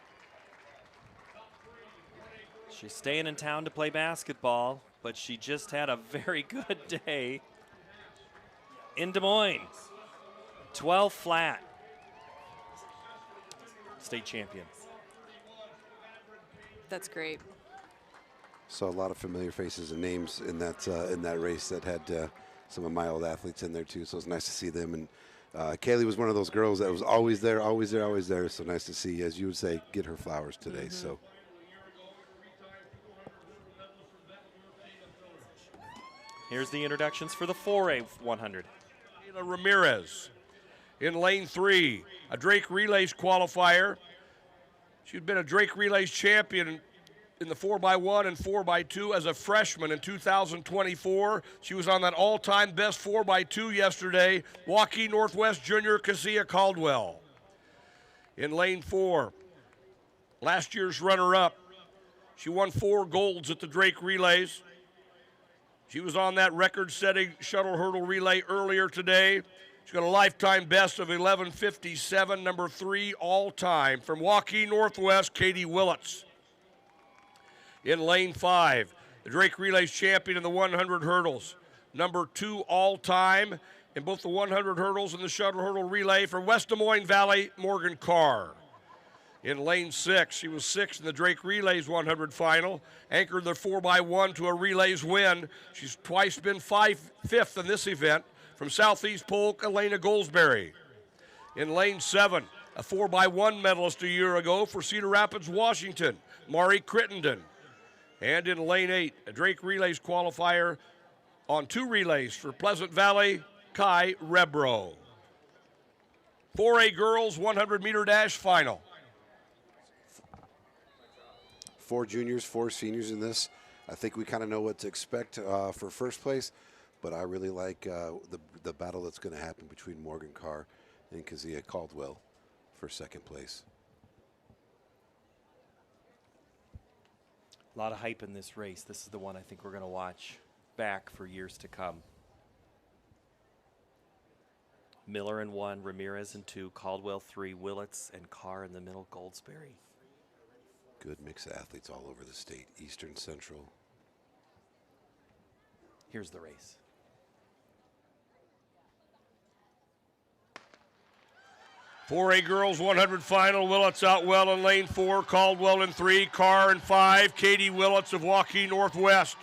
Speaker 1: She's staying in town to play basketball, but she just had a very good day in Des Moines. 12 flat. State champion.
Speaker 4: That's great.
Speaker 2: Saw a lot of familiar faces and names in that race that had some of my old athletes in there too. So it's nice to see them. And Kaylee was one of those girls that was always there, always there, always there. So nice to see, as you would say, get her flowers today. So.
Speaker 1: Here's the introductions for the 4A 100.
Speaker 3: Ramirez in lane 3, a Drake Relays qualifier. She'd been a Drake Relays champion in the 4x1 and 4x2 as a freshman in 2024. She was on that all-time best 4x2 yesterday. Waukee Northwest junior Cassia Caldwell. In lane 4, last year's runner-up. She won 4 golds at the Drake Relays. She was on that record-setting shuttle hurdle relay earlier today. She's got a lifetime best of 11:57, number 3 all-time. From Waukee Northwest, Katie Willits. In lane 5, the Drake Relays champion in the 100 hurdles. Number 2 all-time in both the 100 hurdles and the shuttle hurdle relay from West Des Moines Valley, Morgan Carr. In lane 6, she was 6th in the Drake Relays 100 final, anchored the 4x1 to a relays win. She's twice been 5th in this event. From Southeast Polk, Elena Goldsberry. In lane 7, a 4x1 medalist a year ago for Cedar Rapids, Washington, Mari Crittenden. And in lane 8, a Drake Relays qualifier on 2 relays for Pleasant Valley, Kai Rebro. 4A girls 100-meter dash final.
Speaker 2: 4 juniors, 4 seniors in this. I think we kind of know what to expect for first place, but I really like the battle that's going to happen between Morgan Carr and Cassia Caldwell for second place.
Speaker 1: A lot of hype in this race. This is the one I think we're going to watch back for years to come. Miller in 1, Ramirez in 2, Caldwell 3, Willits and Carr in the middle, Goldsberry.
Speaker 2: Good mix of athletes all over the state, Eastern, Central.
Speaker 1: Here's the race.
Speaker 3: For a girls 100 final, Willits out well in lane 4, Caldwell in 3, Carr in 5, Katie Willits of Waukee Northwest.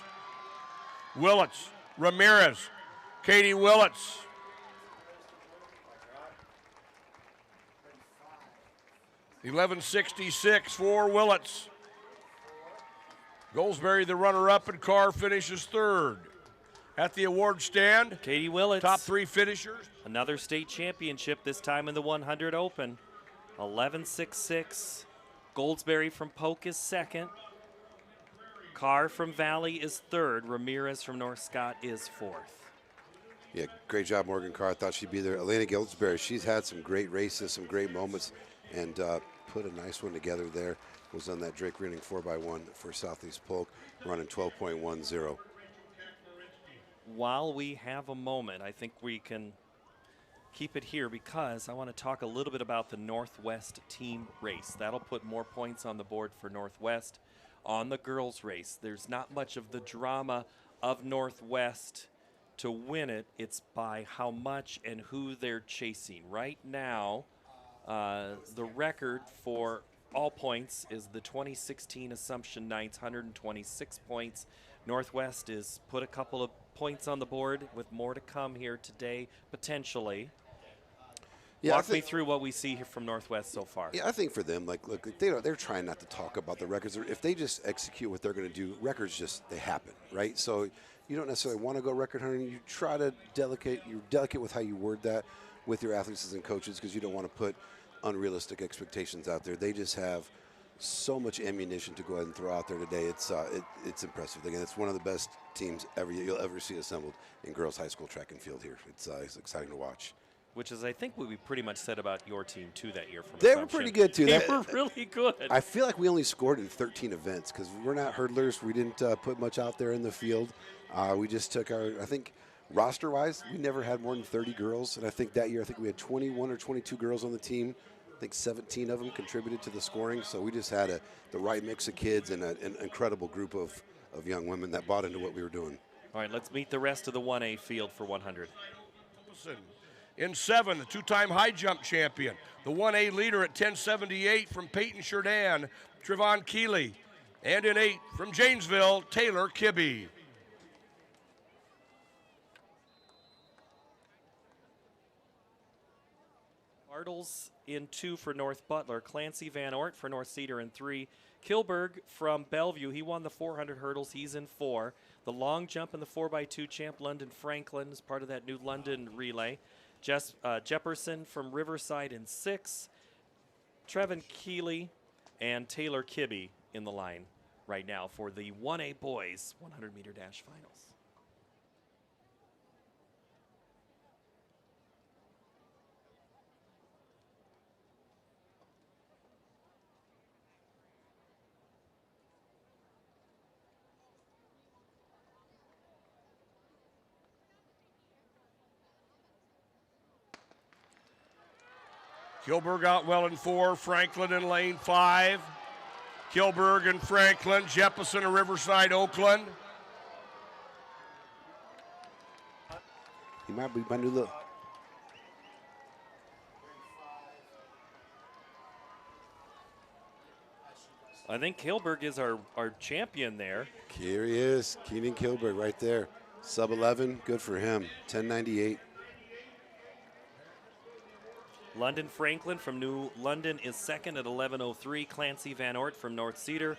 Speaker 3: Willits, Ramirez, Katie Willits. $11.66 for Willits. Goldsberry the runner-up and Carr finishes 3rd. At the award stand,
Speaker 1: Katie Willits.
Speaker 3: top 3 finishers.
Speaker 1: Another state championship, this time in the 100 open. 11.66. Goldsberry from Polk is 2nd. Carr from Valley is 3rd. Ramirez from North Scott is 4th.
Speaker 2: Yeah, great job, Morgan Carr. I thought she'd be there. Elena Goldsberry, she's had some great races, some great moments, and put a nice one together there. Was on that Drake Reading 4x1 for Southeast Polk, running 12.10.
Speaker 1: While we have a moment, I think we can keep it here because I want to talk a little bit about the Northwest team race. That'll put more points on the board for Northwest. On the girls race, there's not much of the drama of Northwest to win it. It's by how much and who they're chasing. Right now, the record for all points is the 2016 Assumption Knights, 126 points. Northwest is put a couple of points on the board with more to come here today, potentially.
Speaker 2: Yeah,
Speaker 1: Walk me through what we see here from Northwest so far.
Speaker 2: Yeah, I think for them, like, look, they're trying not to talk about the records. If they just execute what they're going to do, records just, they happen, right? So you don't necessarily want to go record hunting. You try to you're delicate with how you word that with your athletes and coaches because you don't want to put unrealistic expectations out there. They just have so much ammunition to go ahead and throw out there today. It's impressive. Again, it's one of the best teams you'll ever see assembled in girls high school track and field here. It's exciting to watch.
Speaker 1: which is, I think, what we pretty much said about your team, too, that year from
Speaker 2: They were
Speaker 1: Assumption.
Speaker 2: pretty good, too.
Speaker 1: They
Speaker 2: That-
Speaker 1: were really good.
Speaker 2: I feel like we only scored in 13 events because we're not hurdlers. We didn't put much out there in the field. We just took I think, roster-wise, we never had more than 30 girls. And I think that year, I think we had 21 or 22 girls on the team. I think 17 of them contributed to the scoring. So we just had the right mix of kids and an incredible group of young women that bought into what we were doing.
Speaker 1: All right, let's meet the rest of the 1A field for 100.
Speaker 3: In 7, the two-time high jump champion, the 1A leader at 1078 from Peyton Sheridan, Trevon Keeley. And in 8, from Janesville, Taylor Kibbe.
Speaker 1: Bartles in 2 for North Butler. Clancy Van Ort for North Cedar in 3. Kilberg from Bellevue, he won the 400 hurdles. He's in 4. The long jump in the 4x2 champ, London Franklin, is part of that new London relay. Jepperson from Riverside in 6. Trevon Keeley and Taylor Kibbe in the line right now for the 1A boys 100-meter dash finals.
Speaker 3: Kilberg out well in 4, Franklin in lane 5. Kilberg and Franklin, Jefferson of Riverside, Oakland.
Speaker 2: He might be my new look.
Speaker 1: I think Kilberg is our champion there.
Speaker 2: Here he is, Keenan Kilberg right there. Sub-11, good for him, 1098.
Speaker 1: London Franklin from New London is second at 11:03. Clancy Van Ort from North Cedar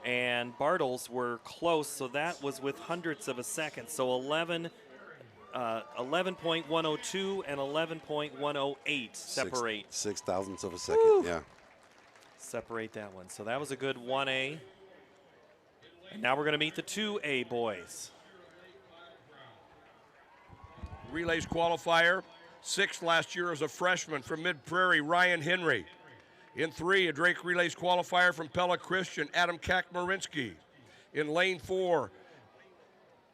Speaker 1: and Bartles were close, so that was with hundredths of a second. So 11.102 and 11.108 separate.
Speaker 2: Six thousandths of a second,
Speaker 1: Woo.
Speaker 2: yeah.
Speaker 1: Separate that one. So that was a good 1A. And now we're going to meet the 2A boys.
Speaker 3: Relays qualifier. 6th last year as a freshman from Mid-Prairie, Ryan Henry. In 3, a Drake Relays qualifier from Pella Christian, Adam Kakmarinsky. In lane 4,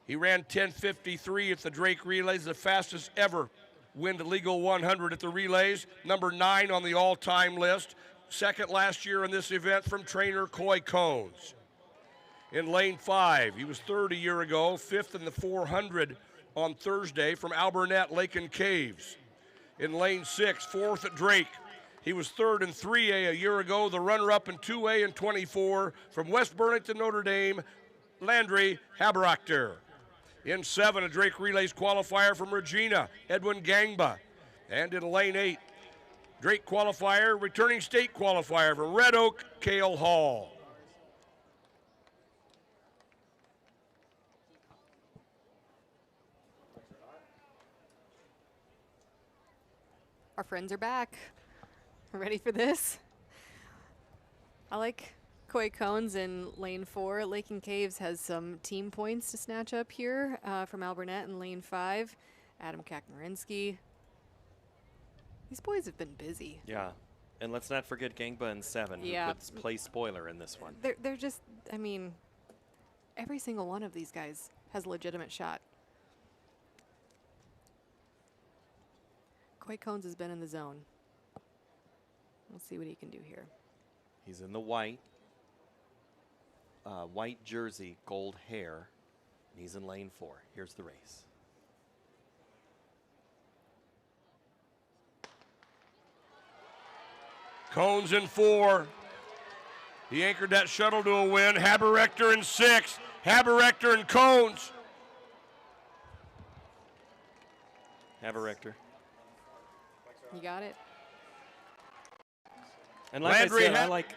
Speaker 3: he ran 10:53 at the Drake Relays, the fastest ever wind legal 100 at the relays, number 9 on the all-time list. 2nd last year in this event from trainer Coed Cones. In lane 5, he was 3rd a year ago, 5th in the 400 on Thursday from Alburnett Lake and Caves. In lane 6, 4th at Drake. He was 3rd in 3A a year ago, the runner-up in 2A in 24 from West Burlington, Notre Dame, Landry Haberachter. In 7, a Drake Relays qualifier from Regina, Edwin Gangba. And in lane 8, Drake qualifier, returning state qualifier from Red Oak, Cale Hall.
Speaker 4: Our friends are back. Ready for this? I like Coed Cones in lane 4. Lake and Caves has some team points to snatch up here from Alburnett in lane 5. Adam Kakmarinsky. These boys have been busy.
Speaker 1: Yeah. And let's not forget Gangba in 7,
Speaker 4: Yeah.
Speaker 1: who puts play spoiler in this one.
Speaker 4: They're just, I mean, every single one of these guys has a legitimate shot. Coed Cones has been in the zone. We'll see what he can do here.
Speaker 1: He's in the white jersey, gold hair, and he's in lane 4. Here's the race.
Speaker 3: Cones in 4. He anchored that shuttle to a win. Haberechter in 6. Haberechter and Cones.
Speaker 1: Haberechter.
Speaker 4: You got it.
Speaker 1: And like
Speaker 3: Landry
Speaker 1: I said, I like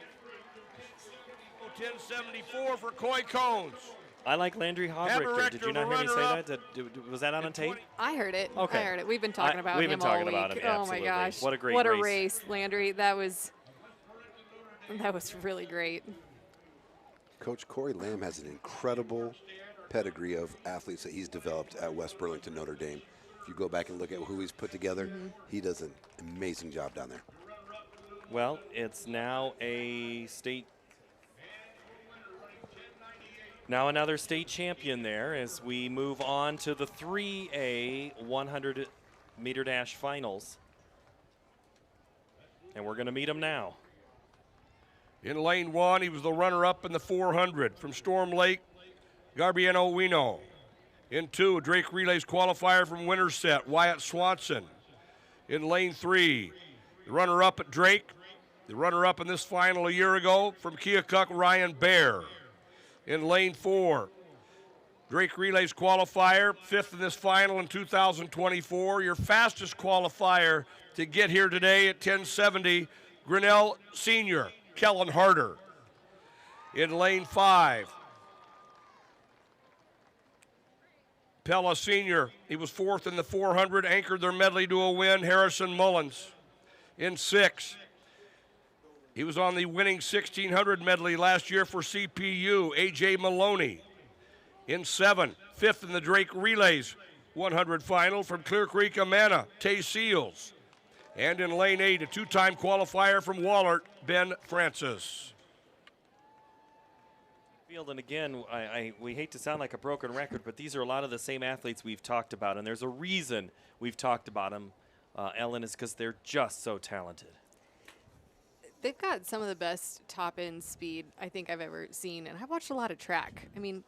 Speaker 3: 1074 for Coed Cones.
Speaker 1: I like Landry Haberechter. Did you not hear me say
Speaker 3: runner-up.
Speaker 1: that? Was that on tape?
Speaker 4: I heard it.
Speaker 1: Okay.
Speaker 4: I heard it. We've been talking about him
Speaker 1: We've been talking
Speaker 4: all
Speaker 1: about
Speaker 4: week.
Speaker 1: him,
Speaker 4: Oh my
Speaker 1: absolutely.
Speaker 4: gosh.
Speaker 1: What a great
Speaker 4: What a
Speaker 1: race.
Speaker 4: race, Landry. That was really great.
Speaker 2: Coach Corey Lamb has an incredible pedigree of athletes that he's developed at West Burlington Notre Dame. If you go back and look at who he's put together, he does an amazing job down there.
Speaker 1: Well, it's now a state. Now another state champion there as we move on to the 3A 100-meter dash finals. And we're going to meet him now.
Speaker 3: In lane 1, he was the runner-up in the 400 from Storm Lake, Garbieno Wino. In 2, Drake Relays qualifier from Winterset, Wyatt Swanson. In lane 3, the runner-up at Drake, the runner-up in this final a year ago from Keokuk, Ryan Bear. In lane 4, Drake Relays qualifier, 5th in this final in 2024. Your fastest qualifier to get here today at 10:70, Grinnell Senior, Kellen Harder. In lane 5, Pella Senior, he was 4th in the 400, anchored their medley to a win, Harrison Mullins. In 6, he was on the winning 1600 medley last year for CPU, AJ Maloney. In 7, 5th in the Drake Relays 100 final from Clear Creek, Amana, Tay Seals. And in lane 8, a 2-time qualifier from Wallert, Ben Francis.
Speaker 1: Field, and again, we hate to sound like a broken record, but these are a lot of the same athletes we've talked about, and there's a reason we've talked about them, Ellen, is because they're just so talented.
Speaker 4: They've got some of the best top-end speed I think I've ever seen, and I've watched a lot of track. I mean,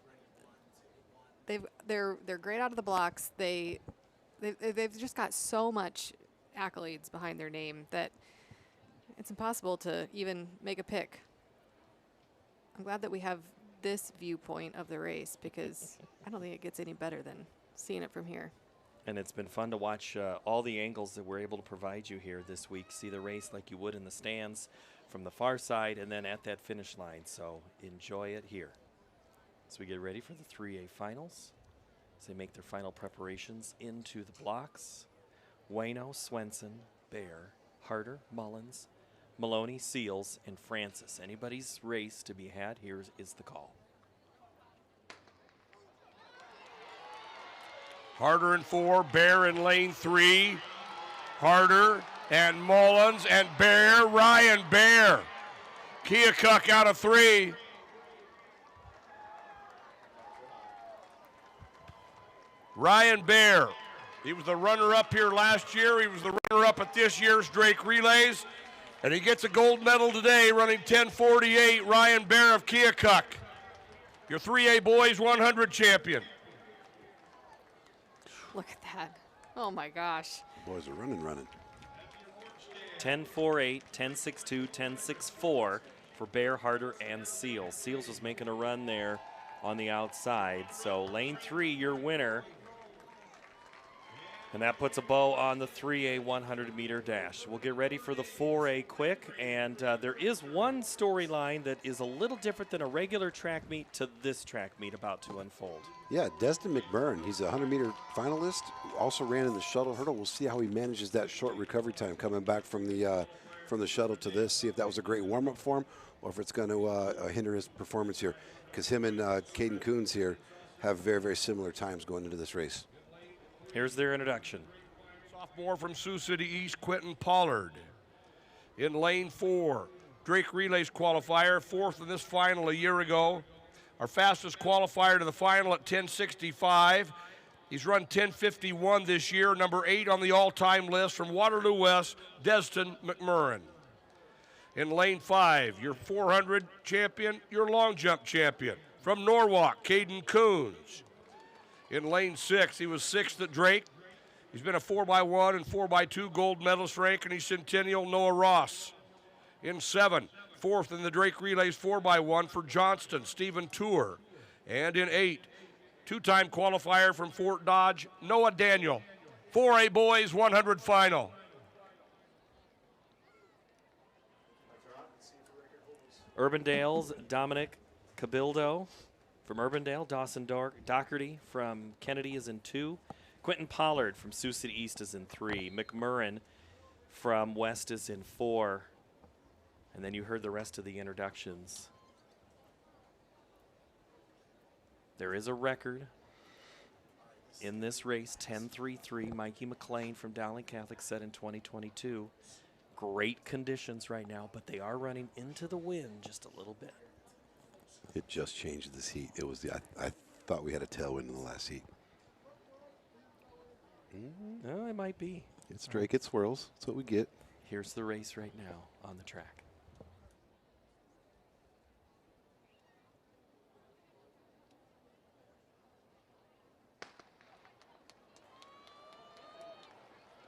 Speaker 4: they're great out of the blocks. They've just got so much accolades behind their name that it's impossible to even make a pick. I'm glad that we have this viewpoint of the race because I don't think it gets any better than seeing it from here.
Speaker 1: And it's been fun to watch all the angles that we're able to provide you here this week. See the race like you would in the stands from the far side and then at that finish line. So enjoy it here. As we get ready for the 3A finals, as they make their final preparations into the blocks. Wayno, Swenson, Bear, Harder, Mullins, Maloney, Seals, and Francis. Anybody's race to be had, here is the call.
Speaker 3: Harder in 4, Bear in lane 3. Harder and Mullins and Bear, Ryan Bear. Keokuk out of 3. Ryan Bear, he was the runner-up here last year. He was the runner-up at this year's Drake Relays. And he gets a gold medal today running 10:48. Ryan Bear of Keokuk, your 3A boys 100 champion.
Speaker 4: Look at that. Oh, my gosh.
Speaker 2: Boys are running.
Speaker 1: 10.48, 10.62, 10.64 for Bear, Harder, and Seals. Seals was making a run there on the outside. So lane 3, your winner. And that puts a bow on the 3A 100-meter dash. We'll get ready for the 4A quick. And there is one storyline that is a little different than a regular track meet to this track meet about to unfold.
Speaker 2: Yeah, Destin McBurn, he's a 100-meter finalist, also ran in the shuttle hurdle. We'll see how he manages that short recovery time coming back from the shuttle to this, see if that was a great warm-up for him or if it's going to hinder his performance here. Because him and Caden Coons here have very, very similar times going into this race.
Speaker 1: Here's their introduction.
Speaker 3: Sophomore from Sioux City East, Quentin Pollard. In lane 4, Drake Relays qualifier, 4th in this final a year ago. Our fastest qualifier to the final at 10:65. He's run 10:51 this year, number 8 on the all-time list from Waterloo West, Destin McMurrin. In lane 5, your 400 champion, your long jump champion. From Norwalk, Caden Coons. In lane 6, he was 6th at Drake. He's been a 4x1 and 4x2 gold medalist for Ankeny Centennial, Noah Ross. In 7, 4th in the Drake Relays 4x1 for Johnston, Stephen Tour. And in 8, 2-time qualifier from Fort Dodge, Noah Daniel. 4A boys 100 final.
Speaker 1: Urbandale's Dominic Cabildo from Urbandale. Dawson Doherty from Kennedy is in 2. Quentin Pollard from Sioux City East is in 3. McMurrin from West is in 4. And then you heard the rest of the introductions. There is a record in this race, 10-3-3. Mikey McLean from Dowling Catholic set in 2022. Great conditions right now, but they are running into the wind just a little bit.
Speaker 2: It just changed this heat. It was I thought we had a tailwind in the last heat.
Speaker 1: No, it might be.
Speaker 2: It's Drake, it swirls. That's what we get.
Speaker 1: Here's the race right now on the track.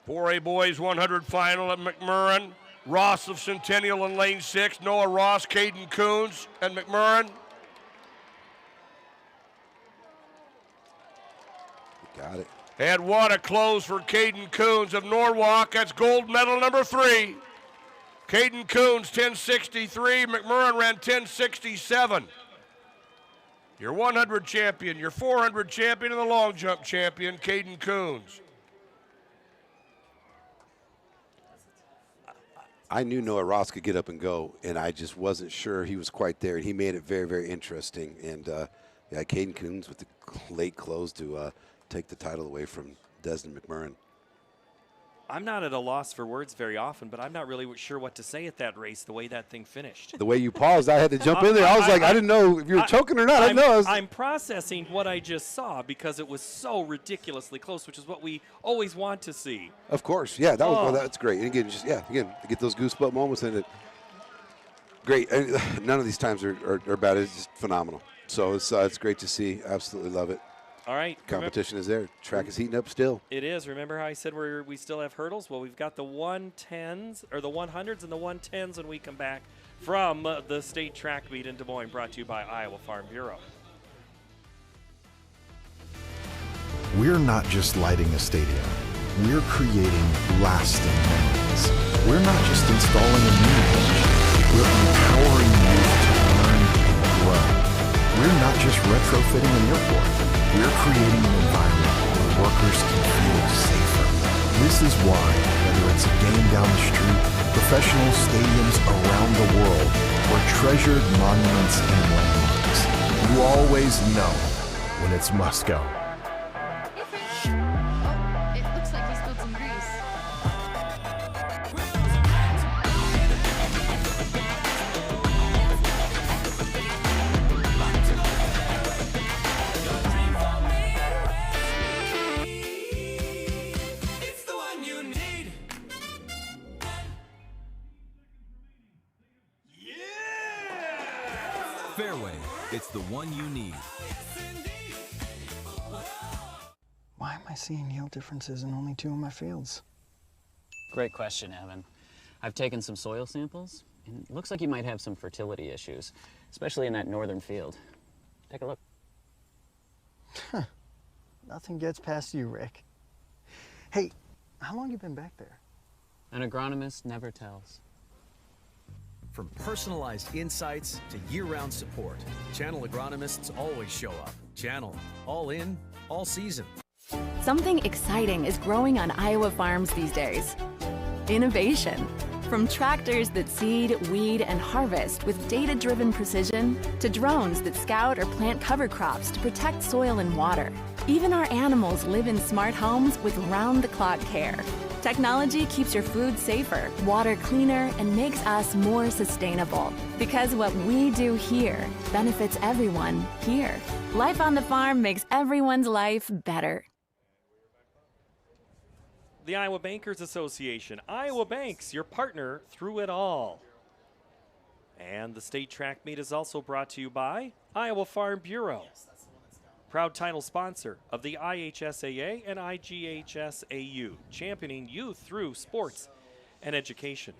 Speaker 3: For a boys 100 final at McMurrin. Ross of Centennial in lane 6. Noah Ross, Caden Coons, and McMurrin.
Speaker 2: Got it.
Speaker 3: And what a close for Caden Coons of Norwalk. That's gold medal number 3. Caden Coons, 10:63. McMurrin ran 10:67. Your 100 champion, your 400 champion, and the long jump champion, Caden Coons.
Speaker 2: I knew Noah Ross could get up and go, and I just wasn't sure he was quite there. And he made it very, very interesting. And yeah, Caden Coons with the late close to take the title away from Desmond McMurrin.
Speaker 1: I'm not at a loss for words very often, but I'm not really sure what to say at that race, the way that thing finished.
Speaker 2: The way you paused, I had to jump in there. I was like, I didn't know if you were choking or not. I didn't know.
Speaker 1: I'm processing what I just saw because it was so ridiculously close, which is what we always want to see.
Speaker 2: Of course, yeah, that was that's great. And again, just again, to get those goosebump moments in it. Great. None of these times are bad. It's just phenomenal. So it's great to see. Absolutely love it.
Speaker 1: All right.
Speaker 2: Competition is there. Track is heating up still.
Speaker 1: It is. Remember how I said we still have hurdles? Well, we've got the 110s, or the 100s and the 110s when we come back from the state track meet in Des Moines, brought to you by Iowa Farm Bureau.
Speaker 9: We're not just lighting a stadium. We're creating lasting memories. We're not just installing a new pitch. We're empowering you to learn and grow. We're not just retrofitting an airport. We're creating an environment where workers can feel safer. This is why, whether it's a game down the street, professional stadiums around the world, or treasured monuments and landmarks, you always know when it's must go.
Speaker 10: Oh, it looks like he spilled some grease.
Speaker 12: Fairway, it's the one you need.
Speaker 15: Why am I seeing yield differences in only 2 of my fields?
Speaker 21: Great question, Evan. I've taken some soil samples, and it looks like you might have some fertility issues, especially in that northern field. Take a look.
Speaker 15: Nothing gets past you, Rick. Hey, how long you been back there?
Speaker 21: An agronomist never tells.
Speaker 20: From personalized insights to year-round support, Channel agronomists always show up. Channel, all in, all season.
Speaker 7: Something exciting is growing on Iowa farms these days. Innovation. From tractors that seed, weed, and harvest with data-driven precision, to drones that scout or plant cover crops to protect soil and water. Even our animals live in smart homes with round-the-clock care. Technology keeps your food safer, water cleaner, and makes us more sustainable. Because what we do here benefits everyone here. Life on the farm makes everyone's life better.
Speaker 1: The Iowa Bankers Association. Iowa Banks, your partner through it all. And the state track meet is also brought to you by Iowa Farm Bureau. Proud title sponsor of the IHSAA and IGHSAU, championing youth through sports and education.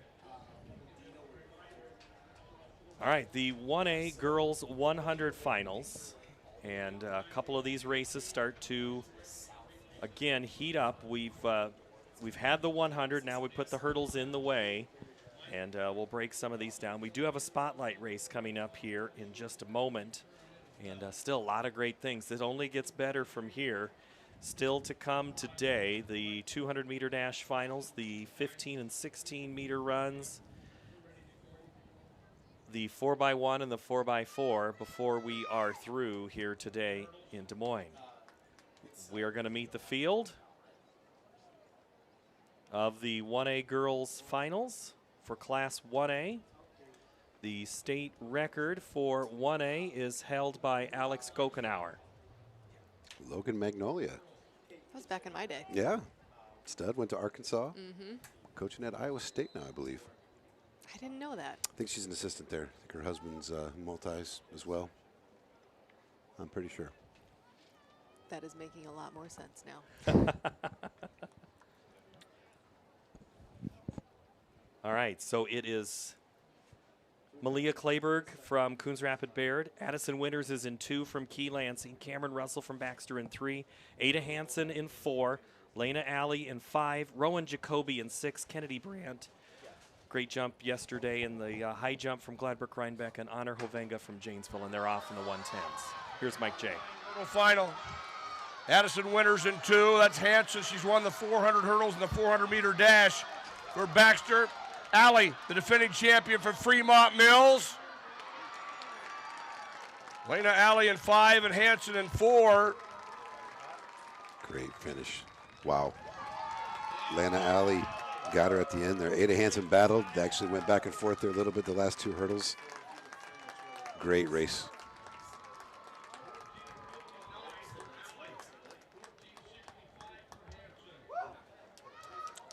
Speaker 1: All right, the 1A Girls 100 Finals. And a couple of these races start to, again, heat up. We've had the 100, now we put the hurdles in the way, and we'll break some of these down. We do have a spotlight race coming up here in just a moment, and still a lot of great things. It only gets better from here. Still to come today, the 200-meter dash finals, the 15 and 16-meter runs, the 4x1 and the 4x4 before we are through here today in Des Moines. We are going to meet the field of the 1A girls finals for Class 1A. The state record for 1A is held by Alex Gokenauer.
Speaker 2: Logan Magnolia.
Speaker 4: That was back in my day.
Speaker 2: Yeah. Stud went to Arkansas.
Speaker 4: Mm-hmm.
Speaker 2: Coaching at Iowa State now, I believe.
Speaker 4: I didn't know that.
Speaker 2: I think she's an assistant there. I think her husband's multis as well. I'm pretty sure.
Speaker 4: That is making a lot more sense now.
Speaker 1: All right, so it is Malia Clayberg from Coons Rapid Baird. Addison Winters is in 2 from Key Lansing. Cameron Russell from Baxter in 3. Ada Hansen in 4. Lena Alley in 5. Rowan Jacoby in 6. Kennedy Brandt. Great jump yesterday in the high jump from Gladbrook Rhinebeck, and Honor Hovenga from Janesville, and they're off in the 110s. Here's Mike J.
Speaker 3: Final. Addison Winters in 2. That's Hansen. She's won the 400 hurdles and the 400-meter dash for Baxter. Alley, the defending champion for Fremont Mills. Lena Alley in 5 and Hansen in 4.
Speaker 2: Great finish. Wow. Lana Alley got her at the end there. Ada Hansen battled. They actually went back and forth there a little bit the last 2 hurdles. Great race.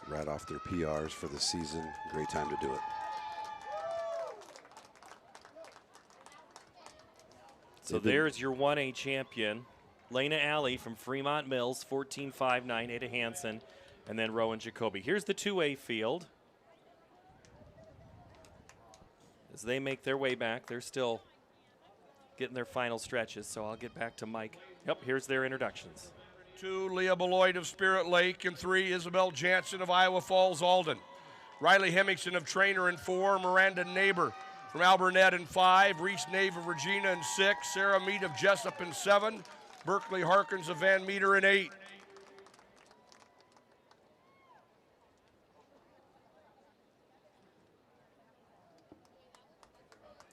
Speaker 2: Right off their PRs for the season. Great time to do it.
Speaker 1: So there's your 1A champion, Lena Alley from Fremont Mills, 14.59, Ada Hansen, and then Rowan Jacoby. Here's the 2A field. As they make their way back, they're still getting their final stretches, so I'll get back to Mike. Yep, here's their introductions.
Speaker 3: 2, Leah Beloit of Spirit Lake. In 3, Isabel Jansen of Iowa Falls Alden. Riley Hemmingson of Trainer in 4. Miranda Neighbor from Alburnett in 5. Reese Nave of Regina in 6. Sarah Mead of Jessup in 7. Berkeley Harkins of Van Meter in 8.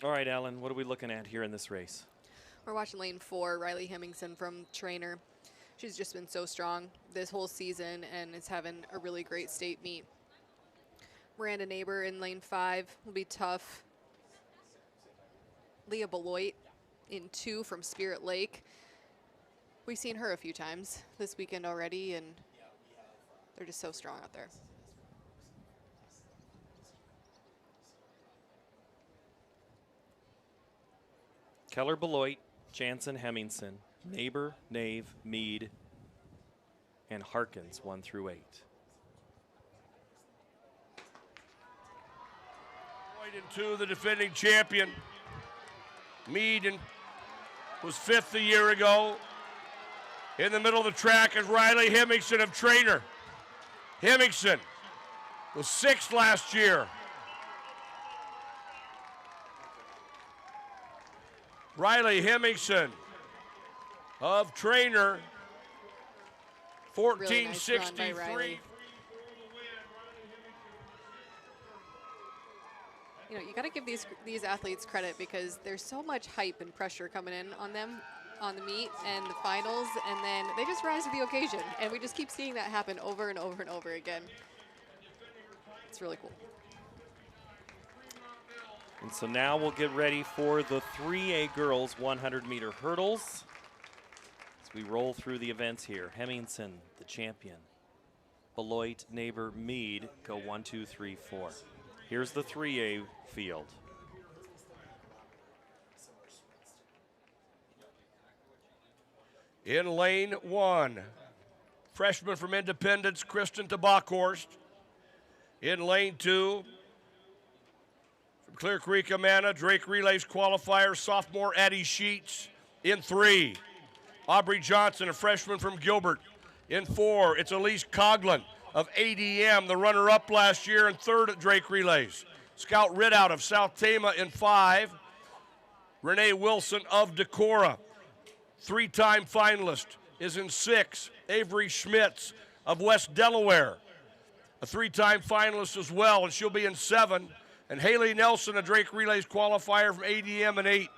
Speaker 1: All right, Alan, what are we looking at here in this race?
Speaker 4: We're watching lane 4, Riley Hemmingson from Trainer. She's just been so strong this whole season and is having a really great state meet. Miranda Neighbor in lane 5 will be tough. Leah Beloit in 2 from Spirit Lake. We've seen her a few times this weekend already, and they're just so strong out there.
Speaker 1: Keller Beloit, Jansen Hemmingson, Neighbor, Nave, Mead, and Harkins 1 through 8.
Speaker 3: Right into the defending champion. Mead was 5th a year ago. In the middle of the track is Riley Hemmingson of Trainer. Hemmingson was 6th last year. Riley Hemmingson of Trainer, 1463.
Speaker 4: Really you know, you got to give these athletes credit because there's so much hype and pressure coming in on them on the meet and the finals, and then they just rise to the occasion, and we just keep seeing that happen over and over and over again. It's really cool.
Speaker 1: And so now we'll get ready for the 3A girls 100-meter hurdles. As we roll through the events here, Hemmingson, the champion. Beloit, Neighbor, Mead go 1, 2, 3, 4. Here's the 3A field.
Speaker 3: In lane 1, freshman from Independence, Kristen Tabakhorst. In lane 2, from Clear Creek, Amana, Drake Relays qualifier, sophomore Addie Sheets. In 3, Aubrey Johnson, a freshman from Gilbert. In 4, it's Elise Coughlin of ADM, the runner-up last year and 3rd at Drake Relays. Scout Ridout of South Tama in 5. Renee Wilson of Decorah, 3-time finalist, is in 6. Avery Schmitz of West Delaware, a 3-time finalist as well, and she'll be in 7. And Haley Nelson, a Drake Relays qualifier from ADM in 8.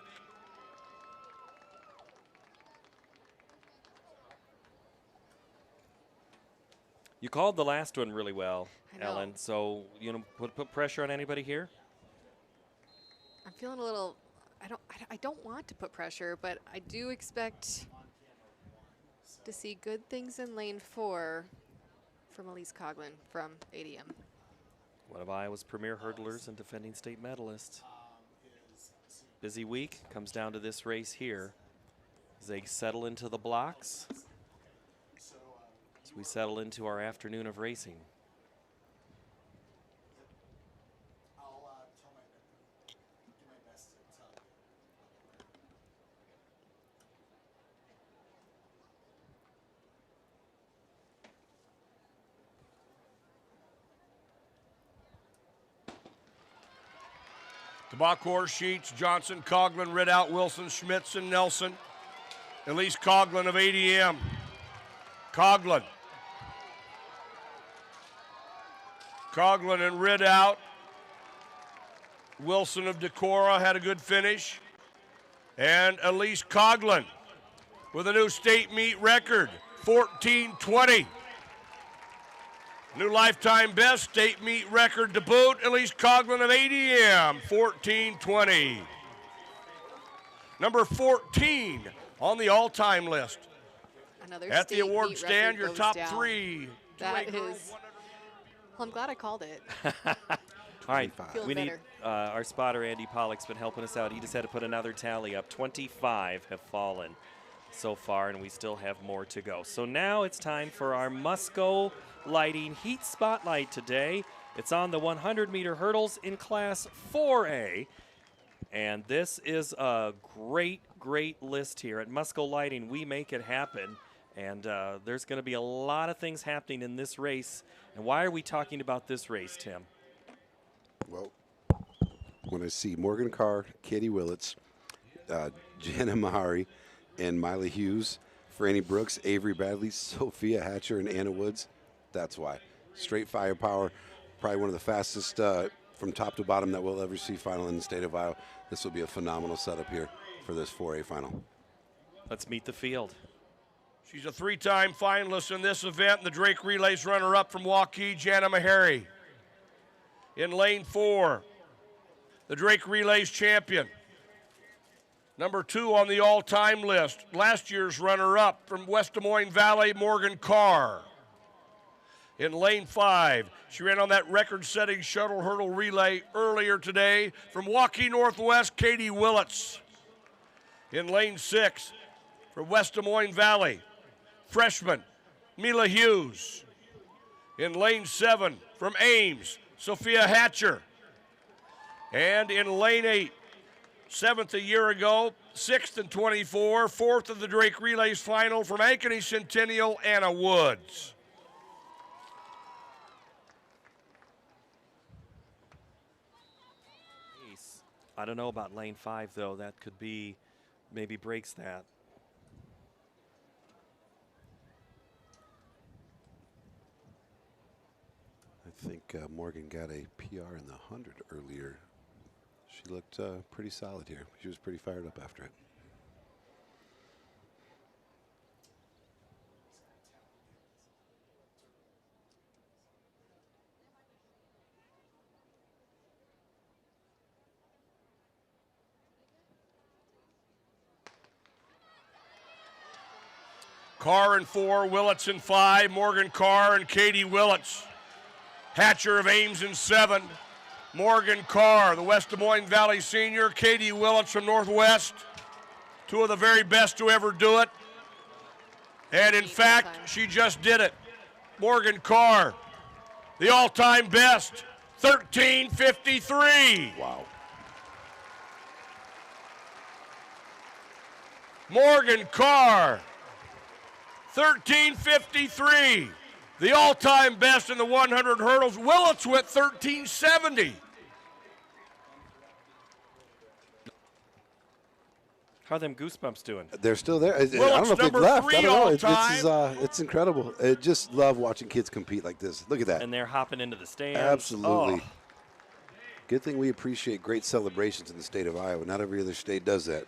Speaker 1: You called the last one really well,
Speaker 4: I know.
Speaker 1: Ellen. So, put pressure on anybody here?
Speaker 4: I'm feeling a little. I don't want to put pressure, but I do expect to see good things in lane 4 from Elise Coughlin from ADM.
Speaker 1: One of Iowa's premier hurdlers and defending state medalist. Busy week, comes down to this race here. As they settle into the blocks, as we settle into our afternoon of racing.
Speaker 3: The Bachor Sheets, Johnson, Coughlin, Ridout, Wilson, Schmitz, and Nelson. Elise Coughlin of ADM. Coughlin. Coughlin and Ridout. Wilson of Decorah had a good finish. And Elise Coughlin with a new state meet record, 14:20. New lifetime best, state meet record to boot. Elise Coughlin of ADM, 14:20. Number 14 on the all-time list.
Speaker 4: Another
Speaker 3: at the
Speaker 4: state
Speaker 3: award
Speaker 4: meet
Speaker 3: stand,
Speaker 4: record
Speaker 3: your
Speaker 4: goes
Speaker 3: top
Speaker 4: down.
Speaker 3: 3.
Speaker 4: That is. Well, I'm glad I called it.
Speaker 1: All right,
Speaker 4: Feeling
Speaker 1: we need
Speaker 4: better.
Speaker 1: our spotter Andy Pollock's been helping us out. He just had to put another tally up. 25 have fallen so far, and we still have more to go. So now it's time for our Musco Lighting Heat Spotlight today. It's on the 100-meter hurdles in Class 4A. And this is a great, great list here. At Musco Lighting, we make it happen. And there's going to be a lot of things happening in this race. And why are we talking about this race, Tim?
Speaker 2: Well, when I see Morgan Carr, Katie Willits, Jenna Mahari, and Miley Hughes, Franny Brooks, Avery Bradley, Sophia Hatcher, and Anna Woods, that's why. Straight firepower, probably one of the fastest from top to bottom that we'll ever see final in the state of Iowa. This will be a phenomenal setup here for this 4A final.
Speaker 1: Let's meet the field.
Speaker 3: She's a 3-time finalist in this event, and the Drake Relays runner-up from Waukee, Jana Meharry. In lane 4, the Drake Relays champion. Number 2 on the all-time list, last year's runner-up from West Des Moines Valley, Morgan Carr. In lane 5, she ran on that record-setting shuttle hurdle relay earlier today from Waukee Northwest, Katie Willits. In lane 6, from West Des Moines Valley, freshman Mila Hughes. In lane 7, from Ames, Sophia Hatcher. And in lane 8, 7th a year ago, 6th in 24, 4th of the Drake Relays final from Ankeny Centennial, Anna Woods.
Speaker 1: I don't know about lane 5, though. That could be, maybe breaks that.
Speaker 2: I think Morgan got a PR in the 100 earlier. She looked pretty solid here. She was pretty fired up after it.
Speaker 3: Carr in 4, Willits in 5, Morgan Carr and Katie Willits. Hatcher of Ames in 7, Morgan Carr, the West Des Moines Valley senior, Katie Willits from Northwest, 2 of the very best to ever do it. And in fact, she just did it. Morgan Carr, the all-time best, 13:53.
Speaker 2: Wow.
Speaker 3: Morgan Carr, 13:53, the all-time best in the 100 hurdles. Willits went 13:70.
Speaker 1: How are them Goosebumps doing?
Speaker 2: They're still there. I don't know if they've
Speaker 3: number
Speaker 2: left.
Speaker 3: 3
Speaker 2: I don't know.
Speaker 3: all-time.
Speaker 2: It's incredible. I just love watching kids compete like this. Look at that.
Speaker 1: And they're hopping into the stands.
Speaker 2: Absolutely.
Speaker 1: Oh.
Speaker 2: Good thing we appreciate great celebrations in the state of Iowa. Not every other state does that.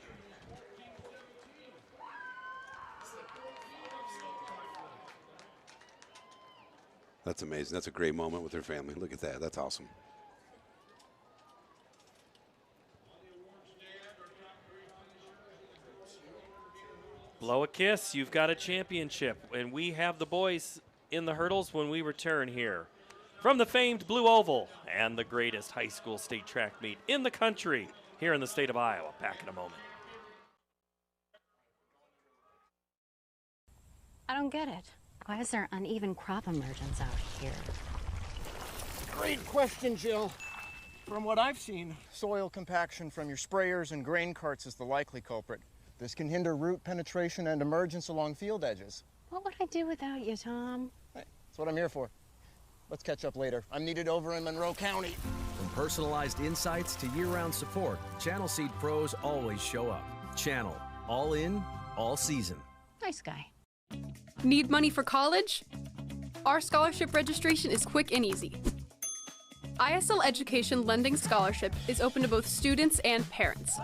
Speaker 2: That's amazing. That's a great moment with their family. Look at that. That's awesome.
Speaker 1: Blow a kiss. You've got a championship. And we have the boys in the hurdles when we return here from the famed Blue Oval and the greatest high school state track meet in the country here in the state of Iowa. Back in a moment.
Speaker 18: I don't get it. Why is there uneven crop emergence out here?
Speaker 19: Great question, Jill. From what I've seen, soil compaction from your sprayers and grain carts is the likely culprit. This can hinder root penetration and emergence along field edges.
Speaker 18: What would I do without you, Tom?
Speaker 19: Hey, that's what I'm here for. Let's catch up later. I'm needed over in Monroe County.
Speaker 20: From personalized insights to year-round support, Channel Seed pros always show up. Channel, all in, all season.
Speaker 18: Nice guy.
Speaker 17: Need money for college? Our scholarship registration is quick and easy. ISL Education Lending Scholarship is open to both students and parents.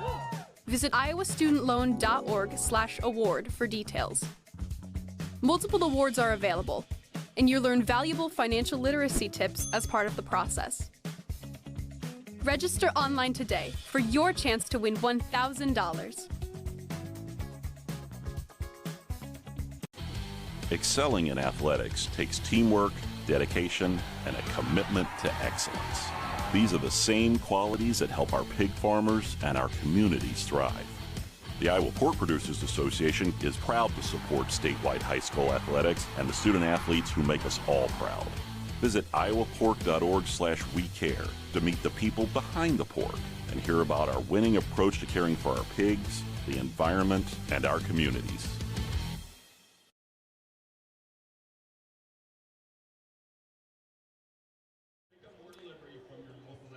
Speaker 17: Visit iowastudentloan.org/award for details. Multiple awards are available, and you learn valuable financial literacy tips as part of the process. Register online today for your chance to win $1,000.
Speaker 5: Excelling in athletics takes teamwork, dedication, and a commitment to excellence. These are the same qualities that help our pig farmers and our communities thrive. The Iowa Pork Producers Association is proud to support statewide high school athletics and the student athletes who make us all proud. Visit iowapork.org/wecare to meet the people behind the pork and hear about our winning approach to caring for our pigs, the environment, and our communities.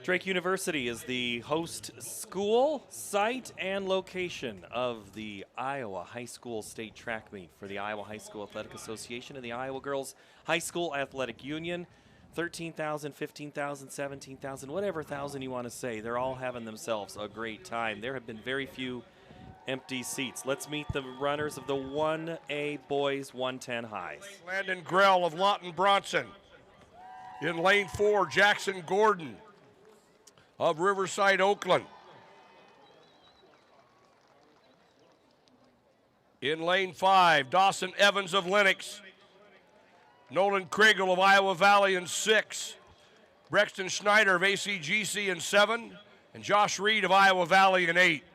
Speaker 1: Drake University is the host school, site, and location of the Iowa High School State Track Meet for the Iowa High School Athletic Association and the Iowa Girls High School Athletic Union. 13,000, 15,000, 17,000, whatever thousand you want to say. They're all having themselves a great time. There have been very few empty seats. Let's meet the runners of the 1A boys 110 highs.
Speaker 3: Landon Grell of Lawton Bronson. In lane 4, Jackson Gordon of Riverside, Oakland. In lane 5, Dawson Evans of Lenox. Nolan Kriegel of Iowa Valley in 6. Brexton Schneider of ACGC in 7. And Josh Reed of Iowa Valley in 8.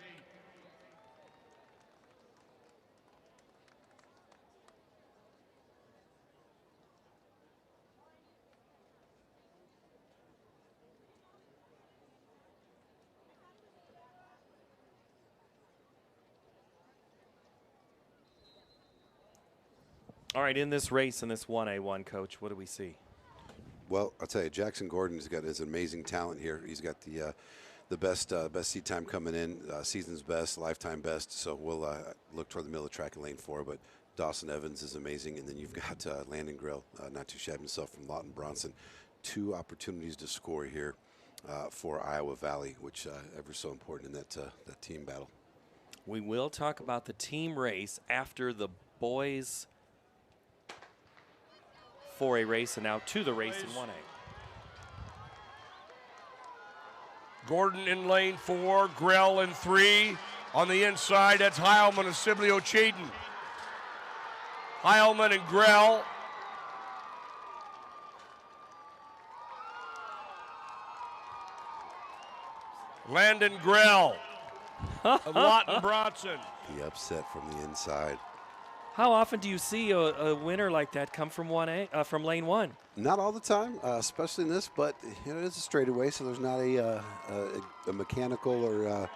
Speaker 1: All right, in this race, in this 1A1, Coach, what do we see?
Speaker 2: Well, I'll tell you, Jackson Gordon's got his amazing talent here. He's got the best seat time coming in, season's best, lifetime best. So we'll look toward the middle of the track in lane 4. But Dawson Evans is amazing, and then you've got Landon Grill, not too shabby himself, from Lawton Bronson. 2 opportunities to score here for Iowa Valley, which ever so important in that team battle.
Speaker 1: We will talk about the team race after the boys 4A race, and now to the race in 1A.
Speaker 3: Gordon in lane 4, Grell in 3. On the inside, that's Heilman of Sibley Ocheyedan. Heilman and Grell. Landon Grell of Lawton Bronson.
Speaker 2: The upset from the inside.
Speaker 1: How often do you see a winner like that come from 1A, from lane 1?
Speaker 2: Not all the time, especially in this, but it is a straightaway, so there's not a mechanical or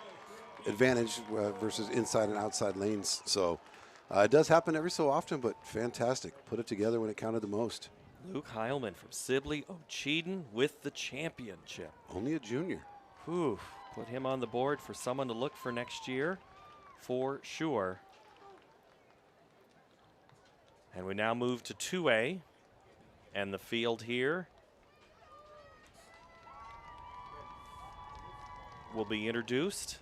Speaker 2: advantage versus inside and outside lanes. So it does happen every so often, but fantastic. Put it together when it counted the most.
Speaker 1: Luke Heilman from Sibley Ocheyedan with the championship.
Speaker 2: Only a junior.
Speaker 1: Whew. Put him on the board for someone to look for next year, for sure. And we now move to 2A, and the field here will be introduced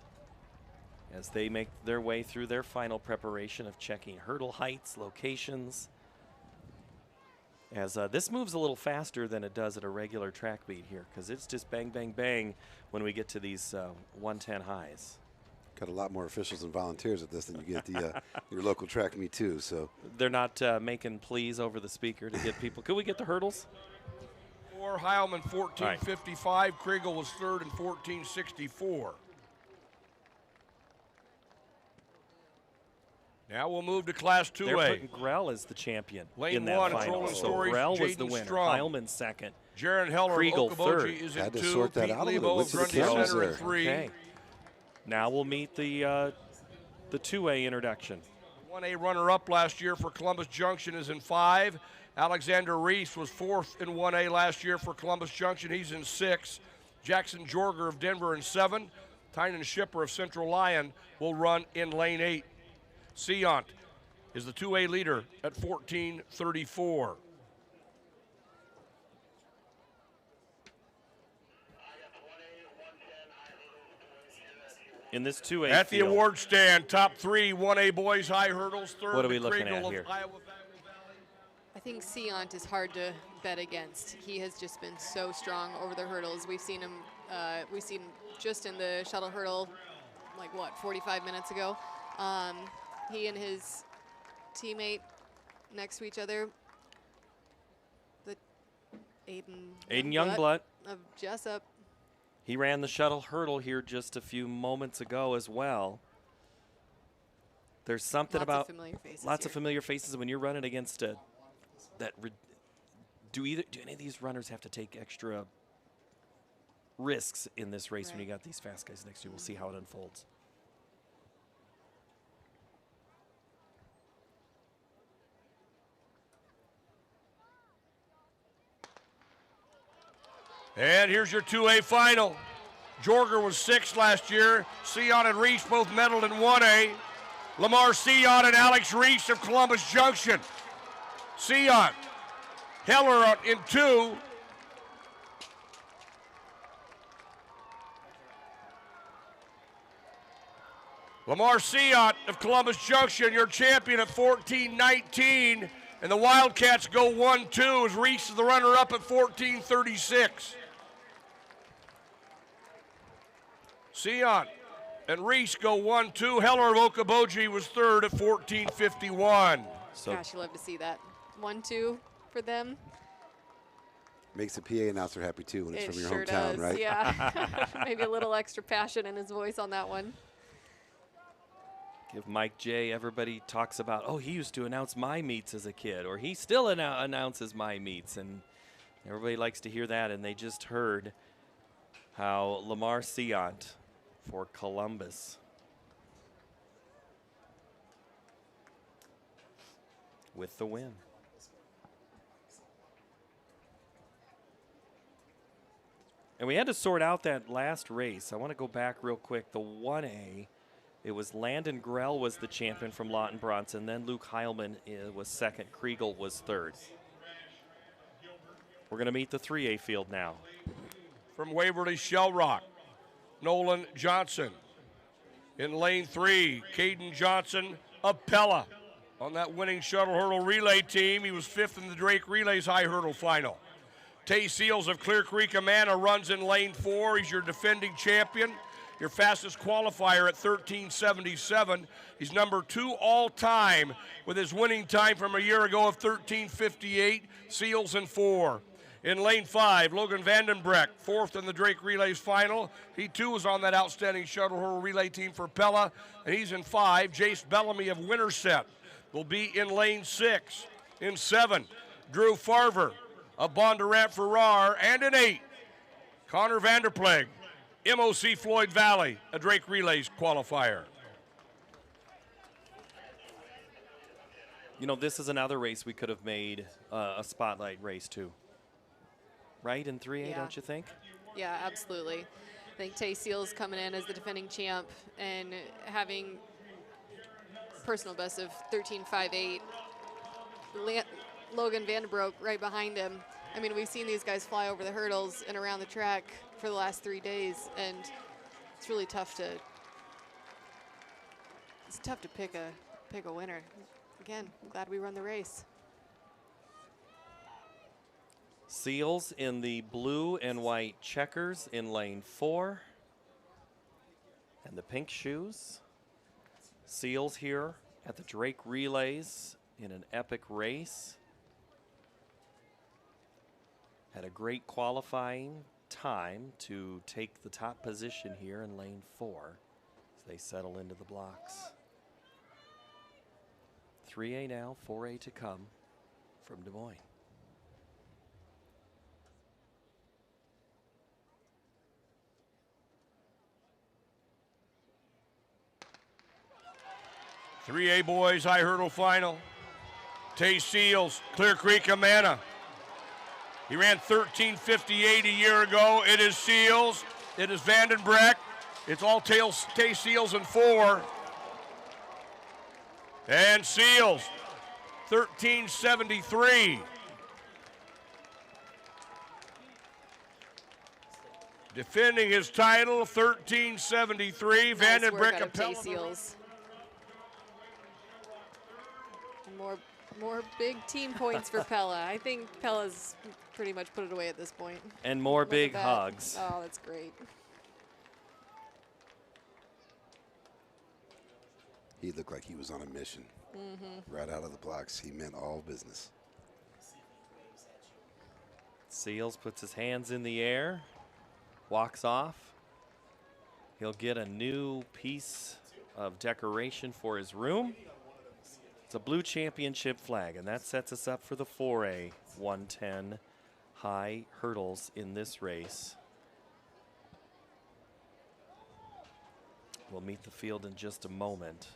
Speaker 1: as they make their way through their final preparation of checking hurdle heights, locations, As this moves a little faster than it does at a regular track beat here, because it's just bang, bang, bang when we get to these 110 highs.
Speaker 2: Got a lot more officials and volunteers at this than you get the your local track meet too. So
Speaker 1: they're not making pleas over the speaker to get people. Could we get the hurdles?
Speaker 3: For Heilman, 14:55. Kriegel was third in 14:64. Now we'll move to Class 2A.
Speaker 1: They're putting Grell as the champion
Speaker 3: Lane
Speaker 1: in that
Speaker 3: 1,
Speaker 1: final.
Speaker 3: Trolling
Speaker 1: So
Speaker 3: Stories,
Speaker 1: Grell was
Speaker 3: Jaden
Speaker 1: the winner.
Speaker 3: Strum.
Speaker 1: Heilman second.
Speaker 3: Jaron Heller of
Speaker 1: Kriegel
Speaker 3: Okoboji
Speaker 1: third.
Speaker 3: is in
Speaker 2: Had to
Speaker 3: 2.
Speaker 2: sort that
Speaker 3: Pete
Speaker 2: out a little
Speaker 3: Lebo
Speaker 2: bit.
Speaker 3: of
Speaker 2: Went to the
Speaker 3: Grundy
Speaker 2: cameras
Speaker 3: Center in
Speaker 2: there.
Speaker 3: 3.
Speaker 1: Okay. Now we'll meet the 2A introduction.
Speaker 3: 1A runner-up last year for Columbus Junction is in 5. Alexander Reese was 4th in 1A last year for Columbus Junction. He's in 6. Jackson Jorger of Denver in 7. Tynan Shipper of Central Lyon will run in lane 8. Seont is the 2A leader at 14:34.
Speaker 1: In this 2A
Speaker 3: At the
Speaker 1: field,
Speaker 3: award stand, top 3 1A boys high hurdles. Third,
Speaker 1: what are we
Speaker 3: the
Speaker 1: looking
Speaker 3: Kriegel
Speaker 1: at
Speaker 3: of
Speaker 1: here?
Speaker 3: Iowa.
Speaker 4: I think Seont is hard to bet against. He has just been so strong over the hurdles. We've seen him just in the shuttle hurdle, like what, 45 minutes ago. He and his teammate next to each other, the Aiden
Speaker 1: Youngblood
Speaker 4: of Jessup.
Speaker 1: He ran the shuttle hurdle here just a few moments ago as well. There's something
Speaker 4: Lots of
Speaker 1: about
Speaker 4: familiar faces
Speaker 1: lots
Speaker 4: here.
Speaker 1: of familiar faces when you're running against do any of these runners have to take extra risks in this race when you got these fast guys next to you? We'll see how it unfolds.
Speaker 3: And here's your 2A final. Jorger was 6th last year. Seont and Reese both medaled in 1A. Lamar Seont and Alex Reese of Columbus Junction. Seont, Heller in 2. Lamar Seont of Columbus Junction, your champion at 14:19. And the Wildcats go 1-2 as Reese is the runner-up at 14:36. Seont and Reese go 1-2. Heller of Okoboji was third at 14:51.
Speaker 4: Gosh, you love to see that. 1-2 for them.
Speaker 2: Makes the PA announcer happy too when it's
Speaker 4: It
Speaker 2: from your
Speaker 4: sure
Speaker 2: hometown,
Speaker 4: does,
Speaker 2: right?
Speaker 4: yeah. Maybe a little extra passion in his voice on that one.
Speaker 1: Give Mike J. Everybody talks about, oh, he used to announce my meets as a kid, or he still announces my meets, and everybody likes to hear that. And they just heard how Lamar Seont for Columbus with the win. And we had to sort out that last race. I want to go back real quick. The 1A. It was Landon Grell was the champion from Lawton Bronson. Then Luke Heilman was second. Kriegel was third. We're going to meet the 3A field now.
Speaker 3: From Waverly Shell Rock, Nolan Johnson. In lane 3, Caden Johnson of Pella. On that winning shuttle hurdle relay team, he was 5th in the Drake Relays high hurdle final. Tay Seals of Clear Creek Amana runs in lane 4. He's your defending champion. Your fastest qualifier at 13:77. He's number 2 all time with his winning time from a year ago of 13:58. Seals in 4. In lane 5, Logan Vandenbreck, 4th in the Drake Relays final. He too was on that outstanding shuttle hurdle relay team for Pella, and he's in 5. Jace Bellamy of Winterset will be in lane 6. In 7, Drew Farver of Bondurant Farrar, and in 8, Connor Vanderpleg, MOC Floyd Valley, a Drake Relays qualifier.
Speaker 1: You know, this is another race we could have made a spotlight race too. Right, in 3A,
Speaker 4: Yeah.
Speaker 1: don't you think?
Speaker 4: Yeah, absolutely. I think Tay Seals coming in as the defending champ and having personal best of 13:58. Logan Vandenbroek right behind him. I mean, we've seen these guys fly over the hurdles and around the track for the last 3 days, and it's really tough to pick a winner. Again, I'm glad we run the race.
Speaker 1: Seals in the blue and white checkers in lane 4. And the pink shoes. Seals here at the Drake Relays in an epic race. Had a great qualifying time to take the top position here in lane 4 as they settle into the blocks. 3A now, 4A to come from Des Moines.
Speaker 3: Three A boys high hurdle final. Tay Seals, Clear Creek, Amana. He ran 13:58 a year ago. It is Seals. It is Vandenbreck. It's all Tay Seals in 4. And Seals, 13:73. Defending his title, 13:73.
Speaker 4: Nice work
Speaker 3: Vandenbreck
Speaker 4: out of Tay
Speaker 3: Appel.
Speaker 4: Seals. More big team points for Pella. I think Pella's pretty much put it away at this point.
Speaker 1: And more
Speaker 4: Look at
Speaker 1: big
Speaker 4: that.
Speaker 1: hugs.
Speaker 4: Oh, that's great.
Speaker 2: He looked like he was on a mission. Right out of the blocks, he meant all business.
Speaker 1: Seals puts his hands in the air, walks off. He'll get a new piece of decoration for his room. It's a blue championship flag, and that sets us up for the 4A 110 high hurdles in this race. We'll meet the field in just a moment.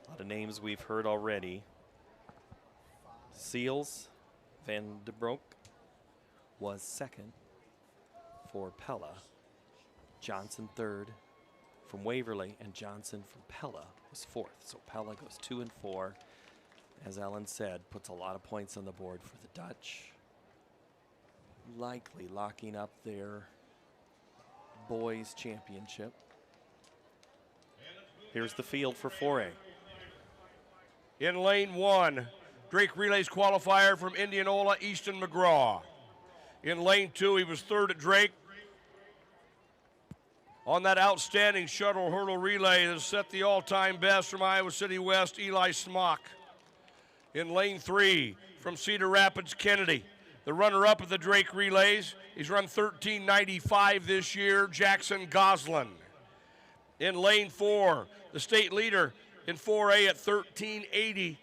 Speaker 1: A lot of names we've heard already. Seals, Van de Broek was second for Pella. Johnson third from Waverly, and Johnson from Pella was fourth. So Pella goes 2 and 4. As Ellen said, puts a lot of points on the board for the Dutch. Likely locking up their boys championship. Here's the field for 4A.
Speaker 3: In lane 1, Drake Relays qualifier from Indianola, Easton McGraw. In lane 2, he was third at Drake. On that outstanding shuttle hurdle relay that set the all-time best from Iowa City West, Eli Smock. In lane 3, from Cedar Rapids, Kennedy, the runner-up of the Drake Relays. He's run 13:95 this year, Jackson Goslin. In lane 4, the state leader in 4A at 13:80,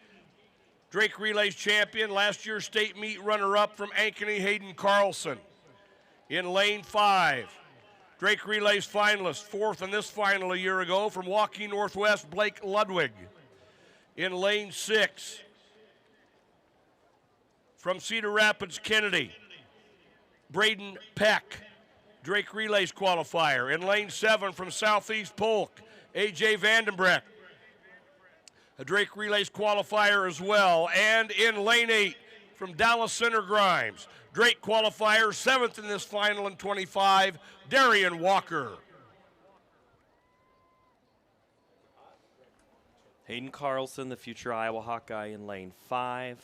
Speaker 3: Drake Relays champion, last year's state meet runner-up from Ankeny, Hayden Carlson. In lane 5, Drake Relays finalist, fourth in this final a year ago from Waukee Northwest, Blake Ludwig. In lane 6, from Cedar Rapids, Kennedy, Braden Peck, Drake Relays qualifier. In lane 7, from Southeast Polk, A.J. Vandenbreck, a Drake Relays qualifier as well. And in lane 8, from Dallas Center Grimes, Drake qualifier, 7th in this final in 25, Darian Walker.
Speaker 1: Hayden Carlson, the future Iowa Hawkeye, in lane 5.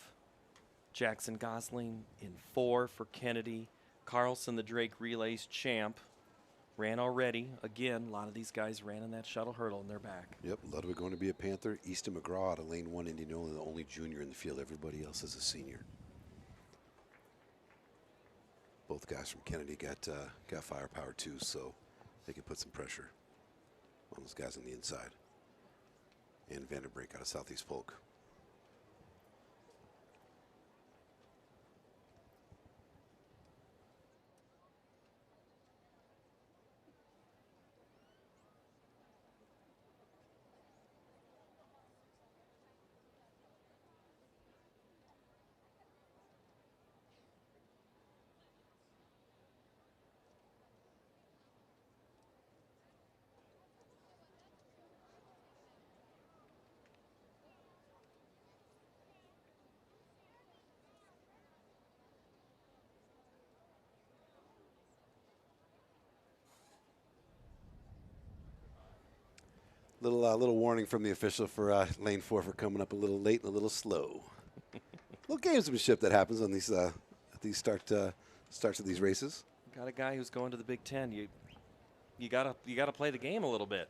Speaker 1: Jackson Gosling in 4 for Kennedy. Carlson, the Drake Relays champ, ran already. Again, a lot of these guys ran in that shuttle hurdle and they're back.
Speaker 2: Yep, Ludwig going to be a Panther. Easton McGraw out of lane 1, Indianola, the only junior in the field. Everybody else is a senior. Both guys from Kennedy got firepower too, so they can put some pressure on those guys on the inside. And Vandenbreek out of Southeast Polk. Little warning from the official for lane 4 for coming up a little late and a little slow. Little gamesmanship that happens on these at these starts of these races.
Speaker 1: Got a guy who's going to the Big Ten. You gotta play the game a little bit.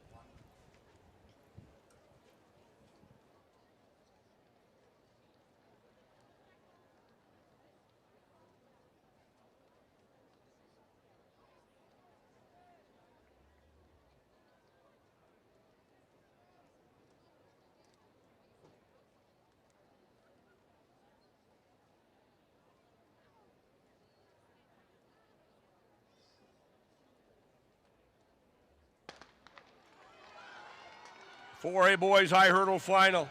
Speaker 3: For a boys high hurdle final.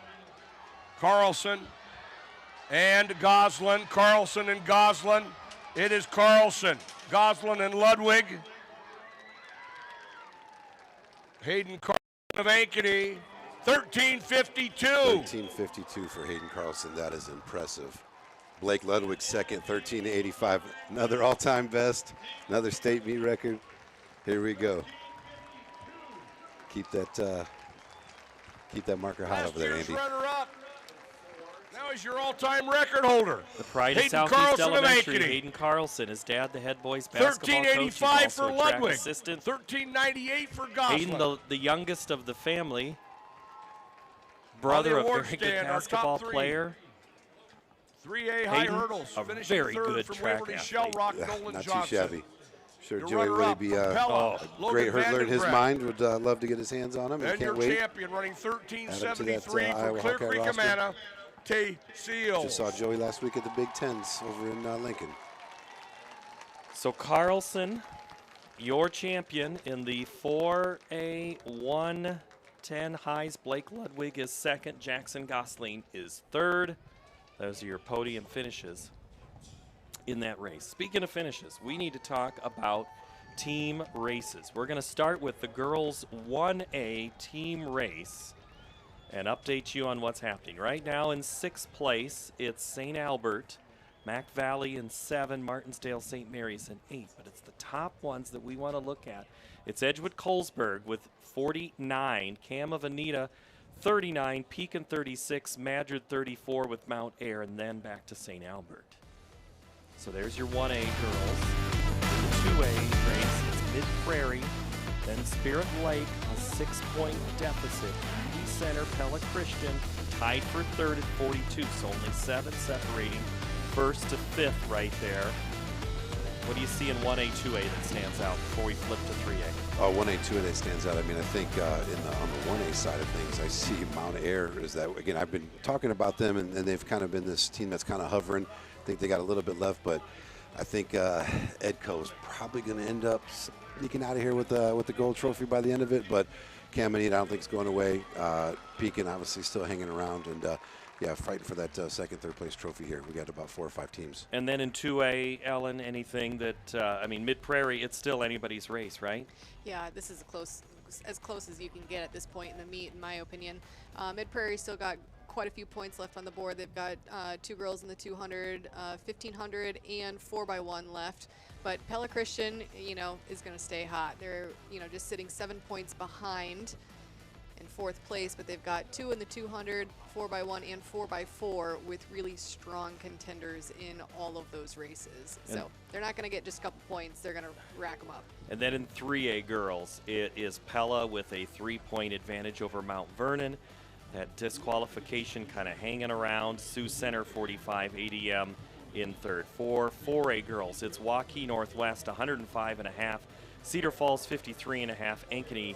Speaker 3: Carlson and Goslin. Carlson and Goslin. It is Carlson, Goslin, and Ludwig. Hayden Carlson of Ankeny, 13:52.
Speaker 2: 13:52 for Hayden Carlson. That is impressive. Blake Ludwig second, 13:85. Another all-time best. Another state meet record. Here we go. Keep that marker hot over there, Andy.
Speaker 3: Runner-up. Now he's your all-time record holder.
Speaker 1: The pride of
Speaker 3: Hayden
Speaker 1: Southeast
Speaker 3: Carlson
Speaker 1: Elementary,
Speaker 3: of Ankeny.
Speaker 1: Hayden Carlson. His dad, the head boys basketball coach.
Speaker 3: 1385
Speaker 1: He's
Speaker 3: for
Speaker 1: also a track
Speaker 3: Ludwig.
Speaker 1: assistant.
Speaker 3: 1398 for Goslin.
Speaker 1: Hayden, the youngest of the family. Brother of a very good basketball player.
Speaker 3: 3A high
Speaker 1: Hayden,
Speaker 3: hurdles.
Speaker 1: a
Speaker 3: Finishing
Speaker 1: very
Speaker 3: third
Speaker 1: good
Speaker 3: from
Speaker 1: track
Speaker 3: Waverly
Speaker 1: athlete.
Speaker 3: Shell Rock,
Speaker 2: Yeah,
Speaker 3: Nolan
Speaker 2: not
Speaker 3: Johnson.
Speaker 2: too shabby. Sure,
Speaker 3: Your
Speaker 2: Joey would
Speaker 3: runner-up,
Speaker 2: be
Speaker 3: Capella,
Speaker 2: a
Speaker 3: Logan
Speaker 2: great hurdler in his
Speaker 3: Vandenbrecht.
Speaker 2: mind. Would love to get his hands on him.
Speaker 3: And
Speaker 2: Can't
Speaker 3: your
Speaker 2: wait.
Speaker 3: champion running
Speaker 2: Add him to
Speaker 3: 1373
Speaker 2: that,
Speaker 3: from
Speaker 2: Iowa
Speaker 3: Clear
Speaker 2: Hawkeye
Speaker 3: Creek,
Speaker 2: roster.
Speaker 3: Amana, Tay Seals.
Speaker 2: Just saw Joey last week at the Big Tens over in Lincoln.
Speaker 1: So Carlson, your champion in the 4A 110 highs. Blake Ludwig is second. Jackson Gosling is third. Those are your podium finishes in that race. Speaking of finishes, we need to talk about team races. We're going to start with the girls 1A team race and update you on what's happening. Right now in 6th place, it's St. Albert, Mac Valley in 7, Martinsdale, St. Mary's in 8. But it's the top ones that we want to look at. It's Edgewood-Colesburg with 49, Cam of Anita 39, Pekin 36, Madrid 34 with Mount Ayr, and then back to St. Albert. So there's your 1A girls. The 2A race, it's Mid-Prairie, then Spirit Lake, a 6-point deficit. Beauty Center, Pella Christian, tied for third at 42, so only 7 separating first to 5th right there. What do you see in 1A, 2A that stands out before we flip to 3A?
Speaker 2: Oh, 1A, 2A that stands out. I mean, I think on the 1A side of ththings, I see Mount Ayr is that, again, I've been talking about them, and they've kind of been this team that's kind of hovering. I think they got a little bit left, but I think Edco is probably going to end up sneaking out of here with the gold trophy by the end of it, but Cam Anita, I don't think it's going away. Pekin obviously still hanging around, and yeah, fighting for that second, third place trophy here. We got about 4 or 5 teams.
Speaker 1: And then in 2A, Ellen, anything that, I mean, Mid-Prairie, it's still anybody's race, right?
Speaker 4: Yeah, this is as close as you can get at this point in the meet, in my opinion. Mid-Prairie still got quite a few points left on the board. They've got 2 girls in the 200, 1500, and 4x1 left. But Pella Christian, you know, is going to stay hot. They're, you know, just sitting 7 points behind in 4th place, but they've got 2 in the 200, 4x1, and 4x4 with really strong contenders in all of those races.
Speaker 1: And
Speaker 4: so they're not going to get just a couple points. They're going to rack them up.
Speaker 1: And then in 3A girls, it is Pella with a 3-point advantage over Mount Vernon. That disqualification kind of hanging around. Sioux Center 45, ADM in third. 4A girls, it's Waukee Northwest 105.5, Cedar Falls 53.5, Ankeny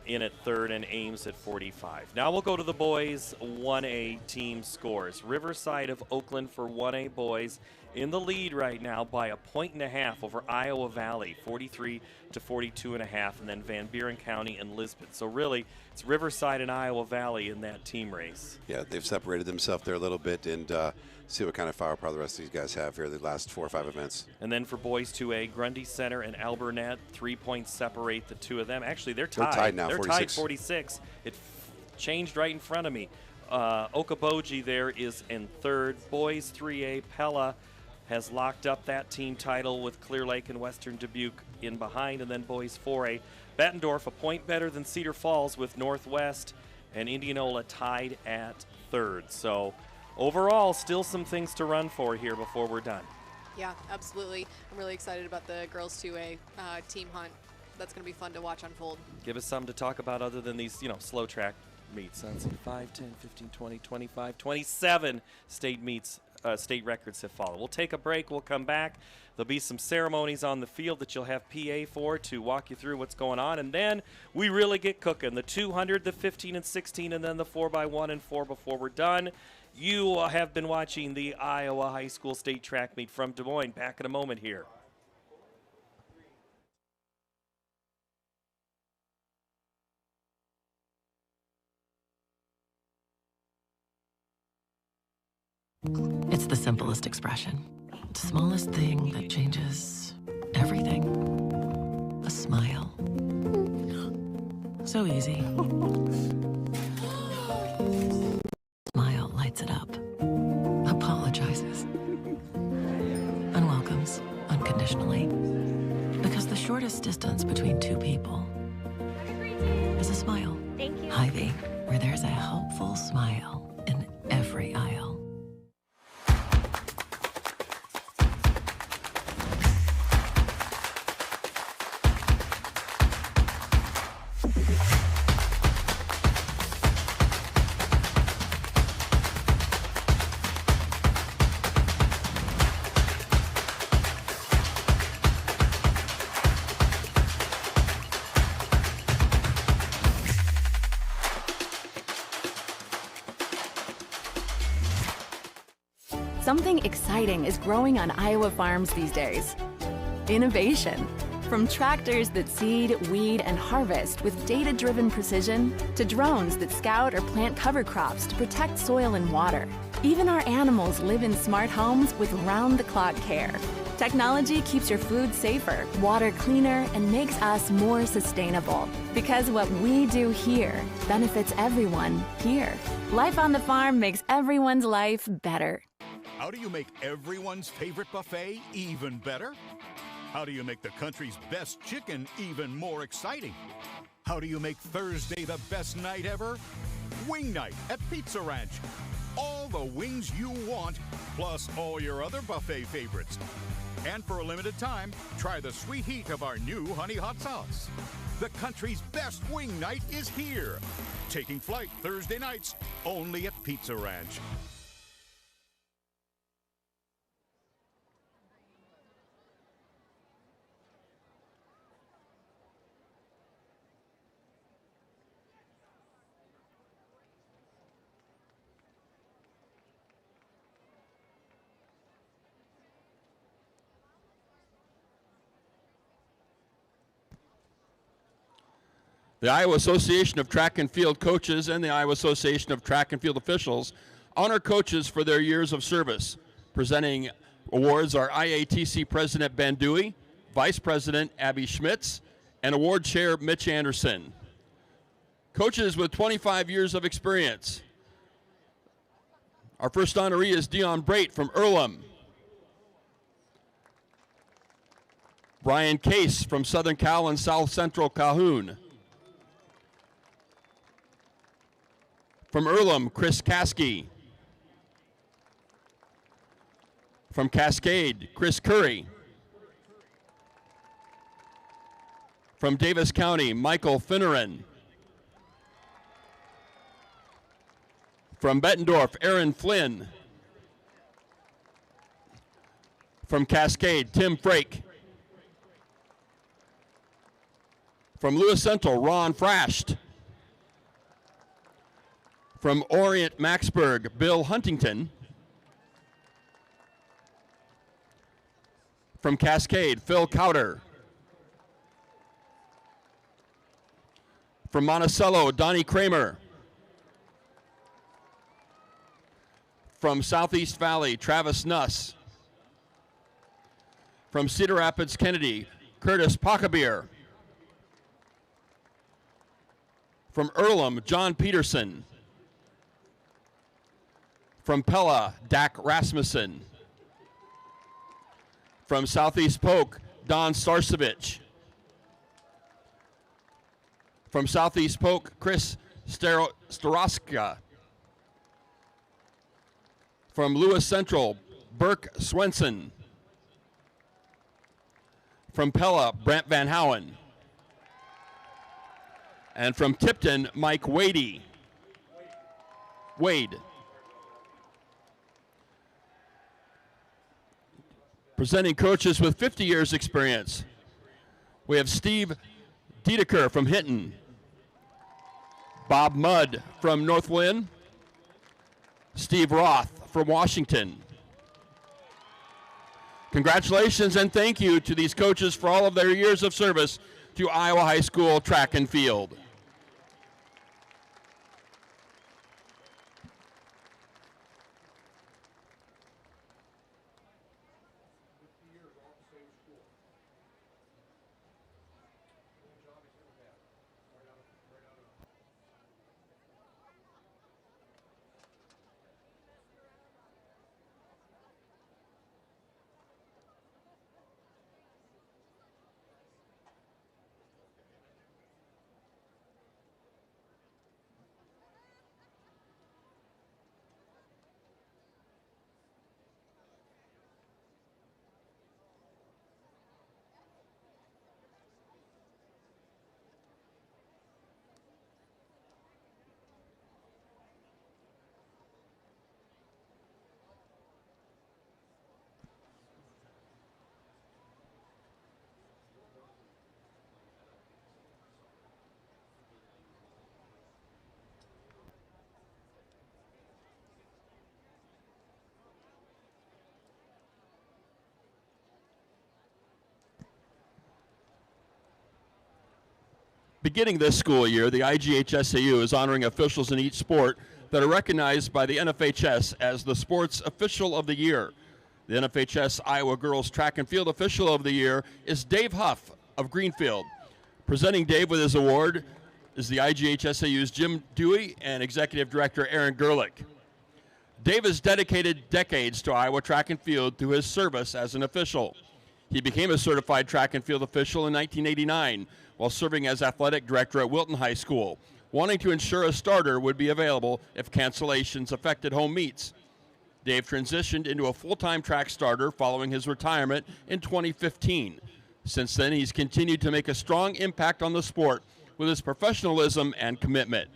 Speaker 1: in at third, and Ames at 45. Now we'll go to the boys 1A team scores. Riverside of Oakland for 1A boys in the lead right now by 1.5 points over Iowa Valley, 43 to 42.5, and then Van Buren County and Lisbon. So really, it's Riverside and Iowa Valley in that team race.
Speaker 2: Yeah, they've separated themselves there a little bit, and see what kind of firepower the rest of these guys have here the last 4 or 5 events.
Speaker 1: And then for boys 2A, Grundy Center and Albernet, 3 points separate the two of them. Actually, they're tied.
Speaker 2: They're tied now,
Speaker 1: They're
Speaker 2: 46.
Speaker 1: tied 46. It changed right in front of me. Okoboji there is in third. Boys 3A, Pella has locked up that team title with Clear Lake and Western Dubuque in behind. And then boys 4A, Bettendorf a point better than Cedar Falls with Northwest and Indianola tied at third. So overall, still some things to run for here before we're done.
Speaker 4: Yeah, absolutely. I'm really excited about the girls 2A team hunt. That's going to be fun to watch unfold.
Speaker 1: Give us something to talk about other than these, slow track meets. Let's see, 5, 10, 15, 20, 25, 27 state meets, state records have followed. We'll take a break. We'll come back. There'll be some ceremonies on the field that you'll have PA for to walk you through what's going on. And then we really get cooking. The 200, the 15 and 16, and then the 4x1 and 4 before we're done. You have been watching the Iowa High School State Track Meet from Des Moines. Back in a moment here.
Speaker 8: It's the simplest expression. The smallest thing that changes everything. A smile. So easy. Smile lights it up. Apologizes. And welcomes unconditionally. Because the shortest distance between two people is a smile.
Speaker 6: Thank you.
Speaker 8: Hy-Vee, where there's a helpful smile in every aisle.
Speaker 7: Something exciting is growing on Iowa farms these days. Innovation. From tractors that seed, weed, and harvest with data-driven precision, to drones that scout or plant cover crops to protect soil and water. Even our animals live in smart homes with round-the-clock care. Technology keeps your food safer, water cleaner, and makes us more sustainable. Because what we do here benefits everyone here. Life on the farm makes everyone's life better.
Speaker 14: How do you make everyone's favorite buffet even better? How do you make the country's best chicken even more exciting? How do you make Thursday the best night ever? Wing night at Pizza Ranch. All the wings you want, plus all your other buffet favorites. And for a limited time, try the sweet heat of our new honey hot sauce. The country's best wing night is here. Taking flight Thursday nights, only at Pizza Ranch.
Speaker 22: The Iowa Association of Track and Field Coaches and the Iowa Association of Track and Field Officials honor coaches for their years of service. Presenting awards are IATC President Ben Dewey, Vice President Abby Schmitz, and Award Chair Mitch Anderson. Coaches with 25 years of experience. Our first honoree is Dion Brait from Earlham. Brian Case from Southern Cal and South Central Calhoun. From Earlham, Chris Caskey. From Cascade, Chris Curry. From Davis County, Michael Finneran. From Bettendorf, Aaron Flynn. From Cascade, Tim Frake. From Lewis Central, Ron Frasht. From Orient Maxburg, Bill Huntington. From Cascade, Phil Cowder. From Monticello, Donnie Kramer. From Southeast Valley, Travis Nuss. From Cedar Rapids, Kennedy, Curtis Pockabeer. From Earlham, John Peterson. From Pella, Dak Rasmussen. From Southeast Polk, Don Starcevich. From Southeast Polk, Chris Staroska. From Lewis Central, Burke Swenson. From Pella, Brent Van Houen. And from Tipton, Mike Wade. Presenting coaches with 50 years experience. We have Steve Dedeker from Hinton. Bob Mudd from North Lynn. Steve Roth from Washington. Congratulations and thank you to these coaches for all of their years of service to Iowa High School track and field. Beginning this school year, the IGHSAU is honoring officials in each sport that are recognized by the NFHS as the Sports Official of the Year. The NFHS Iowa Girls Track and Field Official of the Year is Dave Huff of Greenfield. Presenting Dave with his award is the IGHSAU's Jim Dewey and Executive Director Aaron Gerlich. Dave has dedicated decades to Iowa track and field through his service as an official. He became a certified track and field official in 1989 while serving as athletic director at Wilton High School, wanting to ensure a starter would be available if cancellations affected home meets. Dave transitioned into a full-time track starter following his retirement in 2015. Since then, he's continued to make a strong impact on the sport with his professionalism and commitment.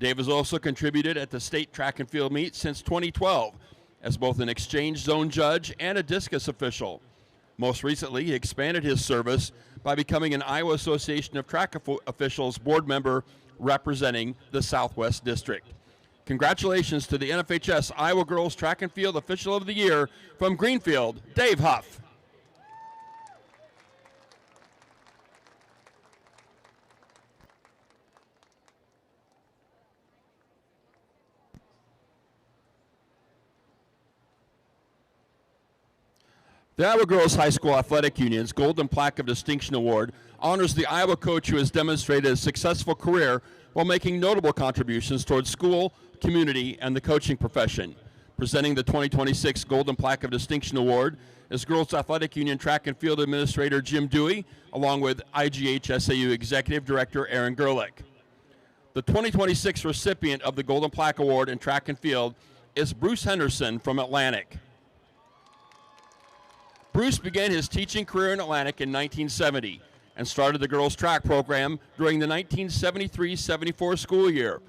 Speaker 22: Dave has also contributed at the state track and field meet since 2012 as both an exchange zone judge and a discus official. Most recently, he expanded his service by becoming an Iowa Association of Track Officials board member representing the Southwest District. Congratulations to the NFHS Iowa Girls Track and Field Official of the Year from Greenfield, Dave Huff. The Iowa Girls High School Athletic Union's Golden Plaque of Distinction Award honors the Iowa coach who has demonstrated a successful career while making notable contributions towards school, community, and the coaching profession. Presenting the 2026 Golden Plaque of Distinction Award is Girls Athletic Union Track and Field Administrator Jim Dewey, along with IGHSAU Executive Director Aaron Gerlich. The 2026 recipient of the Golden Plaque Award in Track and Field is Bruce Henderson from Atlantic. Bruce began his teaching career in Atlantic in 1970 and started the girls' track program during the 1973-74 school year.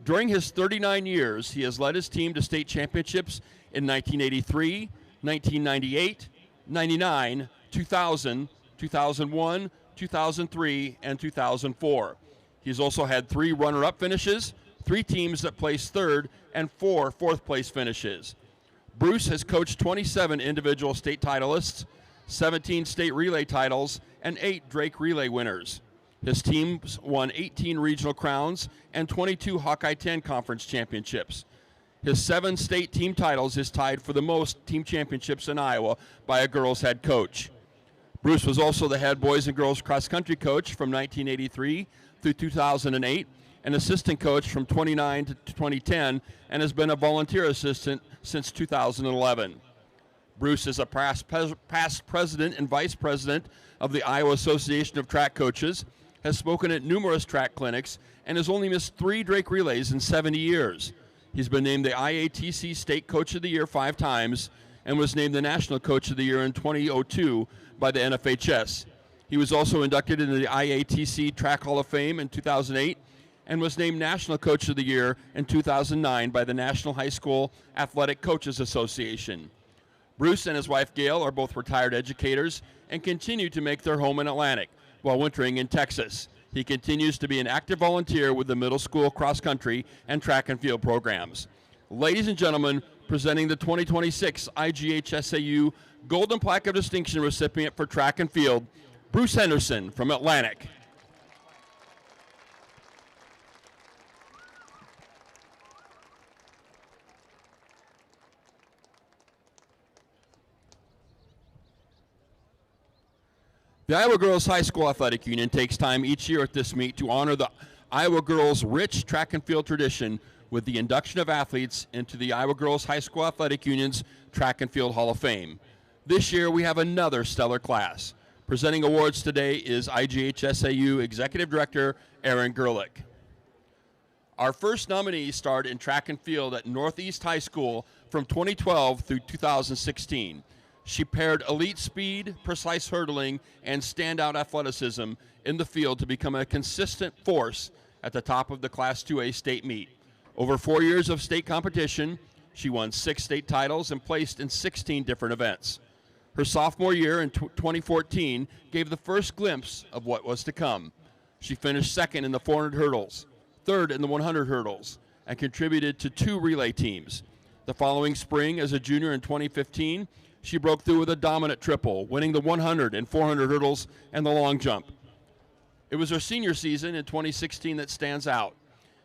Speaker 22: During his 39 years, he has led his team to state championships in 1983, 1998, 99, 2000, 2001, 2003, and 2004. He's also had 3 runner-up finishes, 3 teams that placed third, and 4 fourth-place finishes. Bruce has coached 27 individual state titleists, 17 state relay titles, and 8 Drake relay winners. His teams won 18 regional crowns and 22 Hawkeye 10 conference championships. His 7 state team titles is tied for the most team championships in Iowa by a girls' head coach. Bruce was also the head boys and girls cross country coach from 1983 through 2008, an assistant coach from 29 to 2010, and has been a volunteer assistant since 2011. Bruce is a past president and vice president of the Iowa Association of Track Coaches, has spoken at numerous track clinics, and has only missed 3 Drake relays in 70 years. He's been named the IATC State Coach of the Year 5 times and was named the National Coach of the Year in 2002 by the NFHS. He was also inducted into the IATC Track Hall of Fame in 2008 and was named National Coach of the Year in 2009 by the National High School Athletic Coaches Association. Bruce and his wife Gail are both retired educators and continue to make their home in Atlantic while wintering in Texas. He continues to be an active volunteer with the middle school cross country and track and field programs. Ladies and gentlemen, presenting the 2026 IGHSAU Golden Plaque of Distinction recipient for track and field, Bruce Henderson from Atlantic. The Iowa Girls High School Athletic Union takes time each year at this meet to honor the Iowa Girls' rich track and field tradition with the induction of athletes into the Iowa Girls High School Athletic Union's Track and Field Hall of Fame. This year we have another stellar class. Presenting awards today is IGHSAU Executive Director Aaron Gerlich. Our first nominee starred in track and field at Northeast High School from 2012 through 2016. She paired elite speed, precise hurdling, and standout athleticism in the field to become a consistent force at the top of the Class 2A state meet. Over 4 years of state competition, she won 6 state titles and placed in 16 different events. Her sophomore year in 2014 gave the first glimpse of what was to come. She finished second in the 400 hurdles, third in the 100 hurdles, and contributed to 2 relay teams. The following spring, as a junior in 2015, she broke through with a dominant triple, winning the 100 and 400 hurdles and the long jump. It was her senior season in 2016 that stands out.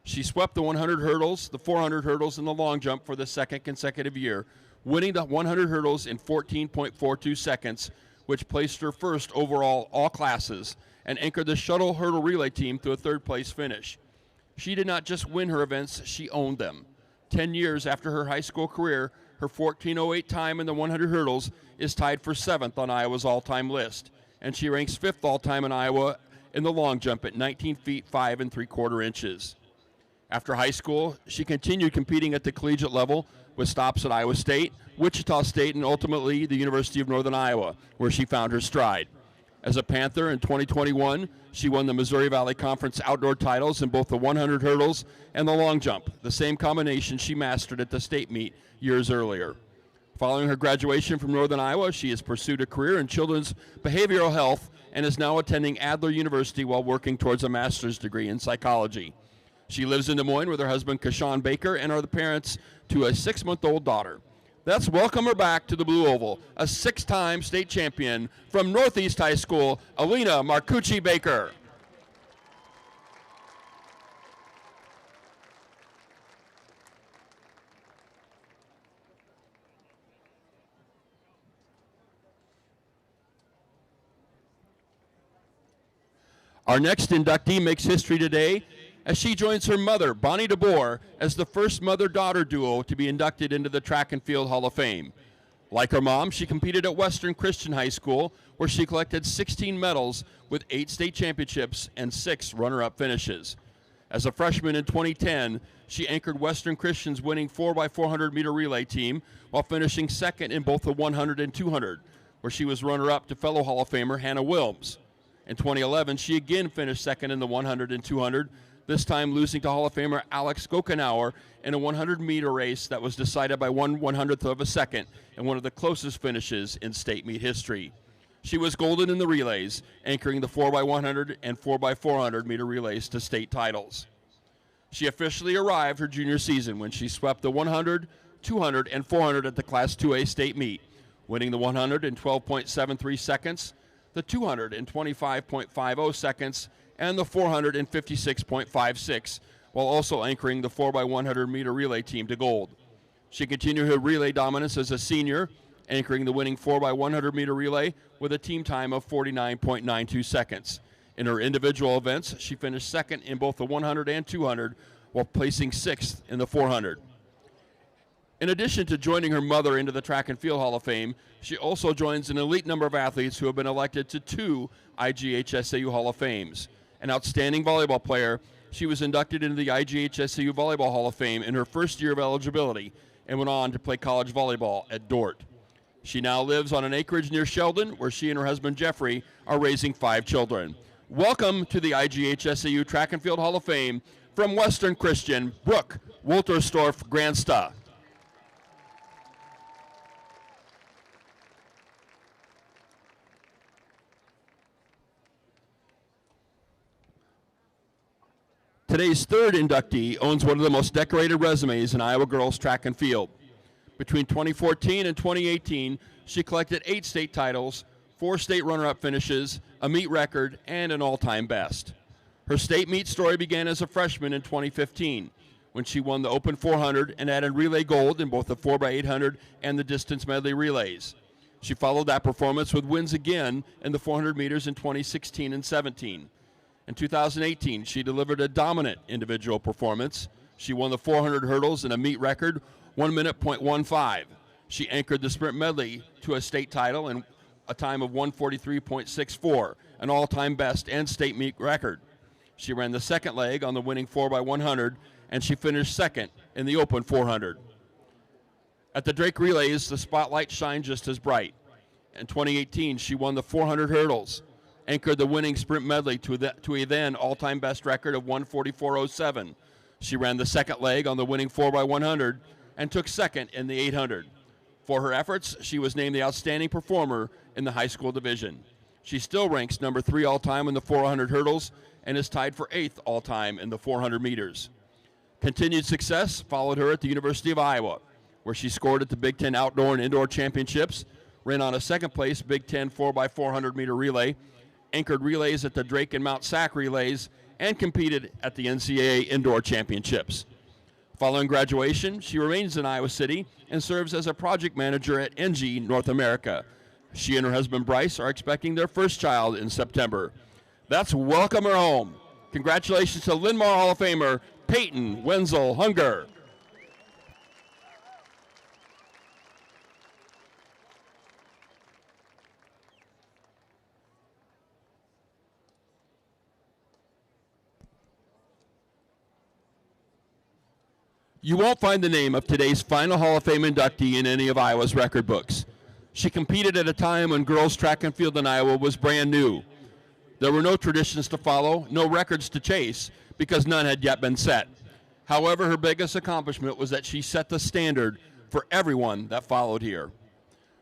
Speaker 22: She swept the 100 hurdles, the 400 hurdles, and the long jump for the second consecutive year, winning the 100 hurdles in 14.42 seconds, which placed her first overall all classes and anchored the shuttle hurdle relay team to a third-place finish. She did not just win her events, she owned them. 10 years after her high school career, her 14:08 time in the 100 hurdles is tied for 7th on Iowa's all-time list, and she ranks 5th all-time in Iowa in the long jump at 19 feet 5 3/4 inches. After high school, she continued competing at the collegiate level with stops at Iowa State, Wichita State, and ultimately the University of Northern Iowa, where she found her stride. As a Panther in 2021, she won the Missouri Valley Conference outdoor titles in both the 100 hurdles and the long jump, the same combination she mastered at the state meet years earlier. Following her graduation from Northern Iowa, she has pursued a career in children's behavioral health and is now attending Adler University while working towards a master's degree in psychology. She lives in Des Moines with her husband, Kashawn Baker, and are the parents to a 6-month-old daughter. Let's welcome her back to the Blue Oval, a 6-time state champion from Northeast High School, Alina Marcucci Baker. Our next inductee makes history today as she joins her mother, Bonnie DeBoer, as the first mother-daughter duo to be inducted into the Track and Field Hall of Fame. Like her mom, she competed at Western Christian High School, where she collected 16 medals with 8 state championships and 6 runner-up finishes. As a freshman in 2010, she anchored Western Christian's winning 4x400 meter relay team while finishing second in both the 100 and 200, where she was runner-up to fellow Hall of Famer Hannah Wilms. In 2011, she again finished second in the 100 and 200, this time losing to Hall of Famer Alex Gokenauer in a 100-meter race that was decided by 1/100th of a second and one of the closest finishes in state meet history. She was golden in the relays, anchoring the 4x100 and 4x400 meter relays to state titles. She officially arrived her junior season when she swept the 100, 200, and 400 at the Class 2A state meet, winning the 100 in 12.73 seconds, the 200 in 25.50 seconds, and the 400 in 56.56, while also anchoring the 4x100 meter relay team to gold. She continued her relay dominance as a senior, anchoring the winning 4x100 meter relay with a team time of 49.92 seconds. In her individual events, she finished second in both the 100 and 200, while placing 6th in the 400. In addition to joining her mother into the Track and Field Hall of Fame, she also joins an elite number of athletes who have been elected to 2 IGHSAU Hall of Fames. An outstanding volleyball player, she was inducted into the IGHSAU Volleyball Hall of Fame in her first year of eligibility and went on to play college volleyball at Dordt. She now lives on an acreage near Sheldon, where she and her husband Jeffrey are raising 5 children. Welcome to the IGHSAU Track and Field Hall of Fame from Western Christian, Brooke Wolterstorff Grandsta. Today's third inductee owns one of the most decorated resumes in Iowa girls track and field. Between 2014 and 2018, she collected 8 state titles, 4 state runner-up finishes, a meet record, and an all-time best. Her state meet story began as a freshman in 2015, when she won the Open 400 and added relay gold in both the 4x800 and the distance medley relays. She followed that performance with wins again in the 400 meters in 2016 and 17. In 2018, she delivered a dominant individual performance. She won the 400 hurdles in a meet record, 1 minute .15. She anchored the sprint medley to a state title in a time of 1:43.64, an all-time best and state meet record. She ran the second leg on the winning 4x100, and she finished second in the Open 400. At the Drake Relays, the spotlight shined just as bright. In 2018, she won the 400 hurdles, anchored the winning sprint medley to a then all-time best record of 1:44.07. She ran the second leg on the winning 4x100 and took second in the 800. For her efforts, she was named the outstanding performer in the high school division. She still ranks number 3 all-time in the 400 hurdles and is tied for 8th all-time in the 400 meters. Continued success followed her at the University of Iowa, where she scored at the Big Ten Outdoor and Indoor Championships, ran on a second-place Big Ten 4x400 meter relay, anchored relays at the Drake and Mount Sac relays, and competed at the NCAA Indoor Championships. Following graduation, she remains in Iowa City and serves as a project manager at NG North America. She and her husband Bryce are expecting their first child in September. Let's welcome her home. Congratulations to Linn-Mar Hall of Famer Peyton Wenzel Hunger. You won't find the name of today's final Hall of Fame inductee in any of Iowa's record books. She competed at a time when girls track and field in Iowa was brand new. There were no traditions to follow, no records to chase, because none had yet been set. However, her biggest accomplishment was that she set the standard for everyone that followed here.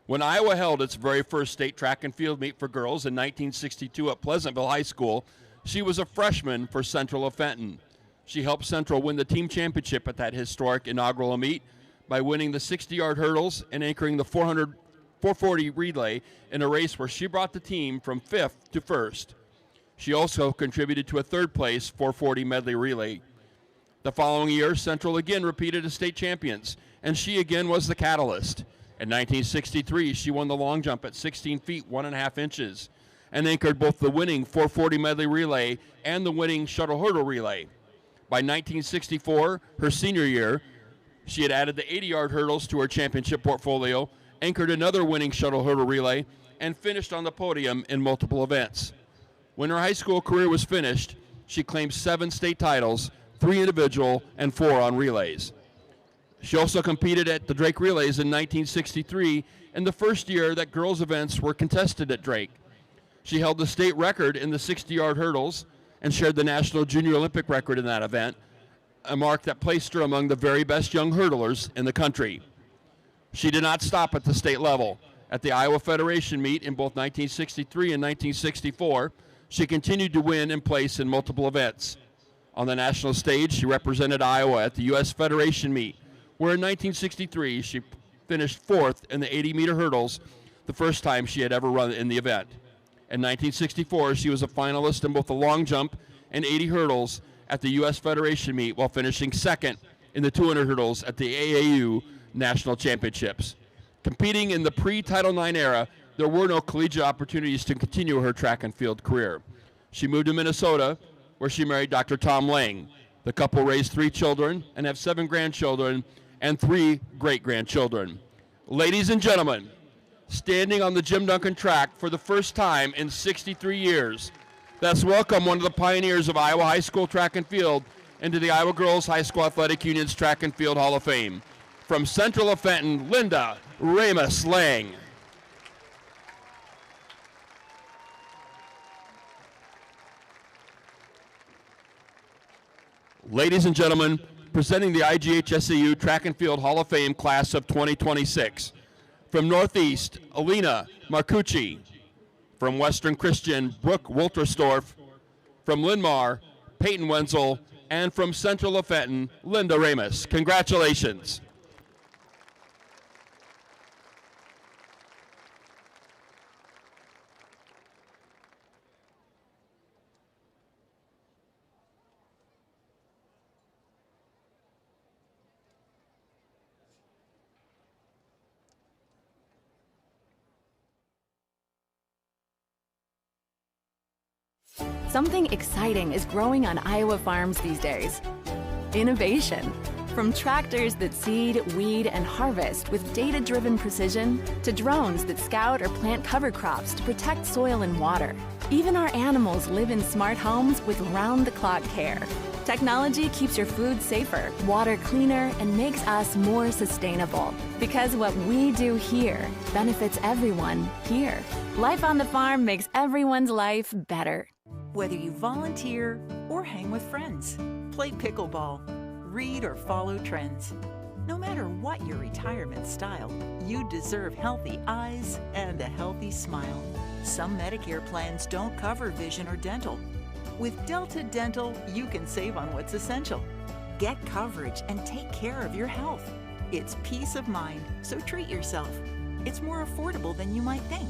Speaker 22: When Iowa held its very first state track and field meet for girls in 1962 at Pleasantville High School, she was a freshman for Central of Fenton. She helped Central win the team championship at that historic inaugural meet by winning the 60-yard hurdles and anchoring the 440 relay in a race where she brought the team from 5th to 1st. She also contributed to a 3rd-place 440 medley relay. The following year, Central again repeated as state champions, and she again was the catalyst. In 1963, she won the long jump at 16 feet 1.5 inches and anchored both the winning 440 medley relay and the winning shuttle hurdle relay. By 1964, her senior year, she had added the 80-yard hurdles to her championship portfolio, anchored another winning shuttle hurdle relay, and finished on the podium in multiple events. When her high school career was finished, she claimed 7 state titles, 3 individual and 4 on relays. She also competed at the Drake Relays in 1963, in the first year that girls' events were contested at Drake. She held the state record in the 60-yard hurdles and shared the National Junior Olympic record in that event, a mark that placed her among the very best young hurdlers in the country. She did not stop at the state level. At the Iowa Federation meet in both 1963 and 1964, she continued to win and place in multiple events. On the national stage, she represented Iowa at the U.S. Federation meet, where in 1963 she finished 4th in the 80-meter hurdles, the first time she had ever run in the event. In 1964, she was a finalist in both the long jump and 80 hurdles at the U.S. Federation meet, while finishing 2nd in the 200 hurdles at the AAU National Championships. Competing in the pre-Title IX era, there were no collegiate opportunities to continue her track and field career. She moved to Minnesota, where she married Dr. Tom Lang. The couple raised 3 children and have 7 grandchildren and 3 great-grandchildren. Ladies and gentlemen, standing on the Jim Duncan track for the first time in 63 years, let's welcome one of the pioneers of Iowa high school track and field into the Iowa Girls High School Athletic Union's Track and Field Hall of Fame. From Central of Fenton, Linda Ramus Lang. Ladies and gentlemen, presenting the IGHSAU Track and Field Hall of Fame Class of 2026. From Northeast, Alina Marcucci. From Western Christian, Brooke Wolterstorff. From Linmar, Peyton Wenzel. And from Central LaFenton, Linda Ramus. Congratulations.
Speaker 7: Something exciting is growing on Iowa farms these days. Innovation. From tractors that seed, weed, and harvest with data-driven precision, to drones that scout or plant cover crops to protect soil and water. Even our animals live in smart homes with round-the-clock care. Technology keeps your food safer, water cleaner, and makes us more sustainable. Because what we do here benefits everyone here. Life on the farm makes everyone's life better.
Speaker 6: Whether you volunteer or hang with friends, play pickleball, read or follow trends. No matter what your retirement style, you deserve healthy eyes and a healthy smile. Some Medicare plans don't cover vision or dental. With Delta Dental, you can save on what's essential. Get coverage and take care of your health. It's peace of mind, so treat yourself. It's more affordable than you might think.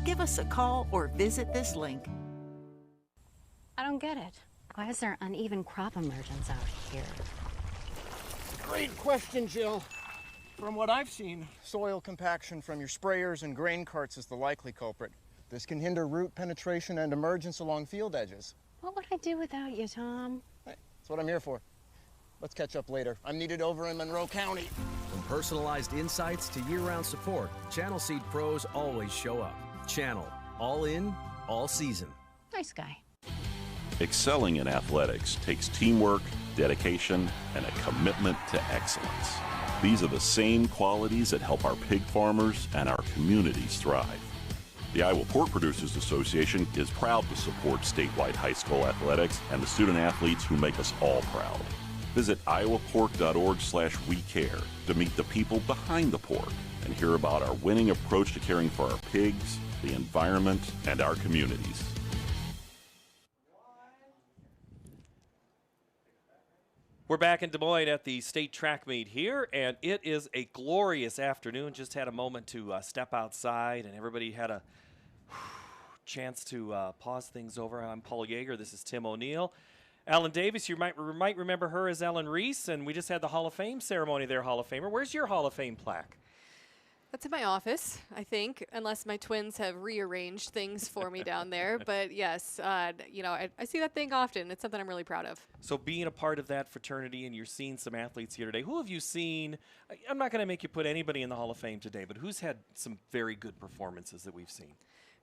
Speaker 6: Give us a call or visit this link.
Speaker 18: I don't get it. Why is there uneven crop emergence out here?
Speaker 19: Great question, Jill. From what I've seen, soil compaction from your sprayers and grain carts is the likely culprit. This can hinder root penetration and emergence along field edges.
Speaker 18: What would I do without you, Tom?
Speaker 19: Hey, that's what I'm here for. Let's catch up later. I'm needed over in Monroe County.
Speaker 20: From personalized insights to year-round support, Channel Seed pros always show up. Channel, all in, all season.
Speaker 18: Nice guy.
Speaker 5: Excelling in athletics takes teamwork, dedication, and a commitment to excellence. These are the same qualities that help our pig farmers and our communities thrive. The Iowa Pork Producers Association is proud to support statewide high school athletics and the student athletes who make us all proud. Visit iowapork.org/wecare to meet the people behind the pork and hear about our winning approach to caring for our pigs, the environment, and our communities.
Speaker 1: We're back in Des Moines at the state track meet here, and it is a glorious afternoon. Just had a moment to step outside, and everybody had a chance to pause things over. I'm Paul Yeager. This is Tim O'Neill. Ellen Davis, you might remember her as Ellen Reese, and we just had the Hall of Fame ceremony there, Hall of Famer. Where's your Hall of Fame plaque?
Speaker 4: That's in my office, I think, unless my twins have rearranged things for me down there. But yes, you know, I see that thing often. It's something I'm really proud of.
Speaker 1: So being a part of that fraternity, and you're seeing some athletes here today, who have you seen? I'm not going to make you put anybody in the Hall of Fame today, but who's had some very good performances that we've seen?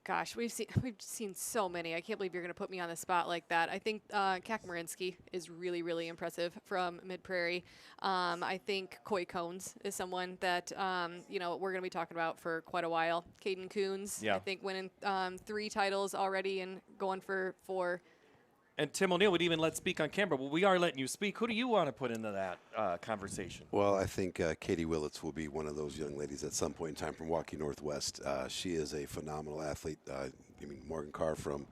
Speaker 4: Gosh, we've seen so many. I can't believe you're going to put me on the spot like that. I think Kakmarinsky is really, really impressive from Mid-Prairie. I think Coy Cones is someone that, you know, we're going to be talking about for quite a while. Caden Coons, I think, winning 3 titles already and going for 4.
Speaker 1: And Tim O'Neill would even let speak on camera, but we are letting you speak. Who do you want to put into that conversation?
Speaker 2: Well, I think Katie Willits will be one of those young ladies at some point in time from Waukee Northwest. She is a phenomenal athlete. I mean, Morgan Carr from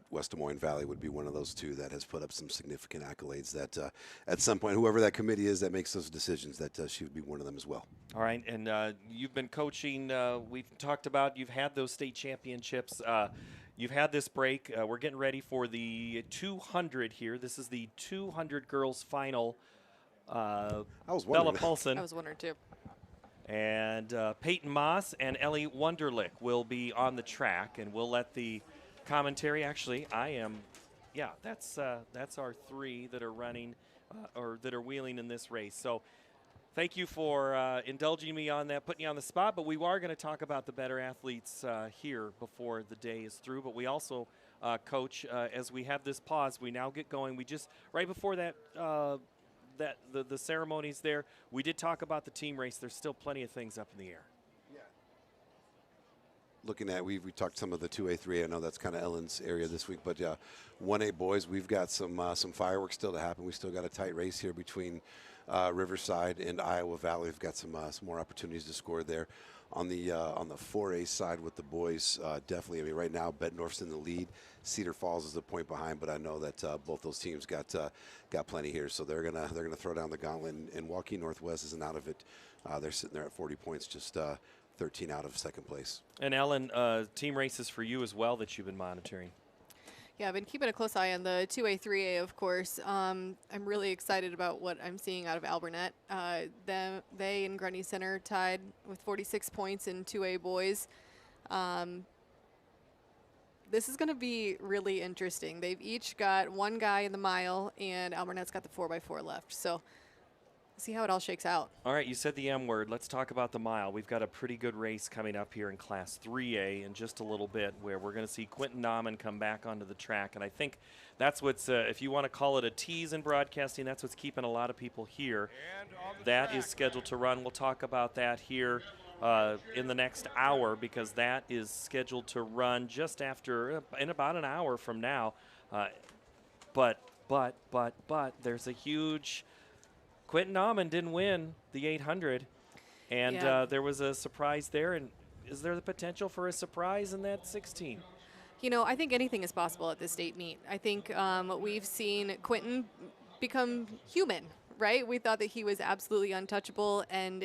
Speaker 2: West Des Moines Valley would be one of those two that has put up some significant accolades that at some point, whoever that committee is that makes those decisions, that she would be one of them as well.
Speaker 1: All right, and you've been coaching. We've talked about you've had those state championships. You've had this break. We're getting ready for the 200 here. This is the 200 girls final.
Speaker 2: I was
Speaker 1: Bella Paulson.
Speaker 4: I was wondering too.
Speaker 1: And Peyton Moss and Ellie Wunderlich will be on the track, and we'll let the commentary. Actually, yeah, that's our 3 that are running or that are wheeling in this race. So thank you for indulging me on that, putting you on the spot. But we are going to talk about the better athletes here before the day is through. But we also, Coach, as we have this pause, we now get going. We just, right before that, the ceremonies there, we did talk about the team race. There's still plenty of things up in the air.
Speaker 2: looking at, we talked some of the 2A, 3A. I know that's kind of Ellen's area this week, but 1A boys, we've got some fireworks still to happen. We still got a tight race here between Riverside and Iowa Valley. We've got some more opportunities to score there. On the 4A side with the boys, definitely. I mean, right now, Bettendorf's in the lead. Cedar Falls is a point behind, but I know that both those teams got plenty here, so they're gonna throw down the gauntlet. And Waukee Northwest isn't out of it. They're sitting there at 40 points, just 13 out of second place.
Speaker 1: And Ellen, team races for you as well that you've been monitoring.
Speaker 4: Yeah, I've been keeping a close eye on the 2A, 3A, of course. I'm really excited about what I'm seeing out of Alburnett. They and Grundy Center tied with 46 points in 2A boys. This is going to be really interesting. They've each got one guy in the mile, and Alburnett's got the 4x4 left. So see how it all shakes out.
Speaker 1: All right, you said the M word. Let's talk about the mile. We've got a pretty good race coming up here in Class 3A in just a little bit, where we're going to see Quentin Nauman come back onto the track. And I think that's what's, if you want to call it a tease in broadcasting, that's what's keeping a lot of people here. That is scheduled to run. We'll talk about that here in the next hour, because that is scheduled to run just after, in about an hour from now. But there's a huge... Quentin Nauman didn't win the 800, and there was a surprise there. And is there the potential for a surprise in that 16?
Speaker 4: You know, I think anything is possible at this state meet. I think we've seen Quentin become human, right? We thought that he was absolutely untouchable, and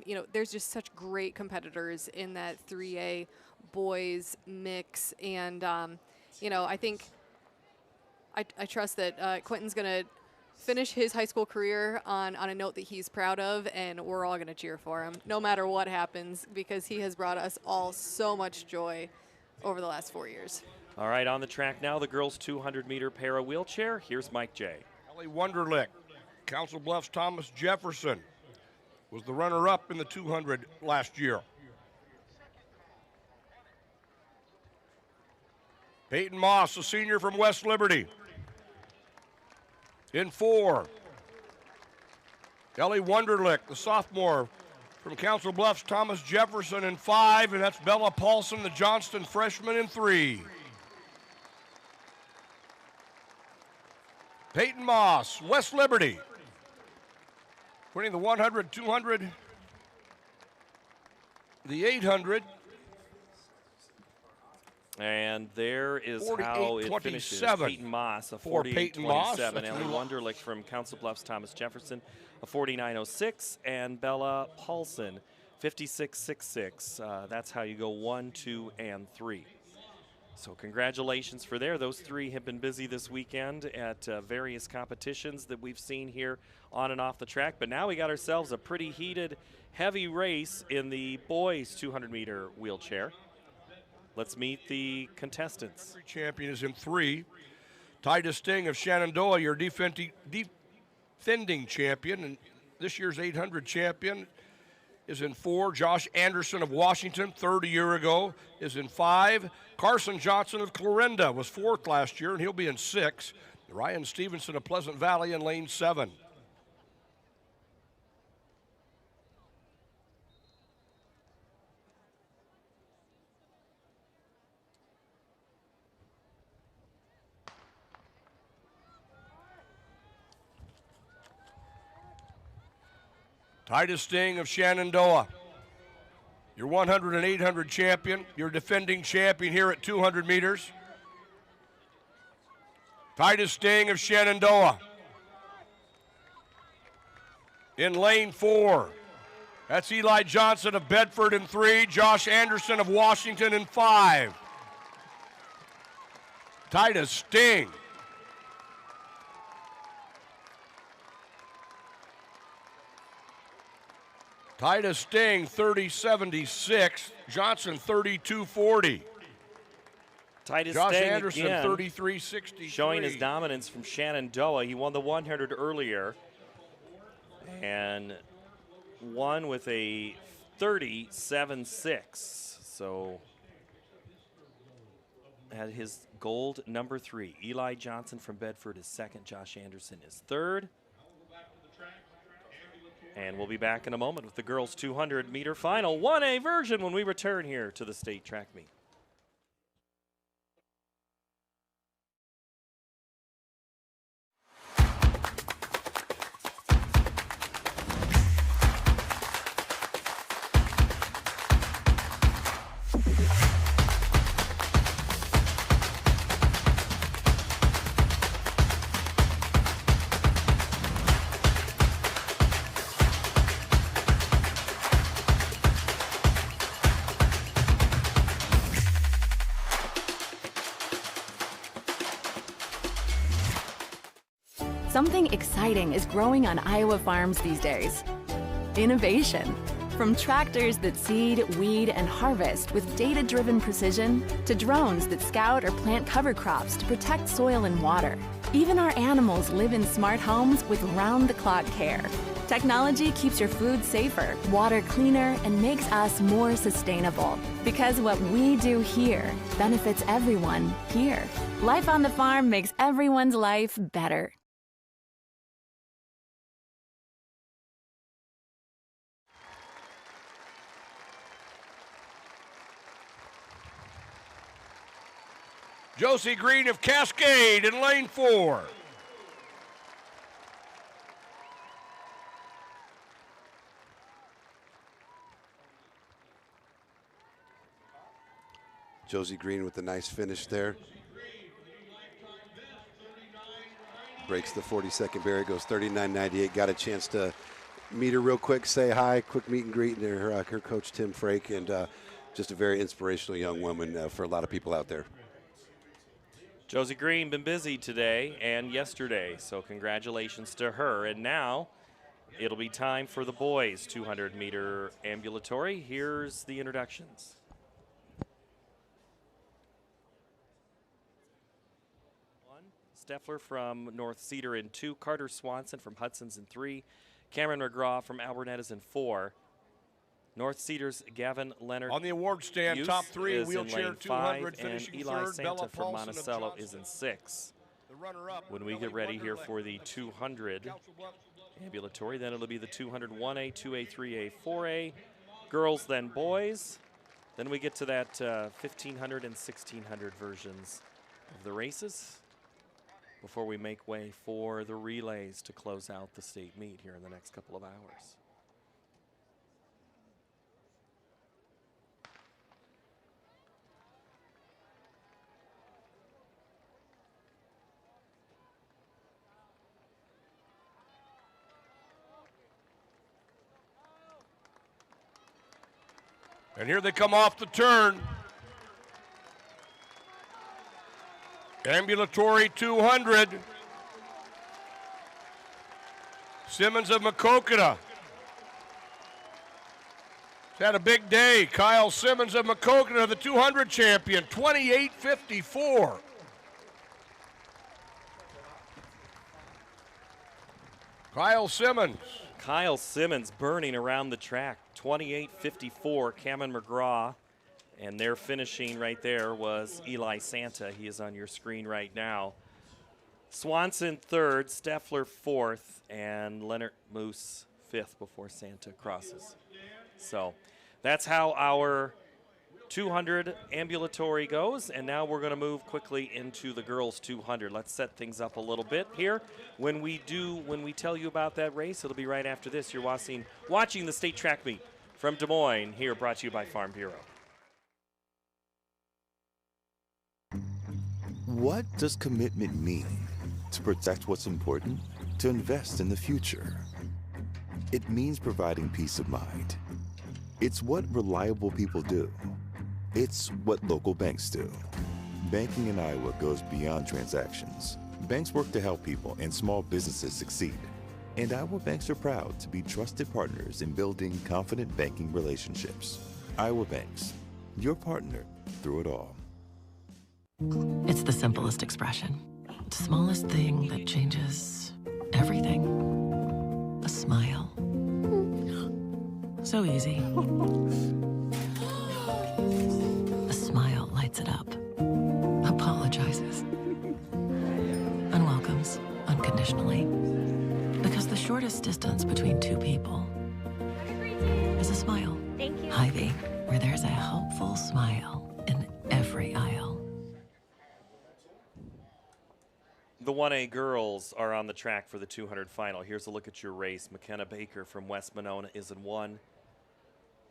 Speaker 4: you know, there's just such great competitors in that 3A boys mix, and you know, I think I trust that Quentin's going to finish his high school career on a note that he's proud of, and we're all going to cheer for him no matter what happens, because he has brought us all so much joy over the last 4 years.
Speaker 1: All right, on the track now, the girls' 200-meter para wheelchair. Here's Mike J.
Speaker 3: Ellie Wunderlich, Council Bluffs Thomas Jefferson, was the runner-up in the 200 last year. Peyton Moss, a senior from West Liberty, in 4. Ellie Wunderlich, the sophomore from Council Bluffs Thomas Jefferson, in 5, and that's Bella Paulson, the Johnston freshman, in 3. Peyton Moss, West Liberty, winning the 100, 200, the 800.
Speaker 1: And there is how it finishes. Peyton Moss, a 48.27. Ellie Wunderlich from Council Bluffs Thomas Jefferson, a 49.06. And Bella Paulson, 56.66. That's how you go 1, 2, and 3. So congratulations for there. Those three have been busy this weekend at various competitions that we've seen here on and off the track. But now we got ourselves a pretty heated, heavy race in the boys' 200-meter wheelchair. Let's meet the contestants.
Speaker 3: Champion is in 3. Titus Sting of Shenandoah, your defending champion, and this year's 800 champion, is in 4. Josh Anderson of Washington, third a year ago, is in 5. Carson Johnson of Clarinda was 4th last year, and he'll be in 6. Ryan Stevenson of Pleasant Valley in lane 7. Titus Sting of Shenandoah, your 100 and 800 champion, your defending champion here at 200 meters. Titus Sting of Shenandoah. In lane 4, that's Eli Johnson of Bedford in 3, Josh Anderson of Washington in 5. Titus Sting. Titus Sting, 30.76. Johnson, 32.40.
Speaker 1: Titus
Speaker 3: Josh
Speaker 1: Sting
Speaker 3: Anderson,
Speaker 1: again,
Speaker 3: 33.63.
Speaker 1: showing his dominance from Shenandoah. He won the 100 earlier and won with a 37.6. So at his gold number 3. Eli Johnson from Bedford is 2nd. Josh Anderson is 3rd. And we'll be back in a moment with the girls' 200-meter final 1A version when we return here to the state track meet.
Speaker 7: Something exciting is growing on Iowa farms these days. Innovation. From tractors that seed, weed, and harvest with data-driven precision to drones that scout or plant cover crops to protect soil and water. Even our animals live in smart homes with round-the-clock care. Technology keeps your food safer, water cleaner, and makes us more sustainable. Because what we do here benefits everyone here. Life on the farm makes everyone's life better.
Speaker 3: Josie Green of Cascade in lane 4.
Speaker 2: Josie Green with a nice finish there. Breaks the 40-second barrier, goes 39.98. Got a chance to meet her real quick, say hi, quick meet and greet, and her coach Tim Frake, and just a very inspirational young woman for a lot of people out there.
Speaker 1: Josie Green been busy today and yesterday, so congratulations to her. And now it'll be time for the boys' 200-meter ambulatory. Here's the introductions. Steffler from North Cedar in 2, Carter Swanson from Hudson's in 3, Cameron McGraw from Albernetta's in 4. North Cedar's Gavin Leonard
Speaker 3: on the award stand,
Speaker 1: Hughes
Speaker 3: top 3,
Speaker 1: is
Speaker 3: wheelchair
Speaker 1: in
Speaker 3: 200,
Speaker 1: lane 5,
Speaker 3: finishing
Speaker 1: and Eli
Speaker 3: third.
Speaker 1: Santa
Speaker 3: Bella
Speaker 1: from
Speaker 3: Paulson of
Speaker 1: Monticello
Speaker 3: Johnson.
Speaker 1: is in 6.
Speaker 3: The runner-up,
Speaker 1: When we get ready here for the 200 ambulatory, then it'll be the 200 1A, 2A, 3A, 4A, girls then boys. Then we get to that 1500 and 1600 versions of the races before we make way for the relays to close out the state meet here in the next couple of hours.
Speaker 3: And here they come off the turn. Ambulatory 200. Simmons of Maquoketa. He's had a big day. Kyle Simmons of Maquoketa, the 200 champion, 28.54.
Speaker 1: Kyle Simmons burning around the track, 28.54. Cameron McGraw, and their finishing right there was Eli Santa. He is on your screen right now. Swanson 3rd, Steffler 4th, and Leonard Moose 5th before Santa crosses. So that's how our 200 ambulatory goes, and now we're going to move quickly into the girls 200. Let's set things up a little bit here. When we tell you about that race, it'll be right after this. You're watching the state track meet from Des Moines, here brought to you by Farm Bureau.
Speaker 16: What does commitment mean? To protect what's important, to invest in the future. It means providing peace of mind. It's what reliable people do. It's what local banks do. Banking in Iowa goes beyond transactions. Banks work to help people and small businesses succeed. And Iowa banks are proud to be trusted partners in building confident banking relationships. Iowa Banks, your partner through it all.
Speaker 8: It's the simplest expression. The smallest thing that changes everything. A smile. So easy. A smile lights it up. Apologizes. And welcomes unconditionally. Because the short shortest distance between two people is a smile.
Speaker 18: Thank you.
Speaker 8: Hy-Vee, where there's a helpful smile in every aisle.
Speaker 1: The 1A girls are on the track for the 200 final. Here's a look at your race. McKenna Baker from West Monona is in 1.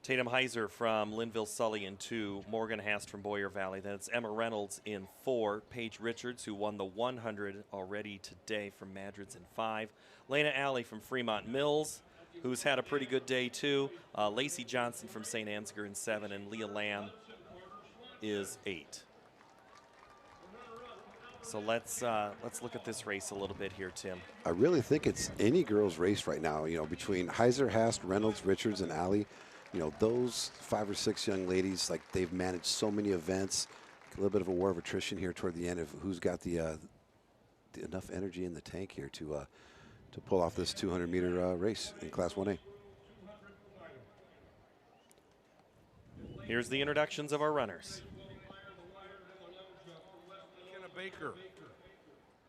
Speaker 1: Tatum Heiser from Linville Sully in 2. Morgan Hast from Boyer Valley. Then it's Emma Reynolds in 4. Paige Richards, who won the 100 already today from Madrid's in 5. Lena Alley from Fremont Mills, who's had a pretty good day too. Lacey Johnson from St. Ansgar in 7. And Leah Lamb is 8. So let's look at this race a little bit here, Tim.
Speaker 2: I really think it's any girls' race right now. You know, between Heiser, Hast, Reynolds, Richards, and Alley. You know, those 5 or 6 young ladies, like, they've managed so many events. A little bit of a war of attrition here toward the end of who's got the enough energy in the tank here to pull off this 200-meter race in Class 1A.
Speaker 1: Here's the introductions of our runners.
Speaker 3: Baker.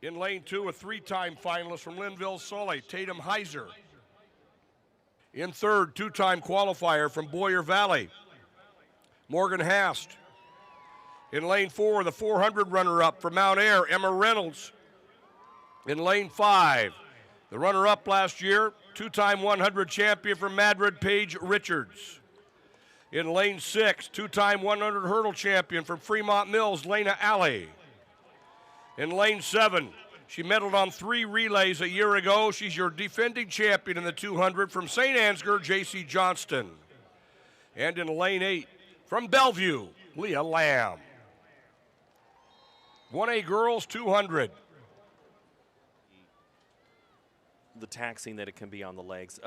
Speaker 3: In lane 2, a 3-time finalist from Linville Sully, Tatum Heiser. In 3rd, 2-time qualifier from Boyer Valley, Morgan Hast. In lane 4, the 400 runner-up from Mount Ayr, Emma Reynolds. In lane 5, the runner-up last year, 2-time 100 champion from Madrid, Paige Richards. In lane 6, 2-time 100 hurdle champion from Fremont Mills, Lena Alley. In lane 7, she medaled on 3 relays a year ago. She's your defending champion in the 200 from St. Ansgar, J.C. Johnston. And in lane 8, from Bellevue, Leah Lamb. 1A girls 200.
Speaker 1: The taxing that it can be on the legs.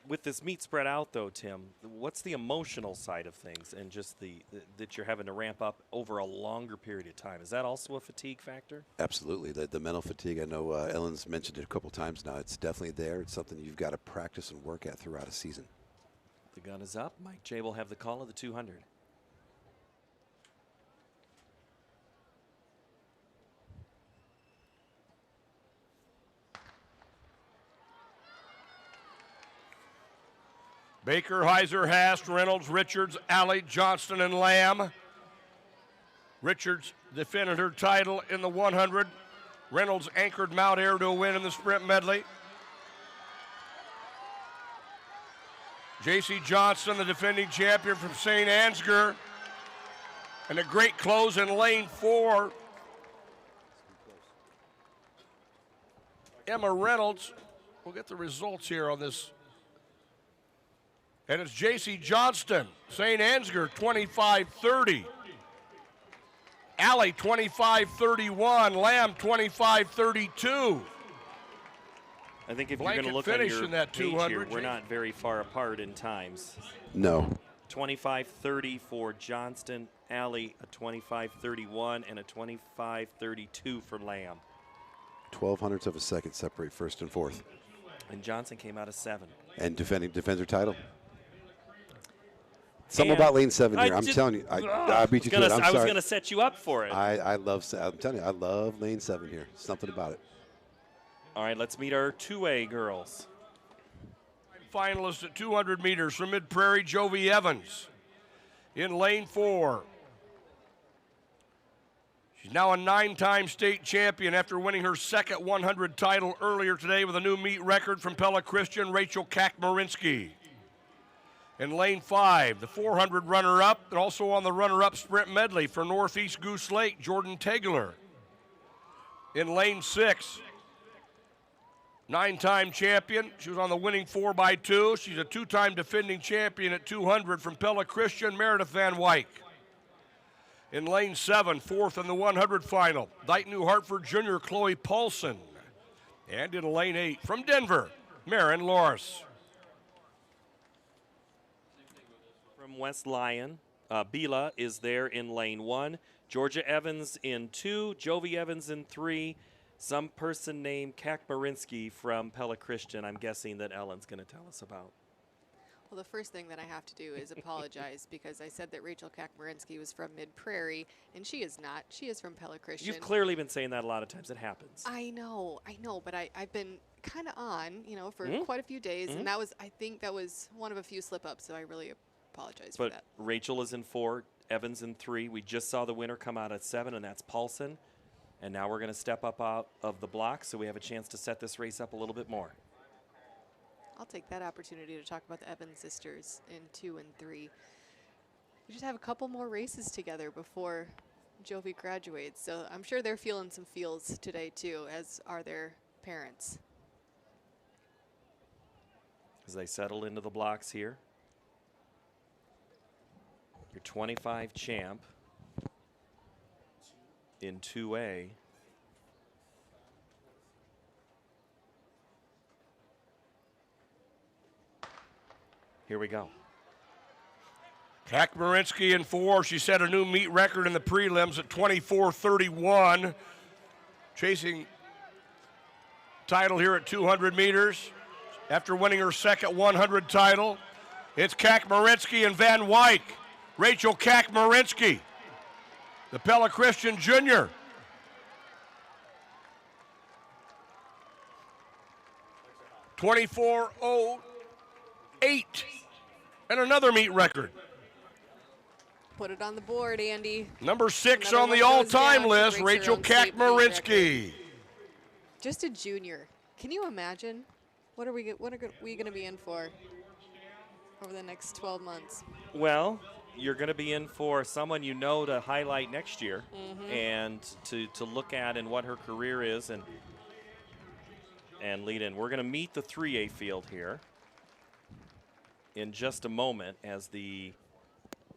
Speaker 1: With this meet spread out, though, Tim, what's the emotional side of things, and just that you're having to ramp up over a longer period of time? Is that also a fatigue factor?
Speaker 2: Absolutely. The mental fatigue, I know Ellen's mentioned it a couple times now. It's definitely there. It's something you've got to practice and work at throughout a season.
Speaker 1: The gun is up. Mike J will have the call of the 200.
Speaker 3: Baker, Heiser, Hast, Reynolds, Richards, Alley, Johnston, and Lamb. Richards defended her title in the 100. Reynolds anchored Mount Ayr to a win in the sprint medley. J.C. Johnston, the defending champion from St. Ansgar. And a great close in lane 4. Emma Reynolds. We'll get the results here on this. And it's J.C. Johnston, St. Ansgar, 25:30. Alley, 25:31. Lamb, 25:32.
Speaker 1: I think if you're going to look on your
Speaker 3: that
Speaker 1: page
Speaker 3: 200,
Speaker 1: here, we're not very far apart in times.
Speaker 2: No.
Speaker 1: 25:30 for Johnston, Alley, a 25:31, and a 25:32 for Lamb.
Speaker 2: 0.12 of a second separate first and fourth.
Speaker 1: And Johnson came out of 7.
Speaker 2: And defends her title. Something about lane 7 here. I'm telling you, I beat you to it. I'm sorry.
Speaker 1: I was going to set you up for it.
Speaker 2: I'm telling you, I love lane 7 here. Something about it.
Speaker 1: All right, let's meet our 2A girls.
Speaker 3: Finalist at 200 meters from Mid-Prairie, Jovi Evans. In lane 4. She's now a 9-time state champion after winning her second 100 title earlier today with a new meet record from Pella Christian, Rachel Kakmarinsky. In lane 5, the 400 runner-up, and also on the runner-up sprint medley for Northeast Goose Lake, Jordan Tegler. In lane 6, 9-time champion. She was on the winning 4x2. She's a 2-time defending champion at 200 from Pella Christian, Meredith Van Wyk. In lane 7, 4th in the 100 final, Dighton New Hartford Junior Chloe Paulson. And in lane 8, from Denver, Marin Loris.
Speaker 1: From West Lyon, Bila is there in lane 1. Georgia Evans in 2. Jovi Evans in 3. Some person named Kakmarinsky from Pella Christian, I'm guessing that Ellen's going to tell us about.
Speaker 4: Well, the first thing that I have to do is apologize because I said that Rachel Kakmarinsky was from Mid-Prairie, and she is not. She is from Pella Christian.
Speaker 1: You've clearly been saying that a lot of times. It happens.
Speaker 4: I know, but I've been kind of on, for quite a few days, and I think that was one of a few slip-ups, so I really apologize for that.
Speaker 1: But Rachel is in 4, Evans in 3. We just saw the winner come out at 7, and that's Paulson. And now we're going to step up out of the block, so we have a chance to set this race up a little bit more.
Speaker 4: I'll take that opportunity to talk about the Evans sisters in 2 and 3. We just have a couple more races together before Jovi graduates, so I'm sure they're feeling some feels today too, as are their parents.
Speaker 1: As they settle into the blocks here. Your 25 champ in 2A. Here we go.
Speaker 3: Kakmarinsky in 4. She set a new meet record in the prelims at 24:31. Chasing title here at 200 meters after winning her second 100 title. It's Kakmarinsky and Van Wyk. Rachel Kakmarinsky, the Pella Christian Junior. (24:08) and another meet record.
Speaker 4: Put it on the board, Andy.
Speaker 3: Number 6
Speaker 4: Another
Speaker 3: on the
Speaker 4: one goes
Speaker 3: all-time
Speaker 4: down. She
Speaker 3: list,
Speaker 4: breaks her
Speaker 3: Rachel
Speaker 4: own state meet record.
Speaker 3: Kakmarinsky.
Speaker 4: Just a junior. Can you imagine? What are we going to be in for over the next 12 months?
Speaker 1: Well, you're going to be in for someone you know to highlight next year and to look at and what her career is and lead in. We're going to meet the 3A field here in just a moment as the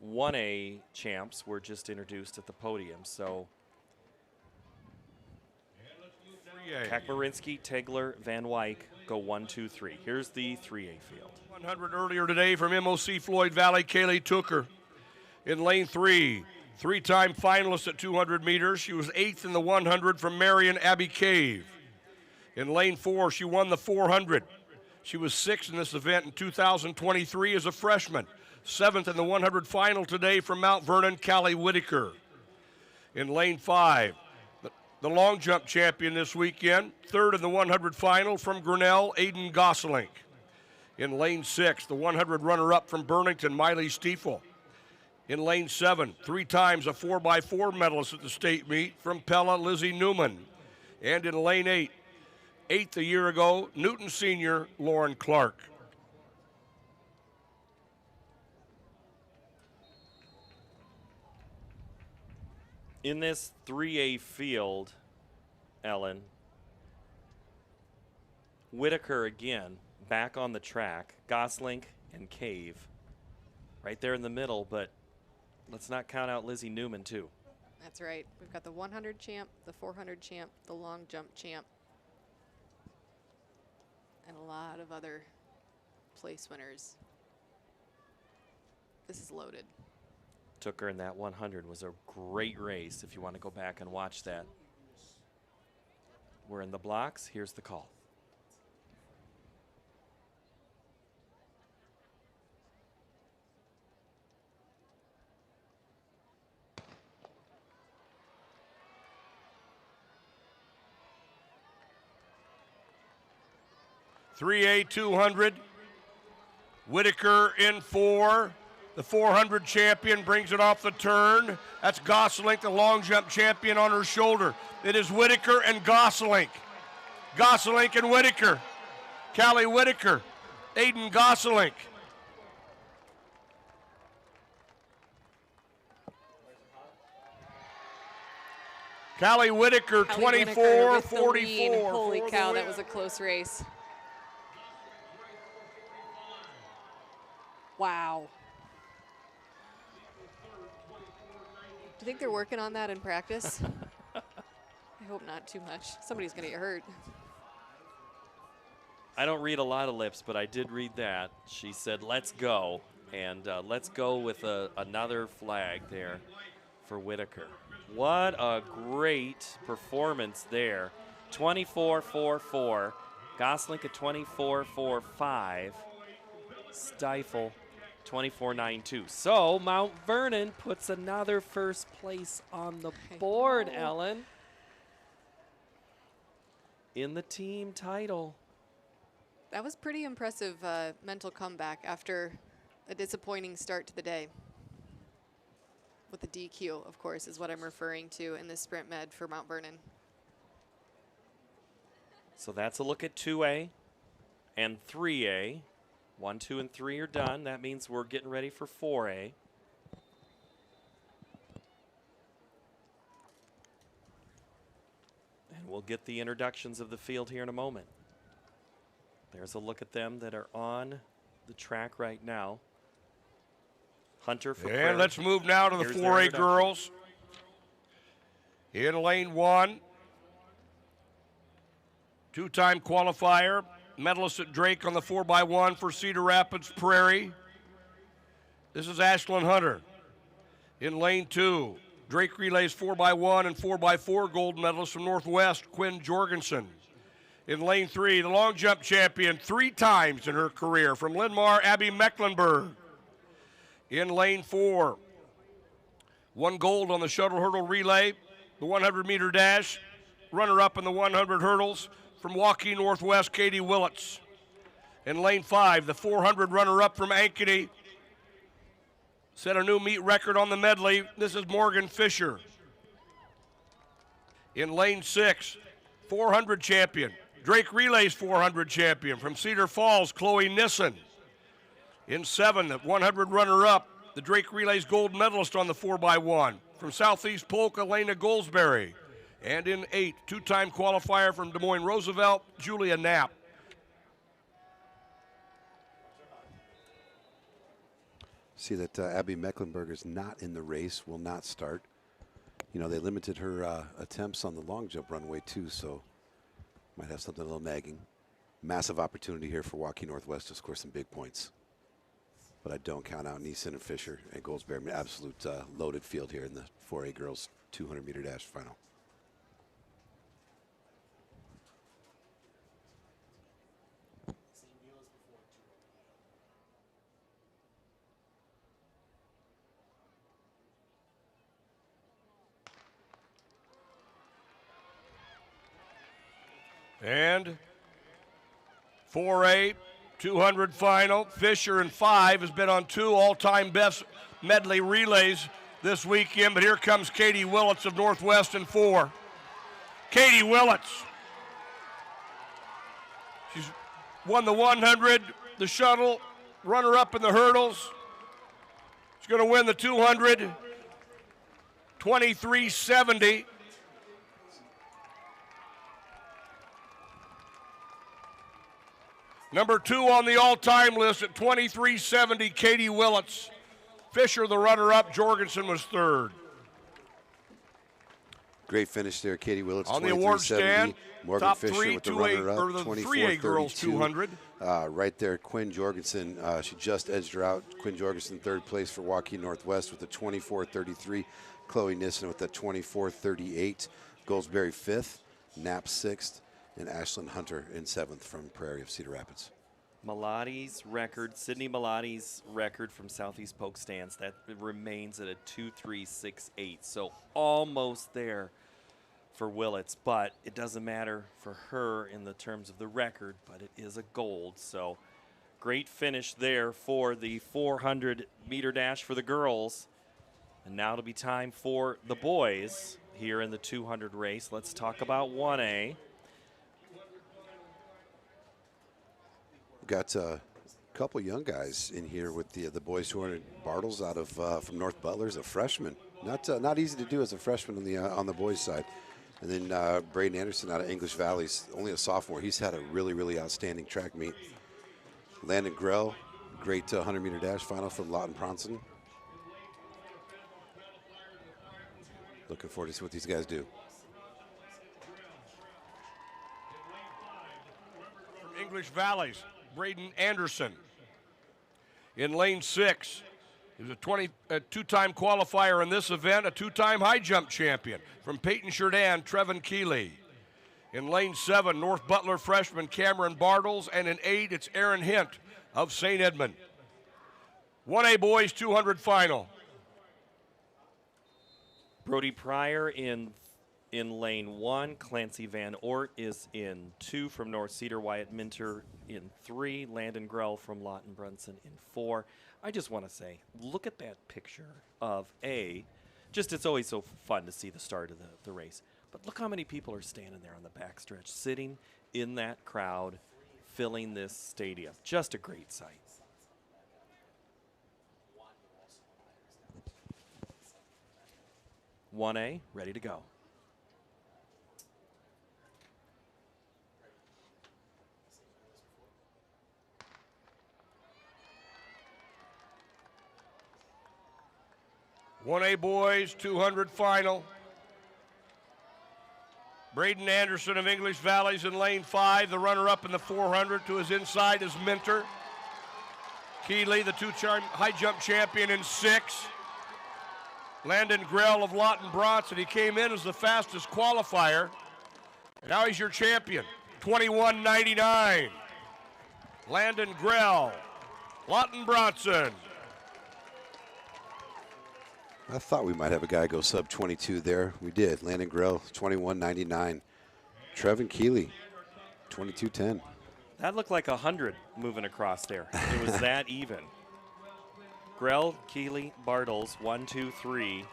Speaker 1: 1A champs were just introduced at the podium. So Kakmarinsky, Tegler, Van Wyk go 1, 2, 3. Here's the 3A field.
Speaker 3: 100 earlier today from MOC Floyd Valley, Kaylee Tooker. In lane 3, 3-time finalist at 200 meters. She was 8th in the 100 from Marion Abbey Cave. In lane 4, she won the 400. She was 6th in this event in 2023 as a freshman. 7th in the 100 final today from Mount Vernon, Callie Whitaker. In lane 5, the long jump champion this weekend, 3rd in the 100 final from Grinnell, Aiden Gosselink. In lane 6, the 100 runner-up from Burlington, Miley Stiefel. In lane 7, 3 times a 4x4 medalist at the state meet from Pella, Lizzie Newman. And in lane 8, 8th a year ago, Newton senior Lauren Clark.
Speaker 1: In this 3A field, Ellen, Whitaker again back on the track, Gosselink and Cave right there in the middle, but let's not count out Lizzie Newman too.
Speaker 4: That's right. We've got the 100 champ, the 400 champ, the long jump champ, and a lot of other place winners. This is loaded.
Speaker 1: Took her in that 100 was a great race if you want to go back and watch that. We're in the blocks. Here's the call.
Speaker 3: .3A 200. Whitaker in 4. The 400 champion brings it off the turn. That's Gosselink, the long jump champion, on her shoulder. It is Whitaker and Gosselink. Gosselink and Whitaker. Callie Whitaker, Aiden Gosselink. Callie Whitaker, 24-44.
Speaker 4: Holy cow, that was a close race. Wow. Do you think they're working on that in practice? I hope not too much. Somebody's going to get hurt.
Speaker 1: I don't read a lot of lips, but I did read that. She said, let's go. And let's go with another flag there for Whitaker. What a great performance there. 24-4-4. Gosselink at 24-4-5. stifle 24.92. So Mount Vernon puts another first place on the board, Ellen, in the team title.
Speaker 4: That was pretty impressive mental comeback after a disappointing start to the day. With the DQ, of course, is what I'm referring to in the sprint med for Mount Vernon.
Speaker 1: So that's a look at 2A and 3A. 1, 2, and 3 are done. That means we're getting ready for 4A. And we'll get the introductions of the field here in a moment. There's a look at them that are on the track right now. Hunter for
Speaker 3: And let's move now to the 4A girls. In lane 1, two-time qualifier, medalist at Drake on the 4x1 for Cedar Rapids Prairie. This is Ashlyn Hunter. In lane 2, Drake relays 4x1 and 4x4 gold medalist from Northwest, Quinn Jorgensen. In lane 3, the long jump champion 3 times in her career from Linmar, Abby Mecklenburg. In lane 4, 1 gold on the shuttle hurdle relay, the 100-meter dash, runner-up in the 100 hurdles from Waukee Northwest, Katie Willits. In lane 5, the 400 runner-up from Ankeny, set a new meet record on the medley. This is Morgan Fisher. In lane 6, 400 champion, Drake Relays 400 champion from Cedar Falls, Chloe Nissen. In 7, the 100 runner-up, the Drake Relays gold medalist on the 4x1 from Southeast Polk, Elena Goldsberry. And in 8, two-time qualifier from Des Moines Roosevelt, Julia Knapp.
Speaker 2: See that Abby Mecklenburg is not in the race, will not start. You know, they limited her attempts on the long jump runway too, so might have something a little nagging. Massive opportunity here for Waukee Northwest to score some big points. But I don't count out Neeson and Fisher and Goldsberry. I mean, absolute loaded field here in the 4A girls 200-meter dash final.
Speaker 3: And 4A 200 final. Fisher in 5 has been on 2 all-time best medley relays this weekend, but here comes Katie Willits of Northwest in 4. Katie Willits. She's won the 100, the shuttle, runner-up in the hurdles. She's going to win the 200, 23.70. Number 2 on the all-time list at 23.70, Katie Willits. Fisher, the runner-up. Jorgensen was 3rd.
Speaker 2: Great finish there, Katie Willits.
Speaker 3: On the award stand,
Speaker 2: Morgan
Speaker 3: top
Speaker 2: Fisher
Speaker 3: 3,
Speaker 2: with the
Speaker 3: 2A,
Speaker 2: runner-up,
Speaker 3: or the 3A girls 200.
Speaker 2: Right there, Quinn Jorgensen. She just edged her out. Quinn Jorgensen, 3rd place for Waukee Northwest with the 24.33. Chloe Nissen with the 24.38. Goldsberry 5th. Knapp 6th. And Ashlyn Hunter in 7th from Prairie of Cedar Rapids.
Speaker 1: Malotti's record, Sydney Malotti's record from Southeast Polk stands. That remains at a 2.368. So almost there for Willits, but it doesn't matter for her in the terms of the record, but it is a gold. So great finish there for the 400-meter dash for the girls. And now it'll be time for the boys here in the 200 race. Let's talk about 1A.
Speaker 2: Got a couple young guys in here with the boys 200. Bartles out of from North Butler's a freshman. Not easy to do as a freshman on the boys side. And then Braden Anderson out of English Valley's only a sophomore. He's had a really outstanding track meet. Landon Grell, great 100-meter dash final from Lawton Bronson. Looking forward to see what these guys do.
Speaker 3: From English Valley's Braden Anderson. In lane 6, he was a two-time qualifier in this event, a 2-time high jump champion. From Peyton Sheridan, Trevin Keeley. In lane 7, North Butler freshman Cameron Bartles, and in 8, it's Aaron Hint of St. Edmund. 1A boys 200 final.
Speaker 1: Brody Pryor in lane 1. Clancy Van Ort is in 2 from North Cedar. Wyatt Minter in 3. Landon Grell from Lawton Brunson in 4. I just want to say, look at that picture of it's always so fun to see the start of the race. But look how many people are standing there on the backstretch, sitting in that crowd, filling this stadium. Just a great sight. One A, ready to go.
Speaker 3: One A boys 200 final. Braden Anderson of English Valleys in lane 5, the runner-up in the 400. To his inside is Minter. Keeley, the high jump champion, in 6. Landon Grell of Lawton Bronson. He came in as the fastest qualifier. And now he's your champion. 21.99. Landon Grell, Lawton Bronson.
Speaker 2: I thought we might have a guy go sub 22 there. We did. Landon Grell, 21.99. Trevin Keeley, 22.10.
Speaker 1: That looked like 100 moving across there. It was that even. Grell, Keeley, Bartles, 1, 2, 3.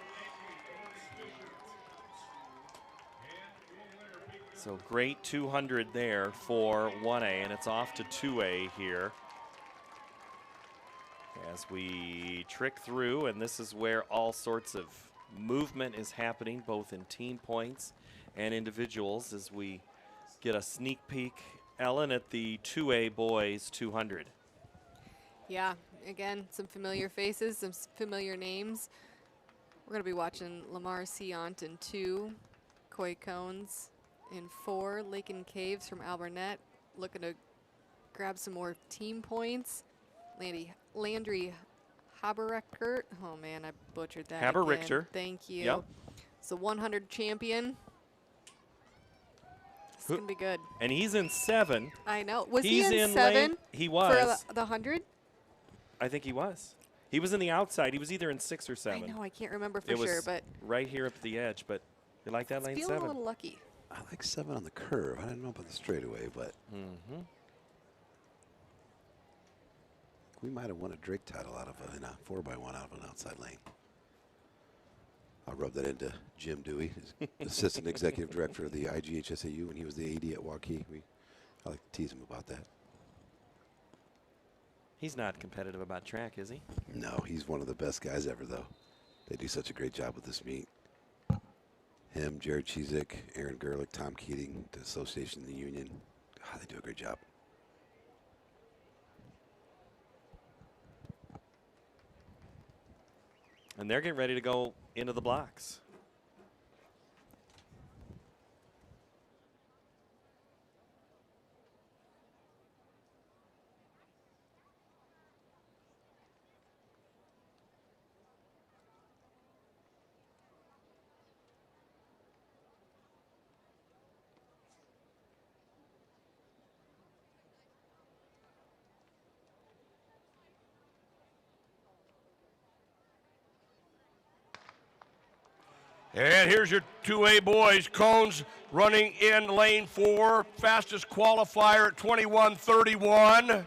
Speaker 1: So great 200 there for 1A, and it's off to 2A here. As we trick through, and this is where all sorts of movement is happening, both in team points and individuals, as we get a sneak peek, Ellen, at the 2A boys 200.
Speaker 4: Yeah, again, some familiar faces, some familiar names. We're going to be watching Lamar Seont in 2, Coy Cones in 4, Lakin Caves from Alburnett looking to grab some more team points. Landry Haberrichter. Oh man, I butchered that.
Speaker 1: Haberrichter.
Speaker 4: Again. Thank you.
Speaker 1: Yep.
Speaker 4: So 100 champion. This is gonna be good.
Speaker 1: And he's in 7.
Speaker 4: I know. Was
Speaker 1: he's
Speaker 4: he in 7?
Speaker 1: He was.
Speaker 4: For the 100?
Speaker 1: I think he was. He was in the outside. He was either in 6 or 7.
Speaker 4: I know. I can't remember for
Speaker 1: it was
Speaker 4: sure, but
Speaker 1: right here up the edge. But you like that lane 7?
Speaker 4: Feeling a little lucky.
Speaker 2: I like 7 on the curve. I didn't know about the straightaway, but. We might have won a Drake title out of in a 4x1 out of an outside lane. I'll rub that into Jim Dewey, Assistant Executive Director of the IGHSAU, when he was the AD at Waukee. I like to tease him about that.
Speaker 1: He's not competitive about track, is he?
Speaker 2: No, he's one of the best guys ever, though. They do such a great job with this meet. Him, Jared Chizik, Aaron Gerlich, Tom Keating, the Association, the Union. They do a great job.
Speaker 1: And they're getting ready to go into the blocks.
Speaker 3: And here's your 2A boys. Cones running in lane 4. Fastest qualifier at 21:31.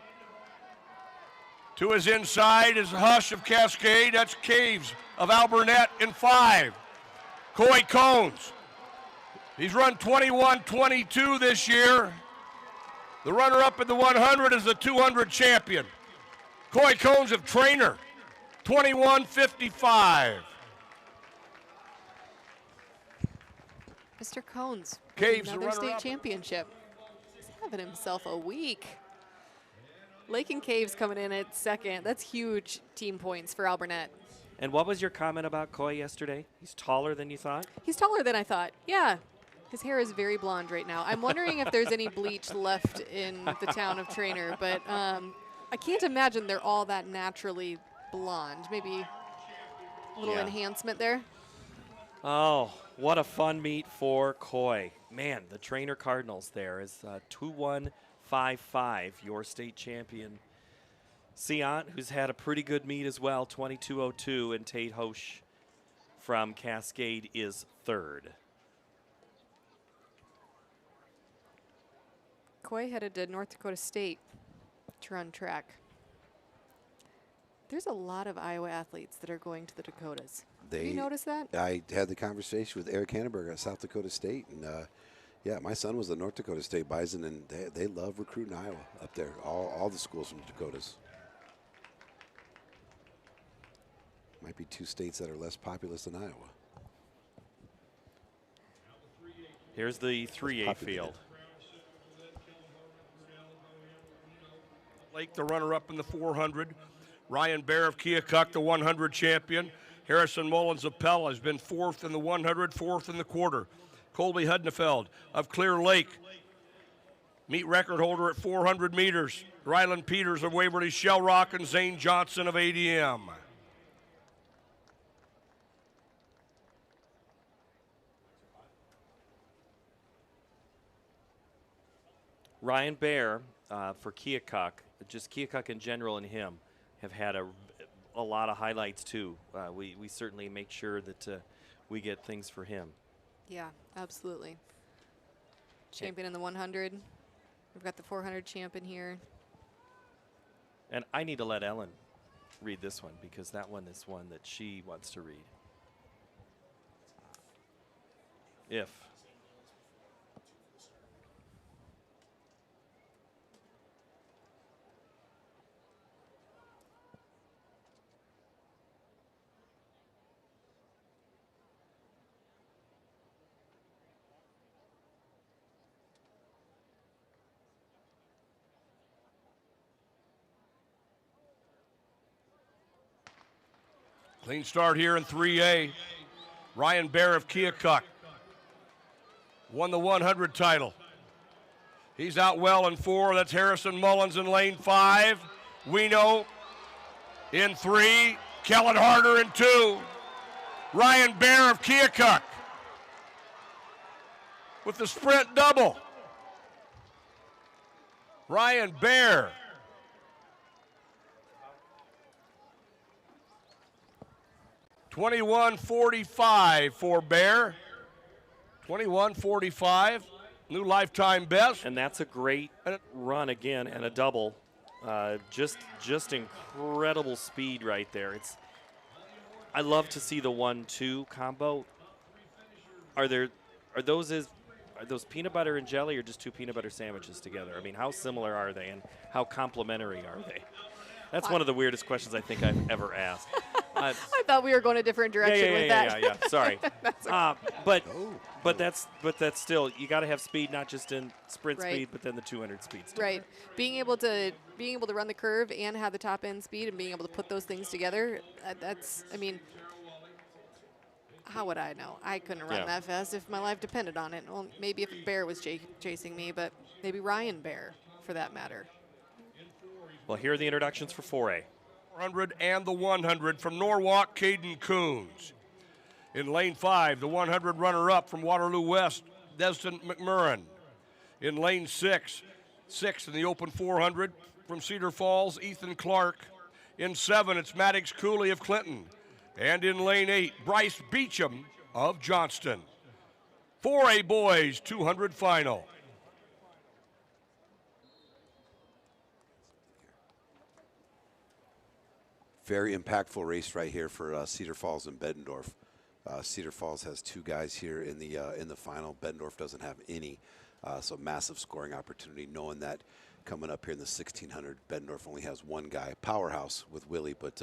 Speaker 3: To his inside is Hush of Cascade. That's Caves of Alburnett in 5. Coy Cones. He's run 21:22 this year. The runner-up in the 100 is the 200 champion. Coy Cones of Trainer, 21:55.
Speaker 4: Mr. Cones,
Speaker 3: Caves, the
Speaker 4: another state
Speaker 3: runner-up.
Speaker 4: championship. He's having himself a week. Lakin Caves coming in at 2nd. That's huge team points for Alburnett.
Speaker 1: And what was your comment about Coy yesterday? He's taller than you thought?
Speaker 4: He's taller than I thought. Yeah. His hair is very blonde right now. I'm wondering if there's any bleach left in the town of Trainer, but I can't imagine they're all that naturally blonde. Maybe a little enhancement there.
Speaker 1: Oh, what a fun meet for Coy. Man, the Trainer Cardinals there is 2155, your state champion Siant, who's had a pretty good meet as well, 22:02, and Tate Hosch from Cascade is third.
Speaker 4: Coed headed to North Dakota State to run track. There's a lot of Iowa athletes that are going to the Dakotas. Have you noticed that?
Speaker 2: I had the conversation with Eric Hannenberg at South Dakota State, and yeah, my son was a North Dakota State Bison, and they love recruiting Iowa up there, all the schools from the Dakotas. Might be two states that are less populous than Iowa.
Speaker 1: Here's the 3A field.
Speaker 3: Lake, the runner-up in the 400. Ryan Baer of Keokuk, the 100 champion. Harrison Mullins of Pella has been fourth in the 100, fourth in the quarter. Colby Hudnefeld of Clear Lake, meet record holder at 400 meters. Ryland Peters of Waverly Shell Rock and Zane Johnson of ADM.
Speaker 1: Ryan Baer for Keokuk, just Keokuk in general and him have had a lot of highlights too. We certainly make sure that we get things for him.
Speaker 4: Yeah, absolutely. Champion in the 100. We've got the 400 champion here.
Speaker 1: And I need to let Ellen read this one because that one is one that she wants to read. If.
Speaker 3: Clean start here in 3A. Ryan Baer of Keokuk won the 100 title. He's out well in 4. That's Harrison Mullins in lane 5. Wino in 3. Kellen Harder in 2. Ryan Baer of Keokuk with the sprint double. Ryan Baer. $21.45 for Baer. $21.45, new lifetime best.
Speaker 1: And that's a great run again and a double. Just incredible speed right there. I love to see the 1-2 combo. Are those peanut butter and jelly or just two peanut butter sandwiches together? I mean, how similar are they and how complementary are they? That's one of the weirdest questions I think I've ever asked.
Speaker 4: I thought we were going a different direction with that.
Speaker 1: Yeah. Sorry. But that's still, you got to have speed, not just in sprint speed, but then the 200 speed stuff.
Speaker 4: Right. Being able to run the curve and have the top end speed and being able to put those things together, I mean, how would I know? I couldn't run that fast if my life depended on it. Well, maybe if a bear was chasing me, but maybe Ryan Baer for that matter.
Speaker 1: Well, here are the introductions for 4A.
Speaker 3: 400 and the 100 from Norwalk, Caden Coons. In lane 5, the 100 runner-up from Waterloo West, Destin McMurrin. In lane 6, sixth in the open 400 from Cedar Falls, Ethan Clark. In 7, it's Maddox Cooley of Clinton. And in lane 8, Bryce Beecham of Johnston. 4A boys 200 final.
Speaker 2: Very impactful race right here for Cedar Falls and Bettendorf. Cedar Falls has 2 guys here in the final. Bettendorf doesn't have any, so massive scoring opportunity. Knowing that coming up here in the 1600, Bettendorf only has 1 guy, powerhouse with Willie, but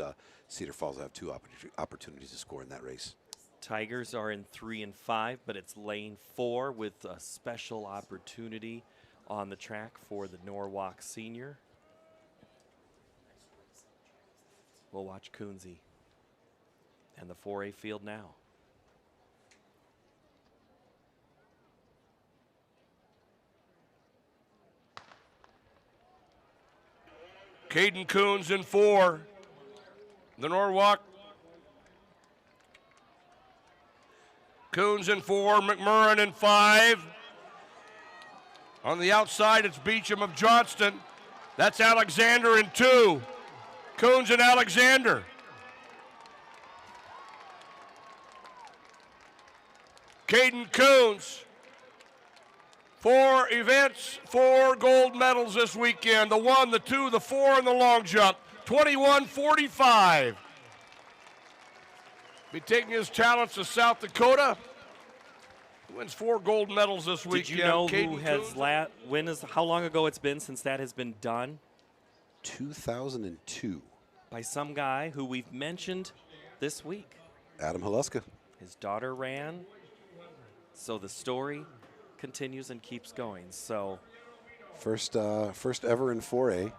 Speaker 2: Cedar Falls have 2 opportunities to score in that race.
Speaker 1: Tigers are in 3 and 5, but it's lane 4 with a special opportunity on the track for the Norwalk senior. We'll watch Coonsey and the 4A field now.
Speaker 3: Caden Coons in 4. The Norwalk. Coons in 4, McMurrin in 5. On the outside, it's Beecham of Johnston. That's Alexander in 2. Coons and Alexander. Caden Coons. 4 events, 4 gold medals this weekend. The 1, the 2, the 4, and the long jump. 21-45. Be taking his talents to South Dakota. He wins 4 gold medals this weekend.
Speaker 1: Did you know
Speaker 3: Caden
Speaker 1: who has how long ago it's been since that has been done?
Speaker 2: 2002.
Speaker 1: By some guy who we've mentioned this week.
Speaker 2: Adam Haluska.
Speaker 1: His daughter ran. So the story continues and keeps going. So
Speaker 2: first ever in 4A.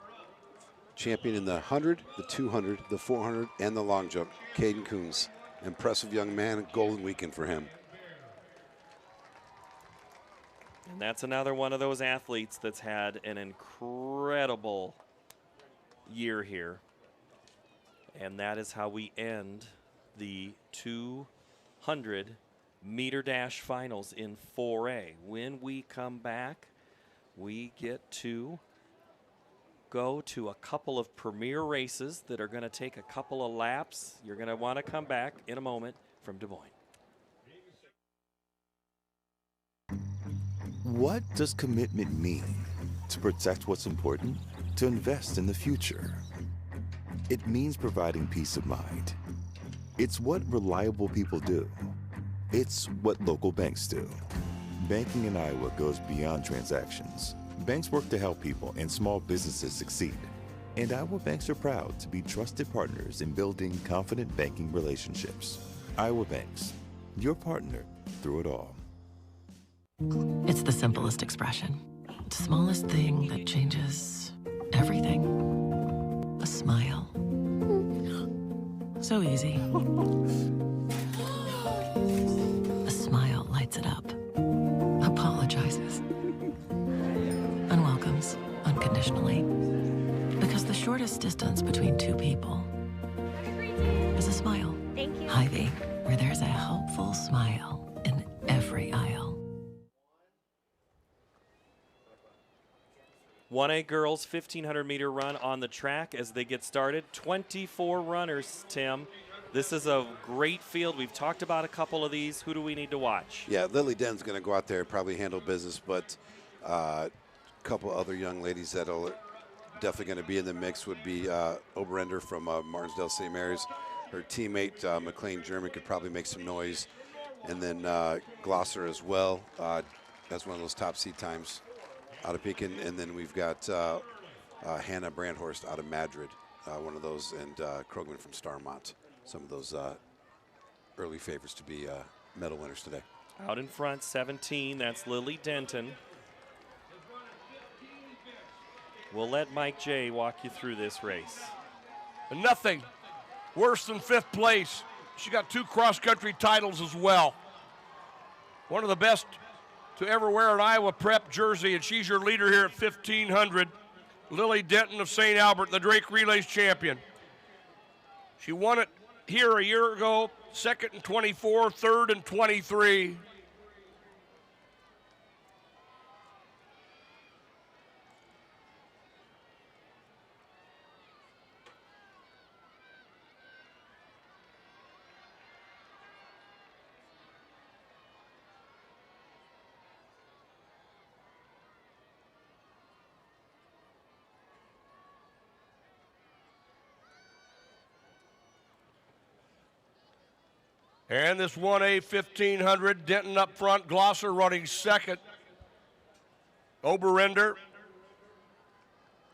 Speaker 2: Champion in the 100, the 200, the 400, and the long jump. Caden Coons. Impressive young man. Golden weekend for him.
Speaker 1: And that's another one of those athletes that's had an incredible year here. And that is how we end the 200-meter dash finals in 4A. When we come back, we get to go to a couple of premier races that are going to take a couple of laps. You're going to want to come back in a moment from Des Moines.
Speaker 16: What does commitment mean? To protect what's important? To invest in the future? It means providing peace of mind. It's what reliable people do. It's what local banks do. Banking in Iowa goes beyond transactions. Banks work to help people and small businesses succeed. And Iowa banks are proud to be trusted partners in building confident banking relationships. Iowa Banks, your partner through it all.
Speaker 8: It's the simplest expression. The smallest thing that changes everything. A smile. So easy. A smile lights it up. Apologizes. Unwelcomes unconditionally. Because the shortest distance between two people is a smile.
Speaker 11: Thank you.
Speaker 8: Hy-Vee, where there's a helpful smile in every aisle.
Speaker 1: 1A girls 1,500-meter run on the track as they get started. 24 runners, Tim. This is a great field. We've talked about a couple of these. Who do we need to watch?
Speaker 2: Yeah, Lily Den's going to go out there and probably handle business, but a couple other young ladies that are definitely going to be in the mix would be Oberender from Martinsdale St. Mary's. Her teammate, McLean German, could probably make some noise. And then Glosser as well. That's one of those top seed times out of Pekin. And then we've got Hannah Brandhorst out of Madrid, one of those, and Krogman from Starmont. Some of those early favorites to be medal winners today.
Speaker 1: Out in front, 17, that's Lily Denton. We'll let Mike J. walk you through this race.
Speaker 3: Nothing worse than 5th place. She got 2 cross-country titles as well. One of the best to ever wear an Iowa Prep jersey, and she's your leader here at 1,500. Lily Denton of St. Albert, the Drake Relays champion. She won it here a year ago, 2nd and 24, 3rd and 23. And this 1A 1,500, Denton up front, Glosser running 2nd. Oberender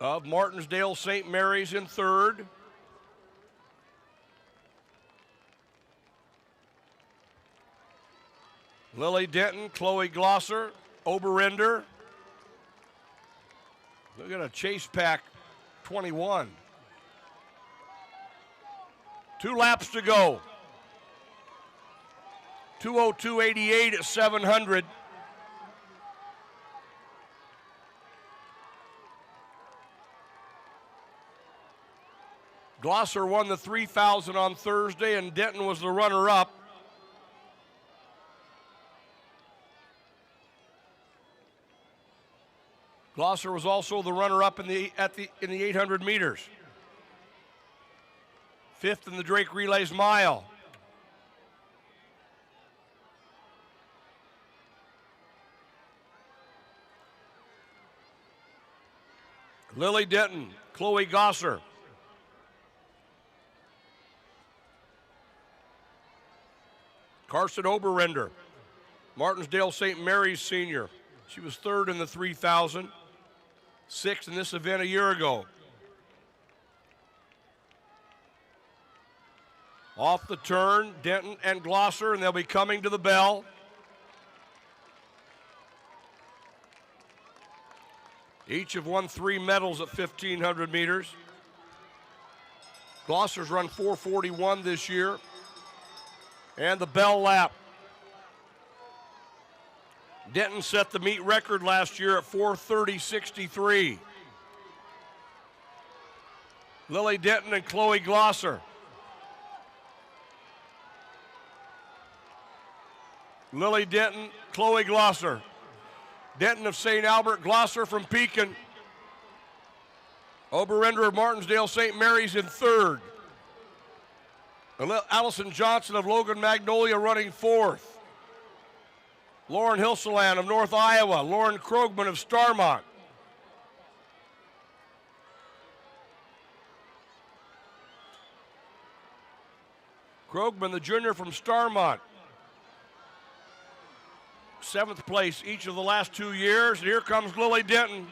Speaker 3: of Martinsdale St. Mary's in 3rd. Lily Denton, Chloe Glosser, Oberender. Look at a chase pack, 21. 2 laps to go. 2:02.88 at 700. Glosser won the 3,000 on Thursday, and Denton was the runner-up. Glosser was also the runner-up in the 800 meters. 5th in the Drake Relays mile. Lily Denton, Chloe Gosser. Carson Oberender, Martinsdale St. Mary's senior. She was 3rd in the 3,000, 6th in this event a year ago. Off the turn, Denton and Glosser, and they'll be coming to the bell. Each have won 3 medals at 1,500 meters. Glosser's run 4:41 this year. And the bell lap. Denton set the meet record last year at 4:30.63. Lily Denton and Chloe Glosser. Lily Denton, Chloe Glosser. Denton of St. Albert, Glosser from Pekin. Oberender of Martinsdale St. Mary's in 3rd. Allison Johnson of Logan Magnolia running 4th. Lauren Hilseland of North Iowa. Lauren Krogman of Starmont. Krogman, the junior from Starmont. 7th place each of the last 2 years. And here comes Lily Denton.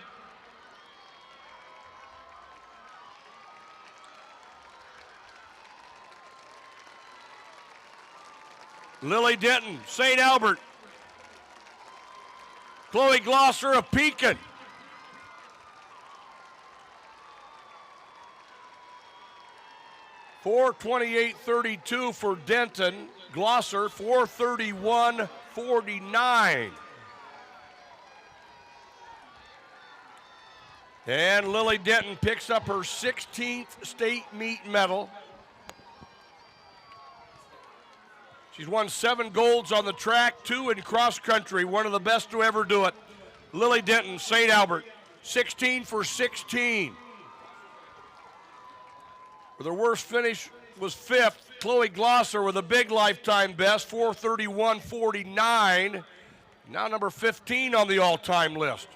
Speaker 3: Lily Denton, St. Albert. Chloe Glosser of Pekin. $4:28.32 for Denton. Glosser, 4:31.49. And Lily Denton picks up her 16th state meet medal. She's won 7 golds on the track, 2 in cross country, one of the best to ever do it. Lily Denton, St. Albert, 16 for 16. Her worst finish was 5th. Chloe Glosser with a big lifetime best, 4:31.49. Now number 15 on the all-time list.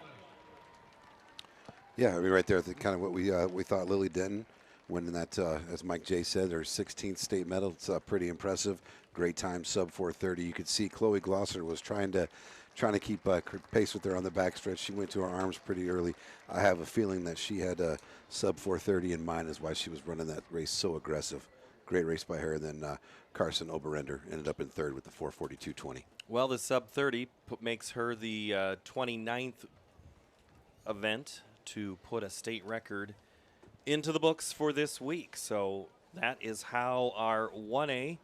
Speaker 2: Yeah, I mean, right there, kind of what we thought. Lily Denton winning that, as Mike J said, her 16th state medal. It's pretty impressive. Great time, sub 4:30. You could see Chloe Glosser was trying to keep pace with her on the backstretch. She went to her arms pretty early. I have a feeling that she had a sub 4:30 in mind, is why she was running that race so aggressive. Great race by her. And then Carson Oberender ended up in 3rd with the 4:42.20.
Speaker 1: Well, the sub 30 makes her the 29th event to put a state record into the books for this week. So that is how our 1A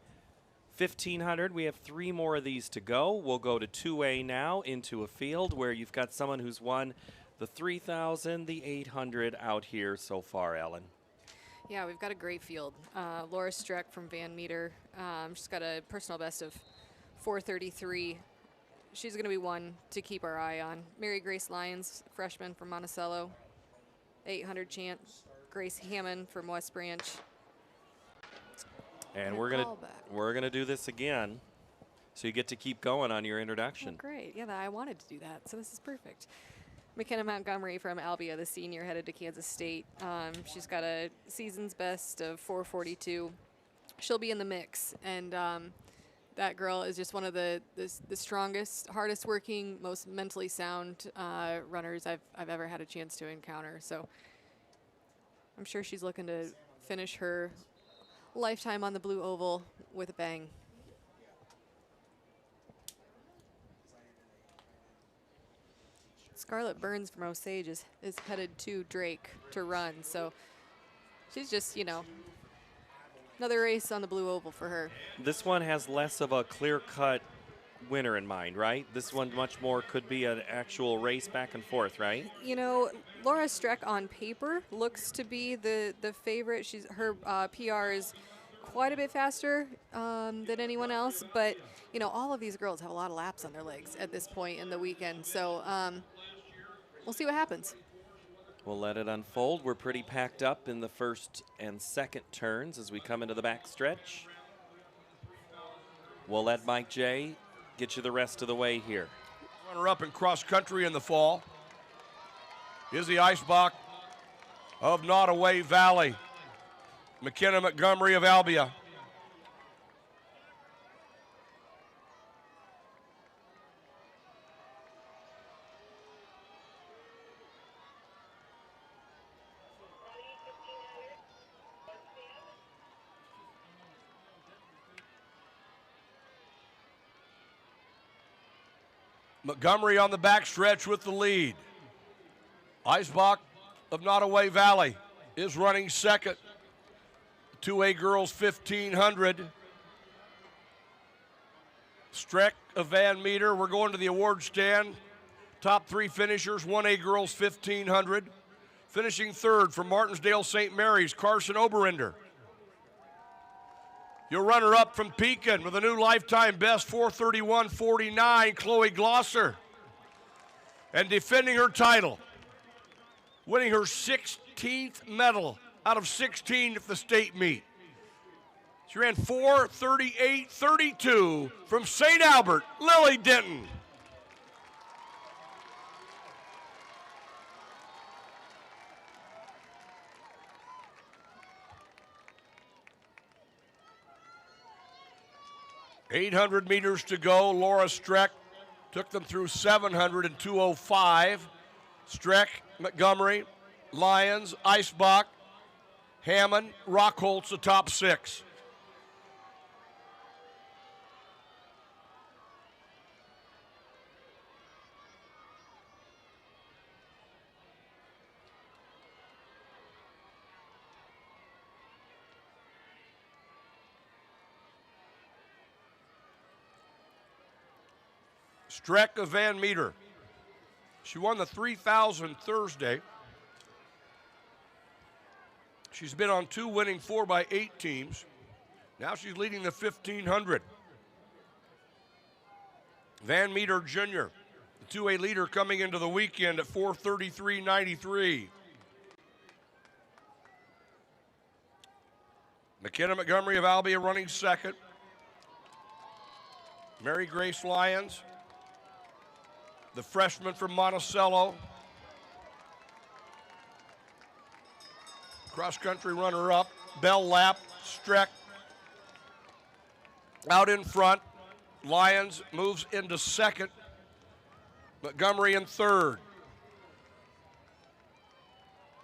Speaker 1: 1,500, we have 3 more of these to go. We'll go to 2A now, into a field where you've got someone who's won the 3,000, the 800 out here so far, Ellen.
Speaker 4: Yeah, we've got a great field. Laura Streck from Van Meter. She's got a personal best of 4:33. She's going to be one to keep our eye on. Mary Grace Lyons, freshman from Monticello. 800 chance. Grace Hammond from West Branch.
Speaker 1: And we're gonna do this again, so you get to keep going on your introduction.
Speaker 4: Oh, great. Yeah, I wanted to do that, so this is perfect. McKenna Montgomery from Albia, the senior, headed to Kansas State. She's got a season's best of 4:42. She'll be in the mix, and that girl is just one of the strongest, hardest working, most mentally sound runners I've ever had a chance to encounter. So I'm sure she's looking to finish her lifetime on the blue oval with a bang. Scarlett Burns from Osage is headed to Drake to run, so she's just, another race on the blue oval for her.
Speaker 1: This one has less of a clear-cut winner in mind, right? This one much more could be an actual race back and forth, right?
Speaker 4: Laura Streck on paper looks to be the favorite. Her PR is quite a bit faster than anyone else, but all of these girls have a lot of laps on their legs at this point in the weekend, so we'll see what happens.
Speaker 1: We'll let it unfold. We're pretty packed up in the first and second turns as we come into the back stretch. We'll let Mike J get you the rest of the way here.
Speaker 3: Runner-up in cross country in the fall is the Icebach of Nottoway Valley, McKenna Montgomery of Albia. Montgomery on the backstretch with the lead. Icebach of Nottoway Valley is running second. 2A girls 1500. Streck of Van Meter. We're going to the award stand. Top 3 finishers, 1A girls 1500. Finishing third from Martinsdale St. Mary's, Carson Oberender. Your runner-up from Pekin with a new lifetime best, 4:31.49, Chloe Glosser. And defending her title, winning her 16th medal out of 16 at the state meet. She ran 4:38.32 from St. Albert, Lily Denton. .800 meters to go. Laura Streck took them through 700 in 2:05. Streck, Montgomery, Lyons, Icebach, Hammond, Rockholtz, the top 6. Streck of Van Meter. She won the 3,000 Thursday. She's been on 2 winning 4x8 teams. Now she's leading the 1,500. Van Meter Jr., the 2A leader, coming into the weekend at 4:33.93. McKenna Montgomery of Albia running second. Mary Grace Lyons, the freshman from Monticello. Cross-country runner-up, Bell Lap, Streck. Out in front, Lyons moves into second. Montgomery in third.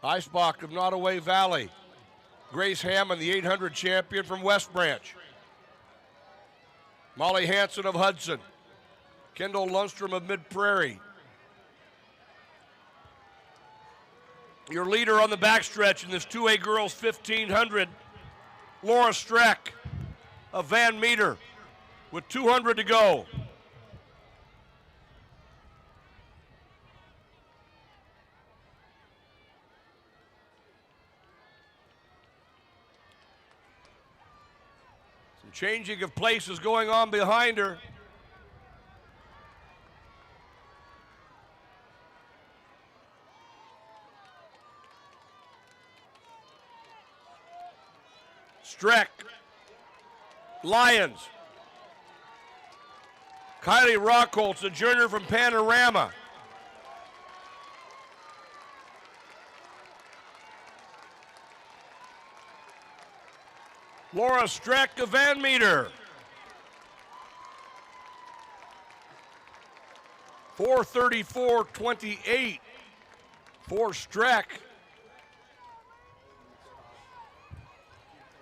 Speaker 3: Icebach of Nottoway Valley. Grace Hammond, the 800 champion from West Branch. Molly Hanson of Hudson. Kendall Lundstrom of Mid-Prairie. Your leader on the backstretch in this 2A girls 1,500, Laura Streck of Van Meter with 200 to go. Some changing of places going on behind her. Streck, Lyons, Kylie Rockholtz, a junior from Panorama. Laura Streck of Van Meter. 4:34.28 for Streck.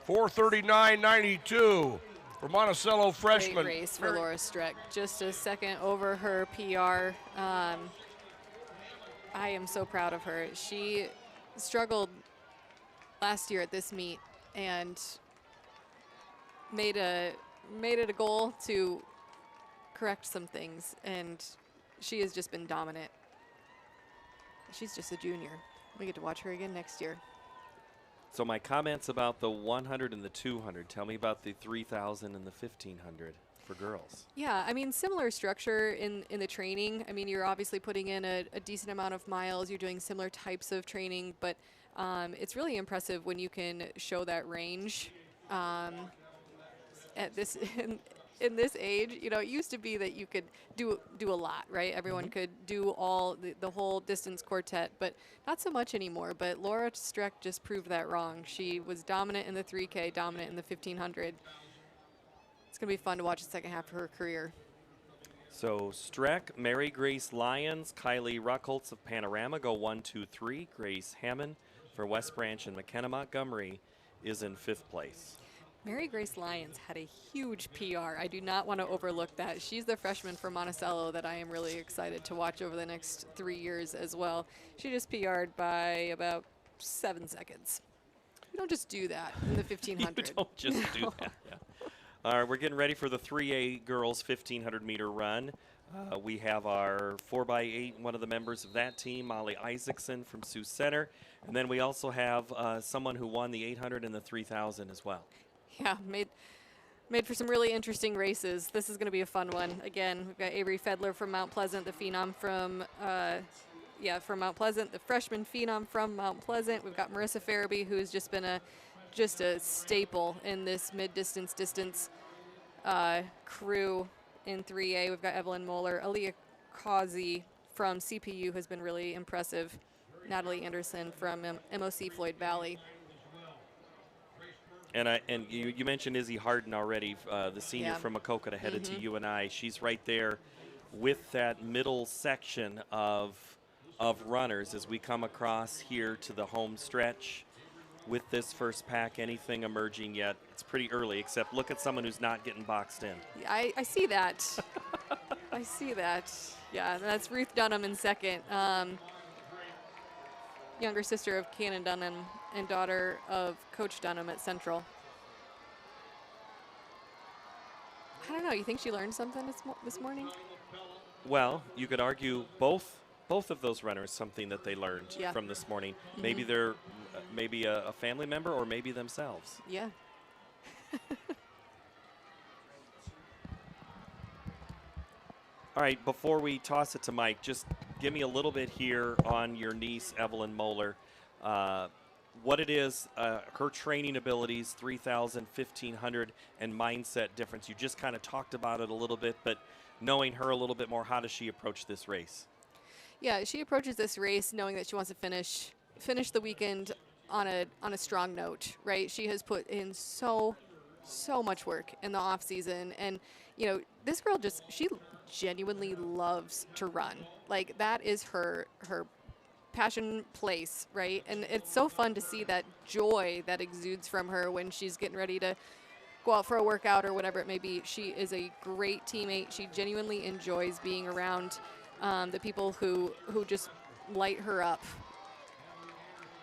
Speaker 3: 4:39.92 for Monticello freshman.
Speaker 4: Great race for Laura Streck. Just a second over her PR. I am so proud of her. She struggled last year at this meet and made it a goal to correct some things, and she has just been dominant. She's just a junior. We get to watch her again next year.
Speaker 1: So my comments about the 100 and the 200, tell me about the 3,000 and the 1,500. for girls.
Speaker 4: Yeah, I mean, similar structure in the training. I mean, you're obviously putting in a decent amount of miles. You're doing similar types of training, but it's really impressive when you can show that range at this in this age. You know, it used to be that you could do a lot, right? Everyone could do all the whole distance quartet, but not so much anymore. But Laura Streck just proved that wrong. She was dominant in the 3K, dominant in the 1500. It's going to be fun to watch the second half of her career.
Speaker 1: So Streck, Mary Grace Lyons, Kylie Ruckholtz of Panorama go 1, 2, 3. Grace Hammond for West Branch and McKenna Montgomery is in 5th place.
Speaker 4: Mary Grace Lyons had a huge PR. I do not want to overlook that. She's the freshman from Monticello that I am really excited to watch over the next 3 years as well. She just PR'd by about 7 seconds. You don't just do that in the 1500.
Speaker 1: You don't just do that. Yeah. All right, we're getting ready for the 3A girls 1500 meter run. We have our 4x8, one of the members of that team, Molly Isaacson from Sioux Center. And then we also have someone who won the 800 and the 3000 as well.
Speaker 4: Yeah, made for some really interesting races. This is going to be a fun one. Again, we've got Avery Fedler from Mount Pleasant, the phenom from Mount Pleasant, the freshman phenom from Mount Pleasant. We've got Marissa Farabee, who's just been a staple in this mid-distance crew in 3A. We've got Evelyn Moeller, Aaliyah Causey from CPU has been really impressive. Natalie Anderson from MOC Floyd Valley.
Speaker 1: And you mentioned Izzy Harden already, the senior from Maquoketa, headed to UNI. She's right there with that middle section of runners as we come across here to the home stretch. With this first pack, anything emerging yet? It's pretty early, except look at someone who's not getting boxed in.
Speaker 4: I see that. I see that. Yeah, that's Ruth Dunham in second. Younger sister of Cannon Dunham and daughter of Coach Dunham at Central. I don't know. You think she learned something this morning?
Speaker 1: Well, you could argue both of those runners something that they learned from this morning. Maybe they're maybe a family member or maybe themselves.
Speaker 4: Yeah.
Speaker 1: All right, before we toss it to Mike, just give me a little bit here on your niece, Evelyn Moeller. What it is, her training abilities, 3,000, 1,500, and mindset difference. You just kind of talked about it a little bit, but knowing her a little bit more, how does she approach this race?
Speaker 4: Yeah, she approaches this race knowing that she wants to finish the weekend on a strong note, right? She has put in so much work in the off season, and you know, this girl she genuinely loves to run. Like, that is her passion place, right? And it's so fun to see that joy that exudes from her when she's getting ready to go out for a workout or whatever it may be. She is a great teammate. She genuinely enjoys being around the people who just light her up.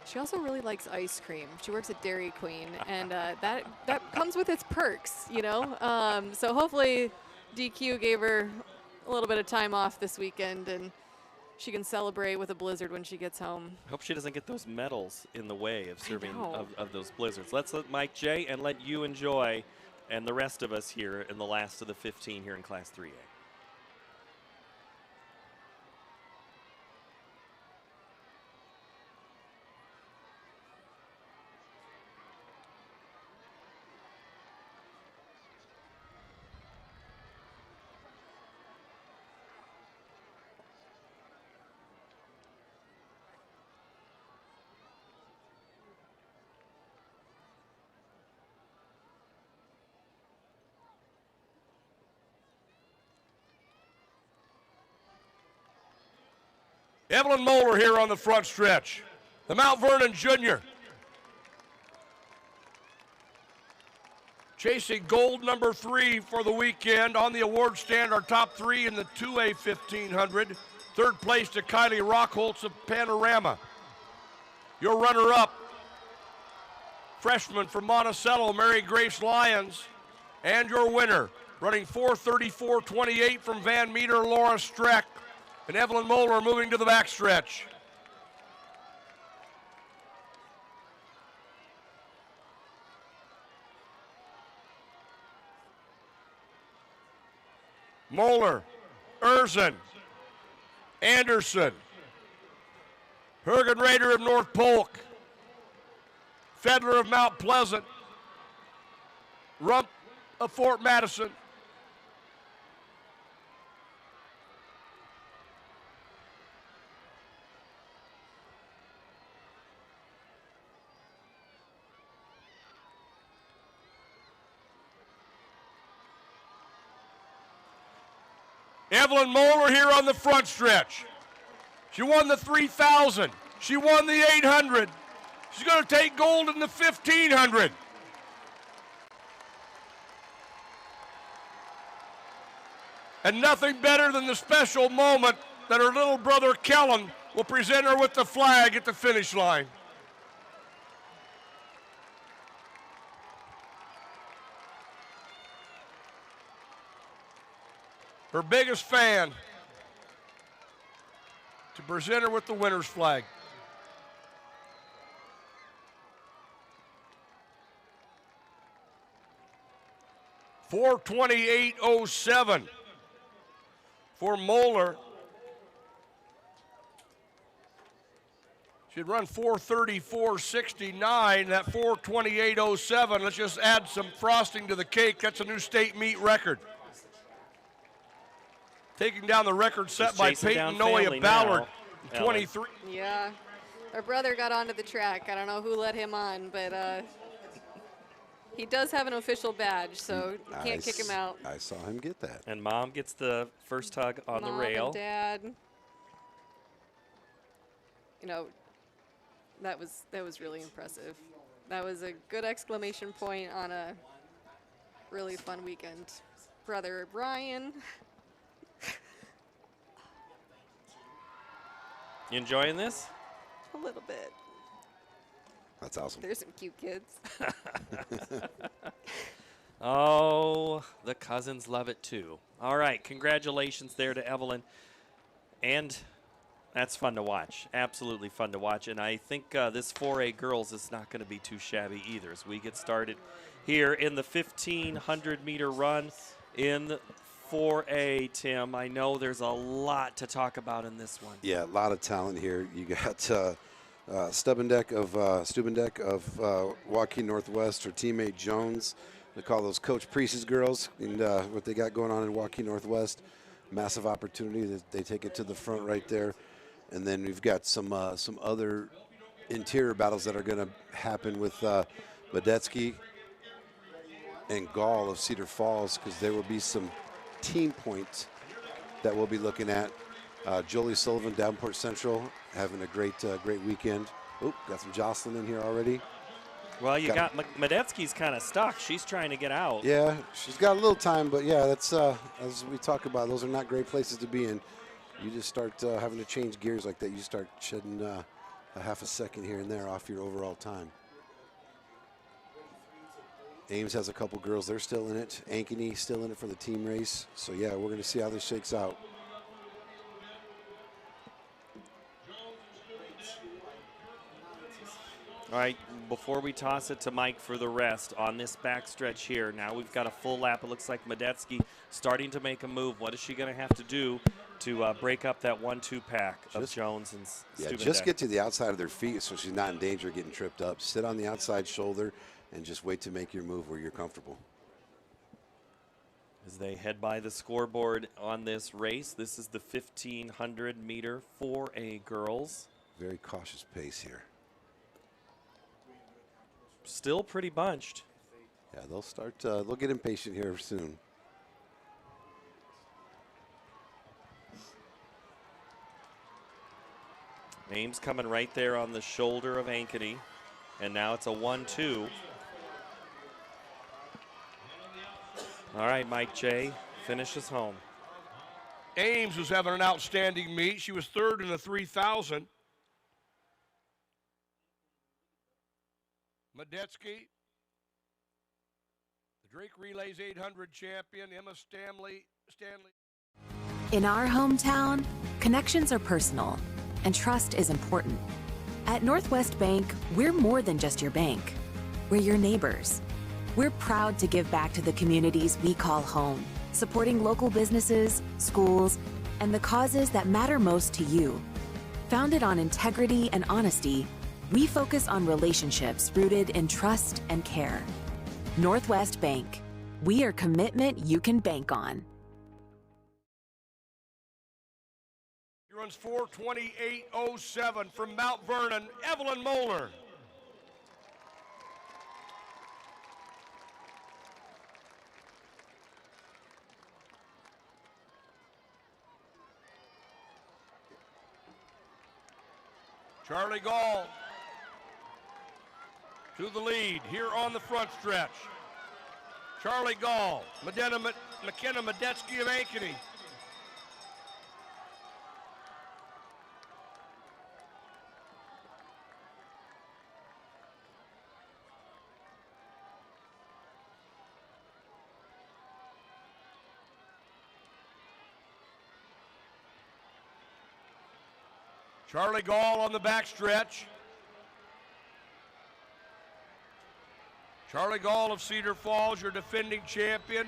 Speaker 4: She also really likes ice cream. She works at Dairy Queen, and that comes with its perks, you know? So hopefully DQ gave her a little bit of time off this weekend, and she can celebrate with a blizzard when she gets home.
Speaker 1: Hope she doesn't get those medals in the way of serving of those blizzards. Let's let Mike J. and let you enjoy, and the rest of us here in the last of the 15 here in Class 3A.
Speaker 3: Evelyn Moeller here on the front stretch. The Mount Vernon Junior. Chasing gold number 3 for the weekend. On the award stand, our top 3 in the 2A 1500. Third place to Kylie Ruckholtz of Panorama. Your runner-up, freshman from Monticello, Mary Grace Lyons. And your winner, running 4:34.28 from Van Meter, Laura Streck. And Evelyn Moeller moving to the backstretch. Moeller, Erzen, Anderson, Hergen Raider of North Polk, Fedler of Mount Pleasant, Rump of Fort Madison, Evelyn Moeller here on the front stretch. She won the 3,000. She won the 800. She's going to take gold in the 1,500. And nothing better than the special moment that her little brother Kellen will present her with the flag at the finish line. Her biggest fan to present her with the winner's flag. .428.07 for Moeller. She'd run 4:34.69. That 4:28.07. Let's just add some frosting to the cake. That's a new state meet record. Taking down the record set by Peyton Noe of Ballard, 23.
Speaker 4: Yeah, her brother got onto the track. I don't know who let him on, but he does have an official badge, so you can't kick him out.
Speaker 2: I saw him get that.
Speaker 1: And Mom gets the first hug on the rail.
Speaker 4: Mom and Dad. You know, that was really impressive. That was a good exclamation point on a really fun weekend. Brother Brian.
Speaker 1: You enjoying this?
Speaker 4: A little bit.
Speaker 2: That's awesome.
Speaker 4: There's some cute kids.
Speaker 1: Oh, the cousins love it too. All right, congratulations there to Evelyn. And that's fun to watch. Absolutely fun to watch. And I think this 4A girls is not going to be too shabby either as we get started here in the 1,500-meter run in 4A, Tim. I know there's a lot to talk about in this one.
Speaker 2: Yeah, a lot of talent here. You got Stubendeck of Waukee Northwest, her teammate Jones. They call those Coach Priest's girls, and what they got going on in Waukee Northwest. Massive opportunity. They take it to the front right there. And then we've got some other interior battles that are going to happen with Badetsky and Gall of Cedar Falls, because there will be some team points that we'll be looking at. Jolie Sullivan, Davenport Central, having a great weekend. Oop, got some Jocelyn in here already.
Speaker 1: Well, you got Medetsky's kind of stuck. She's trying to get out.
Speaker 2: Yeah, she's got a little time, but yeah, that's as we talk about, those are not great places to be in. You just start having to change gears like that. You start shedding a half a second here and there off your overall time. Ames has a couple girls. They're still in it. Ankeny still in it for the team race. So, yeah, we're going to see how this shakes out.
Speaker 1: All right, before we toss it to Mike for the rest on this backstretch here, now we've got a full lap. It looks like Medetsky starting to make a move. What is she going to have to do to break up that 1-2 pack of Jones and Stubendeck?
Speaker 2: Just get to the outside of their feet so she's not in danger of getting tripped up. Sit on the outside shoulder and just wait to make your move where you're comfortable.
Speaker 1: As they head by the scoreboard on this race, this is the 1,500-meter 4A girls.
Speaker 2: Very cautious pace here.
Speaker 1: Still pretty bunched.
Speaker 2: Yeah, they'll start, they'll get impatient here soon.
Speaker 1: Ames coming right there on the shoulder of Ankeny. And now it's a 1-2. All right, Mike J. finishes home.
Speaker 3: Ames was having an outstanding meet. She was third in the 3,000. Medetsky, the Drake Relays 800 champion, Emma Stanley.
Speaker 11: In our hometown, connections are personal, and trust is important. At Northwest Bank, we're more than just your bank. We're your neighbors. We're proud to give back to the communities we call home, supporting local businesses, schools, and the causes that matter most to you. Founded on integrity and honesty, we focus on relationships rooted in trust and care. Northwest Bank. We are commitment you can bank on.
Speaker 3: He runs 4:28.07 from Mount Vernon, Evelyn Moeller. Charlie Gall to the lead here on the front stretch. Charlie Gall, McKenna Medetsky of Ankeny. Charlie Gall on the backstretch. Charlie Gall of Cedar Falls, your defending champion.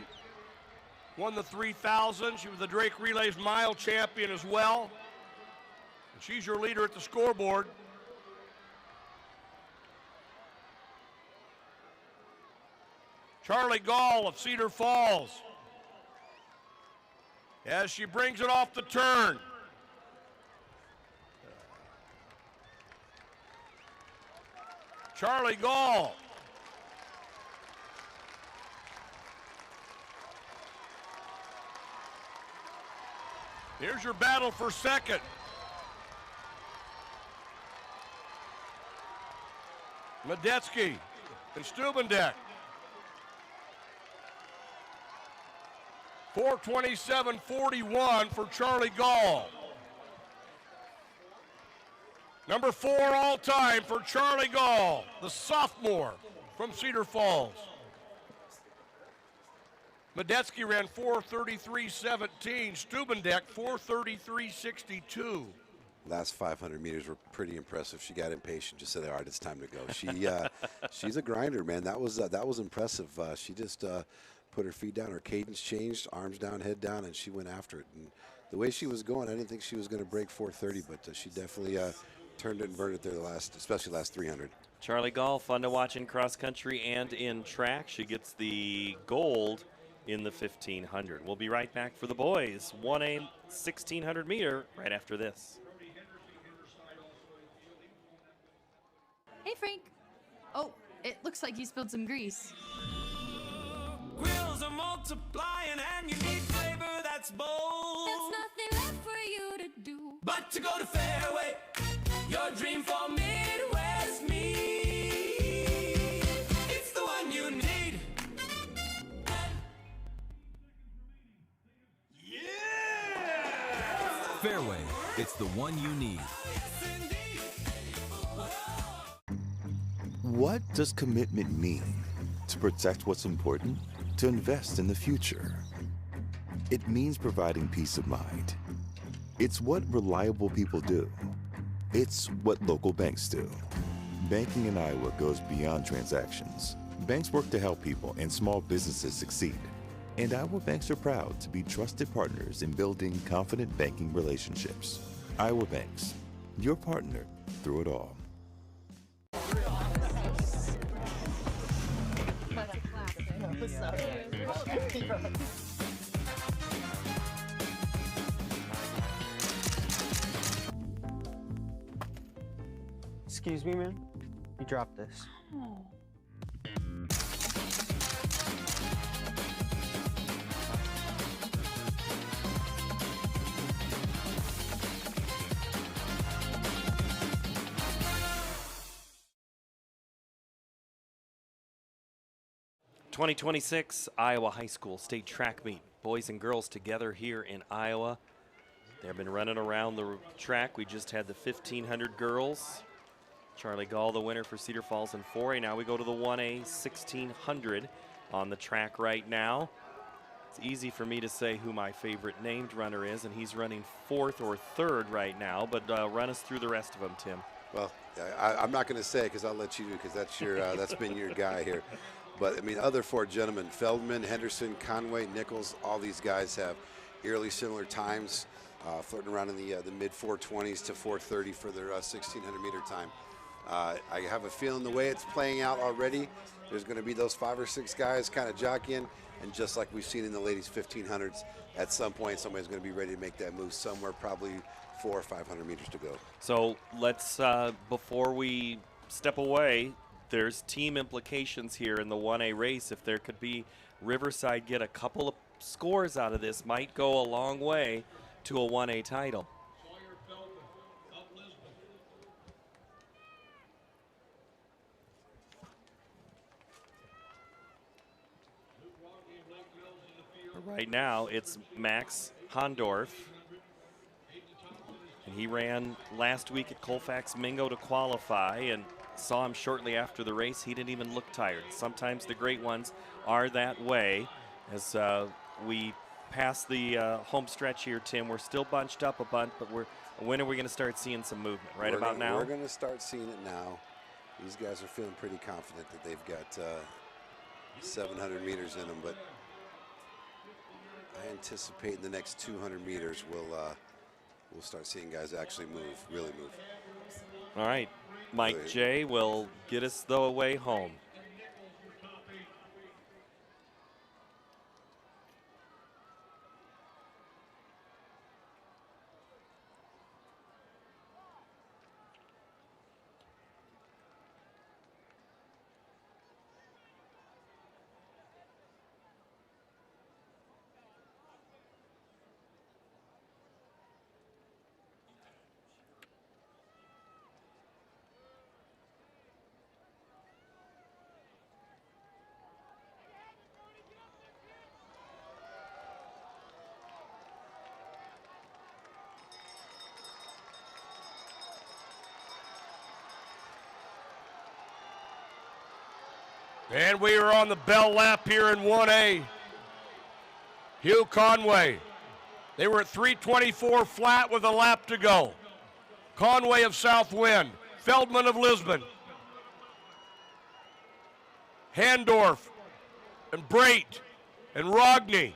Speaker 3: Won the 3,000. She was the Drake Relays mile champion as well. And she's your leader at the scoreboard. Charlie Gall of Cedar Falls. As she brings it off the turn. Charlie Gall. Here's your battle for second. Medetsky and Stubendek. 4:27.41 for Charlie Gall. Number 4 all time for Charlie Gall, the sophomore from Cedar Falls. Medetsky ran 4:33.17, Stubendek 4:33.62.
Speaker 2: Last 500 meters were pretty impressive. She got impatient, just said, all right, it's time to go. She's a grinder, man. That was impressive. She just put her feet down, her cadence changed, arms down, head down, and she went after it. And the way she was going, I didn't think she was going to break 4:30, but she definitely turned it and burned it there especially last 300.
Speaker 1: Charlie Gall, fun to watch in cross country and in track. She gets the gold in the 1500. We'll be right back for the boys. 1A 1600 meter right after this.
Speaker 10: Hey, Frank. Oh, it looks like you spilled some grease.
Speaker 9: Grills are multiplying and you need flavor that's bold.
Speaker 13: There's nothing left for you to do
Speaker 9: but to go to Fairway, your dream for Midwest meat. It's the one you need.
Speaker 12: Fairway, it's the one you need.
Speaker 16: What does commitment mean? To protect what's important, to invest in the future. It means providing peace of mind. It's what reliable people do. It's what local banks do. Banking in Iowa goes beyond transactions. Banks work to help people and small businesses succeed. And Iowa banks are proud to be trusted partners in building confident banking relationships. Iowa Banks, your partner through it all.
Speaker 15: Excuse me, man. You dropped this.
Speaker 1: '26 Iowa High School State Track Meet. Boys and girls together here in Iowa. They've been running around the track. We just had the 1500 girls. Charlie Gall, the winner for Cedar Falls in 4A. Now we go to the 1A 1600 on the track right now. It's easy for me to say who my favorite named runner is, and he's running 4th or 3rd right now, but run us through the rest of them, Tim.
Speaker 2: Well, I'm not going to say because I'll let you do because that's your that's been your guy here. But, I mean, other four gentlemen, Feldman, Henderson, Conway, Nichols, all these guys have eerily similar times, flirting around in the mid 420s to 430 for their 1,600-meter time. I have a feeling the way it's playing out already, there's going to be those 5 or 6 guys kind of jockeying, and just like we've seen in the ladies 1500s, at some point somebody's going to be ready to make that move somewhere, probably 400 or 500 meters to go.
Speaker 1: So let's, before we step away, there's team implications here in the 1A race. If there could be Riverside get a couple of scores out of this, might go a long way to a 1A title. Right now, it's Max Hondorf. And he ran last week at Colfax Mingo to qualify, and saw him shortly after the race. He didn't even look tired. Sometimes the great ones are that way. As we pass the home stretch here, Tim, we're still bunched up a bunch, but when are we going to start seeing some movement? Right about now?
Speaker 2: We're going to start seeing it now. These guys are feeling pretty confident that they've got 700 meters in them, but I anticipate in the next 200 meters we'll start seeing guys actually move, really move.
Speaker 1: All right, Mike J will get us the way home.
Speaker 3: And we are on the bell lap here in 1A. Hugh Conway. They were at 3:24 flat with a lap to go. Conway of Southwind. Feldman of Lisbon. Handorf and Brait and Rogney.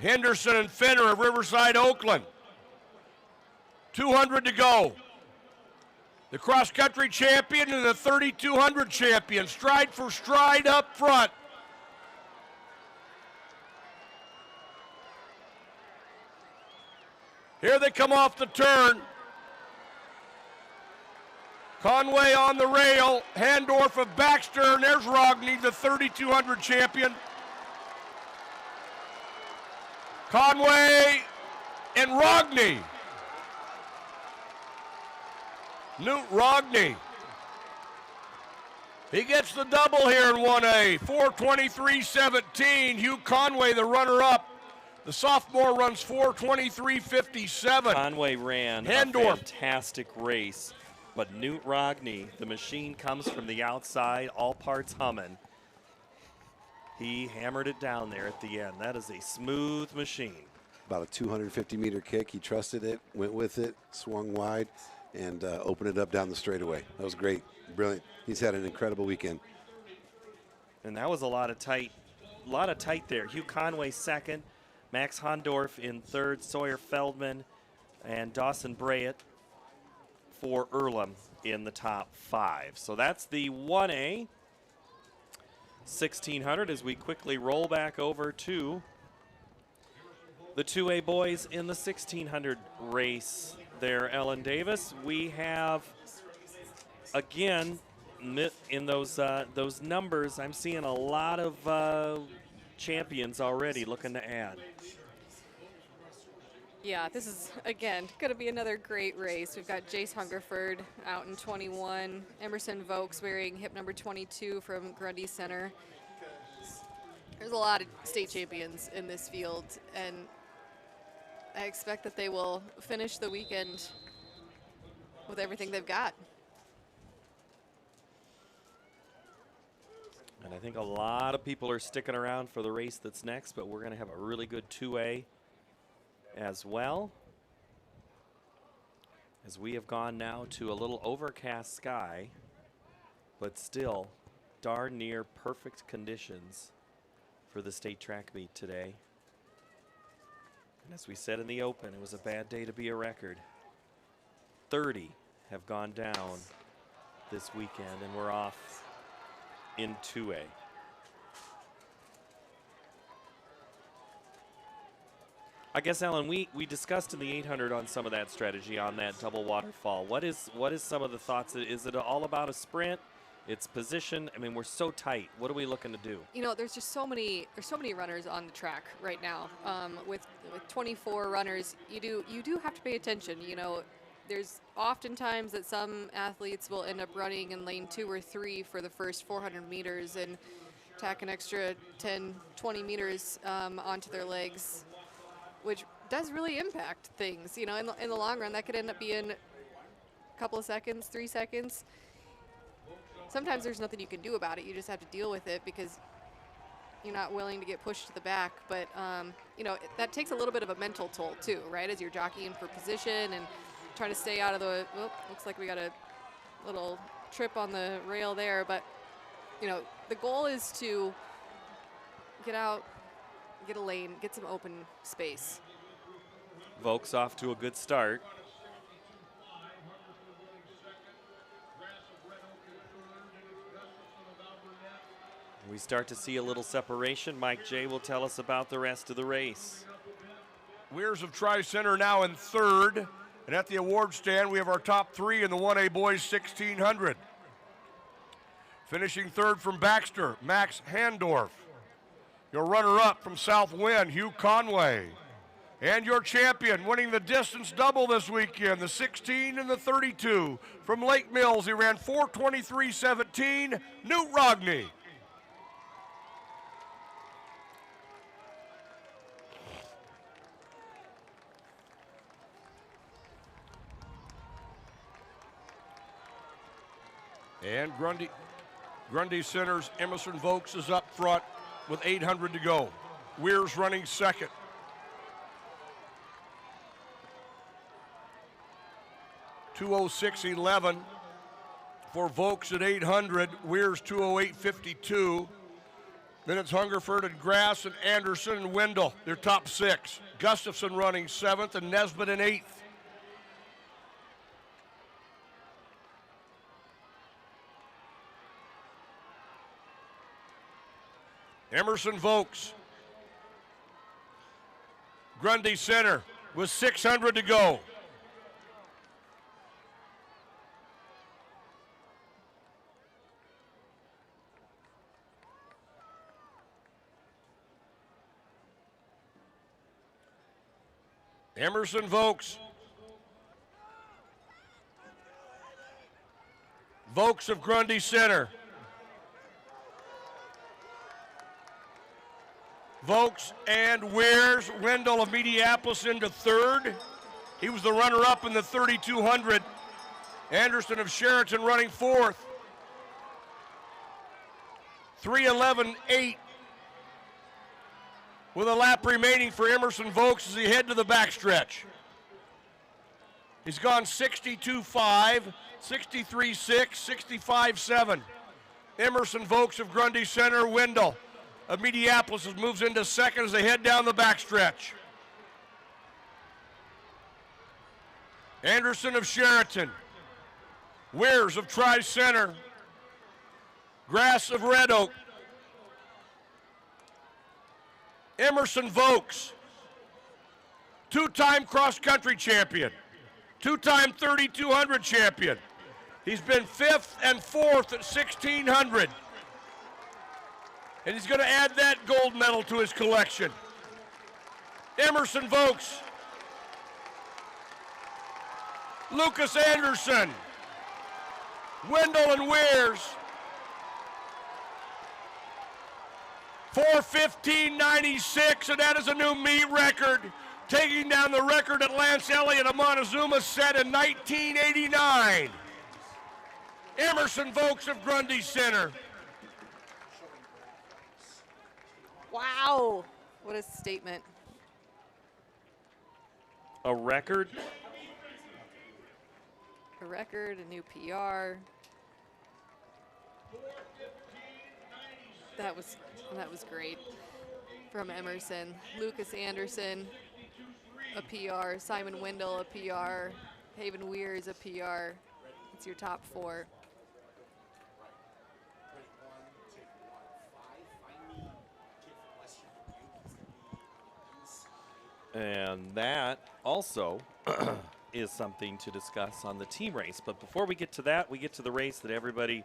Speaker 3: Henderson and Finner of Riverside, Oakland. 200 to go. The cross-country champion and the 3,200 champion, stride for stride up front. Here they come off the turn. Conway on the rail, Handorf of Baxter, and there's Rogney, the 3,200 champion. Conway and Rogney. Newt Rogney. He gets the double here in 1A. 4:23.17. Hugh Conway, the runner-up. The sophomore runs 4:23.57.
Speaker 1: Conway ran a fantastic race, but Newt Rogney, the machine comes from the outside, all parts humming. He hammered it down there at the end. That is a smooth machine.
Speaker 2: About a 250-meter kick. He trusted it, went with it, swung wide, and opened it up down the straightaway. That was great, brilliant. He's had an incredible weekend.
Speaker 1: And that was a lot of tight there. Hugh Conway second, Max Hondorf in third, Sawyer Feldman and Dawson Brait for Earlham in the top 5. So that's the 1A 1600 as we quickly roll back over to the 2A boys in the 1600 race. There, Ellen Davis. We have, again, in those numbers, I'm seeing a lot of champions already looking to add.
Speaker 4: Yeah, this is, again, going to be another great race. We've got Jace Hungerford out in 21, Emerson Vokes wearing hip number 22 from Grundy Center. There's a lot of state champions in this field, and I expect that they will finish the weekend with everything they've got.
Speaker 1: And I think a lot of people are sticking around for the race that's next, but we're going to have a really good 2A as well, as we have gone now to a little overcast sky, but still darn near perfect conditions for the state track meet today. And as we said in the open, it was a bad day to be a record. 30 have gone down this weekend, and we're off in 2A. I guess, Ellen, we discussed in the 800 on some of that strategy on that double waterfall. What is some of the thoughts? Is it all about a sprint? It's position. I mean, we're so tight. What are we looking to do?
Speaker 4: You know, there's so many runners on the track right now. With 24 runners, you do have to pay attention. You know, there's oftentimes that some athletes will end up running in lane 2 or 3 for the first 400 meters and tack an extra 10, 20 meters onto their legs, which does really impact things. You know, in the long run, that could end up being a couple of seconds, 3 seconds. Sometimes there's nothing you can do about it. You just have to deal with it because you're not willing to get pushed to the back. But, you know, that takes a little bit of a mental toll, too, right, as you're jockeying for position and trying to stay out of the – oh, looks like we got a little trip on the rail there. But, you know, the goal is to get out, get a lane, get some open space.
Speaker 1: Vokes off to a good start. We start to see a little separation. Mike J will tell us about the rest of the race.
Speaker 3: Weirs of Tri-Center now in third. And at the award stand, we have our top 3 in the 1A boys 1600. Finishing third from Baxter, Max Handorf. Your runner-up from Southwind, Hugh Conway. And your champion, winning the distance double this weekend, the 16 and the 32. From Lake Mills, he ran 4:23.17, Newt Rogney. And Grundy Center's Emerson Vokes is up front with 800 to go. Weirs running second. (2:06.11) for Vokes at 800. Weirs 2:08.52. Then it's Hungerford and Grass and Anderson and Wendell, their top 6. Gustafson running 7th and Nesbitt in 8th. Emerson Vokes, Grundy Center with 600 to go. Emerson Vokes. Vokes of Grundy Center. Vokes and Weirs. Wendell of Mediapolis into third. He was the runner-up in the 3200. Anderson of Sheraton running fourth. 3:11.8 with a lap remaining for Emerson Vokes as he head to the backstretch. He's gone 62.5, 63.6, 65.7. Emerson Vokes of Grundy Center. Wendell of Mediapolis moves into second as they head down the backstretch. Anderson of Sheraton. Weirs of Tri-Center. Grass of Red Oak. Emerson Vokes, 2-time cross-country champion, 2-time 3200 champion. He's been 5th and 4th at 1600. And he's going to add that gold medal to his collection. Emerson Vokes. Lucas Anderson. Wendell and Weirs. 4:15.96, and that is a new meet record, taking down the record that Lance Elliott of Montezuma set in 1989. Emerson Vokes of Grundy Center.
Speaker 4: Wow, what a statement.
Speaker 1: A record?
Speaker 4: A record, a new PR. That was great from Emerson. Lucas Anderson, a PR. Simon Wendell, a PR. Haven Weirs, a PR. It's your top 4.
Speaker 1: And that also is something to discuss on the team race. But before we get to that, we get to the race that everybody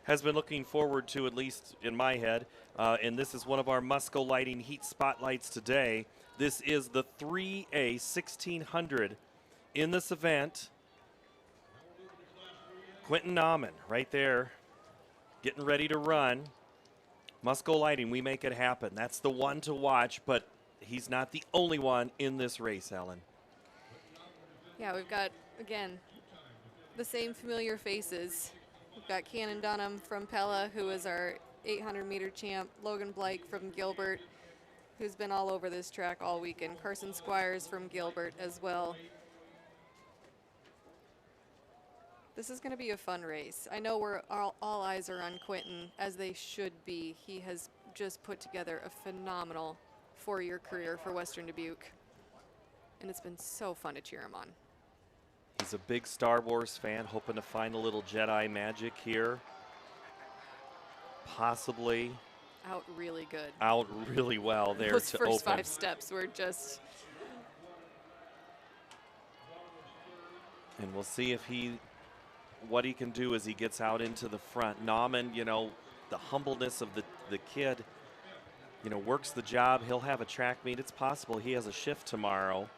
Speaker 1: has been looking forward to, at least in my head. And this is one of our Musco Lighting Heat Spotlights today. This is the 3A 1600 in this event. Quentin Nauman right there, getting ready to run. Musco Lighting, we make it happen. That's the one to watch, but he's not the only one in this race, Ellen.
Speaker 4: Yeah, we've got, again, the same familiar faces. We've got Cannon Dunham from Pella, who is our 800-meter champ. Logan Blake from Gilbert, who's been all over this track all weekend. Carson Squires from Gilbert as well. This is going to be a fun race. I know all eyes are on Quentin, as they should be. He has just put together a phenomenal 4-year career for Western Dubuque, and it's been so fun to cheer him on.
Speaker 1: He's a big Star Wars fan, hoping to find a little Jedi magic here. Possibly.
Speaker 4: Out really good.
Speaker 1: Out really well there
Speaker 4: Those
Speaker 1: to
Speaker 4: first
Speaker 1: open.
Speaker 4: 5 steps were just...
Speaker 1: And we'll see if what he can do as he gets out into the front. Nauman, you know, the humbleness of the kid, you know, works the job. He'll have a track meet. It's possible he has a shift tomorrow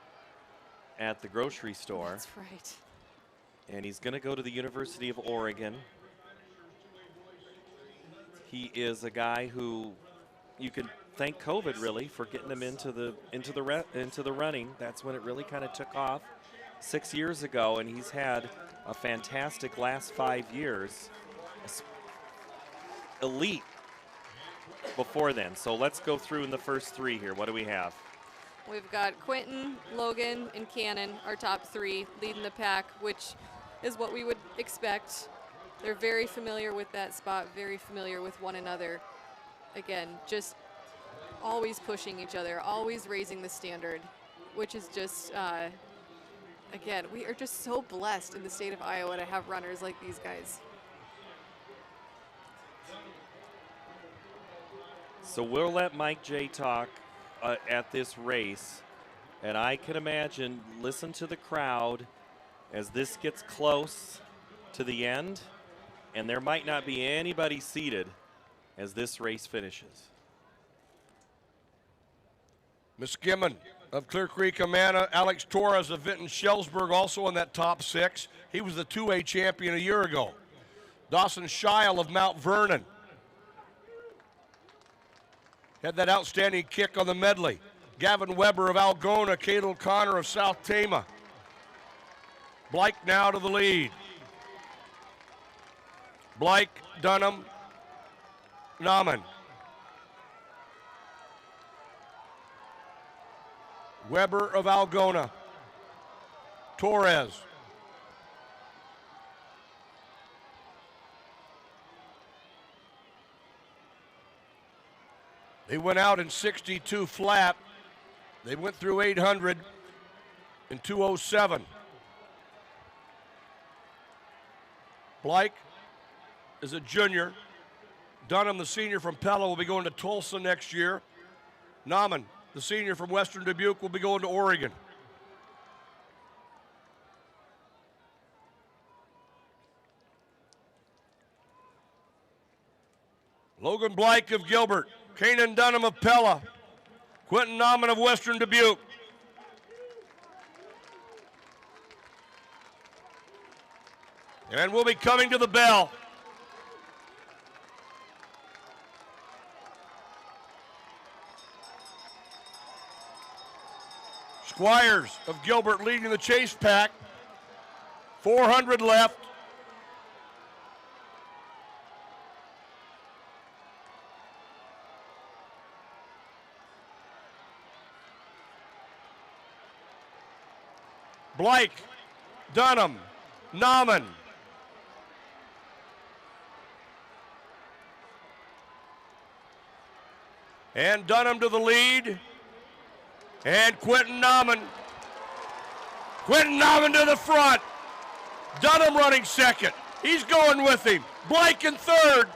Speaker 1: at the grocery store.
Speaker 4: That's right.
Speaker 1: And he's going to go to the University of Oregon. He is a guy who you can thank COVID really for getting him into the running. That's when it really kind of took off 6 years ago, and he's had a fantastic last 5 years. Elite before then. So let's go through in the first 3 here. What do we have?
Speaker 4: We've got Quentin, Logan, and Cannon, our top 3, leading the pack, which is what we would expect. They're very familiar with that spot, very familiar with one another. Again, just always pushing each other, always raising the standard, which is just, again, we are just so blessed in the state of Iowa to have runners like these guys.
Speaker 1: So we'll let Mike J talk at this race, and I can imagine, listen to the crowd as this gets close to the end, and there might not be anybody seated as this race finishes.
Speaker 3: Muskemon of Clear Creek, Amana. Alex Torres of Vinton Shellsburg also in that top 6. He was the 2A champion a year ago. Dawson Scheil of Mount Vernon had that outstanding kick on the medley. Gavin Weber of Algona. Cade O'Connor of South Tama. Blake now to the lead. Blake, Dunham, Nauman. Weber of Algona. Torres. They went out in 62 flat. They went through 800 in 2:07. Blake is a junior. Dunham, the senior from Pella, will be going to Tulsa next year. Nauman, the senior from Western Dubuque, will be going to Oregon. Logan Blake of Gilbert. Kanan Dunham of Pella. Quentin Nauman of Western Dubuque. And we'll be coming to the bell. Squires of Gilbert leading the chase pack. 400 left. Blake, Dunham, Nauman. And Dunham to the lead. And Quentin Nauman. Quentin Nauman to the front. Dunham running second. He's going with him. Blake in third.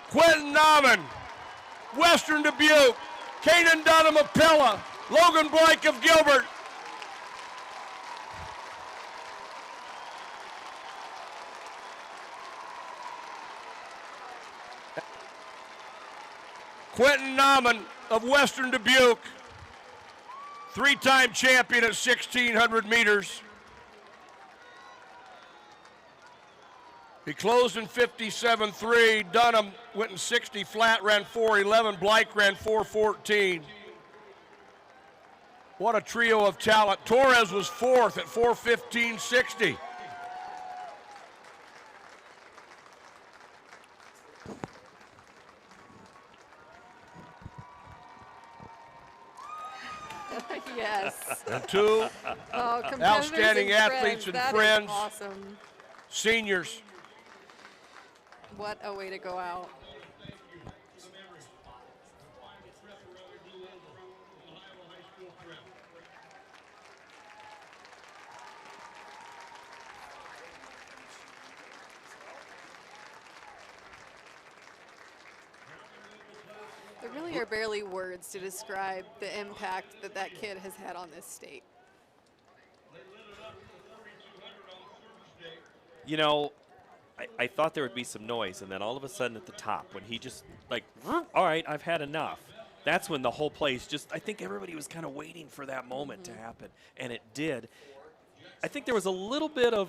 Speaker 3: Quentin Nauman, Western Dubuque, Caden Dunham of Pella, Logan Blake of Gilbert. Quentin Nauman of Western Dubuque, three-time champion at 1,600 meters. He closed in 57.3. Dunham went in 60 flat, ran 4.11. Blake ran 4.14. What a trio of talent. Torres was fourth at 4:15.60.
Speaker 4: Yes.
Speaker 3: And two outstanding athletes and friends.
Speaker 4: Awesome.
Speaker 3: Seniors.
Speaker 4: What a way to go out. There really are barely words to describe the impact that that kid has had on this state.
Speaker 1: You know, I thought there would be some noise, and then all of a sudden at the top, when he just like, all right, I've had enough. That's when the whole place just, I think everybody was kind of waiting for that moment to happen, and it did. I think there was a little bit of,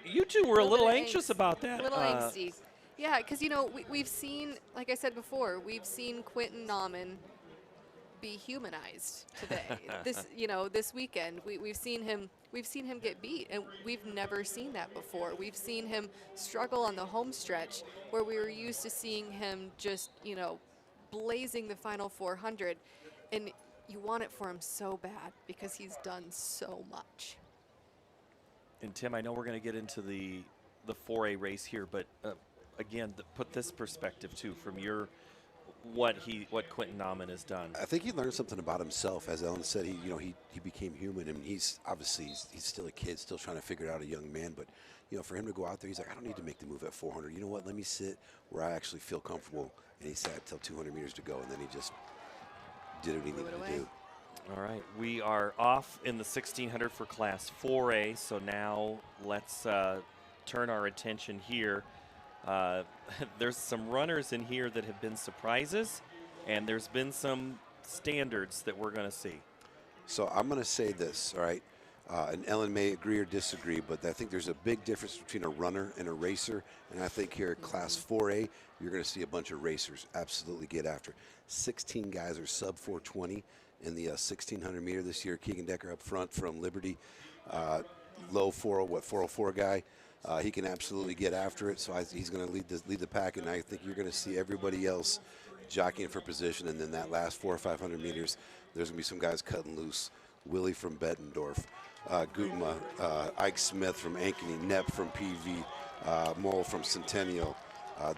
Speaker 1: you two were a little anxious about that.
Speaker 4: A little angsty. Yeah, because, you know, we've seen, like I said before, we've seen Quentin Nauman be humanized today. This weekend, we've seen him get beat, and we've never seen that before. We've seen him struggle on the home stretch, where we were used to seeing him just, blazing the final 400, and you want it for him so bad because he's done so much.
Speaker 1: And Tim, I know we're going to get into the 4A race here, but again, put this perspective too from your what Quentin Nauman has done.
Speaker 2: I think he learned something about himself. As Ellen said, he became human, and he's still a kid, still trying to figure it out, a young man. But for him to go out there, he's like, I don't need to make the move at 400. You know what? Let me sit where I actually feel comfortable. And he sat till 200 meters to go, and then he just did what he needed to do.
Speaker 1: All right, we are off in the 1600 for Class 4A. So now let's turn our attention here. There's some runners in here that have been surprises, and there's been some standards that we're going to see.
Speaker 2: So I'm going to say this, all right, and Ellen may agree or disagree, but I think there's a big difference between a runner and a racer, and I think here at Class 4A, you're going to see a bunch of racers absolutely get after. 16 guys are sub 420 in the 1600 meter this year. Keegan Decker up front from Liberty, low 404 guy. He can absolutely get after it, so he's going to lead the pack, and I think you're going to see everybody else jockeying for position. And then that last 400 or 500 meters, there's going to be some guys cutting loose. Willie from Bettendorf, Gutma, Ike Smith from Ankeny, Nepp from PV, Mole from Centennial.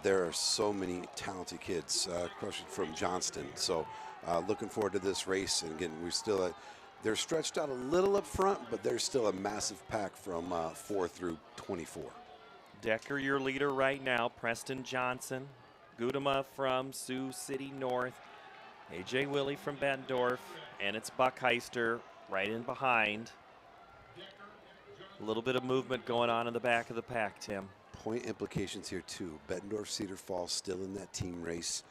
Speaker 2: There are so many talented kids, Crushing from Johnston. So looking forward to this race. And again, they're stretched out a little up front, but there's still a massive pack from 4 through 24.
Speaker 1: Decker, your leader right now. Preston Johnson, Gudema from Sioux City North, AJ Willie from Bettendorf, and it's Buck Heister right in behind. A little bit of movement going on in the back of the pack, Tim.
Speaker 2: Point implications here too. Bettendorf, Cedar Falls still in that team race.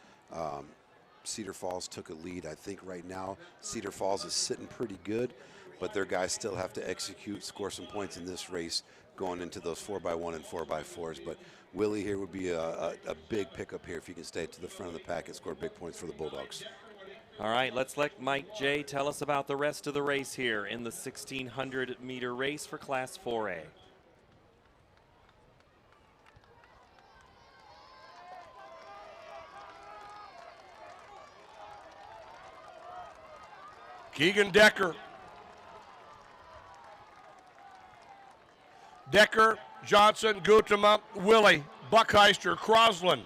Speaker 2: Cedar Falls took a lead. I think right now Cedar Falls is sitting pretty good, but their guys still have to execute, score some points in this race going into those 4x1 and 4x4s. But Willie here would be a big pickup here if he can stay to the front of the pack and score big points for the Bulldogs.
Speaker 1: All right, let's let Mike J. tell us about the rest of the race here in the 1600 meter race for Class 4A.
Speaker 3: Keegan Decker. Decker Johnson, Gutema, Willie, Buckheister, Crosland.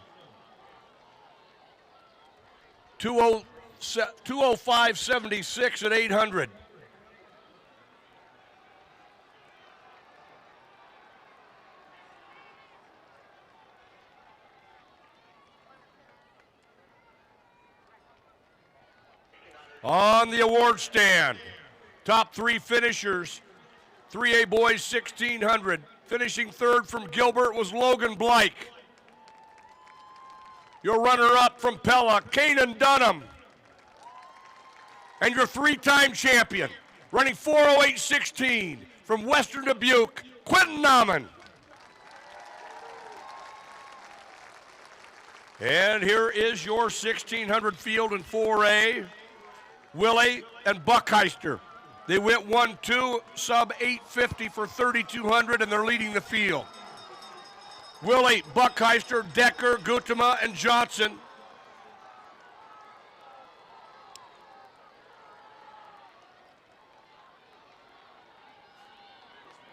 Speaker 3: 205.76 at 800. On the award stand, top three finishers, 3A boys 1600. Finishing third from Gilbert was Logan Blake. Your runner-up from Pella, Kanan Dunham. And your three-time champion, running 4:08.16 from Western Dubuque, Quentin Nauman. And here is your 1600 field in 4A. Willie and Buckheister. They went 1-2, sub 850 for 3,200, and they're leading the field. Willie, Buckheister, Decker, Gutema, and Johnson.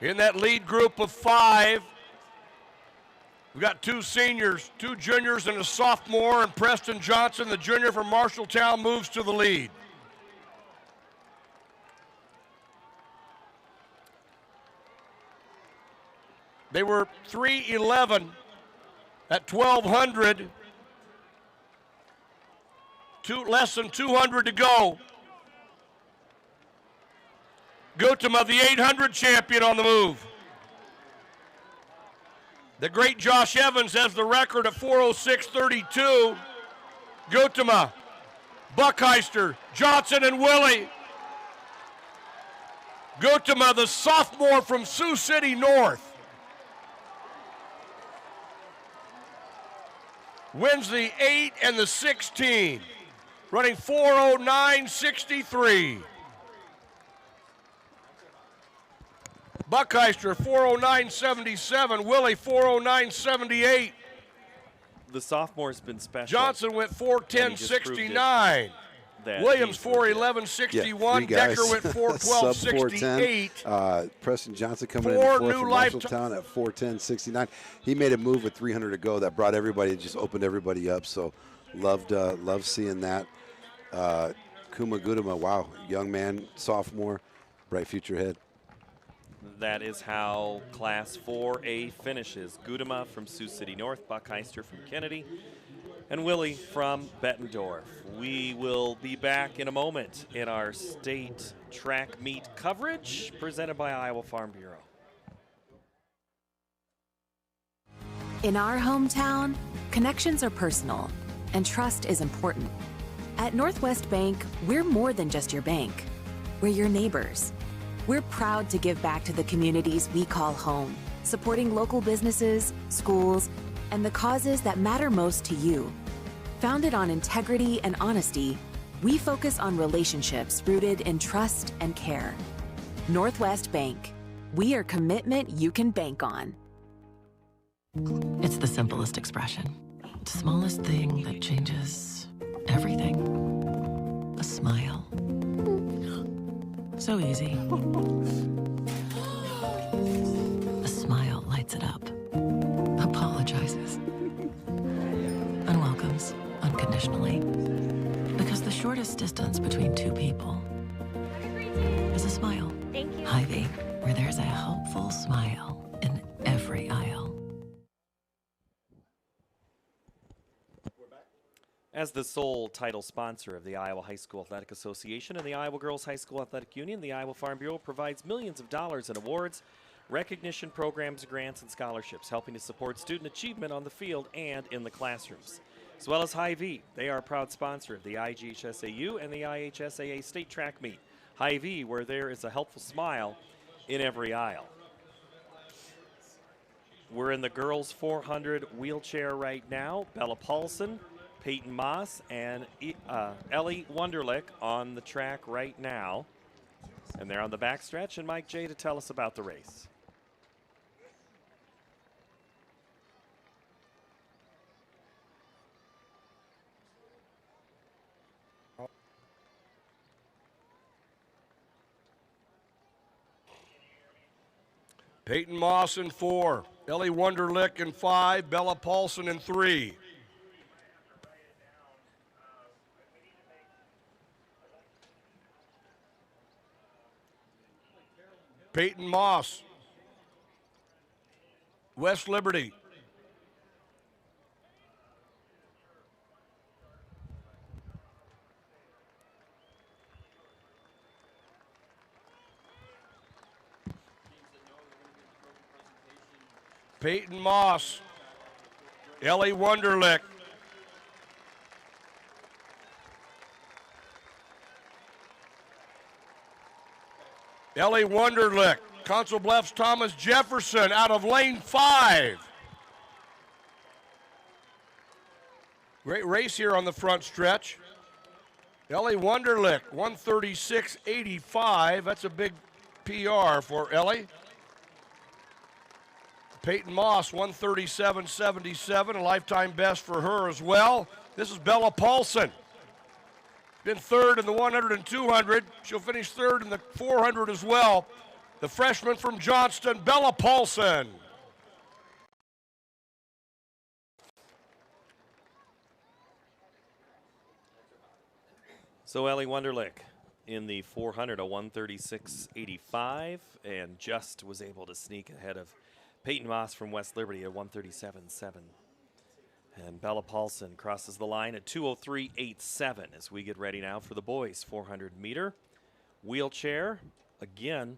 Speaker 3: In that lead group of five, we've got two seniors, two juniors, and a sophomore, and Preston Johnson, the junior from Marshalltown, moves to the lead. They were 3:11 at 1,200. Less than 200 to go. Gutema, the 800 champion, on the move. The great Josh Evans has the record at 4:06.32. Gutema, Buckheister, Johnson, and Willie. Gutema, the sophomore from Sioux City North, wins the 8 and the 16, running 4:09.63. Buckheister 4:09.77, Willie 4:09.78.
Speaker 1: The sophomore's been special.
Speaker 3: Johnson went 4:10.69. Williams 4:11.61.
Speaker 2: Yeah,
Speaker 3: Decker went 4:12.68.
Speaker 2: Preston Johnson coming in
Speaker 3: Four
Speaker 2: fourth
Speaker 3: new
Speaker 2: from Marshalltown at 4:10.69. He made a move with 300 to go that brought everybody, just opened everybody up. So loved seeing that. Kuma Gutema, wow, young man, sophomore, bright future ahead.
Speaker 1: That is how Class 4A finishes. Gutema from Sioux City North, Buckheister from Kennedy, and Willie from Bettendorf. We will be back in a moment in our state track meet coverage presented by Iowa Farm Bureau.
Speaker 11: In our hometown, connections are personal, and trust is important. At Northwest Bank, we're more than just your bank. We're your neighbors. We're proud to give back to the communities we call home, supporting local businesses, schools, and the causes that matter most to you. Founded on integrity and honesty, we focus on relationships rooted in trust and care. Northwest Bank. We are commitment you can bank on.
Speaker 8: It's the simplest expression. The smallest thing that changes everything. A smile. So easy. A smile lights it up. Apologizes. And welcomes unconditionally. Because the shortest distance between two people is a smile.
Speaker 13: Thank you.
Speaker 8: Hy-Vee, where there's a helpful smile in every aisle.
Speaker 1: As the sole title sponsor of the Iowa High School Athletic Association and the Iowa Girls High School Athletic Union, the Iowa Farm Bureau provides millions of dollars in awards, recognition programs, grants, and scholarships, helping to support student achievement on the field and in the classrooms. As well as Hy-Vee, they are a proud sponsor of the IGHSAU and the IHSAA State Track Meet. Hy-Vee, where there is a helpful smile in every aisle. We're in the girls 400 wheelchair right now. Bella Paulson, Peyton Moss, and Ellie Wunderlich on the track right now. And they're on the backstretch, and Mike J to tell us about the race.
Speaker 3: Peyton Moss in 4. Ellie Wunderlich in 5, Bella Paulson in 3. Peyton Moss, West Liberty. Peyton Moss, Ellie Wunderlich. Ellie Wunderlich, Council Bluffs Thomas Jefferson out of lane 5. Great race here on the front stretch. Ellie Wunderlich, 136.85. That's a big PR for Ellie. Peyton Moss, 137.77, a lifetime best for her as well. This is Bella Paulson. Been third in the 100 and 200. She'll finish third in the 400 as well. The freshman from Johnston, Bella Paulson.
Speaker 1: So Ellie Wunderlich in the 400, a 136.85, and just was able to sneak ahead of Peyton Moss from West Liberty at 137.7. And Bella Paulson crosses the line at 2:03.87 as we get ready now for the boys 400 meter. Wheelchair, again,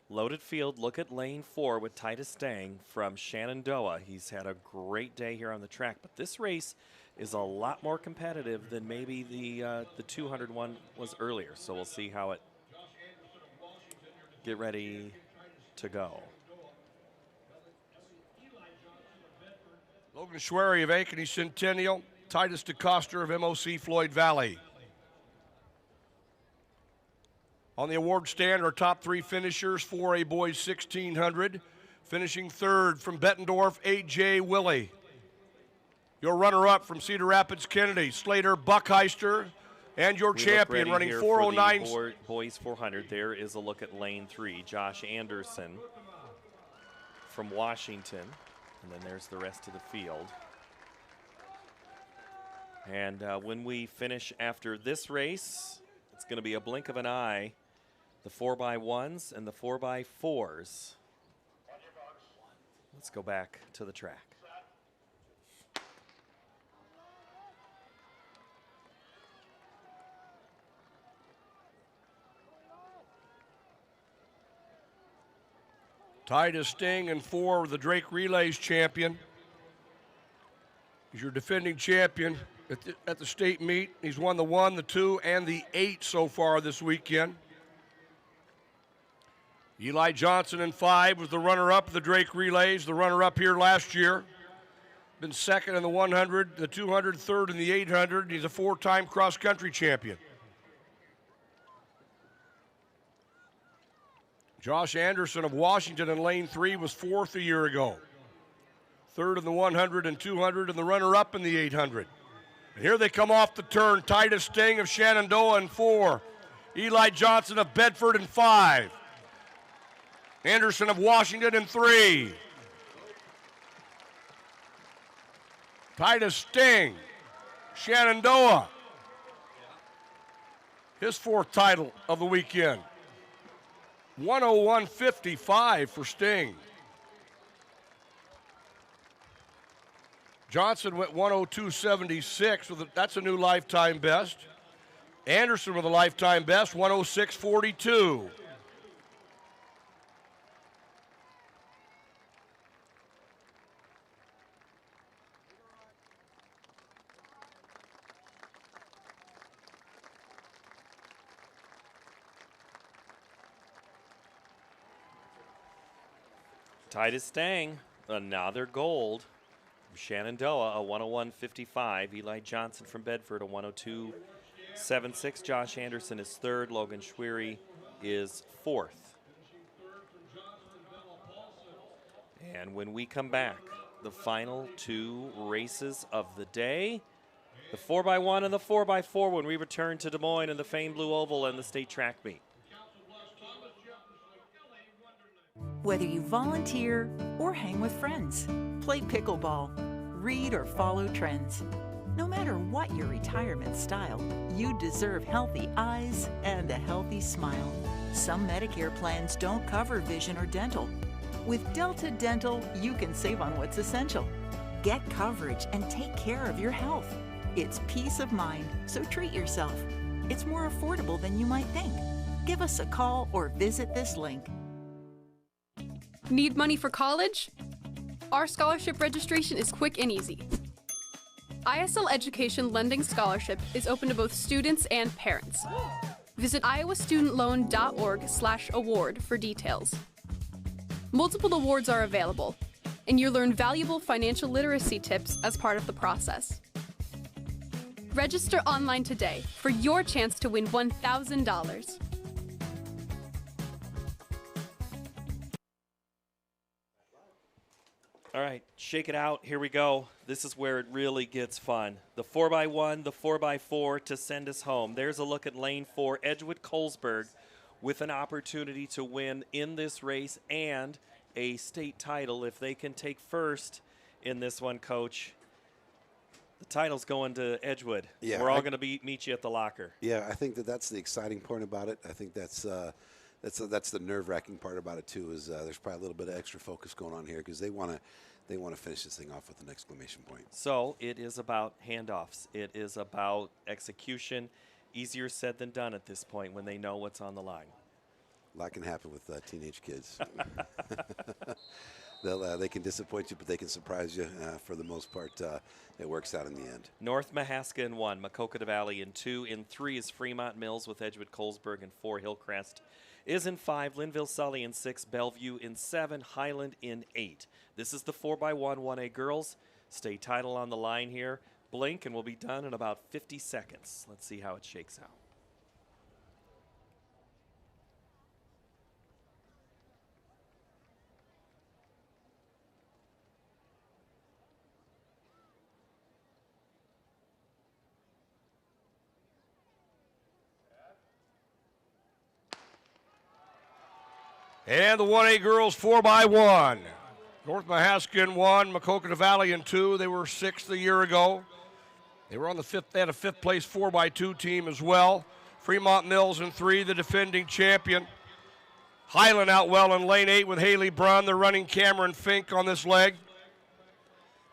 Speaker 1: loaded field. Look at lane 4 with Titus Stang from Shenandoah. He's had a great day here on the track, but this race is a lot more competitive than maybe the 200 one was earlier. So we'll see how it get ready to go.
Speaker 3: Logan Schwery of Ankeny Centennial, Titus DeCoster of MOC Floyd Valley. On the award stand, our top 3 finishers, 4A boys 1600. Finishing third from Bettendorf, A.J. Willie. Your runner-up from Cedar Rapids, Kennedy, Slater Buckheister. And your champion running 409.
Speaker 1: Boys 400, there is a look at lane 3. Josh Anderson from Washington. And then there's the rest of the field. And when we finish after this race, it's going to be a blink of an eye. The 4x1s and the 4x4s. Let's go back to the track.
Speaker 3: Titus Sting in 4, the Drake Relays champion. He's your defending champion at the state meet. He's won the 1, the 2, and the 8 so far this weekend. Eli Johnson in 5 was the runner-up of the Drake Relays, the runner-up here last year. Been second in the 100, the 200, third in the 800. He's a 4-time cross-country champion. Josh Anderson of Washington in lane 3 was 4th a year ago. Third in the 100 and 200 and the runner-up in the 800. And here they come off the turn. Titus Sting of Shenandoah in 4. Eli Johnson of Bedford in 5. Anderson of Washington in 3. Titus Sting, Shenandoah. His 4th title of the weekend. 101.55 for Sting. Johnson went 102.76. That's a new lifetime best. Anderson with a lifetime best, 106.42.
Speaker 1: Titus Stang, another gold. Shenandoah, a 101.55. Eli Johnson from Bedford, a 102.76. Josh Anderson is 3rd. Logan Schwery is 4th. And when we come back, the final 2 races of the day, the 4x1 and the 4x4 when we return to Des Moines and the famed Blue Oval and the state track meet.
Speaker 6: Whether you volunteer or hang with friends, play pickleball, read or follow trends. No matter what your retirement style, you deserve healthy eyes and a healthy smile. Some Medicare plans don't cover vision or dental. With Delta Dental, you can save on what's essential. Get coverage and take care of your health. It's peace of mind, so treat yourself. It's more affordable than you might think. Give us a call or visit this link.
Speaker 17: Need money for college? Our scholarship registration is quick and easy. ISL Education Lending Scholarship is open to both students and parents. Visit iowastudentloan.org/award for details. Multiple awards are available, and you learn valuable financial literacy tips as part of the process. Register online today for your chance to win $1,000.
Speaker 1: All right, shake it out. Here we go. This is where it really gets fun. The 4x1, the 4x4 to send us home. There's a look at lane 4, Edgewood Colesburg, with an opportunity to win in this race and a state title if they can take first in this one, Coach. The title's going to Edgewood.
Speaker 2: Yeah,
Speaker 1: We're all going to meet you at the locker.
Speaker 2: Yeah, I think that's the exciting part about it. I think that's the nerve-wracking part about it too. Is there's probably a little bit of extra focus going on here because they want to finish this thing off with an exclamation point.
Speaker 1: So it is about handoffs. It is about execution. Easier said than done at this point when they know what's on the line.
Speaker 2: A lot can happen with teenage kids. They can disappoint you, but they can surprise you. For the most part, it works out in the end.
Speaker 1: North Mahaska in 1, Maquoketa Valley in 2. In 3 is Fremont Mills with Edgewood Colesburg in 4. Hillcrest is in 5. Linville Sully in 6. Bellevue in 7. Highland in 8. This is the 4x1 1A girls. State title on the line here. Blink and we'll be done in about 50 seconds. Let's see how it shakes out.
Speaker 3: And the 1A girls 4x1. North Mahaska in 1, Maquoketa Valley in 2. They were 6th a year ago. They were on the 5th. They had a 5th place 4x2 team as well. Fremont Mills in 3, the defending champion. Highland out well in lane 8 with Haley Brunn. They're running Cameron Fink on this leg.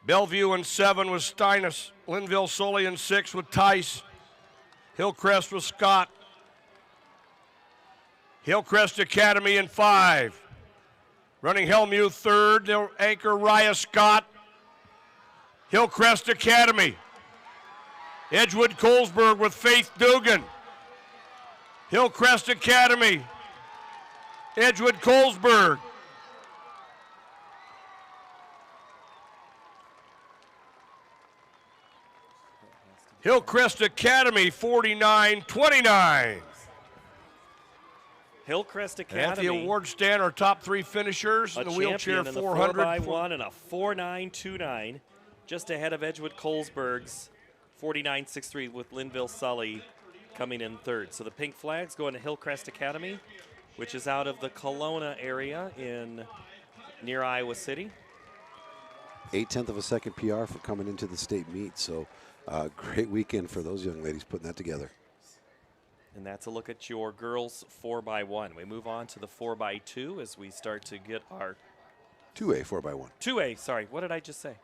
Speaker 3: Bellevue in 7 with Steinis. Linville Sully in 6 with Tice. Hillcrest with Scott. Hillcrest Academy in 5. Running Hellmuth 3rd, they'll anchor Raya Scott. Hillcrest Academy. Edgewood Colesburg with Faith Dugan. Hillcrest Academy. Edgewood Colesburg. Hillcrest Academy 49-29.
Speaker 1: Hillcrest Academy.
Speaker 3: At the award stand, our top 3 finishers in the wheelchair 400.
Speaker 1: 4x1 and a 4.929, just ahead of Edgewood Colesburg's 49.63 with Linville Sully coming in 3rd. So the pink flag's going to Hillcrest Academy, which is out of the Kelowna area near Iowa City.
Speaker 2: 0.8 of a second PR for coming into the state meet. So great weekend for those young ladies putting that together.
Speaker 1: And that's a look at your girls 4x1. We move on to the 4x2 as we start to get our
Speaker 2: 2A 4x1.
Speaker 1: 2A, sorry. What did I just say?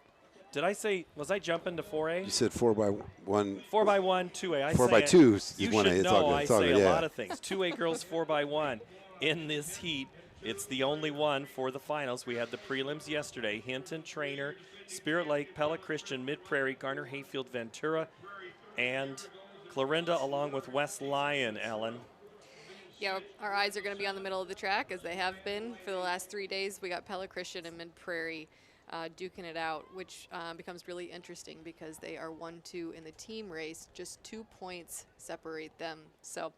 Speaker 1: Did I say, was I jumping to 4A?
Speaker 2: You said 4x1.
Speaker 1: 4x1, 2A.
Speaker 2: 4x2 is 1A.
Speaker 1: You should
Speaker 2: It's
Speaker 1: know
Speaker 2: all good.
Speaker 1: I
Speaker 2: It's all
Speaker 1: say
Speaker 2: good,
Speaker 1: a
Speaker 2: yeah.
Speaker 1: lot of things. 2A girls 4x1 in this heat. It's the only one for the finals. We had the prelims yesterday. Hinton, Trainer, Spirit Lake, Pella Christian, Mid-Prairie, Garner Hayfield, Ventura, and Clarinda along with West Lyon, Ellen.
Speaker 4: Yeah, our eyes are going to be on the middle of the track as they have been for the last 3 days. We got Pella Christian and Mid-Prairie duking it out, which becomes really interesting because they are 1-2 in the team race. Just 2 points separate them. So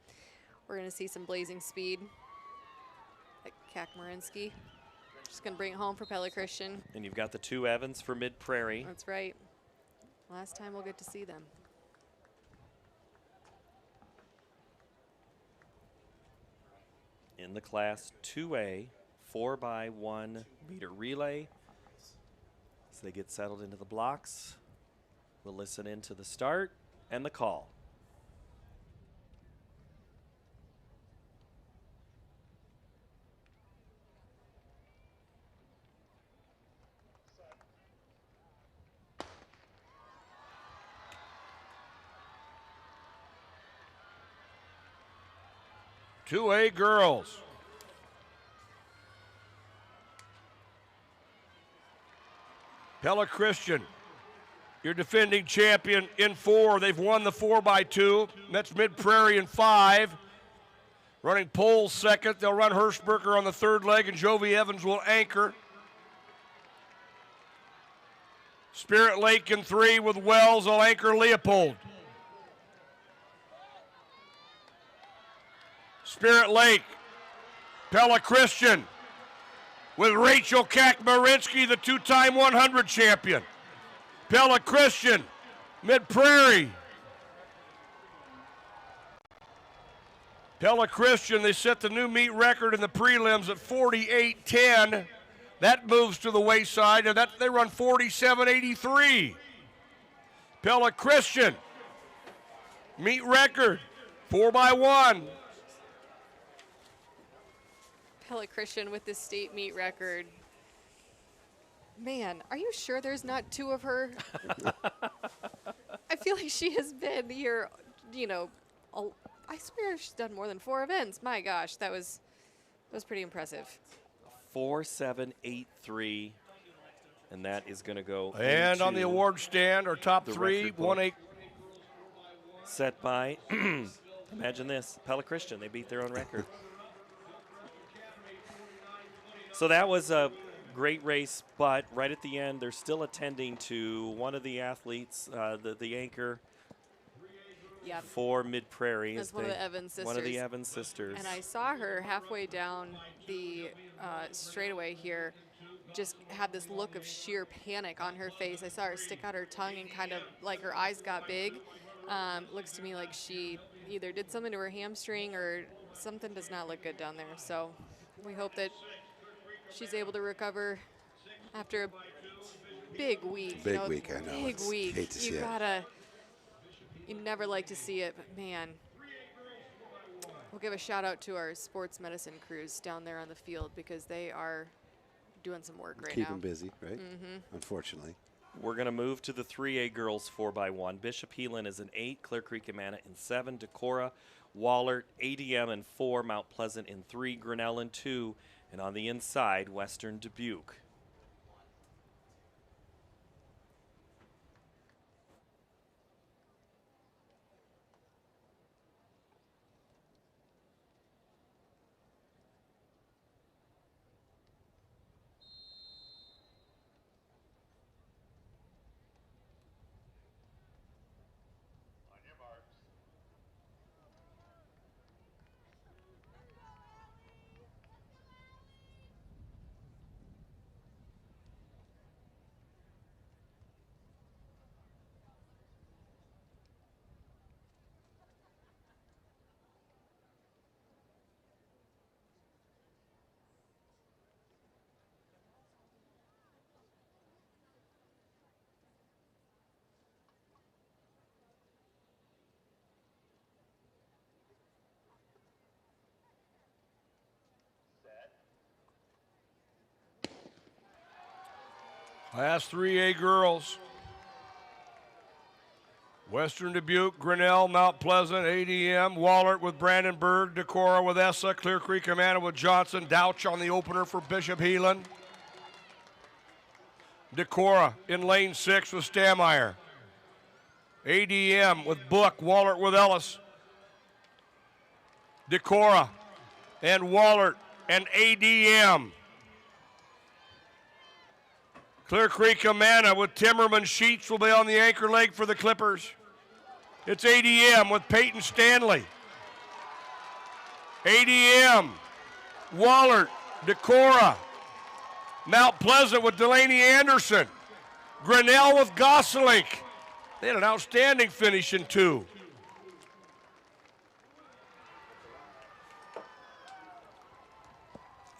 Speaker 4: we're going to see some blazing speed at Kakmarinsky. Just going to bring it home for Pella Christian.
Speaker 1: And you've got the 2 Evans for Mid-Prairie.
Speaker 4: That's right. Last time we'll get to see them.
Speaker 1: In the class 2A 4x1 meter relay. As they get settled into the blocks, we'll listen in to the start and the call.
Speaker 3: Two A girls. Pella Christian, your defending champion in 4. They've won the 4x2. That's Mid Prairie in 5. Running pole second. They'll run Hirschberger on the third leg, and Jovi Evans will anchor. Spirit Lake in 3 with Wells. They'll anchor Leopold. Spirit Lake, Pella Christian with Rachel Kakmarinsky, the 2-time 100 champion. Pella Christian, Mid Prairie. Pella Christian, they set the new meet record in the prelims at 48:10. That moves to the wayside, and they run 47:83. Pella Christian, meet record, 4x1.
Speaker 4: Pella Christian with the state meet record. Man, are you sure there's not 2 of her? I feel like she has been here, I swear she's done more than 4 events. My gosh, that was pretty impressive.
Speaker 1: 4783, and that is going to go.
Speaker 3: And on the award stand, our top 3, 1-8.
Speaker 1: Set by, imagine this, Pella Christian. They beat their own record. So that was a great race, but right at the end, they're still attending to one of the athletes, the anchor for Mid Prairie.
Speaker 4: That's one of the Evans sisters.
Speaker 1: One of the Evans sisters.
Speaker 4: And I saw her halfway down the straightaway here, just had this look of sheer panic on her face. I saw her stick out her tongue and kind of like her eyes got big. Looks to me like she either did something to her hamstring or something does not look good down there. So we hope that she's able to recover after a big week.
Speaker 2: Big week, I know.
Speaker 4: Big week.
Speaker 2: Hate to see
Speaker 4: it. You never like to see it, but man. We'll give a shout out to our sports medicine crews down there on the field because they are doing some work right now.
Speaker 2: Keep them busy, right? Unfortunately.
Speaker 1: We're going to move to the 3A girls 4x1. Bishop Heelan is an 8, Clear Creek Amana in 7, Decorah, Wahlert, ADM in 4, Mount Pleasant in 3, Grinnell in 2, and on the inside, Western Dubuque.
Speaker 3: Class 3A girls. Western Dubuque, Grinnell, Mount Pleasant, ADM, Wahlert with Brandenburg, Decorah with Essa, Clear Creek Amana with Johnson, Douch on the opener for Bishop Heelan. Decorah in lane 6 with Stameyer. ADM with Book, Wahlert with Ellis. Decorah and Wahlert and ADM. Clear Creek Amana with Timmerman Sheets will be on the anchor leg for the Clippers. It's ADM with Peyton Stanley. ADM, Wahlert, Decorah, Mount Pleasant with Delaney Anderson, Grinnell with Gosselink. They had an outstanding finish in 2.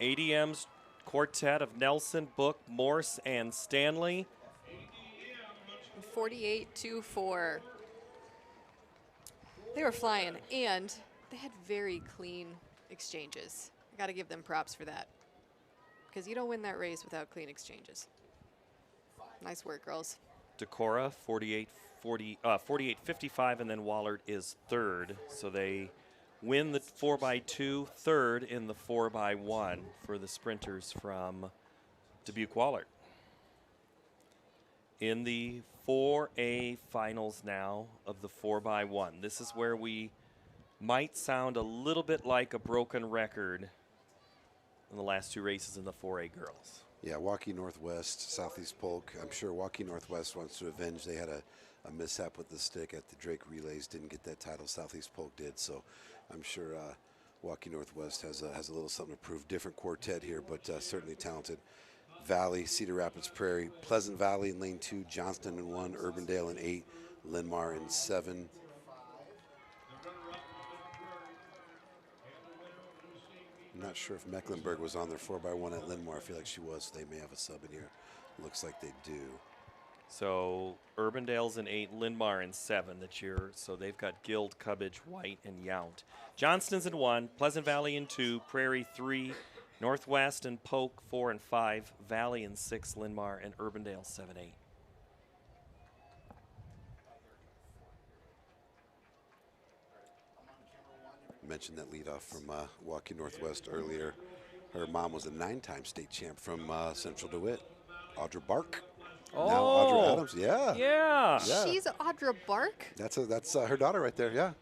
Speaker 1: ADM's quartet of Nelson, Book, Morse, and Stanley.
Speaker 4: 48-4. They were flying, and they had very clean exchanges. I got to give them props for that, because you don't win that race without clean exchanges. Nice work, girls.
Speaker 1: Decorah, 48-55, and then Wallard is third. So they win the 4x2, third in the 4x1 for the sprinters from Dubuque-Wallard. In the 4A finals now of the 4x1. This is where we might sound a little bit like a broken record in the last two races in the 4A girls.
Speaker 2: Yeah, Waukee Northwest, Southeast Polk. I'm sure Waukee Northwest wants to avenge. They had a mishap with the stick at the Drake Relays. Didn't get that title. Southeast Polk did. So I'm sure Waukee Northwest has a little something to prove. Different quartet here, but certainly talented. Valley, Cedar Rapids Prairie, Pleasant Valley in lane 2, Johnston in 1, Urbandale in 8, Linmar in 7. I'm not sure if Mecklenburg was on their 4x1 at Linmar. I feel like she was, so they may have a sub in here. Looks like they do.
Speaker 1: So Urbandale's in 8, Linmar in 7 that year. So they've got Guild, Cubbage, White, and Yount. Johnston's in 1, Pleasant Valley in 2, Prairie 3, Northwest and Polk 4 and 5, Valley in 6, Linmar, and Urbandale 7-8.
Speaker 2: Mentioned that leadoff from Waukee Northwest earlier. Her mom was a 9-time state champ from Central DeWitt, Audra Bark.
Speaker 1: Oh,
Speaker 2: now Audra Adams, yeah.
Speaker 1: Yeah.
Speaker 4: She's Audra Bark?
Speaker 2: That's her daughter right there, yeah.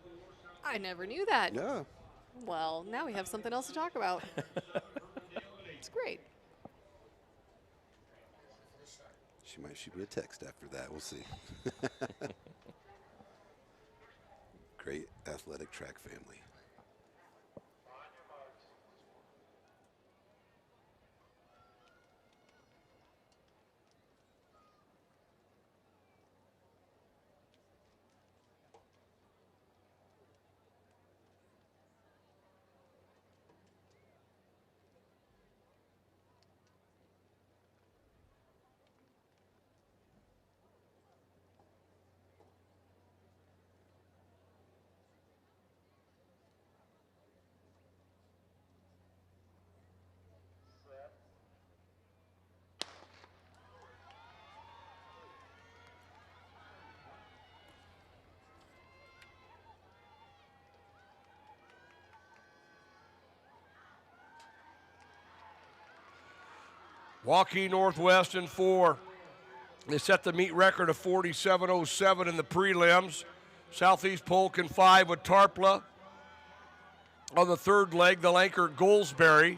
Speaker 4: I never knew that.
Speaker 2: Yeah.
Speaker 4: Well, now we have something else to talk about. It's great.
Speaker 2: She might shoot me a text after that. We'll see. Great athletic track family.
Speaker 3: Waukee Northwest in 4. They set the meet record of 47.07 in the prelims. Southeast Polk in 5 with Tarpla. On the third leg, the Lanker Goldsberry.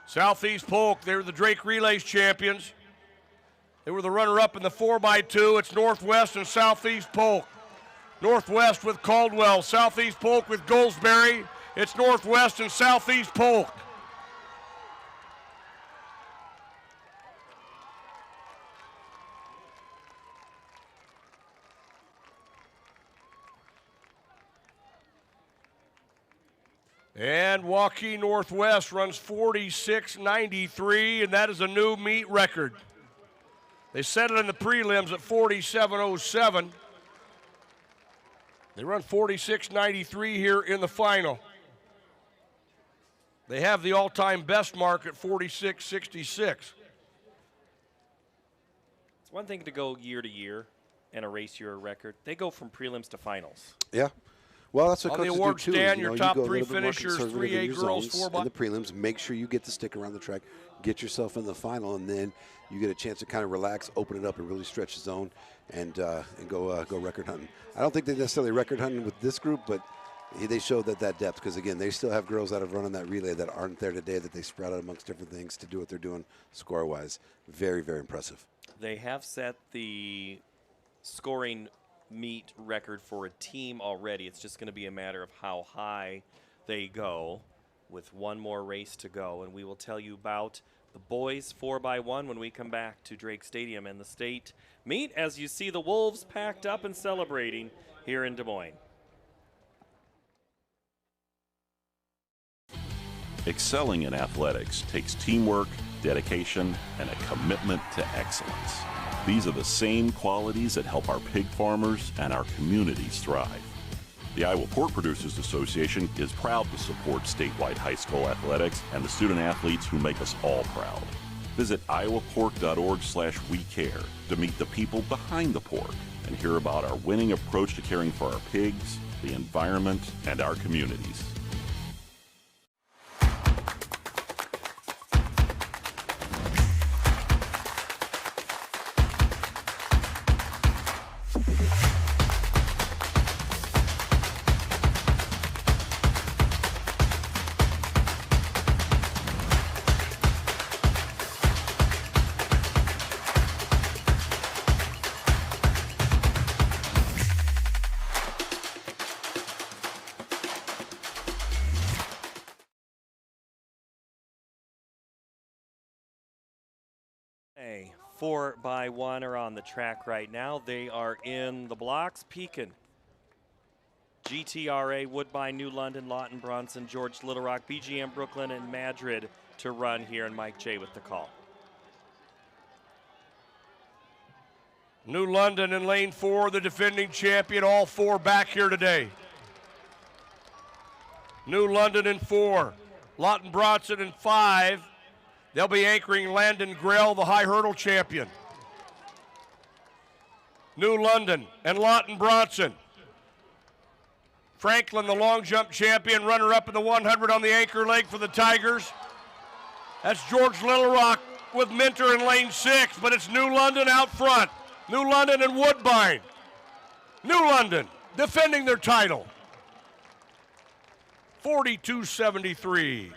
Speaker 3: Southeast Polk, they were the Drake Relays champions. They were the runner-up in the 4x2. It's Northwest and Southeast Polk. Northwest with Caldwell, Southeast Polk with Goldsberry. It's Northwest and Southeast Polk. And Waukee Northwest runs 46.93, and that is a new meet record. They set it in the prelims at 47.07. They run 46.93 here in the final. They have the all-time best mark at 46.66.
Speaker 1: It's one thing to go year to year and erase your record. They go from prelims to finals.
Speaker 2: Yeah. Well, that's what
Speaker 3: on the
Speaker 2: coaches
Speaker 3: award
Speaker 2: do too.
Speaker 3: stand,
Speaker 2: You
Speaker 3: your
Speaker 2: know,
Speaker 3: top
Speaker 2: you go a
Speaker 3: three
Speaker 2: little bit more
Speaker 3: finishers,
Speaker 2: conservative
Speaker 3: 3A
Speaker 2: in your
Speaker 3: girls,
Speaker 2: zones
Speaker 3: 4x.
Speaker 2: in the prelims. Make sure you get to stick around the track, get yourself in the final, and then you get a chance to kind of relax, open it up, and really stretch the zone, and go record hunting. I don't think they necessarily record hunting with this group, but they showed that depth because again, they still have girls that have run on that relay that aren't there today that they spread out amongst different things to do what they're doing score-wise. Very, very impressive.
Speaker 1: They have set the scoring meet record for a team already. It's just going to be a matter of how high they go with one more race to go. And we will tell you about the boys 4x1 when we come back to Drake Stadium and the state meet as you see the Wolves packed up and celebrating here in Des Moines.
Speaker 5: Excelling in athletics takes teamwork, dedication, and a commitment to excellence. These are the same qualities that help our pig farmers and our communities thrive. The Iowa Pork Producers Association is proud to support statewide high school athletics and the student athletes who make us all proud. Visit iowapork.org/wecare to meet the people behind the pork and hear about our winning approach to caring for our pigs, the environment, and our communities.
Speaker 1: A 4x1 are on the track right now. They are in the blocks. Pekin, GTRA, Woodbine, New London, Lawton, Bronson, George Little Rock, BGM Brooklyn, and Madrid to run here, and Mike J with the call.
Speaker 3: New London in lane 4, the defending champion, all 4 back here today. New London in 4, Lawton Bronson in 5. They'll be anchoring Landon Grell, the high hurdle champion. New London and Lawton Bronson. Franklin, the long jump champion, runner-up in the 100 on the anchor leg for the Tigers. That's George Little Rock with Minter in lane 6, but it's New London out front. New London and Woodbine. New London defending their title. 42-73.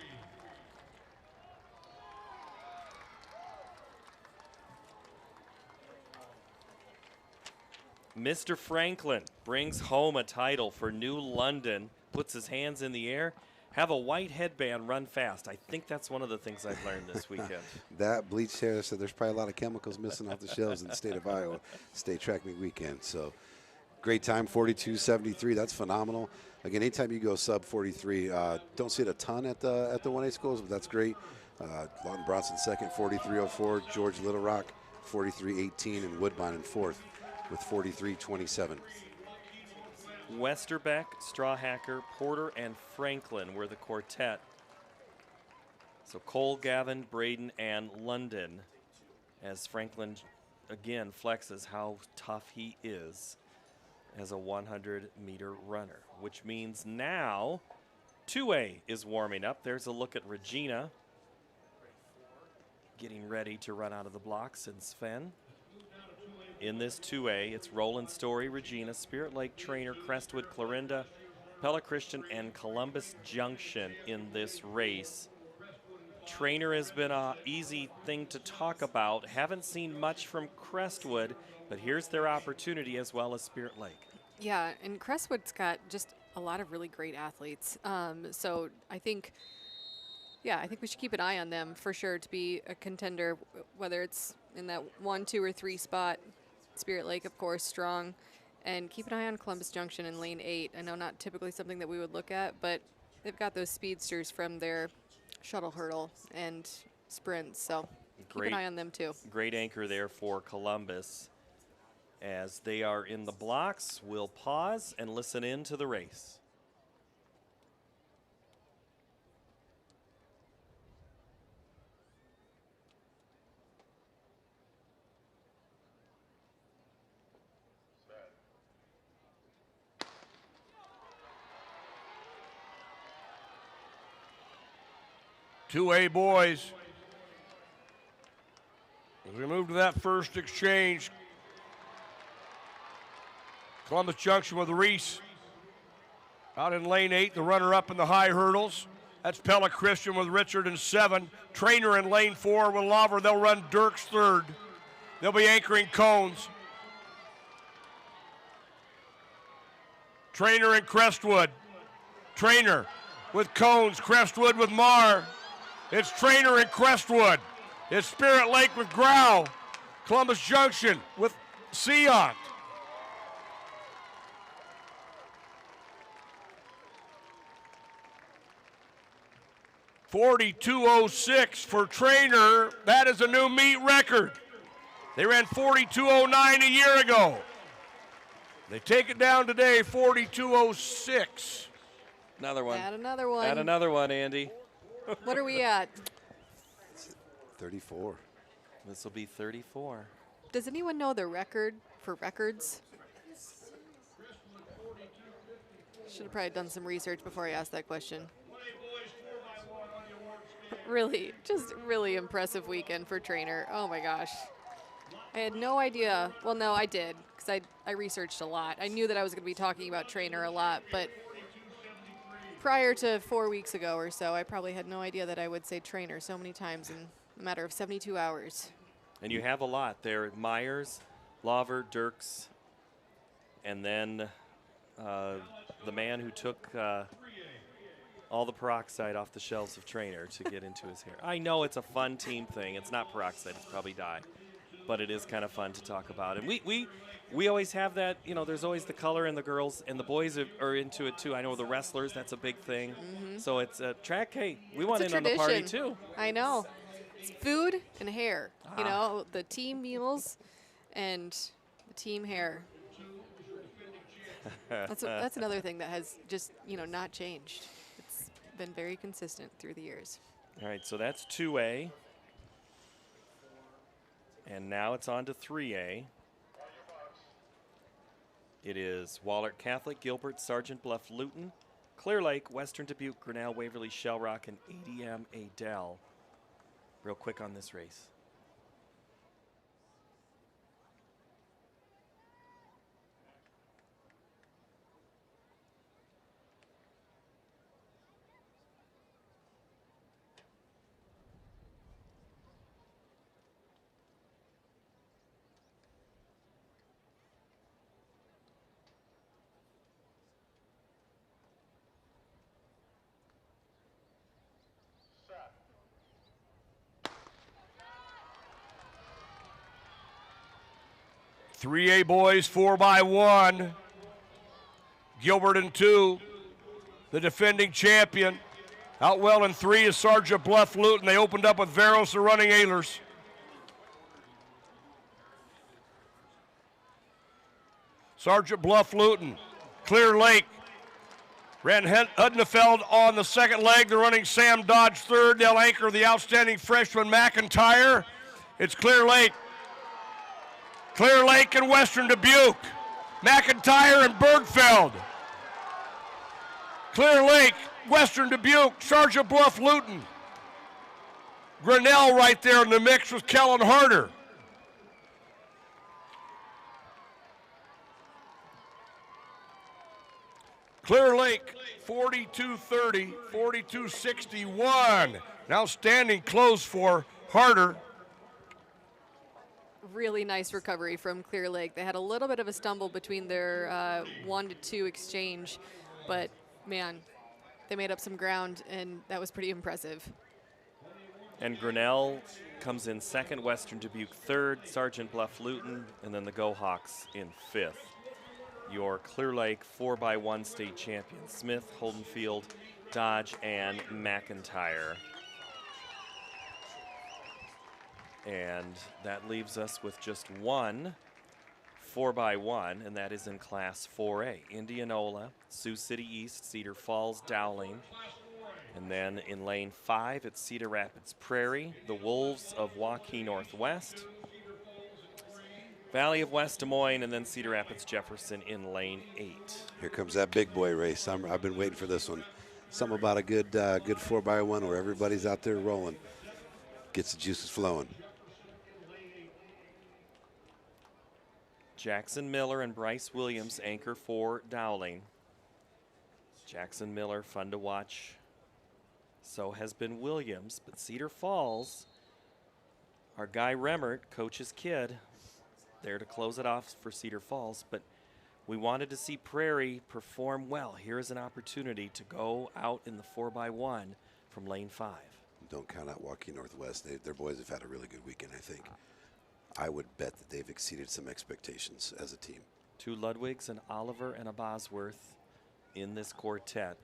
Speaker 1: Mr. Franklin brings home a title for New London, puts his hands in the air, have a white headband, run fast. I think that's one of the things I've learned this weekend.
Speaker 2: That bleached hair, so there's probably a lot of chemicals missing off the shelves in the state of Iowa State Track Meet Weekend. So great time, 42-73. That's phenomenal. Again, anytime you go sub 43, don't see it a ton at the 1A schools, but that's great. Lawton Bronson second, 43-04. George Little Rock, 43-18, and Woodbine in fourth with 43-27.
Speaker 1: Westerbeck, Strawhacker, Porter, and Franklin were the quartet. So Cole, Gavin, Braden, and London, as Franklin again flexes how tough he is as a 100-meter runner, which means now 2A is warming up. There's a look at Regina getting ready to run out of the blocks, and Sven. In this 2A, it's Roland Story, Regina, Spirit Lake Trainer, Crestwood, Clarinda, Pella Christian, and Columbus Junction in this race. Trainer has been an easy thing to talk about. Haven't seen much from Crestwood, but here's their opportunity as well as Spirit Lake.
Speaker 4: Yeah, and Crestwood's got just a lot of really great athletes. So I think we should keep an eye on them for sure to be a contender, whether it's in that 1, 2, or 3 spot. Spirit Lake, of course, strong. And keep an eye on Columbus Junction in lane 8. I know not typically something that we would look at, but they've got those speedsters from their shuttle hurdle and sprints. So keep an eye on them too.
Speaker 1: Great anchor there for Columbus. As they are in the blocks, we'll pause and listen in to the race.
Speaker 3: Two A boys. As we move to that first exchange, Columbus Junction with Reese. Out in lane 8, the runner-up in the high hurdles. That's Pella Christian with Richard in 7. Trainer in lane 4 with Lauver. They'll run Dirks third. They'll be anchoring Cones. Trainer and Crestwood. Trainer with Cones. Crestwood with Marr. It's Trainer and Crestwood. It's Spirit Lake with Grau. Columbus Junction with Seont. 42.06 for Trainer. That is a new meet record. They ran 42.09 a year ago. They take it down today, 42.06.
Speaker 1: Another one.
Speaker 4: Add another one.
Speaker 1: Add another one, Andy.
Speaker 4: What are we at?
Speaker 2: 34.
Speaker 1: This will be 34.
Speaker 4: Does anyone know the record for records? Should have probably done some research before I asked that question. Really, just really impressive weekend for Trainer. Oh my gosh. I had no idea. Well, no, I did, because I researched a lot. I knew that I was going to be talking about Trainer a lot, but prior to 4 weeks ago or so, I probably had no idea that I would say Trainer so many times in a matter of 72 hours.
Speaker 1: And you have a lot there. Myers, Lauver, Dirks, and then the man who took all the peroxide off the shelves of Trainer to get into his hair. I know it's a fun team thing. It's not peroxide, it's probably dye. But it is kind of fun to talk about. And we always have that, you know, there's always the color, and the girls and the boys are into it too. I know the wrestlers, that's a big thing. So it's a track, hey, we want in on the party too.
Speaker 4: I know. It's food and hair. You know, the team meals and the team hair. That's another thing that has just, you know, not changed. It's been very consistent through the years.
Speaker 1: All right, so that's 2A. And now it's on to 3A. It is Wahlert Catholic, Gilbert, Sergeant Bluff, Luton, Clear Lake, Western Dubuque, Grinnell, Waverly, Shell Rock, and ADM Adel. Real quick on this race.
Speaker 3: Three A boys, 4x1. Gilbert in 2. The defending champion. Outwell in 3 is Sergeant Bluff Luton. They opened up with Veros, the running Ehlers. Sergeant Bluff Luton. Clear Lake. Ran Hudnefeld on the second leg. They're running Sam Dodge third. They'll anchor the outstanding freshman McIntyre. It's Clear Lake. Clear Lake and Western Dubuque. McIntyre and Bergfeld. Clear Lake, Western Dubuque, Sergeant Bluff Luton. Grinnell right there in the mix with Kellen Harder. Clear Lake, 42-30, 42-61. Now standing close for Harder.
Speaker 4: Really nice recovery from Clear Lake. They had a little bit of a stumble between their 1-2 exchange, but man, they made up some ground, and that was pretty impressive.
Speaker 1: And Grinnell comes in second, Western Dubuque third, Sergeant Bluff Luton, and then the Go Hawks in fifth. Your Clear Lake 4x1 state champion, Smith, Holdenfield, Dodge, and McIntyre. And that leaves us with just one 4x1, and that is in Class 4A. Indianola, Sioux City East, Cedar Falls, Dowling. And then in lane 5, it's Cedar Rapids Prairie, the Wolves of Waukee Northwest, Valley of West Des Moines, and then Cedar Rapids Jefferson in lane 8.
Speaker 2: Here comes that big boy race. I've been waiting for this one. Something about a good 4x1 where everybody's out there rolling. Gets the juices flowing.
Speaker 1: Jackson Miller and Bryce Williams anchor for Dowling. Jackson Miller, fun to watch. So has been Williams, but Cedar Falls, our guy Remmert, coach's kid, there to close it off for Cedar Falls, but we wanted to see Prairie perform well. Here's an opportunity to go out in the 4x1 from lane 5.
Speaker 2: Don't count out Waukee Northwest. Their boys have had a really good weekend, I think. I would bet that they've exceeded some expectations as a team.
Speaker 1: 2 Ludwigs, an Oliver, and a Bosworth in this quartet.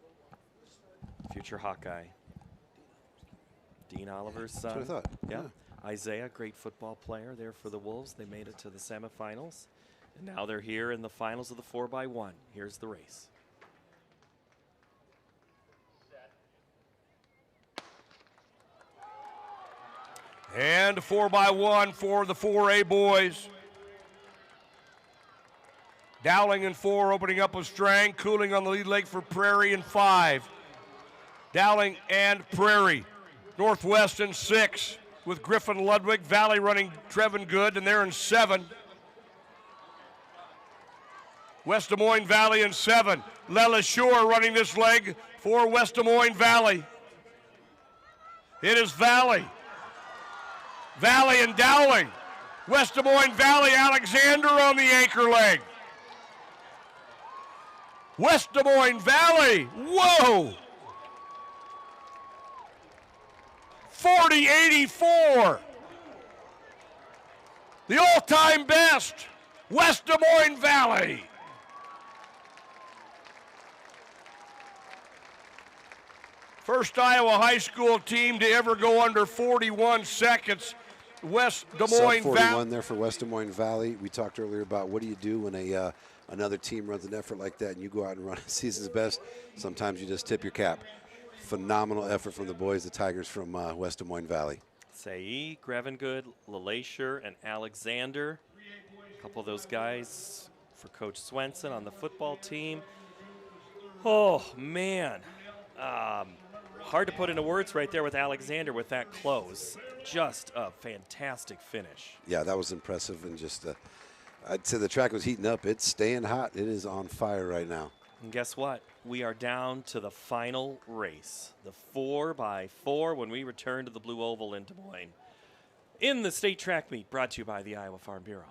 Speaker 1: Future Hawkeye. Dean Oliver's
Speaker 2: That's
Speaker 1: son.
Speaker 2: what I thought.
Speaker 1: Yeah. Isaiah, great football player there for the Wolves. They made it to the semifinals. And now they're here in the finals of the 4x1. Here's the race.
Speaker 3: And 4x1 for the 4A boys. Dowling in 4, opening up with Strang. Cooling on the lead leg for Prairie in 5. Dowling and Prairie. Northwest in 6 with Griffin Ludwig. Valley running Trevin Good, and they're in 7. West Des Moines Valley in 7. Lela Shore running this leg for West Des Moines Valley. It is Valley. Valley and Dowling. West Des Moines Valley, Alexander on the anchor leg. West Des Moines Valley, whoa! 40-84. The all-time best, West Des Moines Valley. First Iowa high school team to ever go under 41 seconds. West Des Moines Valley.
Speaker 2: 41 there for West Des Moines Valley. We talked earlier about what do you do when another team runs an effort like that and you go out and run a season's best. Sometimes you just tip your cap. Phenomenal effort from the boys, the Tigers from West Des Moines Valley.
Speaker 1: Saee, Grevengood, LeLature, and Alexander. A couple of those guys for Coach Swenson on the football team. Oh, man. Hard to put into words right there with Alexander with that close. Just a fantastic finish.
Speaker 2: Yeah, that was impressive, and just I'd say the track was heating up. It's staying hot. It is on fire right now.
Speaker 1: And guess what? We are down to the final race, the 4x4, when we return to the Blue Oval in Des Moines. In the state track meet, brought to you by the Iowa Farm Bureau.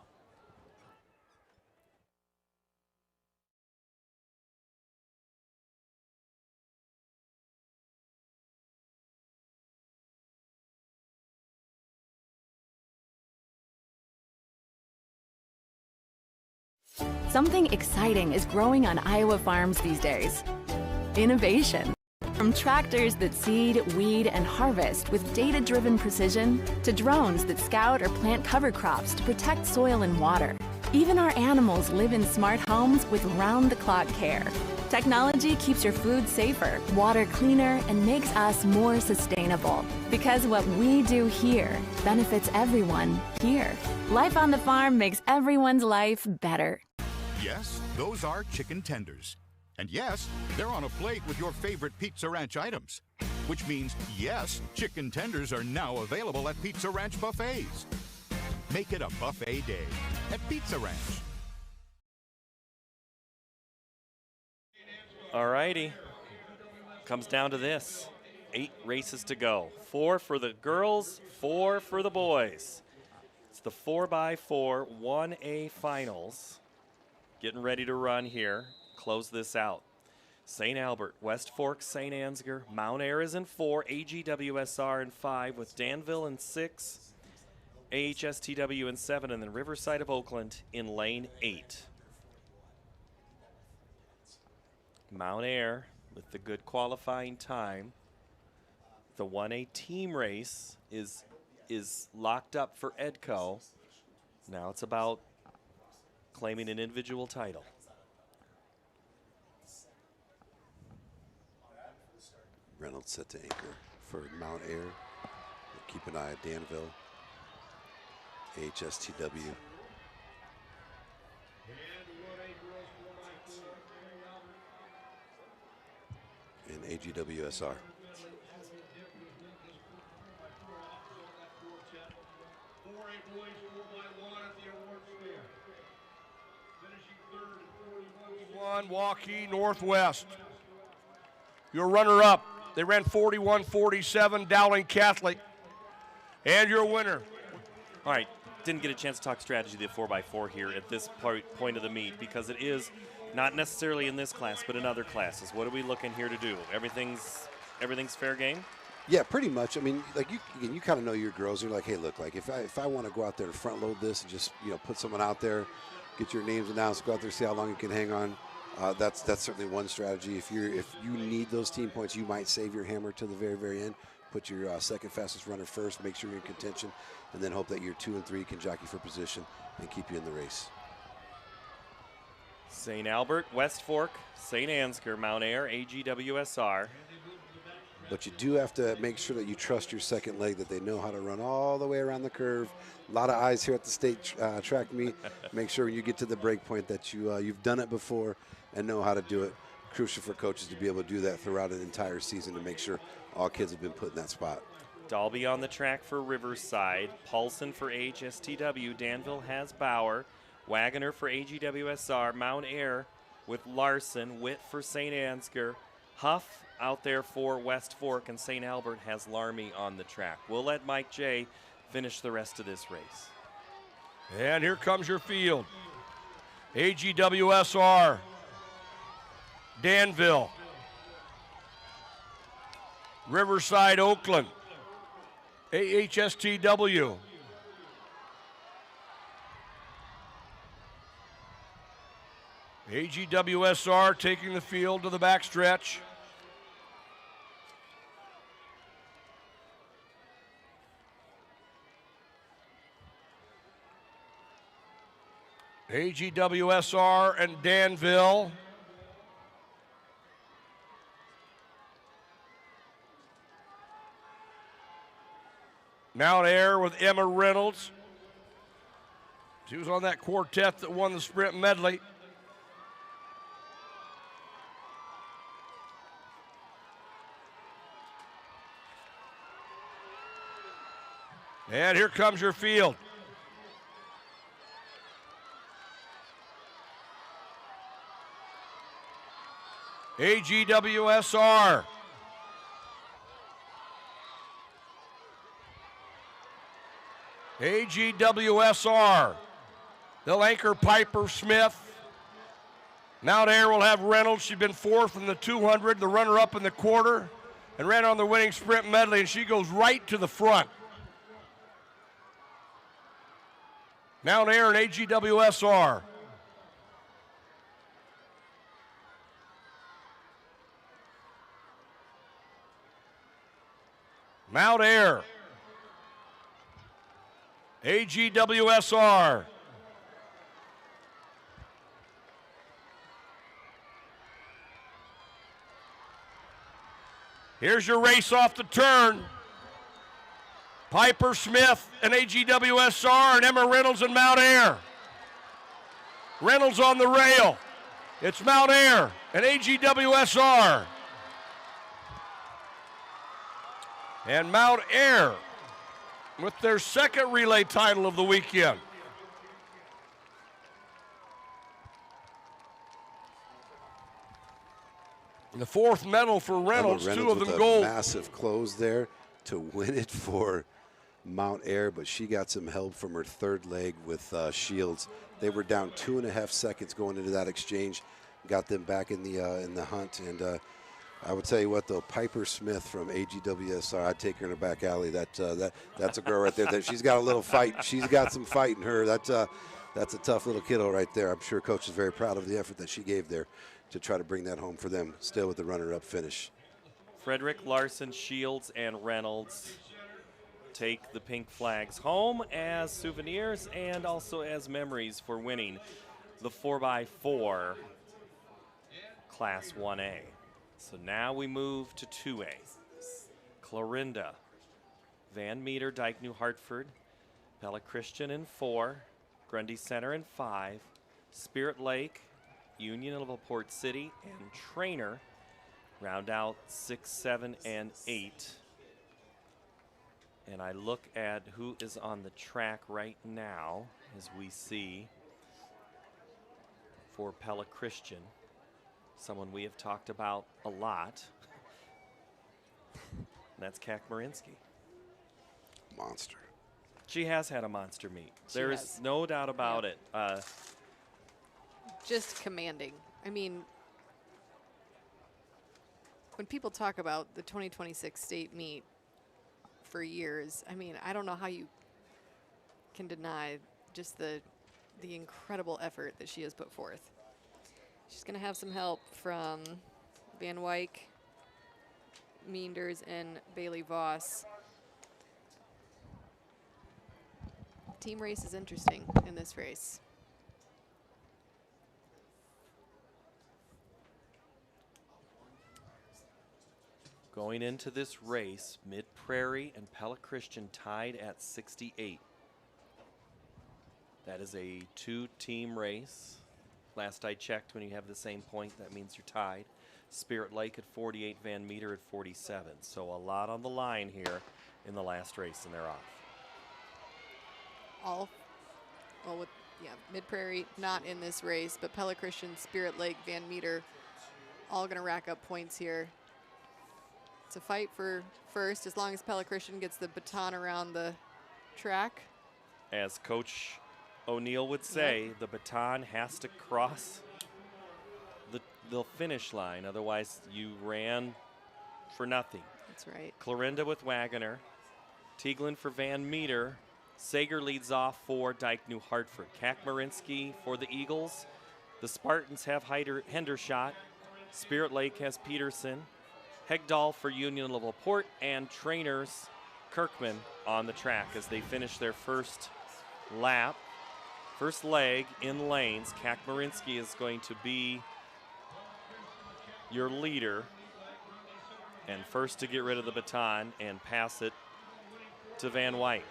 Speaker 7: Something exciting is growing on Iowa farms these days. Innovation. From tractors that seed, weed, and harvest with data-driven precision to drones that scout or plant cover crops to protect soil and water. Even our animals live in smart homes with round-the-clock care. Technology keeps your food safer, water cleaner, and makes us more sustainable. Because what we do here benefits everyone here. Life on the farm makes everyone's life better.
Speaker 14: Yes, those are chicken tenders. And yes, they're on a plate with your favorite Pizza Ranch items. Which means, yes, chicken tenders are now available at Pizza Ranch buffets. Make it a buffet day at Pizza Ranch.
Speaker 1: All righty. Comes down to this. 8 races to go. 4 for the girls, 4 for the boys. It's the 4x4 1A finals. Getting ready to run here. Close this out. St. Albert, West Fork, St. Ansgar, Mount Ayr is in 4, AGWSR in 5, with Danville in 6, AHSTW in 7, and then Riverside of Oakland in lane 8. Mount Ayr with the good qualifying time. The 1A team race is locked up for Edco. Now it's about claiming an individual title.
Speaker 2: Reynolds set to anchor for Mount Ayr. Keep an eye at Danville, HSTW. And AGWSR.
Speaker 3: Waukee Northwest. Your runner-up. They ran 41-47, Dowling Catholic. And your winner.
Speaker 1: All right, didn't get a chance to talk strategy the 4x4 here at this point of the meet because it is not necessarily in this class, but in other classes. What are we looking here to do? Everything's fair game?
Speaker 2: Yeah, pretty much. I mean, like you kind of know your girls. You're like, hey, look, like if I want to go out there and front load this and just put someone out there, get your names announced, go out there, see how long you can hang on. That's certainly one strategy. If you need those team points, you might save your hammer to the very, very end. put your second fastest runner first, make sure you're in contention, and then hope that your 2 and 3 can jockey for position and keep you in the race.
Speaker 1: St. Albert, West Fork, St. Ansgar, Mount Ayr, AGWSR.
Speaker 2: But you do have to make sure that you trust your second leg, that they know how to run all the way around the curve. A lot of eyes here at the state track meet. Make sure when you get to the break point that you've done it before and know how to do it. Crucial for coaches to be able to do that throughout an entire season to make sure all kids have been put in that spot.
Speaker 1: Dalby on the track for Riverside. Paulson for HSTW. Danville has Bauer. Wagoner for AGWSR. Mount Ayr with Larson. Witt for St. Ansgar. Huff out there for West Fork, and St. Albert has Larmy on the track. We'll let Mike J finish the rest of this race.
Speaker 3: And here comes your field. AGWSR, Danville, Riverside, Oakland, AHSTW, AGWSR taking the field to the backstretch. AGWSR and Danville. Mount Ayr with Emma Reynolds. She was on that quartet that won the sprint medley. And here comes your field. AGWSR. AGWSR. They'll anchor Piper Smith. Mount Ayr will have Reynolds. She's been fourth in the 200, the runner-up in the quarter, and ran on the winning sprint medley, and she goes right to the front. Mount Ayr and AGWSR. Mount Ayr, AGWSR. Here's your race off the turn. Piper Smith and AGWSR and Emma Reynolds and Mount Ayr. Reynolds on the rail. It's Mount Ayr and AGWSR. And Mount Ayr with their second relay title of the weekend. And the fourth medal for Reynolds, two of them gold.
Speaker 2: Massive close there to win it for Mount Ayr, but she got some help from her third leg with Shields. They were down 2.5 seconds going into that exchange, got them back in the hunt, and I would tell you what, though, Piper Smith from AGWSR, I'd take her in a back alley. That's a girl right there. She's got a little fight. She's got some fight in her. That's a tough little kiddo right there. I'm sure Coach is very proud of the effort that she gave there to try to bring that home for them, still with the runner-up finish.
Speaker 1: Frederick, Larson, Shields, and Reynolds take the pink flags home as souvenirs and also as memories for winning the 4x4 Class 1A. So now we move to 2A. Clarinda, Van Meter, Dyke New Hartford, Pella Christian in 4, Grundy Center in 5, Spirit Lake, Union of Port City, and Trainer round out 6, 7, and 8. And I look at who is on the track right now as we see for Pella Christian. Someone we have talked about a lot. And that's Kak Marinsky.
Speaker 2: Monster.
Speaker 1: She has had a monster meet.
Speaker 4: She
Speaker 1: There
Speaker 4: has.
Speaker 1: is no doubt about it.
Speaker 4: Just commanding. I mean, when people talk about the 2026 state meet for years, I mean, I don't know how you can deny just the incredible effort that she has put forth. She's going to have some help from Van Wyck Meanders and Bailey Voss. Team race is interesting in this race.
Speaker 1: Going into this race, Mid-Prairie and Pella Christian tied at 68. That is a two-team race. Last I checked, when you have the same point, that means you're tied. Spirit Lake at 48, Van Meter at 47. So a lot on the line here in the last race, and they're off.
Speaker 4: Mid-Prairie not in this race, but Pella Christian, Spirit Lake, Van Meter, all gonna rack up points here. It's a fight for first, as long as Pella Christian gets the baton around the track.
Speaker 1: As Coach O'Neill would say, the baton has to cross the finish line, otherwise you ran for nothing.
Speaker 4: That's right.
Speaker 1: Clarinda with Wagoner, Tieglin for Van Meter, Sager leads off for Dyke New Hartford. Kakmarinsky for the Eagles. The Spartans have Hendershot. Spirit Lake has Peterson. Hegdahl for Union Level-Port, and Trainers Kirkman on the track as they finish their first lap. First leg in lanes. Kakmarinsky is going to be your leader, and first to get rid of the baton and pass it to Van Wyk.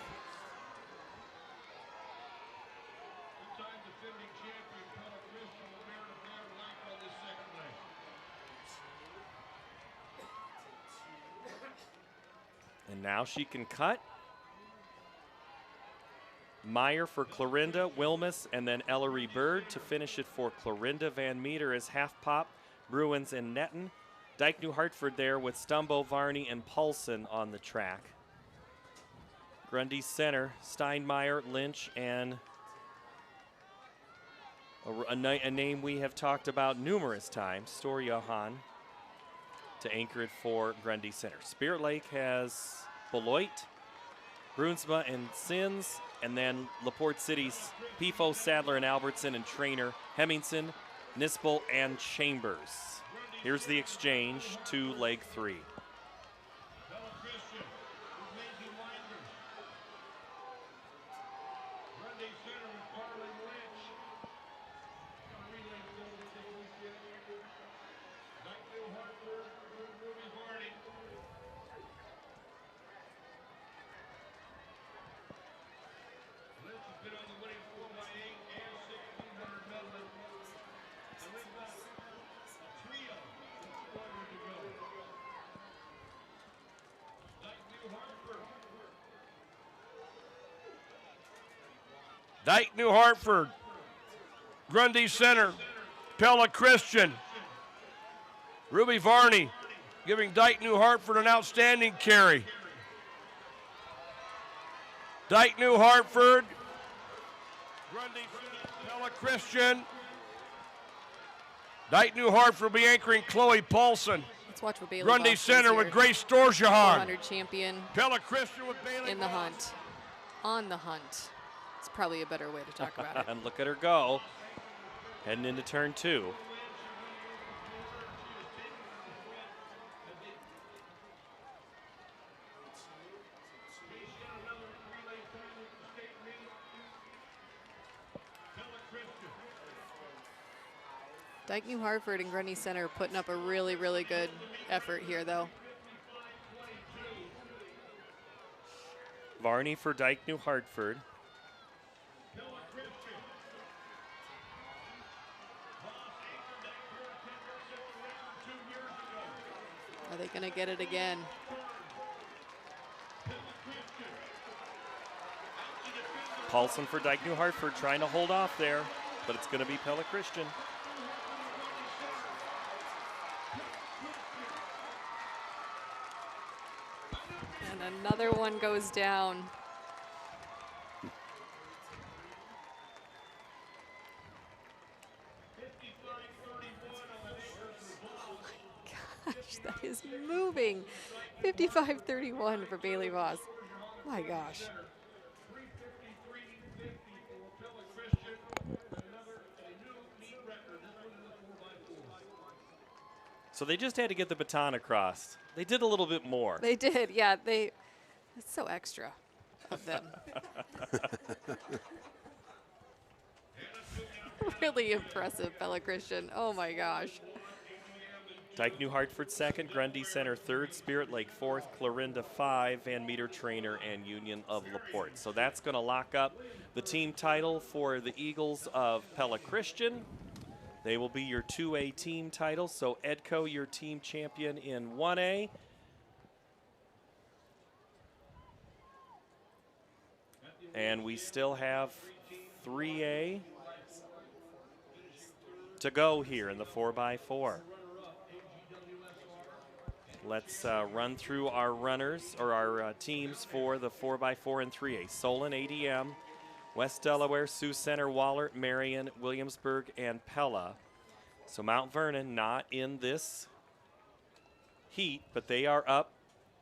Speaker 1: And now she can cut. Meyer for Clarinda, Wilmus, and then Ellery Bird to finish it for Clarinda. Van Meter is Half Pop, Bruins, and Netton. Dyke New Hartford there with Stumbo, Varney, and Paulson on the track. Grundy Center, Steinmeier, Lynch, and a name we have talked about numerous times, Storjohan, to anchor it for Grundy Center. Spirit Lake has Beloit, Brunsma, and Sins, and then LaPorte City's Pifo, Sadler, and Albertson, and Trainer Hemmingson, Nispel, and Chambers. Here's the exchange to leg 3.
Speaker 3: Dyke New Hartford, Grundy Center, Pella Christian, Ruby Varney giving Dyke New Hartford an outstanding carry. Dyke New Hartford, Grundy Center, Pella Christian. Dyke New Hartford will be anchoring Chloe Paulson.
Speaker 4: Let's watch what Bailey
Speaker 3: Grundy
Speaker 4: Voss
Speaker 3: Center
Speaker 4: does
Speaker 3: with
Speaker 4: here.
Speaker 3: Grace Storjohan.
Speaker 4: 400 champion.
Speaker 3: Pella Christian with Bailey
Speaker 4: in the
Speaker 3: Voss.
Speaker 4: hunt. On the hunt. It's probably a better way to talk about it.
Speaker 1: And look at her go. Heading into turn 2.
Speaker 4: Dyke New Hartford and Grundy Center putting up a really, really good effort here, though.
Speaker 1: Varney for Dyke New Hartford.
Speaker 4: Are they going to get it again?
Speaker 1: Paulson for Dyke New Hartford trying to hold off there, but it's going to be Pella Christian.
Speaker 4: And another one goes down. Gosh, that is moving. 55-31 for Bailey Voss. My gosh.
Speaker 1: So they just had to get the baton across. They did a little bit more.
Speaker 4: They did, yeah. It's so extra of them. Really impressive, Bella Christian. Oh my gosh.
Speaker 1: Dyke New Hartford second, Grundy Center third, Spirit Lake fourth, Clarinda 5, Van Meter Trainer, and Union of LaPorte. So that's going to lock up the team title for the Eagles of Pella Christian. They will be your 2A team title. So Edco, your team champion in 1A. And we still have 3A to go here in the 4x4. Let's run through our runners, or our teams for the 4x4 and 3A. Solon, ADM, West Delaware, Sioux Center, Wahlert, Marion, Williamsburg, and Pella. So Mount Vernon not in this heat, but they are up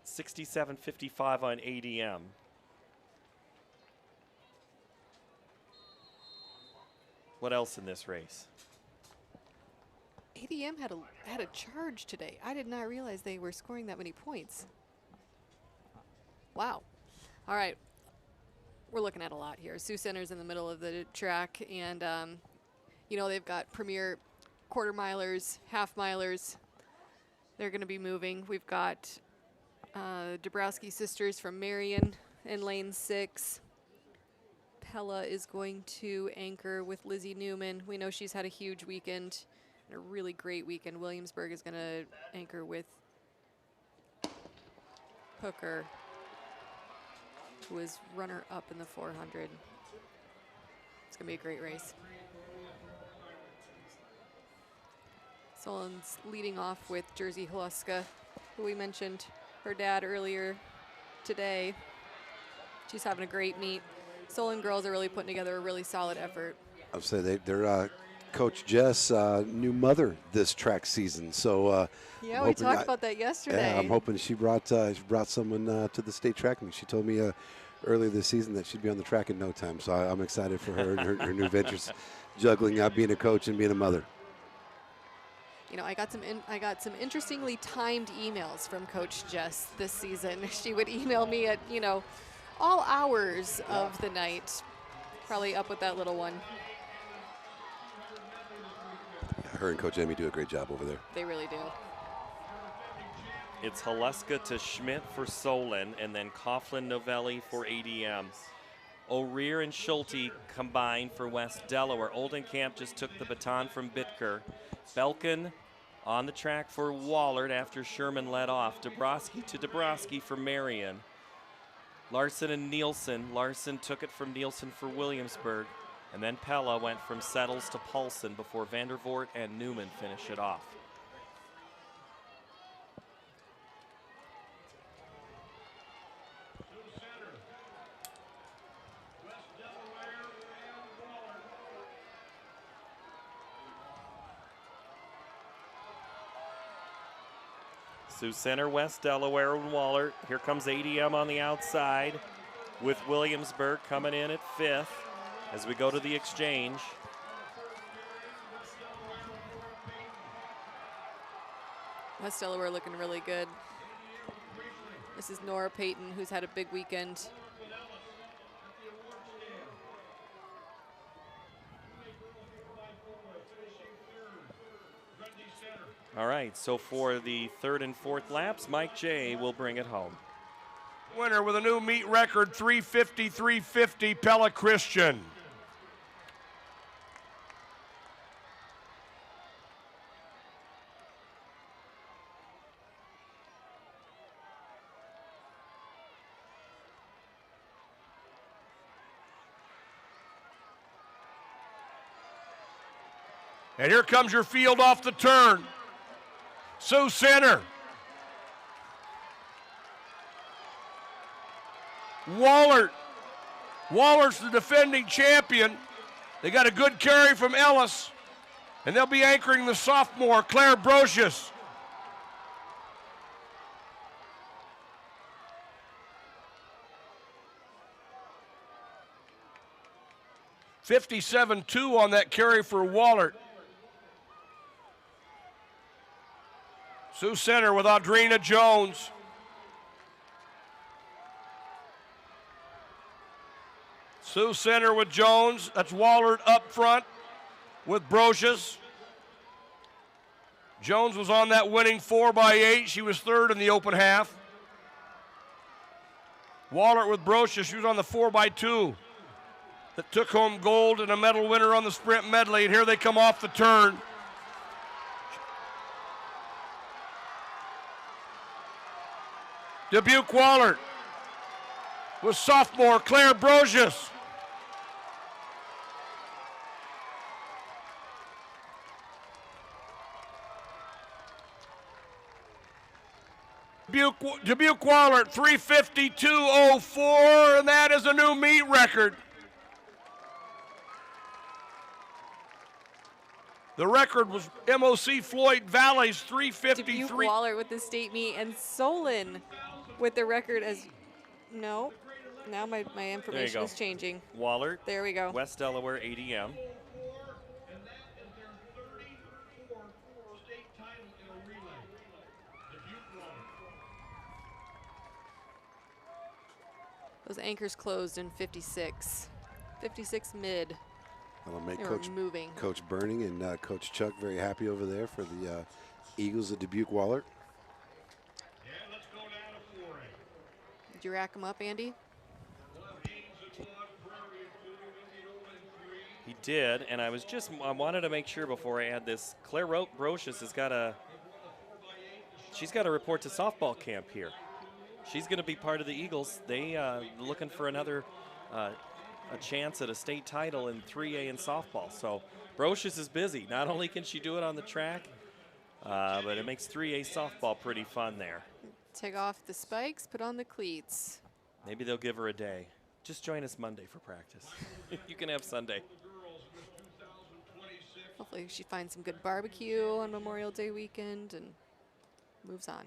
Speaker 1: 67-55 on ADM. What else in this race?
Speaker 4: ADM had a charge today. I did not realize they were scoring that many points. Wow. All right. We're looking at a lot here. Sioux Center's in the middle of the track, and they've got premier quarter milers, half milers. They're going to be moving. We've got Dabrowski sisters from Marion in lane 6. Pella is going to anchor with Lizzie Newman. We know she's had a huge weekend. A really great weekend. Williamsburg is going to anchor with Hooker, who was runner-up in the 400. It's going to be a great race. Solon's leading off with Jersey Hluska, who we mentioned her dad earlier today. She's having a great meet. Solon girls are really putting together a really solid effort.
Speaker 2: I would say they're Coach Jess' new mother this track season. So
Speaker 4: yeah, we talked about that yesterday.
Speaker 2: Yeah, I'm hoping she brought someone to the state track meet. She told me earlier this season that she'd be on the track in no time. So I'm excited for her and her new ventures, juggling being a coach and being a mother.
Speaker 4: I got some interestingly timed emails from Coach Jess this season. She would email me at all hours of the night, probably up with that little one.
Speaker 2: Her and Coach Amy do a great job over there.
Speaker 4: They really do.
Speaker 1: It's Hluska to Schmidt for Solon, and then Coughlin Novelli for ADM. O'Rear and Schulte combined for West Delaware. Oldenkamp just took the baton from Bitker. Belkin on the track for Wahlert after Sherman led off. Dabrowski to Dabrowski for Marion. Larson and Nielsen. Larson took it from Nielsen for Williamsburg. And then Pella went from Settles to Paulson before Vandervoort and Newman finish it off. Sioux Center, West Delaware, and Wahlert. Here comes ADM on the outside with Williamsburg coming in at 5th. As we go to the exchange.
Speaker 4: West Delaware looking really good. This is Nora Payton, who's had a big weekend.
Speaker 1: All right, so for the 3rd and 4th laps, Mike J will bring it home.
Speaker 3: Winner with a new meet record, 350-350, Pella Christian. And here comes your field off the turn. Sioux Center. Wahlert. Wallert's the defending champion. They got a good carry from Ellis. And they'll be anchoring the sophomore, Claire Brocious. $57.2 on that carry for Wahlert. Sioux Center with Audrina Jones. Sioux Center with Jones. That's Wallard up front with Brocious. Jones was on that winning 4x8. She was third in the open half. Wallard with Brocious. She was on the 4x2 that took home gold and a medal winner on the sprint medley. And here they come off the turn. Dubuque Wallard with sophomore Claire Brocious. Dubuque Wallard 3:52.04, and that is a new meet record. The record was MOC Floyd Valley's 3:53.
Speaker 4: Dubuque Waller with the state meet, and Solon with the record as, no, now my information is changing.
Speaker 1: Waller.
Speaker 4: There we go.
Speaker 1: West Delaware ADM.
Speaker 4: Those anchors closed in 56. 56 mid.
Speaker 2: That'll make
Speaker 4: They were
Speaker 2: Coach Burning and Coach Chuck very happy over there for the Eagles of Dubuque Waller.
Speaker 4: Did you rack them up, Andy?
Speaker 1: He did, and I wanted to make sure before I add this. Claire Brocious she's got to report to softball camp here. She's going to be part of the Eagles. They looking for another a chance at a state title in 3A in softball. So Brocious is busy. Not only can she do it on the track, but it makes 3A softball pretty fun there.
Speaker 4: Take off the spikes, put on the cleats.
Speaker 1: Maybe they'll give her a day. Just join us Monday for practice. You can have Sunday.
Speaker 4: Hopefully she finds some good barbecue on Memorial Day weekend and moves on.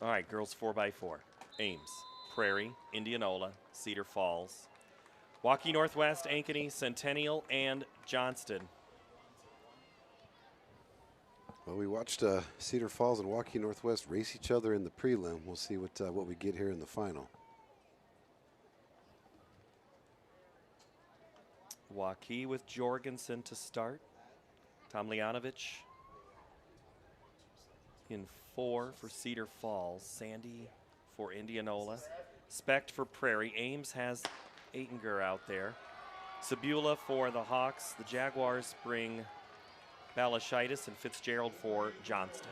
Speaker 1: All right, girls 4x4. Ames, Prairie, Indianola, Cedar Falls, Waukee Northwest, Ankeny, Centennial, and Johnston.
Speaker 2: Well, we watched Cedar Falls and Waukee Northwest race each other in the prelim. We'll see what we get here in the final.
Speaker 1: Waukee with Jorgensen to start. Tomljanovich in 4 for Cedar Falls. Sandy for Indianola. Specht for Prairie. Ames has Aitinger out there. Sabula for the Hawks. The Jaguars bring Balashitis and Fitzgerald for Johnston.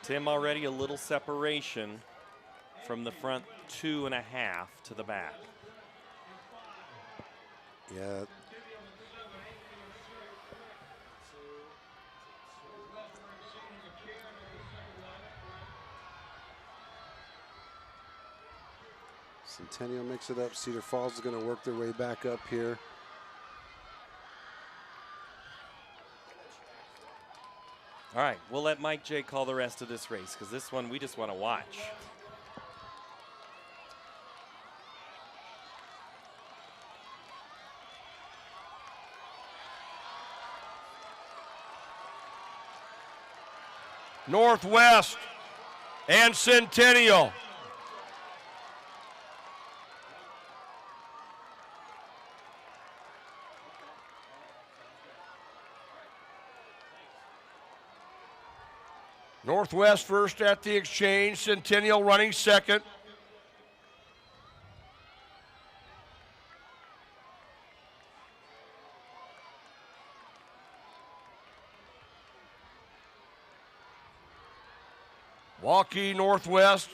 Speaker 1: Tim, already a little separation from the front 2.5 to the back.
Speaker 2: Yeah. Centennial makes it up. Cedar Falls is going to work their way back up here.
Speaker 1: All right, we'll let Mike J call the rest of this race because this one we just want to watch.
Speaker 3: Northwest and Centennial. Northwest first at the exchange. Centennial running second. Waukee Northwest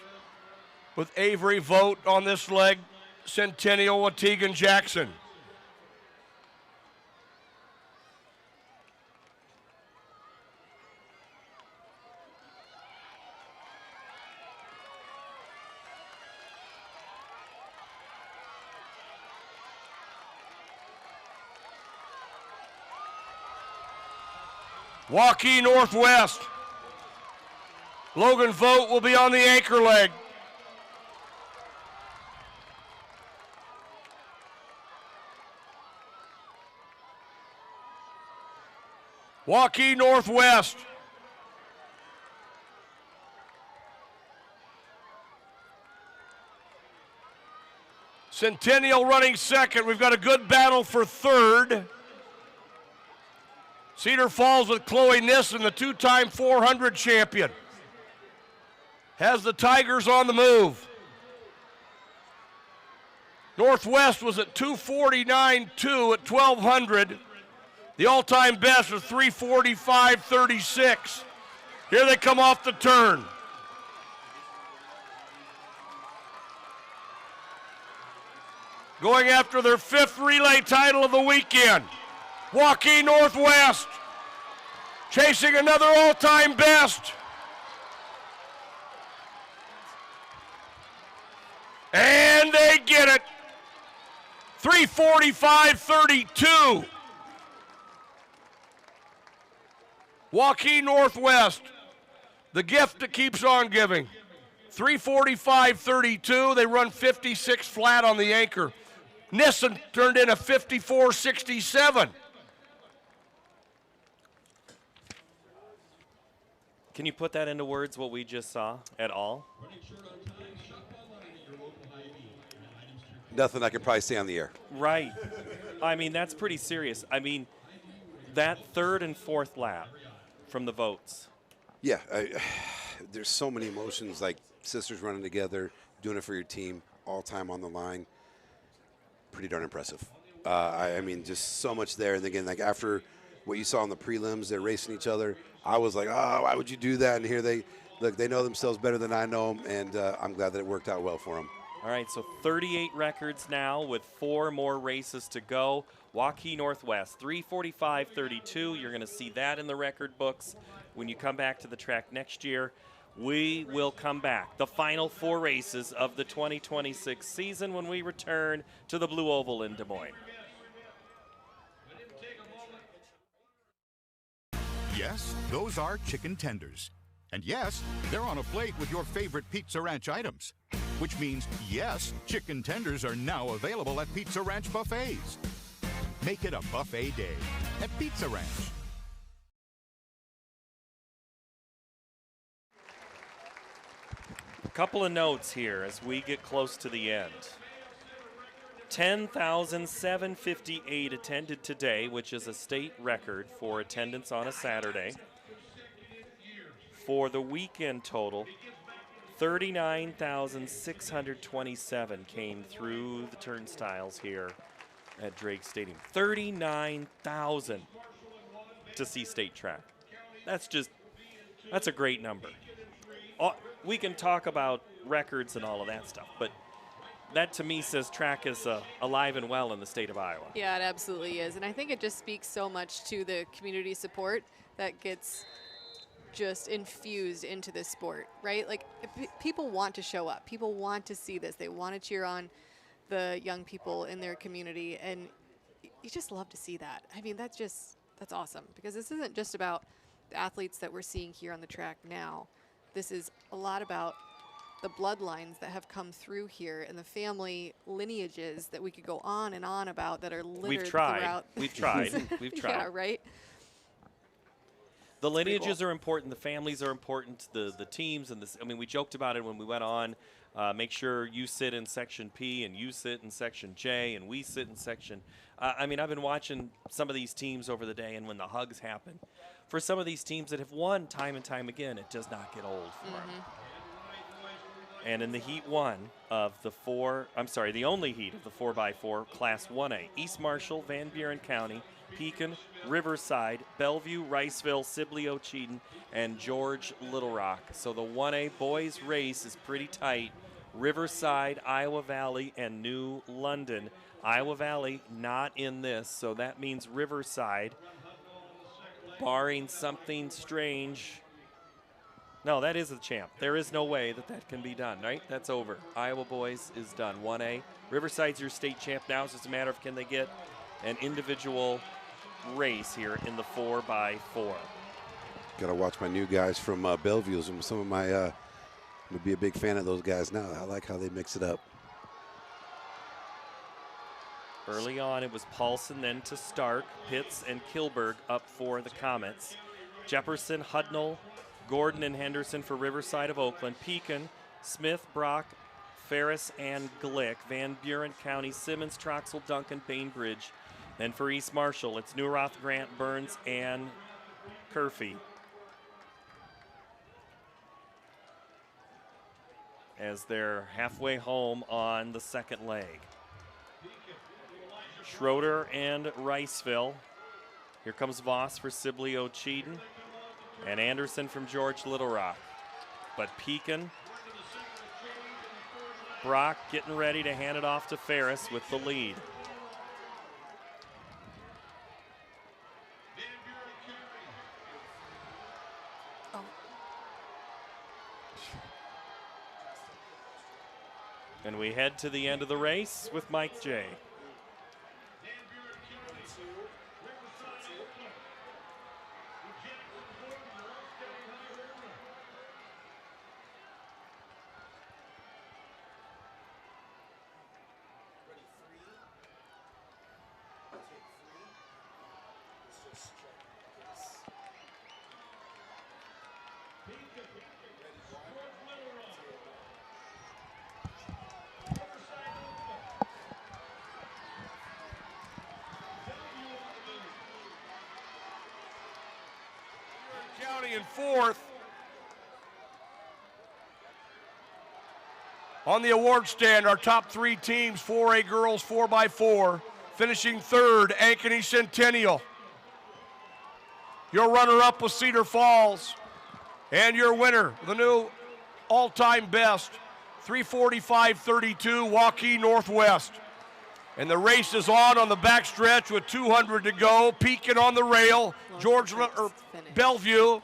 Speaker 3: with Avery Vogt on this leg. Centennial with Tegan Jackson. Waukee Northwest. Logan Vogt will be on the anchor leg. Waukee Northwest. Centennial running second. We've got a good battle for third. Cedar Falls with Chloe Nissen, the two-time 400 champion. Has the Tigers on the move. Northwest was at 249.2 at 1,200. The all-time best was 345.36. Here they come off the turn. Going after their fifth relay title of the weekend. Waukee Northwest chasing another all-time best. And they get it. 345.32. Waukee Northwest, the gift that keeps on giving. 345.32. They run 56 flat on the anchor. Nissen turned in a 54.67.
Speaker 1: Can you put that into words, what we just saw at all?
Speaker 2: Nothing I can probably say on the air.
Speaker 1: Right. I mean, that's pretty serious. I mean, that third and fourth lap from the votes.
Speaker 2: Yeah, there's so many emotions, like sisters running together, doing it for your team, all time on the line. Pretty darn impressive. I mean, just so much there. And again, like after what you saw in the prelims, they're racing each other. I was like, oh, why would you do that? And here they look, they know themselves better than I know them, and I'm glad that it worked out well for them.
Speaker 1: All right, so 38 records now with 4 more races to go. Waukee Northwest, 345.32. You're going to see that in the record books when you come back to the track next year. We will come back. The final 4 races of the 2026 season when we return to the Blue Oval in Des Moines.
Speaker 14: Yes, those are chicken tenders. And yes, they're on a plate with your favorite Pizza Ranch items. Which means, yes, chicken tenders are now available at Pizza Ranch buffets. Make it a buffet day at Pizza Ranch.
Speaker 1: A couple of notes here as we get close to the end. 10,758 attended today, which is a state record for attendance on a Saturday. For the weekend total, 39,627 came through the turnstiles here at Drake Stadium. 39,000 to see state track. That's a great number. We can talk about records and all of that stuff, but that to me says track is alive and well in the state of Iowa.
Speaker 4: Yeah, it absolutely is. And I think it just speaks so much to the community support that gets just infused into this sport, right? Like people want to show up. People want to see this. They want to cheer on the young people in their community. And you just love to see that. I mean, that's awesome because this isn't just about the athletes that we're seeing here on the track now. This is a lot about the bloodlines that have come through here and the family lineages that we could go on and on about that are littered throughout.
Speaker 1: We've tried. We've tried.
Speaker 4: Yeah, right?
Speaker 1: The lineages are important. The families are important. The teams and I mean, we joked about it when we went on. Make sure you sit in section P and you sit in section J and we sit in section. I mean, I've been watching some of these teams over the day, and when the hugs happen, for some of these teams that have won time and time again, it does not get old for them. And in the Heat 1 of the the only heat of the 4x4 Class 1A, East Marshall, Van Buren County, Pekin, Riverside, Bellevue, Riceville, Sibley, Ocheyedan, and George Little Rock. So the 1A boys race is pretty tight. Riverside, Iowa Valley, and New London. Iowa Valley not in this, so that means Riverside, barring something strange. No, that is the champ. There is no way that can be done, right? That's over. Iowa boys is done. 1A. Riverside's your state champ now. It's just a matter of can they get an individual race here in the 4x4.
Speaker 2: Got to watch my new guys from Bellevue. Some of my would be a big fan of those guys now. I like how they mix it up.
Speaker 1: Early on, it was Paulson, then to Stark, Pitts, and Kilberg up for the Comets. Jefferson, Hudnall, Gordon, and Henderson for Riverside of Oakland. Pekin, Smith, Brock, Ferris, and Glick. Van Buren County, Simmons, Troxel, Duncan, Bainbridge. Then for East Marshall, it's Newroth, Grant, Burns, and Curfew. As they're halfway home on the second leg. Schroeder and Riceville. Here comes Voss for Sibley Ocheyedan. And Anderson from George Little Rock. But Pekin, Brock getting ready to hand it off to Ferris with the lead. And we head to the end of the race with Mike J.
Speaker 3: County in fourth. On the award stand, our top three teams, 4A girls 4x4. Finishing third, Ankeny Centennial. Your runner-up was Cedar Falls. And your winner, the new all-time best, 3:45.32, Waukee Northwest. And the race is on the backstretch with 200 to go. Pekin on the rail. Bellevue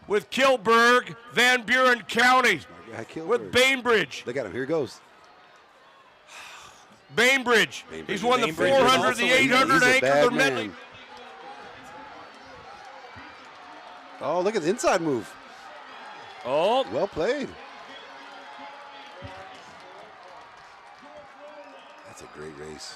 Speaker 3: with Kilberg. Van Buren County with Bainbridge.
Speaker 2: Look at him. Here he goes.
Speaker 3: Bainbridge. He's won the 400, the 800 anchor, the medley.
Speaker 2: Oh, look at the inside move.
Speaker 1: Oh.
Speaker 2: Well played. That's a great race.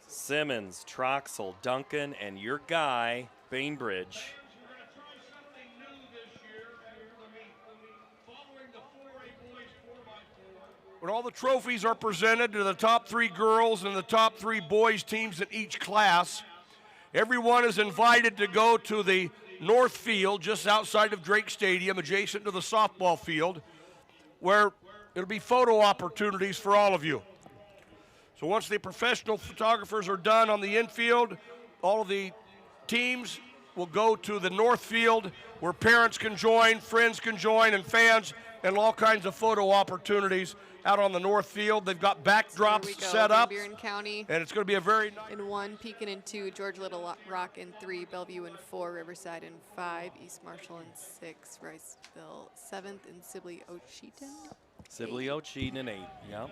Speaker 1: Simmons, Troxel, Duncan, and your guy, Bainbridge.
Speaker 3: When all the trophies are presented to the top three girls and the top three boys teams in each class, everyone is invited to go to the north field just outside of Drake Stadium, adjacent to the softball field, where it'll be photo opportunities for all of you. So once the professional photographers are done on the infield, all of the teams will go to the north field where parents can join, friends can join, and fans, and all kinds of photo opportunities out on the north field. They've got backdrops set up.
Speaker 4: Van Buren County.
Speaker 3: And it's going to be a very nice.
Speaker 4: In 1, Pekin in 2, George Little Rock in 3, Bellevue in 4, Riverside in 5, East Marshall in 6, Riceville 7th, and Sibley Ocheyedan.
Speaker 1: Sibley Ocheyedan in 8, yep.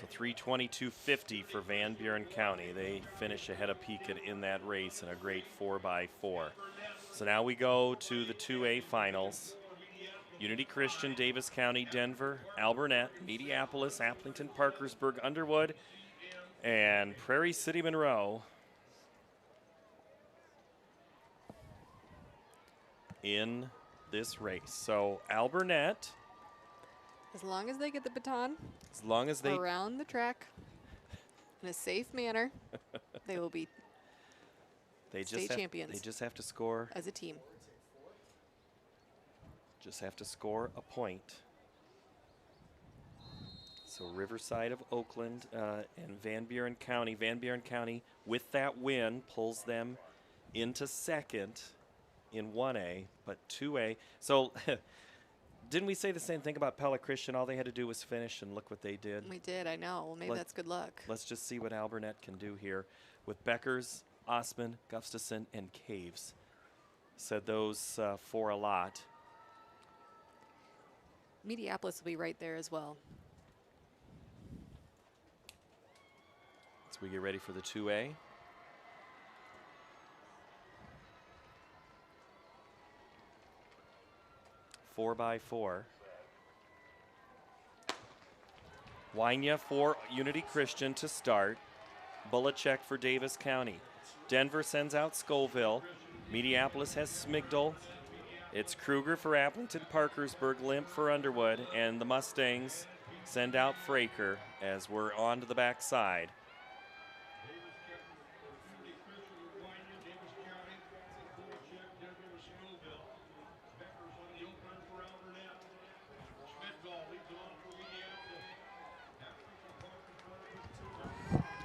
Speaker 1: So 3:22.50 for Van Buren County. They finish ahead of Pekin in that race in a great 4x4. So now we go to the 2A finals. Unity Christian, Davis County, Denver, Alburnett, Mediapolis, Appleton, Parkersburg, Underwood, and Prairie City Monroe in this race. So Alburnett,
Speaker 4: As long as they get the baton
Speaker 1: as long as they
Speaker 4: around the track in a safe manner, they will be state champions.
Speaker 1: They just have to score
Speaker 4: as a team.
Speaker 1: Just have to score a point. So Riverside of Oakland and Van Buren County. Van Buren County, with that win, pulls them into second in 1A, but 2A. So didn't we say the same thing about Pella Christian? All they had to do was finish, and look what they did.
Speaker 4: We did, I know. Well, maybe that's good luck.
Speaker 1: Let's just see what Alburnett can do here with Beckers, Osman, Gustafson, and Caves. Said those four a lot.
Speaker 4: Mediapolis will be right there as well.
Speaker 1: As we get ready for the 2A. Four by four. Wynia for Unity Christian to start. Bulacek for Davis County. Denver sends out Scoville. Mediapolis has Smigdal. It's Kruger for Appleton, Parkersburg, Limp for Underwood, and the Mustangs send out Fraker as we're on to the backside.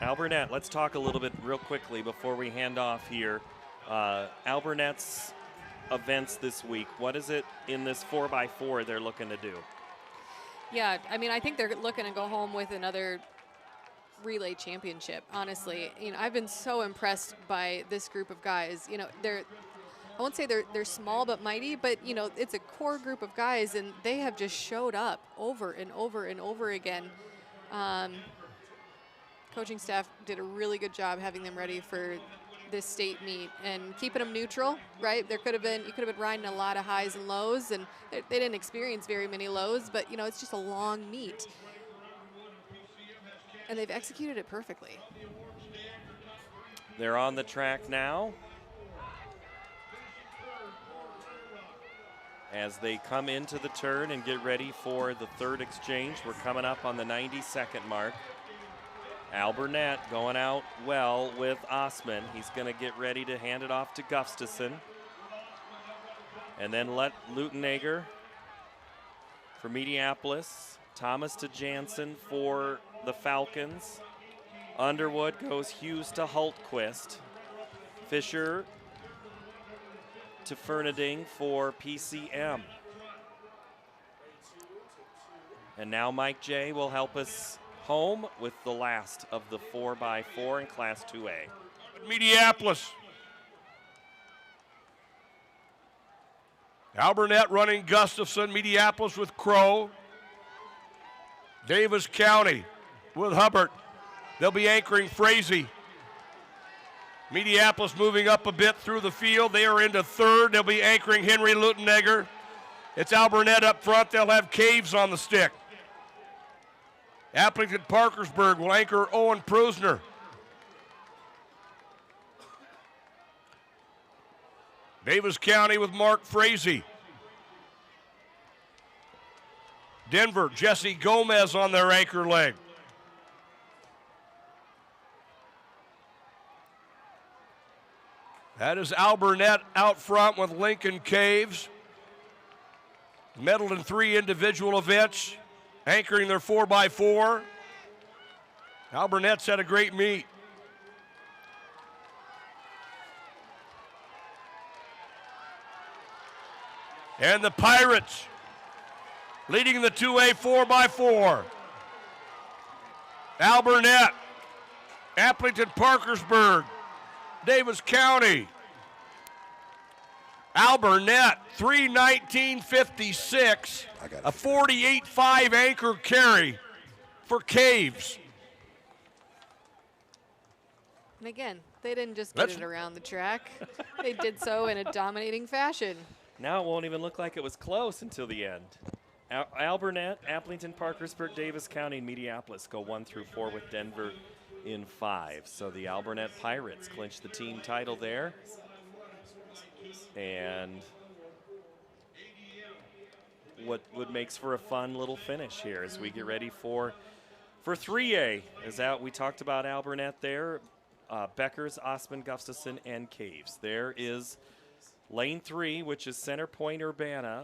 Speaker 1: Alburnett, let's talk a little bit real quickly before we hand off here. Alburnett's events this week. What is it in this 4x4 they're looking to do?
Speaker 4: Yeah, I mean, I think they're looking to go home with another relay championship, honestly. You know, I've been so impressed by this group of guys. You know, I won't say they're small but mighty, but, you know, it's a core group of guys, and they have just showed up over and over and over again. Coaching staff did a really good job having them ready for this state meet and keeping them neutral, right? You could have been riding a lot of highs and lows, and they didn't experience very many lows, but, you know, it's just a long meet. And they've executed it perfectly.
Speaker 1: They're on the track now. As they come into the turn and get ready for the third exchange, we're coming up on the 90-second mark. Alburnett going out well with Osman. He's going to get ready to hand it off to Gustafson. And then let Leutenegger for Mediapolis. Thomas to Jansen for the Falcons. Underwood goes Hughes to Hultquist. Fisher to Fernanding for PCM. And now Mike J will help us home with the last of the 4x4 in Class 2A.
Speaker 3: Mediapolis. Alburnett running Gustafson. Mediapolis with Crow. Davis County with Hubbard. They'll be anchoring Frazee. Mediapolis moving up a bit through the field. They are into third. They'll be anchoring Henry Leutenegger. It's Alburnett up front. They'll have Caves on the stick. Appleton Parkersburg will anchor Owen Prusner. Davis County with Mark Frazee. Denver, Jesse Gomez on their anchor leg. That is Alburnett out front with Lincoln Caves. Medaled in 3 individual events, anchoring their 4x4. Alburnett's had a great meet. And the Pirates leading the 2A 4x4. Alburnett, Appleton Parkersburg, Davis County. Alburnett, 3:19.56, a 48.5 anchor carry for Caves.
Speaker 4: And again, they didn't just get it around the track. They did so in a dominating fashion.
Speaker 1: Now it won't even look like it was close until the end. Alburnett, Applington, Parkersburg, Davis County, and Mediapolis go 1 through 4 with Denver in 5. So the Alburnett Pirates clinch the team title there. And what makes for a fun little finish here as we get ready for 3A. We talked about Alburnett there. Beckers, Osman, Gustafson, and Caves. There is lane 3, which is Center Point Urbana.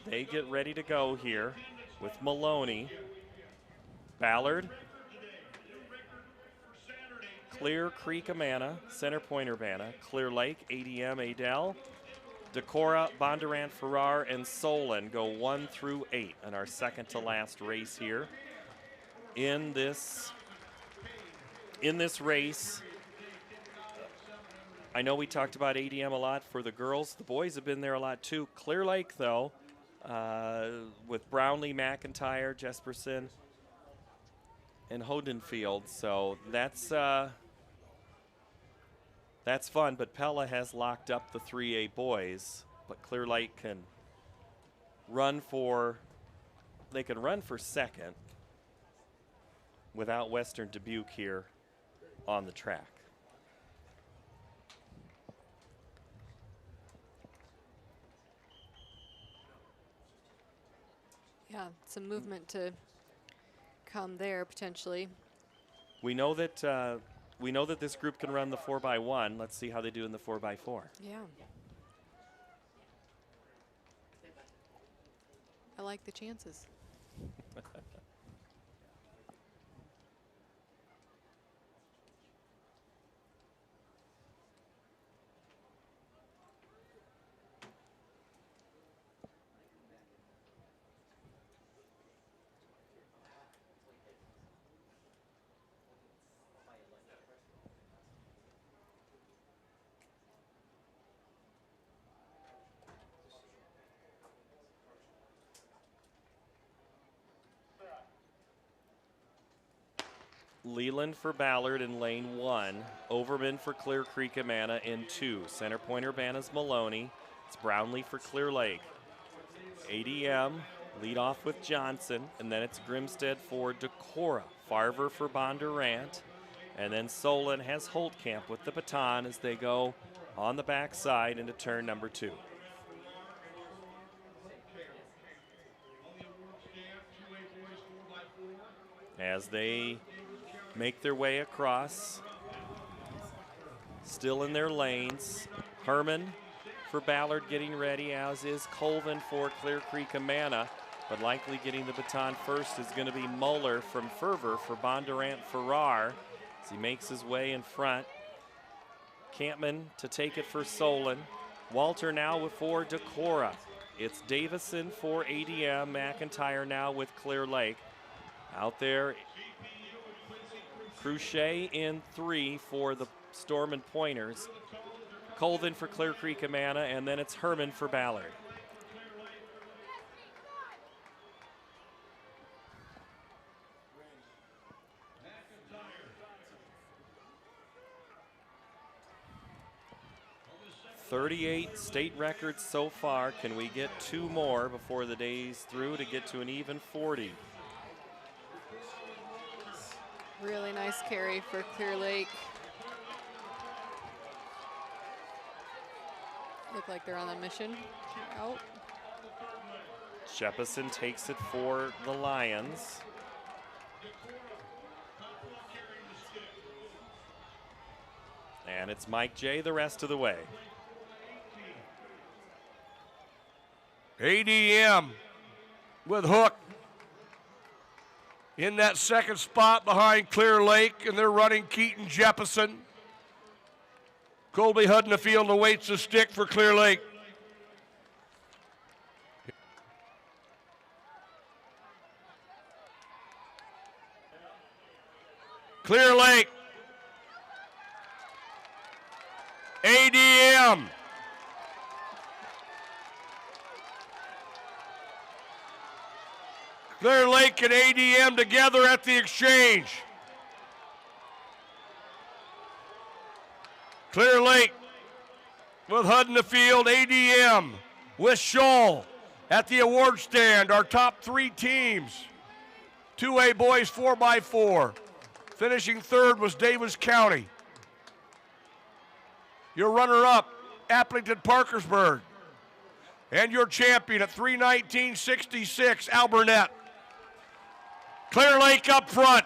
Speaker 1: They get ready to go here with Maloney, Ballard, Clear Creek Amana, Center Point Urbana, Clear Lake, ADM, Adel, Decorah, Bondurant, Farrar, and Solon go 1 through 8 in our second to last race here. In this race, I know we talked about ADM a lot for the girls. The boys have been there a lot too. Clear Lake, though, with Brownlee, McIntyre, Jesperson, and Hodenfield. So that's fun. But Pella has locked up the 3A boys. But Clear Lake can run for second without Western Dubuque here on the track.
Speaker 4: Yeah, some movement to come there potentially.
Speaker 1: We know that this group can run the 4x1. Let's see how they do in the 4x4.
Speaker 4: Yeah. I like the chances.
Speaker 1: Leland for Ballard in lane 1. Overman for Clear Creek Amana in 2. Center Point Urbana's Maloney. It's Brownlee for Clear Lake. ADM lead off with Johnson, and then it's Grimstead for Decorah. Farver for Bondurant. And then Solon has Holtkamp with the baton as they go on the backside into turn number 2. As they make their way across, still in their lanes. Herman for Ballard getting ready, as is Colvin for Clear Creek Amana. But likely getting the baton first is going to be Muller from Fervor for Bondurant Farrar as he makes his way in front. Campman to take it for Solon. Walter now for Decorah. It's Davison for ADM. McIntyre now with Clear Lake. Out there, Cruchet in 3 for the Storm and Pointers. Colvin for Clear Creek Amana, and then it's Herman for Ballard. .38 state records so far. Can we get 2 more before the day's through to get to an even 40?
Speaker 4: Really nice carry for Clear Lake. Look like they're on a mission. Oh.
Speaker 1: Jeppesen takes it for the Lions. And it's Mike J the rest of the way.
Speaker 3: ADM with Hook in that second spot behind Clear Lake, and they're running Keaton Jeppesen. Colby Hudnafield awaits the stick for Clear Lake. Clear Lake. ADM. Clear Lake and ADM together at the exchange. Clear Lake with Hud in the field, ADM with Scholl at the award stand. Our top 3 teams. 2A boys 4x4. Finishing third was Davis County. Your runner-up, Applington Parkersburg. And your champion at 319.66, Alburnett. Clear Lake up front.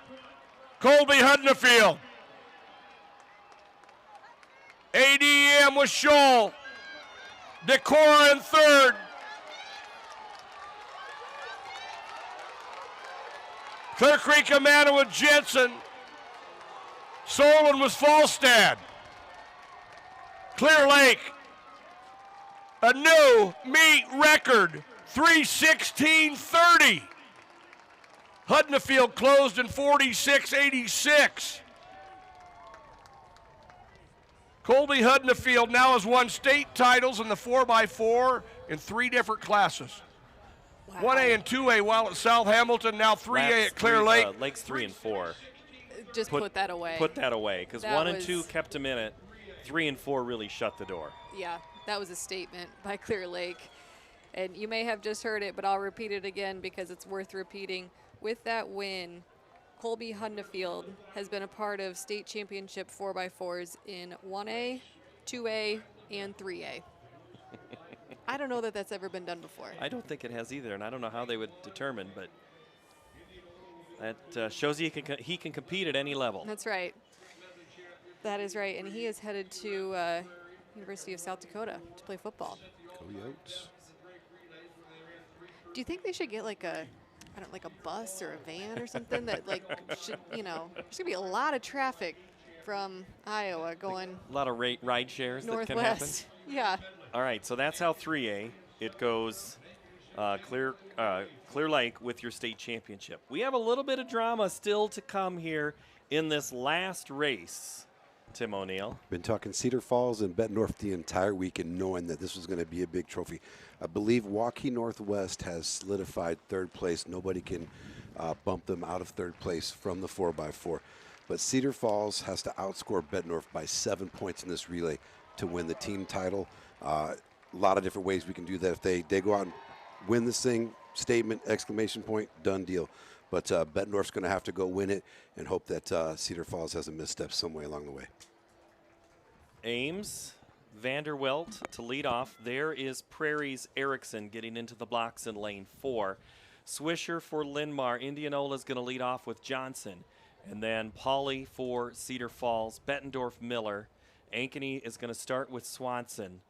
Speaker 3: Colby Hud in the field. ADM with Scholl. Decorah in third. Clear Creek Amana with Jensen. Solon was Falstad. Clear Lake, a new meet record, 3:16:30. Huddersfield closed in 46:86. Colby Huddersfield now has won state titles in the 4x4 in 3 different classes. Wow. 1A and 2A while at South Hamilton, now 3A at Clear Lake.
Speaker 1: Lakes 3 and 4.
Speaker 4: Just put that away.
Speaker 1: Put that away, because 1 and 2 kept him in it. 3 and 4 really shut the door.
Speaker 4: Yeah, that was a statement by Clear Lake. And you may have just heard it, but I'll repeat it again because it's worth repeating. With that win, Colby Huddersfield has been a part of state championship 4x4s in 1A, 2A, and 3A. I don't know that that's ever been done before.
Speaker 1: I don't think it has either, and I don't know how they would determine, but that shows he can compete at any level.
Speaker 4: That's right. That is right, and he is headed to University of South Dakota to play football.
Speaker 2: Coyotes.
Speaker 4: Do you think they should get like a bus or a van or something that like should, there's gonna be a lot of traffic from Iowa going.
Speaker 1: A lot of ride shares that can happen.
Speaker 4: Northwest. Yeah.
Speaker 1: All right, so that's how 3A it goes. Clear Lake with your state championship. We have a little bit of drama still to come here in this last race. Tim O'Neill.
Speaker 2: Been talking Cedar Falls and Bettendorf the entire week and knowing that this was going to be a big trophy. I believe Waukee Northwest has solidified third place. Nobody can bump them out of third place from the 4x4. But Cedar Falls has to outscore Bettendorf by 7 points in this relay to win the team title. A lot of different ways we can do that. If they go out and win this thing, statement, exclamation point, done deal. But Bettendorf's going to have to go win it and hope that Cedar Falls has a misstep some way along the way.
Speaker 1: Ames, Vanderwelt to lead off. There is Prairie's Erickson getting into the blocks in lane 4. Swisher for Linmar. Indianola's going to lead off with Johnson. And then Pauley for Cedar Falls. Bettendorf Miller. Ankeny is going to start with Swanson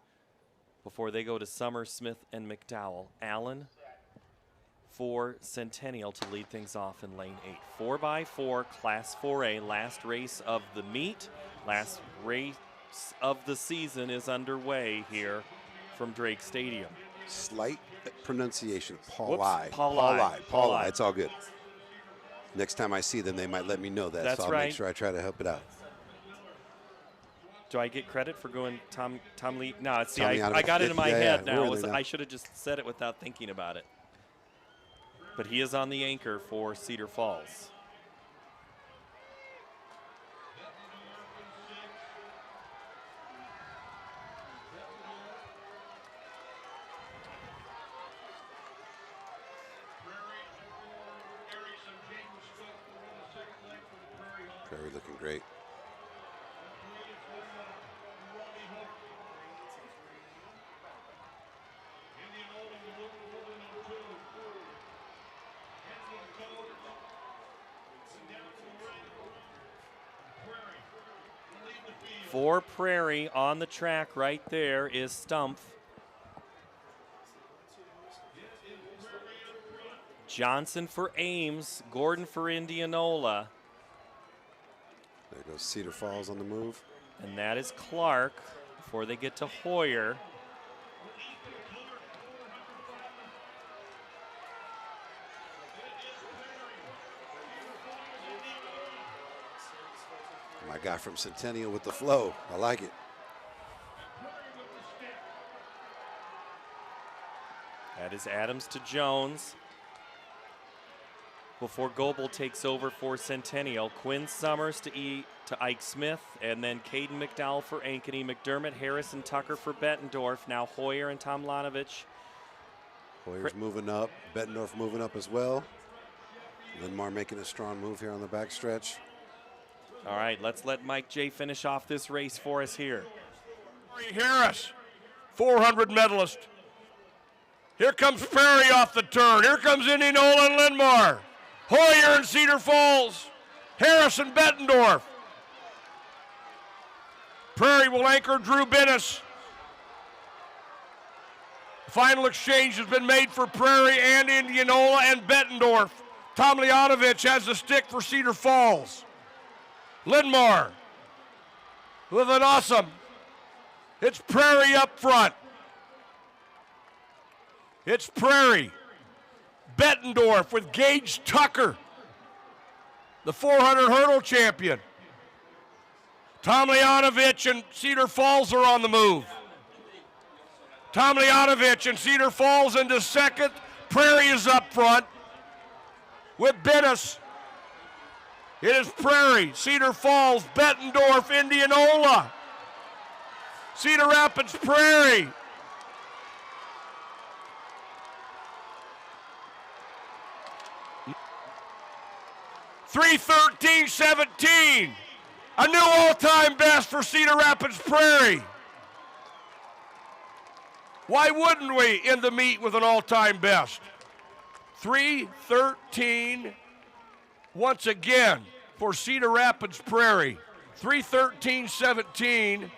Speaker 1: before they go to Summer, Smith, and McDowell. Allen for Centennial to lead things off in lane 8. 4x4, Class 4A, last race of the meet. Last race of the season is underway here from Drake Stadium.
Speaker 2: Slight pronunciation, Pauley.
Speaker 1: Pauley.
Speaker 2: Pauley. It's all good. Next time I see them, they might let me know that.
Speaker 1: That's
Speaker 2: so I'll
Speaker 1: right.
Speaker 2: make sure I try to help it out.
Speaker 1: Do I get credit for going Tom Lee? No, see,
Speaker 2: Tommy
Speaker 1: I got it in my head now.
Speaker 2: Really
Speaker 1: I should have just said it without thinking about it. But he is on the anchor for Cedar Falls.
Speaker 2: Prairie looking great.
Speaker 1: For Prairie on the track right there is Stumpf. Johnson for Ames, Gordon for Indianola.
Speaker 2: There goes Cedar Falls on the move.
Speaker 1: And that is Clark before they get to Hoyer.
Speaker 2: My guy from Centennial with the flow. I like it.
Speaker 1: That is Adams to Jones. before Goebel takes over for Centennial. Quinn Summers to Ike Smith, and then Caden McDowell for Ankeny, McDermott, Harris, and Tucker for Bettendorf. Now Hoyer and Tomlanovich.
Speaker 2: Hoyer's moving up, Bettendorf moving up as well. Linmar making a strong move here on the backstretch.
Speaker 1: All right, let's let Mike J finish off this race for us here.
Speaker 3: Harris, 400 medalist. Here comes Prairie off the turn. Here comes Indianola and Linmar. Hoyer and Cedar Falls. Harris and Bettendorf. Prairie will anchor Drew Binnis. The final exchange has been made for Prairie and Indianola and Bettendorf. Tomljanovich has the stick for Cedar Falls. Linmar with an awesome. It's Prairie up front. It's Prairie. Bettendorf with Gage Tucker, the 400 hurdle champion. Tomljanovich and Cedar Falls are on the move. Tomljanovich and Cedar Falls into second. Prairie is up front with Binnis. It is Prairie, Cedar Falls, Bettendorf, Indianola. Cedar Rapids, Prairie. .313.17, a new all-time best for Cedar Rapids Prairie. Why wouldn't we end the meet with an all-time best? 3:13 once again for Cedar Rapids Prairie. 3:13.17,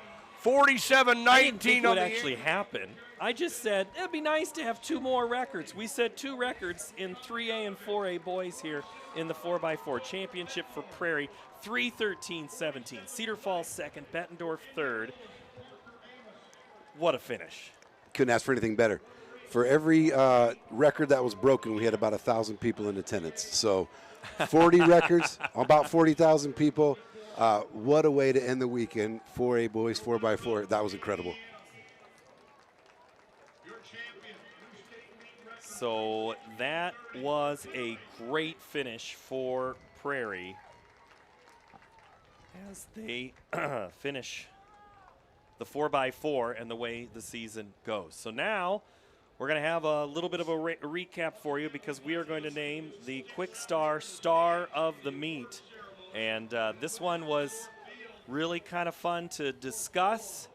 Speaker 3: 47.19
Speaker 1: I didn't think it
Speaker 3: on
Speaker 1: would
Speaker 3: the
Speaker 1: actually happen. I just said it'd be nice to have 2 more records. We said 2 records in 3A and 4A boys here in the 4x4 championship for Prairie. 3:13.17. Cedar Falls second, Bettendorf third. What a finish.
Speaker 2: Couldn't ask for anything better. For every record that was broken, we had about 1,000 people in attendance. So 40 records, about 40,000 people. What a way to end the weekend. 4A boys, 4x4. That was incredible.
Speaker 1: So that was a great finish for Prairie as they finish the 4x4 and the way the season goes. So now we're going to have a little bit of a recap for you because we are going to name the Quick Star Star of the Meet. And this one was really kind of fun to discuss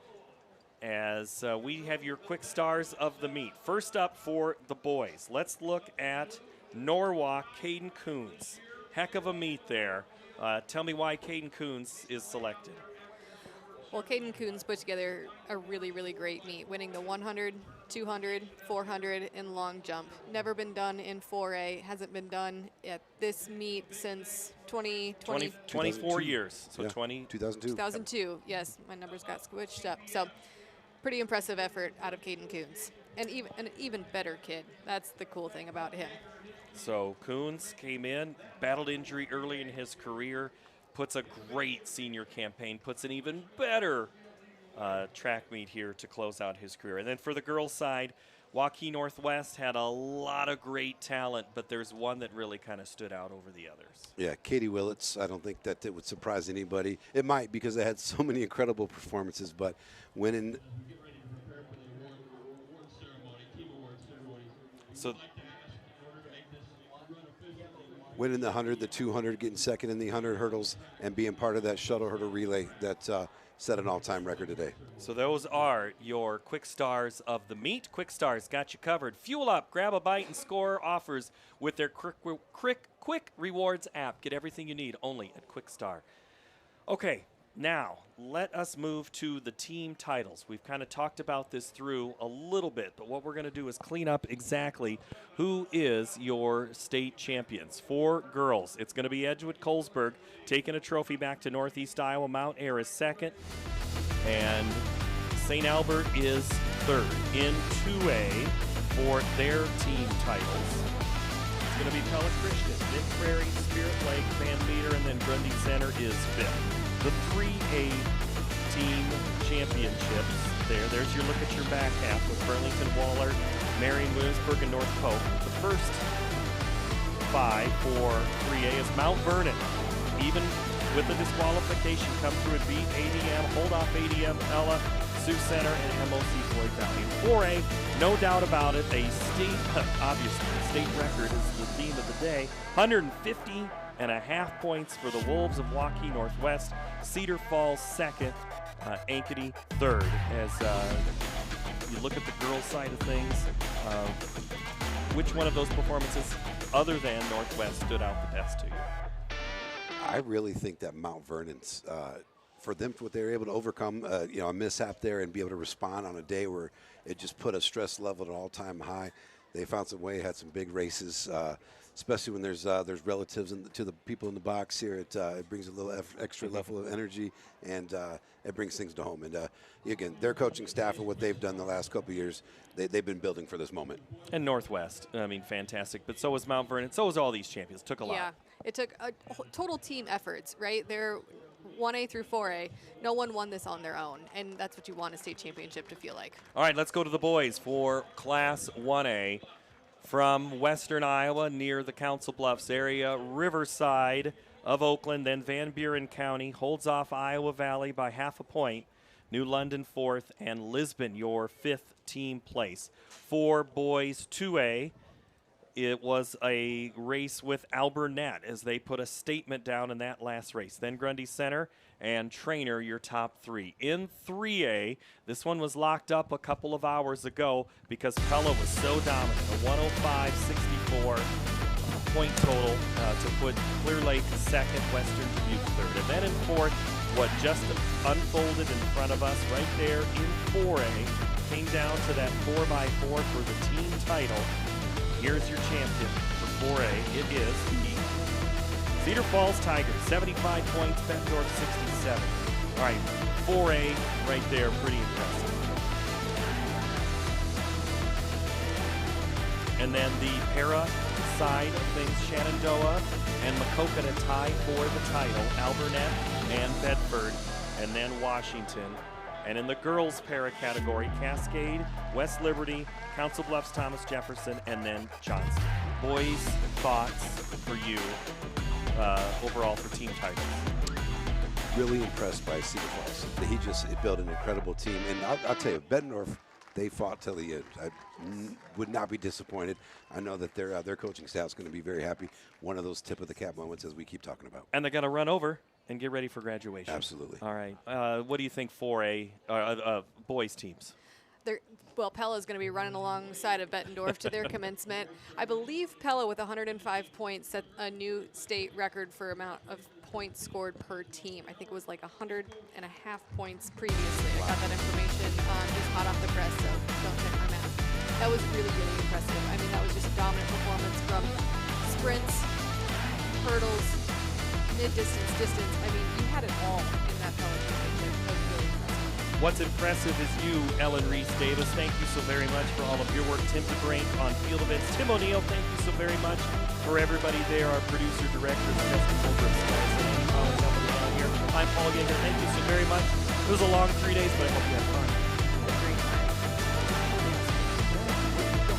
Speaker 1: as we have your quick stars of the meet. First up for the boys, let's look at Norwalk, Caden Coons. Heck of a meet there. Tell me why Caden Coons is selected.
Speaker 4: Well, Caden Coons put together a really, really great meet, winning the 100, 200, 400, and long jump. Never been done in 4A, hasn't been done at this meet since
Speaker 1: 24 years. So
Speaker 2: yeah. 2002.
Speaker 4: 2002, yes, my numbers got switched up. So pretty impressive effort out of Caden Coons. And an even better kid. That's the cool thing about him.
Speaker 1: So Coons came in, battled injury early in his career, puts a great senior campaign, puts an even better track meet here to close out his career. And then for the girls' side, Waukee Northwest had a lot of great talent, but there's one that really kind of stood out over the others.
Speaker 2: Yeah, Katie Willits, I don't think that it would surprise anybody. It might because they had so many incredible performances, but winning.
Speaker 1: So
Speaker 2: winning the 100, the 200, getting second in the 100 hurdles, and being part of that shuttle hurdle relay that set an all-time record today.
Speaker 1: So those are your quick stars of the meet. Quick Stars got you covered. Fuel up, grab a bite, and score offers with their Quick Rewards app. Get everything you need only at Quick Star. Okay, now let us move to the team titles. We've kind of talked about this through a little bit, but what we're going to do is clean up exactly who is your state champions. For girls, it's going to be Edgewood Colesburg taking a trophy back to Northeast Iowa. Mount Ayr is second, and St. Albert is third in 2A for their team titles. It's going to be Pella Christian, then Prairie, Spirit Lake, Van Meter, and then Grundy Center is fifth. The 3A team championships there's your look at your back half with Burlington, Wahlert, Marion, Williamsburg, and North Pope. The first 105 for 3A as Mount Vernon, even with the disqualification, come through and beat ADM, hold off ADM, Ella, Sioux Center, and MOC Floyd Valley. In 4A, no doubt about it, a state, obviously, state record is the theme of the day. 150.5 points for the Wolves of Waukee Northwest. Cedar Falls second, Ankeny third. As you look at the girls' side of things, which one of those performances, other than Northwest, stood out the best to you?
Speaker 2: I really think that Mount Vernon's, for them, what they were able to overcome, a mishap there and be able to respond on a day where it just put a stress level at an all-time high. They found some way, had some big races, especially when there's relatives to the people in the box here. It brings a little extra level of energy, and it brings things to home. And again, their coaching staff and what they've done the last couple of years, they've been building for this moment.
Speaker 1: And Northwest, I mean, fantastic. But so was Mount Vernon. So was all these champions. It took a lot.
Speaker 4: Yeah, it took total team efforts, right? They're 1A through 4A. No one won this on their own, and that's what you want a state championship to feel like.
Speaker 1: All right, let's go to the boys for Class 1A. From western Iowa, near the Council Bluffs area, Riverside of Oakland, then Van Buren County holds off Iowa Valley by half a point. New London fourth, and Lisbon your fifth team place. For boys 2A, it was a race with Alburnett as they put a statement down in that last race. Then Grundy Center and Trainer, your top three. In 3A, this one was locked up a couple of hours ago because Pella was so dominant. A 105-64 point total to put Clear Lake second, Western Dubuque third. And then in fourth, what just unfolded in front of us right there in 4A came down to that 4x4 for the team title. Here's your champion for 4A. It is the Cedar Falls Tigers, 75 points, Bettendorf 67. All right, 4A right there, pretty impressive. And then the para side of things, Shenandoah and Maquoketa tie for the title, Alburnett and Bedford, and then Washington. And in the girls para category, Cascade, West Liberty, Council Bluffs, Thomas Jefferson, and then Johnson. Boys, thoughts for you overall for team titles?
Speaker 2: Really impressed by Cedar Falls. He just built an incredible team. And I'll tell you, Bettendorf, they fought till the end. I would not be disappointed. I know that their coaching staff is going to be very happy. One of those tip of the cap moments as we keep talking about.
Speaker 1: And they're going to run over and get ready for graduation.
Speaker 2: Absolutely.
Speaker 1: All right. What do you think 4A boys teams?
Speaker 4: Well, Pella is going to be running alongside of Bettendorf to their commencement. I believe Pella with 105 points set a new state record for amount of points scored per team. I think it was like 100.5 points previously. I got that information just hot off the press, so don't check my math. That was really, really impressive. I mean, that was just a dominant performance from sprints, hurdles, mid-distance, distance. I mean, you had it all in that Pella championship. That was really impressive.
Speaker 1: What's impressive is you, Ellen Reese-Davis. Thank you so very much for all of your work. Tim DeBrink on field events. Tim O'Neill, thank you so very much for everybody there. Our producer, director, Justin Holbrook, and Colin coming down here. I'm Paul Yeager. Thank you so very much. It was a long 3 days, but I hope you had fun.
Speaker 4: A great time.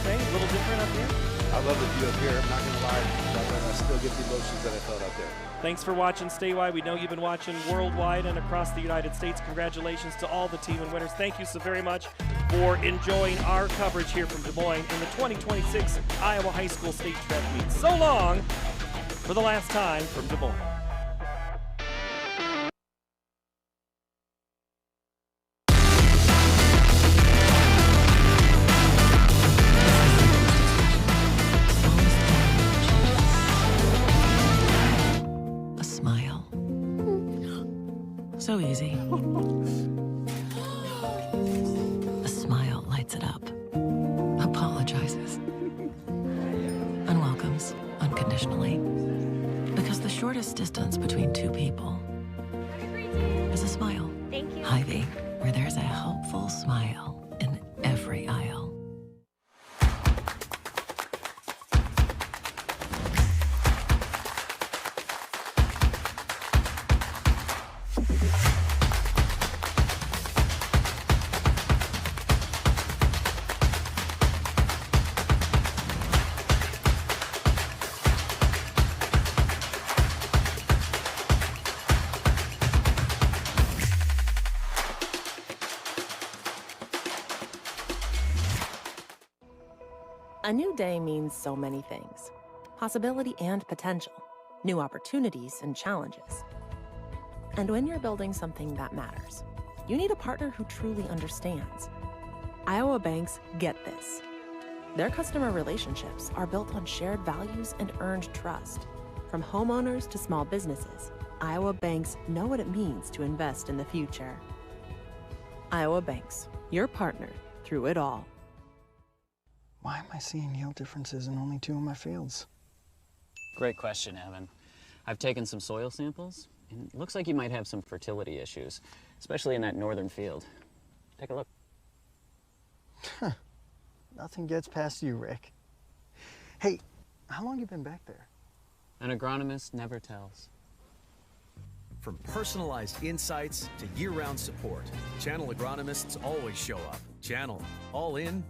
Speaker 1: Okay, a little different up here.
Speaker 2: I love the view up here. I'm not going to lie. I still get the emotions that I felt out there.
Speaker 1: Thanks for watching Statewide. We know you've been watching worldwide and across the United States. Congratulations to all the team and winners. Thank you so very much for enjoying our coverage here from Des Moines in the 2026 Iowa High School State Track Meet. So long for the last time from Des Moines.
Speaker 8: So easy. A smile lights it up, apologizes, and welcomes unconditionally. Because the shortest distance between two people is a smile.
Speaker 13: Thank you.
Speaker 8: Hy-Vee, where there's a helpful smile in every aisle.
Speaker 21: A new day means so many things. Possibility and potential. New opportunities and challenges. And when you're building something that matters, you need a partner who truly understands. Iowa banks get this. Their customer relationships are built on shared values and earned trust. From homeowners to small businesses, Iowa banks know what it means to invest in the future. Iowa Banks, your partner through it all.
Speaker 15: Why am I seeing yield differences in only 2 of my fields?
Speaker 22: Great question, Evan. I've taken some soil samples, and it looks like you might have some fertility issues, especially in that northern field. Take a look.
Speaker 15: Nothing gets past you, Rick. Hey, how long you been back there?
Speaker 22: An agronomist never tells.
Speaker 20: From personalized insights to year-round support, Channel agronomists always show up. Channel, all in,